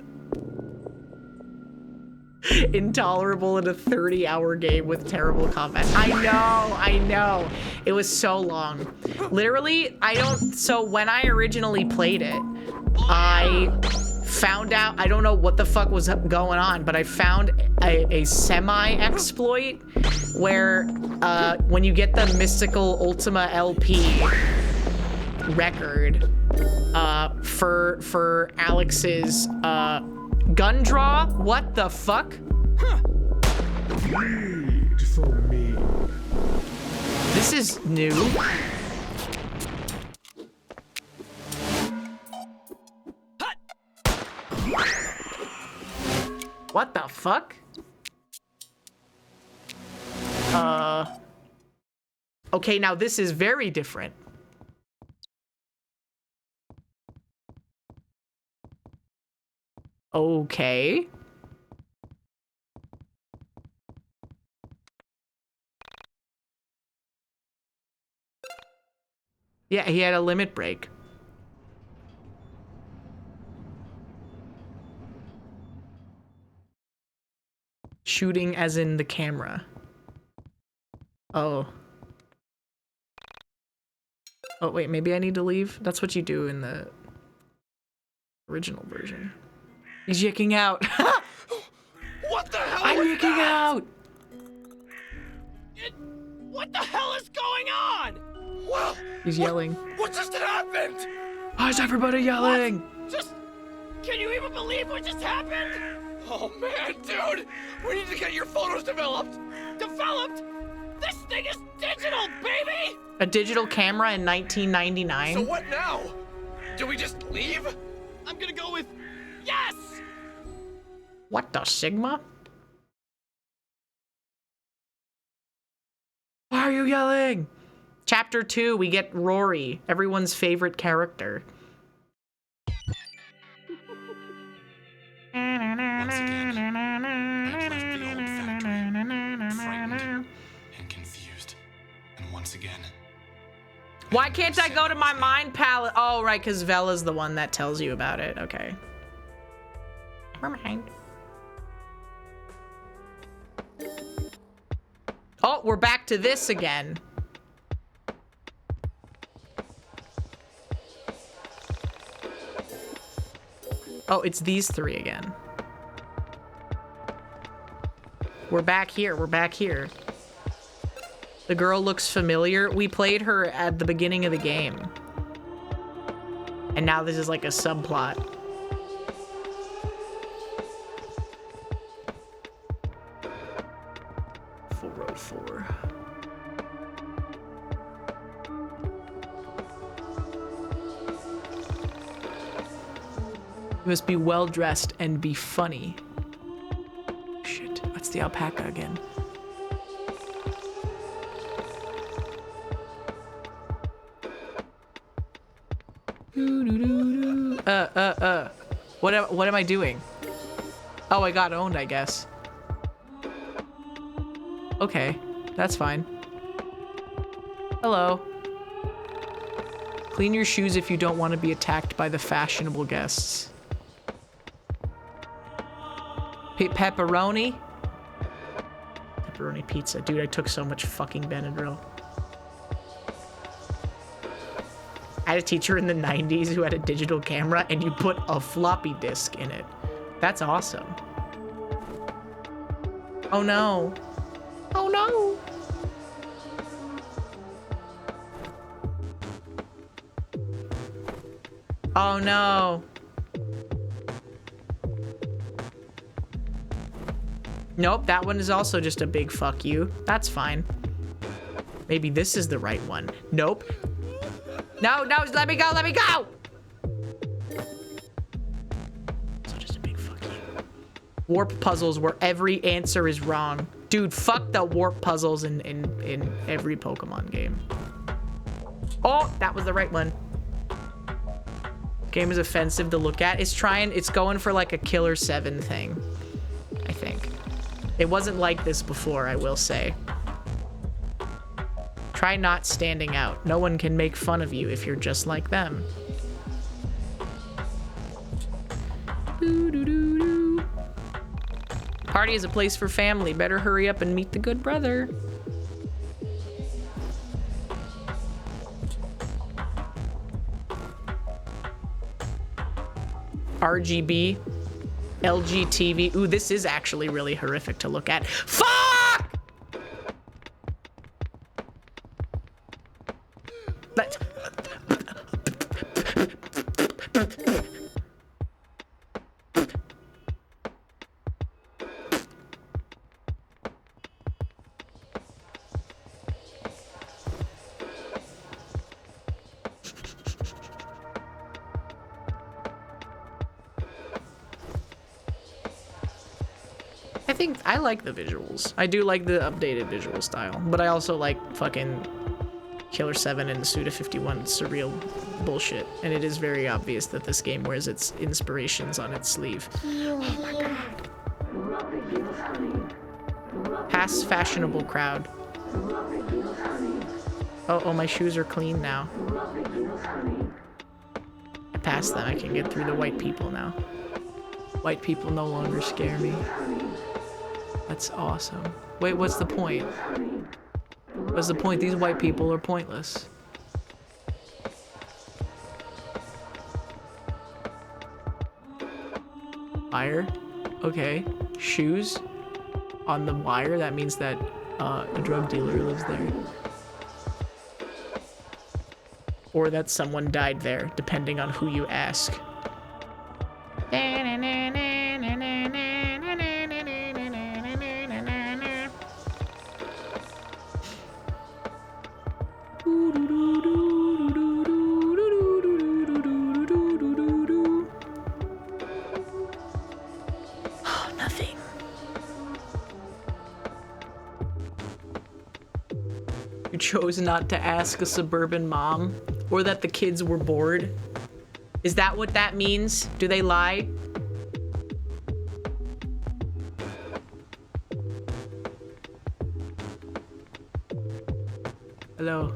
Intolerable in a 30-hour game with terrible combat. I know. It was so long. Literally, so when I originally played it, I found out, I don't know what the fuck was going on, but I found a semi-exploit where when you get the Mystical Ultima LP record for Alex's gun draw? What the fuck? Read for me. This is new. What the fuck? Okay, now this is very different. Okay. Yeah, he had a limit break. Shooting as in the camera. Oh. Oh, wait, maybe I need to leave? That's what you do in the original version. He's yicking out. What the hell? I'm yicking out. What the hell is going on? Well, He's yelling. What just happened? Why is everybody yelling? Can you even believe what just happened? Oh man, dude! We need to get your photos developed! Developed? This thing is digital, baby! A digital camera in 1999? So what now? Do we just leave? I'm gonna go with yes! What the Sigma? Why are you yelling? Chapter 2, we get Rory, everyone's favorite character. Once again, I'd left the old factory, frightened and confused. And once again, Why can't I go to my mind palette? Oh, right, because Vela's the one that tells you about it. Okay. Never mind. Oh, we're back to this again. Oh, it's these three again. We're back here. We're back here. The girl looks familiar. We played her at the beginning of the game. And now this is like a subplot. .404. You must be well dressed and be funny. Shit, that's the alpaca again. What am I doing? Oh, I got owned, I guess. Okay, that's fine. Hello. Clean your shoes if you don't want to be attacked by the fashionable guests. Pepperoni? Pepperoni pizza. Dude, I took so much fucking Benadryl. I had a teacher in the 90s who had a digital camera and you put a floppy disk in it. That's awesome. Oh no. Oh no. Oh no. Nope, that one is also just a big fuck you. That's fine. Maybe this is the right one. Nope. No, no, let me go, let me go! So just a big fuck you. Warp puzzles where every answer is wrong. Dude, fuck the warp puzzles in every Pokemon game. Oh, that was the right one. Game is offensive to look at. It's going for like a Killer 7 thing, I think. It wasn't like this before, I will say. Try not standing out. No one can make fun of you if you're just like them. Doo-doo-doo-doo. Party is a place for family. Better hurry up and meet the good brother. RGB. LG TV. Ooh, this is actually really horrific to look at. Fuck! I like the visuals. I do like the updated visual style, but I also like fucking Killer 7 and Suda 51 surreal bullshit. And it is very obvious that this game wears its inspirations on its sleeve. Oh my god. Pass fashionable crowd. Oh, my shoes are clean now. I passed them. I can get through the white people now. White people no longer scare me. That's awesome. Wait, what's the point? What's the point? These white people are pointless. Wire? Okay. Shoes? On the wire? That means that a drug dealer lives there. Or that someone died there, depending on who you ask. You chose not to ask a suburban mom, or that the kids were bored. Is that what that means? Do they lie? Hello.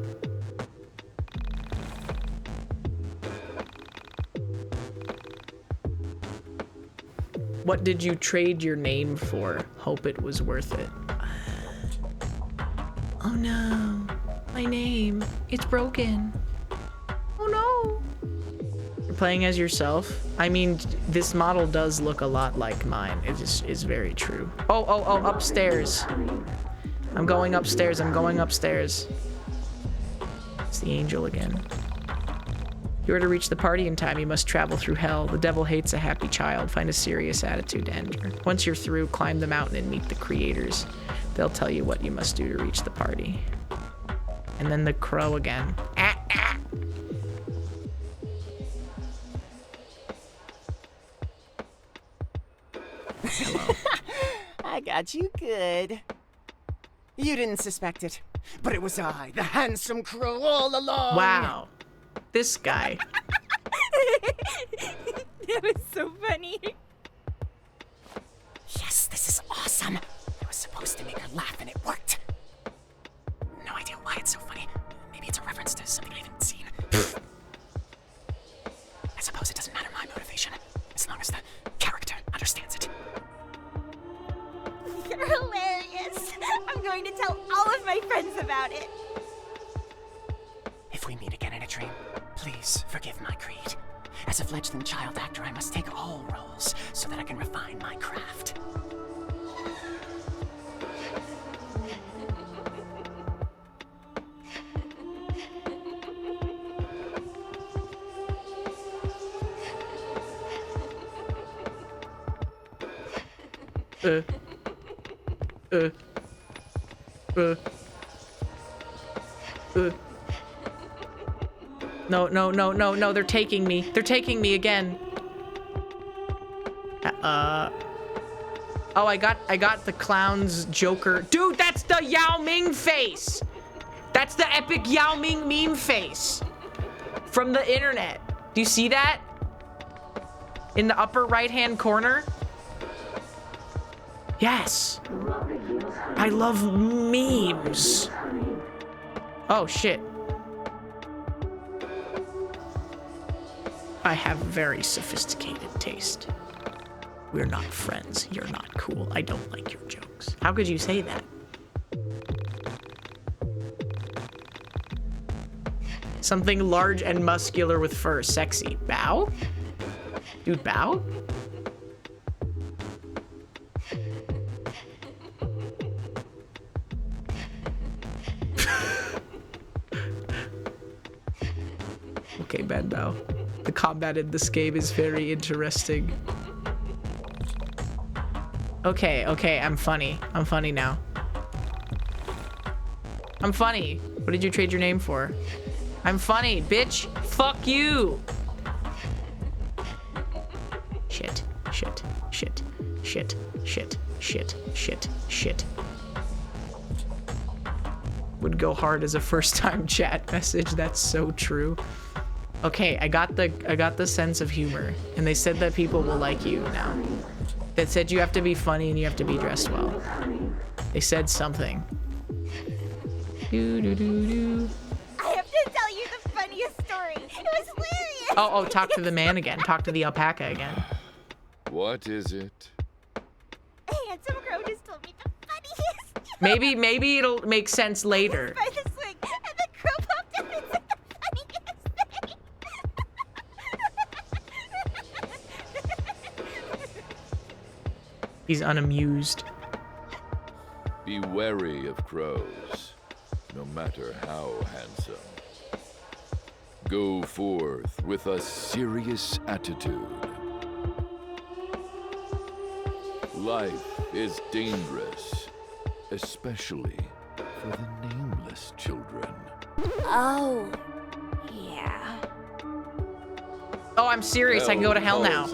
What did you trade your name for? Hope it was worth it. Oh no, my name, it's broken. Oh no. You're playing as yourself? I mean, this model does look a lot like mine. It just is very true. Oh, upstairs. I'm going upstairs, It's the angel again. If you are to reach the party in time, you must travel through hell. The devil hates a happy child. Find a serious attitude to enter. Once you're through, climb the mountain and meet the creators. They'll tell you what you must do to reach the party. And then the crow again. Hello. I got you good. You didn't suspect it, but it was I, the handsome crow, all along. Wow. This guy. That was so funny. Yes, this is awesome. I was supposed to make her laugh and it worked. No idea why it's so funny. Maybe it's a reference to something I haven't seen. I suppose it doesn't matter my motivation, as long as the character understands it. You're hilarious. I'm going to tell all of my friends about it. If we meet again in a dream, please forgive my creed. As a fledgling child actor, I must take all roles so that I can refine my craft. No, they're taking me. They're taking me again. Oh, I got the clown's Joker. Dude, that's the Yao Ming face. That's the epic Yao Ming meme face from the internet. Do you see that? In the upper right-hand corner? Yes. I love memes. Oh, shit. I have very sophisticated taste. We're not friends. You're not cool. I don't like your jokes. How could you say that? Something large and muscular with fur. Sexy. Bow? Dude, bow? Okay, bad bow. The combat in this game is very interesting. Okay, I'm funny. I'm funny now. I'm funny. What did you trade your name for? I'm funny, bitch. Fuck you. Shit. Would go hard as a first-time chat message. That's so true. Okay, I got the sense of humor, and they said that people will like you now. That said you have to be funny and you have to be dressed well. They said something. I have to tell you the funniest story. It was hilarious. Oh, talk to the man again. Talk to the alpaca again. What is it? Handsome Crow just told me the funniest. Maybe it'll make sense later. By the swing, and the crow popped up and said the funniest thing. He's unamused. Be wary of crows, no matter how handsome. Go forth with a serious attitude. Life is dangerous, especially for the nameless children. Oh, yeah. Oh, I'm serious. I can go to hell now.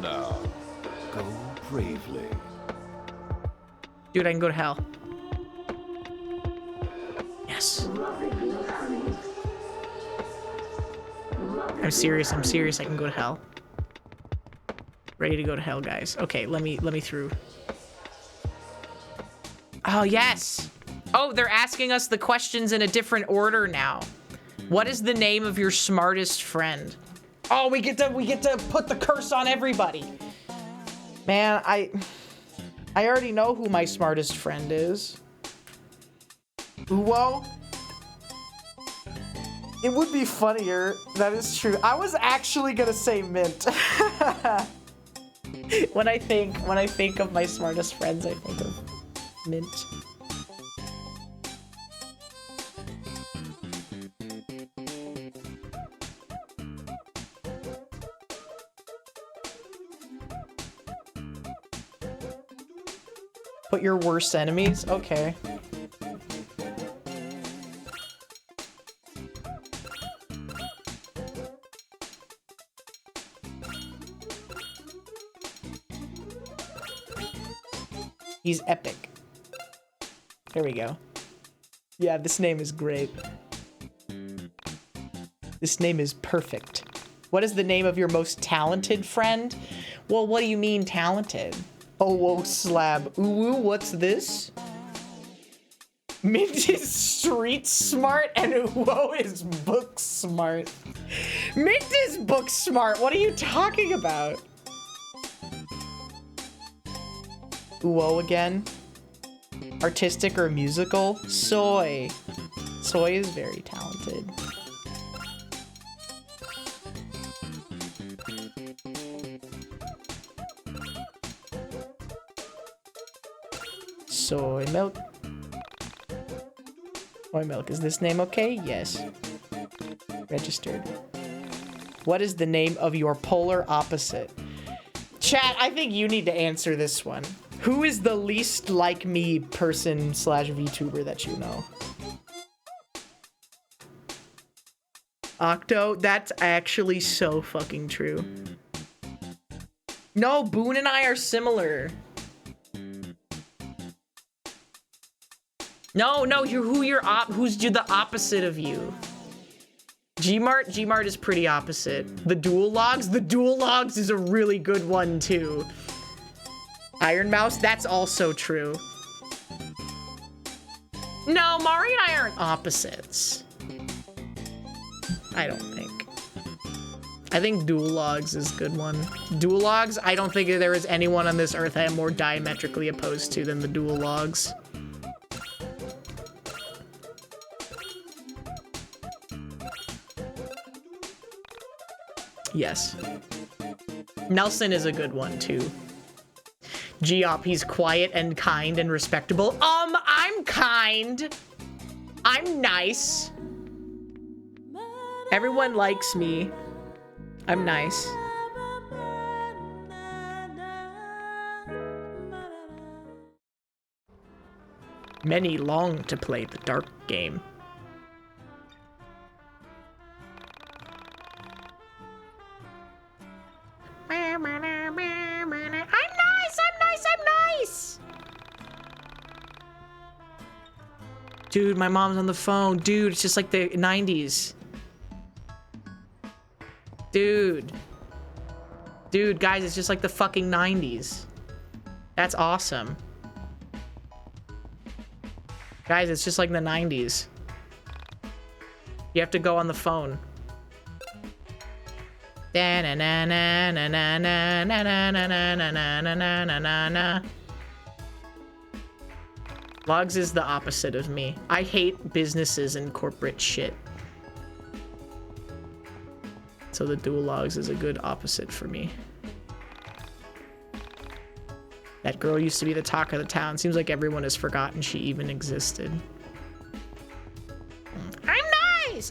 Go bravely. Dude, I can go to hell. Yes. I'm serious, I'm serious. I can go to hell. Ready to go to hell, guys. Okay, let me through. Oh, yes. Oh, they're asking us the questions in a different order now. What is the name of your smartest friend? Oh, we get to put the curse on everybody. Man, I already know who my smartest friend is. Uwo? It would be funnier. That is true. I was actually gonna say Mint. When I think of my smartest friends, I think of Mint. Put your worst enemies? Okay. He's epic. There we go. Yeah, this name is great. This name is perfect. What is the name of your most talented friend? Well, what do you mean talented? Oh, whoa, slab. Ooh, what's this? Mint is street smart and Uwo is book smart. Mint is book smart. What are you talking about? Uwo again. Artistic or musical? Soy. Soy is very talented. Soy milk. Soy milk. Is this name okay? Yes. Registered. What is the name of your polar opposite? Chat, I think you need to answer this one. Who is the least like me person / VTuber that you know? Octo? That's actually so fucking true. No, Boone and I are similar. No, who's the opposite of you? Gmart is pretty opposite. The dual logs is a really good one too. Iron Mouse, that's also true. No, Mari and I aren't opposites. I don't think. I think dual logs is a good one. Dual logs, I don't think there is anyone on this earth I am more diametrically opposed to than the dual logs. Yes. Nelson is a good one too. Geop, he's quiet and kind and respectable. I'm kind. I'm nice. Everyone likes me. I'm nice. Many long to play the dark game. I'm nice! Dude, my mom's on the phone. Dude, it's just like the 90s. Dude, guys, it's just like the fucking 90s. That's awesome. Guys, it's just like the 90s. You have to go on the phone. Logs is the opposite of me. I hate businesses and corporate shit. So the dual logs is a good opposite for me. That girl used to be the talk of the town. Seems like everyone has forgotten she even existed.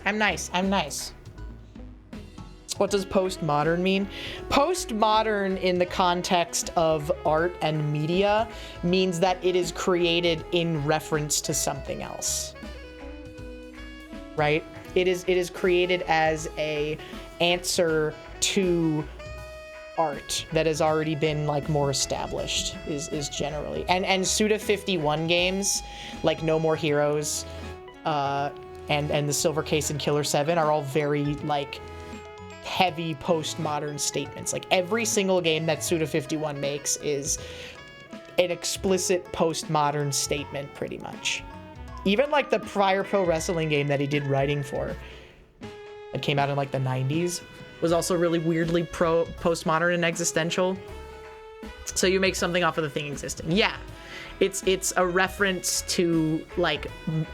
I'm nice. What does postmodern mean? Postmodern in the context of art and media means that it is created in reference to something else. Right? It is created as a answer to art that has already been like more established is generally. And Suda 51 games like No More Heroes and the Silver Case and Killer 7 are all very like heavy postmodern statements. Like every single game that Suda51 makes is an explicit postmodern statement, pretty much. Even like the prior pro wrestling game that he did writing for, that came out in like the 90s, was also really weirdly postmodern and existential. So you make something off of the thing existing. Yeah, it's a reference to like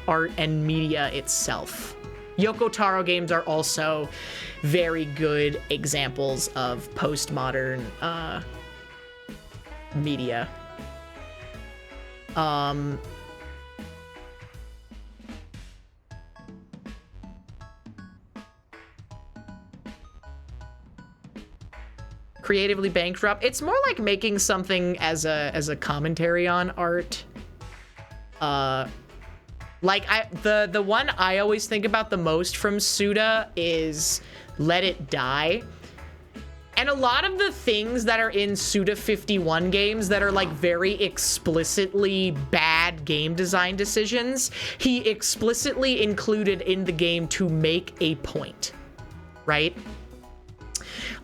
art and media itself. Yoko Taro games are also very good examples of postmodern media. Creatively bankrupt. It's more like making something as a commentary on art. Like the one I always think about the most from Suda is Let It Die. And a lot of the things that are in Suda51 games that are like very explicitly bad game design decisions, he explicitly included in the game to make a point, right?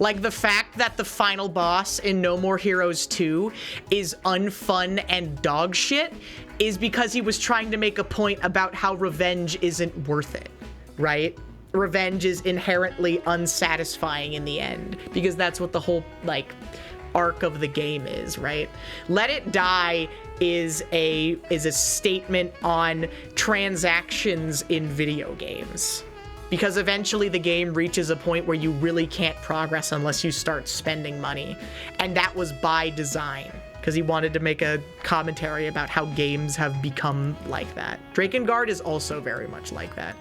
Like the fact that the final boss in No More Heroes 2 is unfun and dog shit is because he was trying to make a point about how revenge isn't worth it, right? Revenge is inherently unsatisfying in the end, because that's what the whole like arc of the game is, right? Let It Die is a statement on transactions in video games. Because eventually the game reaches a point where you really can't progress unless you start spending money. And that was by design, because he wanted to make a commentary about how games have become like that. Drakengard is also very much like that.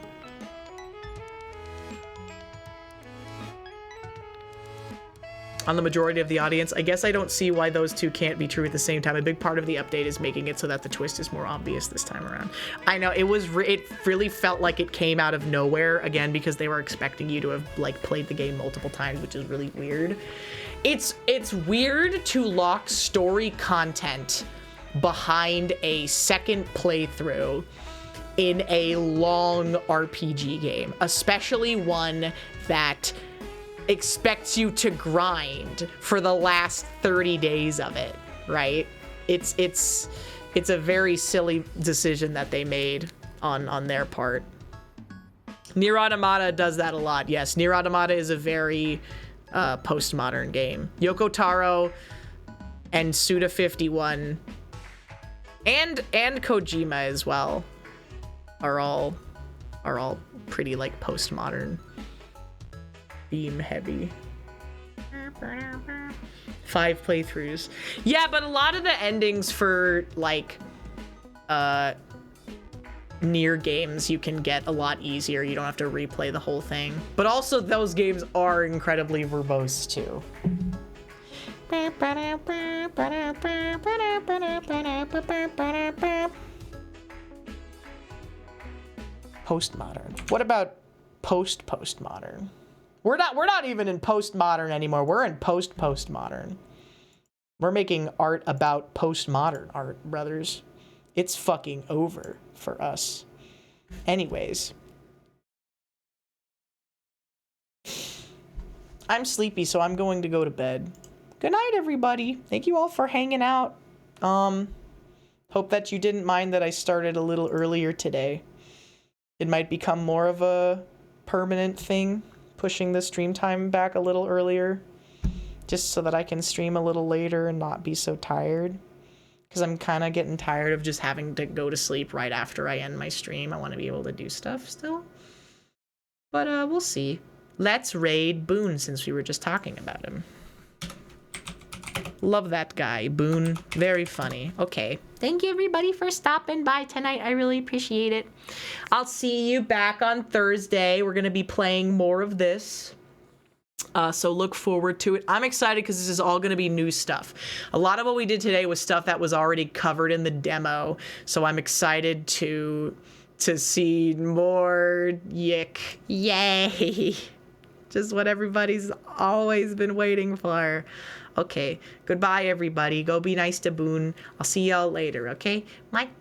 On the majority of the audience, I guess I don't see why those two can't be true at the same time. A big part of the update is making it so that the twist is more obvious this time around. I know, it really felt like it came out of nowhere, again, because they were expecting you to have like played the game multiple times, which is really weird. It's weird to lock story content behind a second playthrough in a long RPG game, especially one that expects you to grind for the last 30 days of it, right? It's a very silly decision that they made on their part. Nier Automata does that a lot. Yes, Nier Automata is a very postmodern game. Yoko Taro and Suda51 and Kojima as well are all pretty like postmodern theme heavy. 5 playthroughs. Yeah, but a lot of the endings for like Nier games you can get a lot easier. You don't have to replay the whole thing. But also those games are incredibly verbose too. Postmodern. What about postmodern? We're not even in postmodern anymore. We're in postmodern. We're making art about postmodern art, brothers. It's fucking over for us. Anyways. I'm sleepy, so I'm going to go to bed. Good night, everybody. Thank you all for hanging out. Hope that you didn't mind that I started a little earlier today. It might become more of a permanent thing, pushing the stream time back a little earlier, just so that I can stream a little later and not be so tired. Because I'm kind of getting tired of just having to go to sleep right after I end my stream. I want to be able to do stuff still. But we'll see. Let's raid Boone, since we were just talking about him. Love that guy, Boone. Very funny. Okay. Thank you, everybody, for stopping by tonight. I really appreciate it. I'll see you back on Thursday. We're going to be playing more of this. So look forward to it. I'm excited because this is all going to be new stuff. A lot of what we did today was stuff that was already covered in the demo. So I'm excited to see more YiiK. Yay. Just what everybody's always been waiting for. Okay, goodbye, everybody. Go be nice to Boone. I'll see y'all later, okay? Goodbye.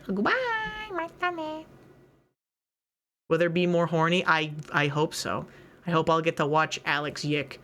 Goodbye. Will there be more horny? I hope so. I hope I'll get to watch Alex YiiK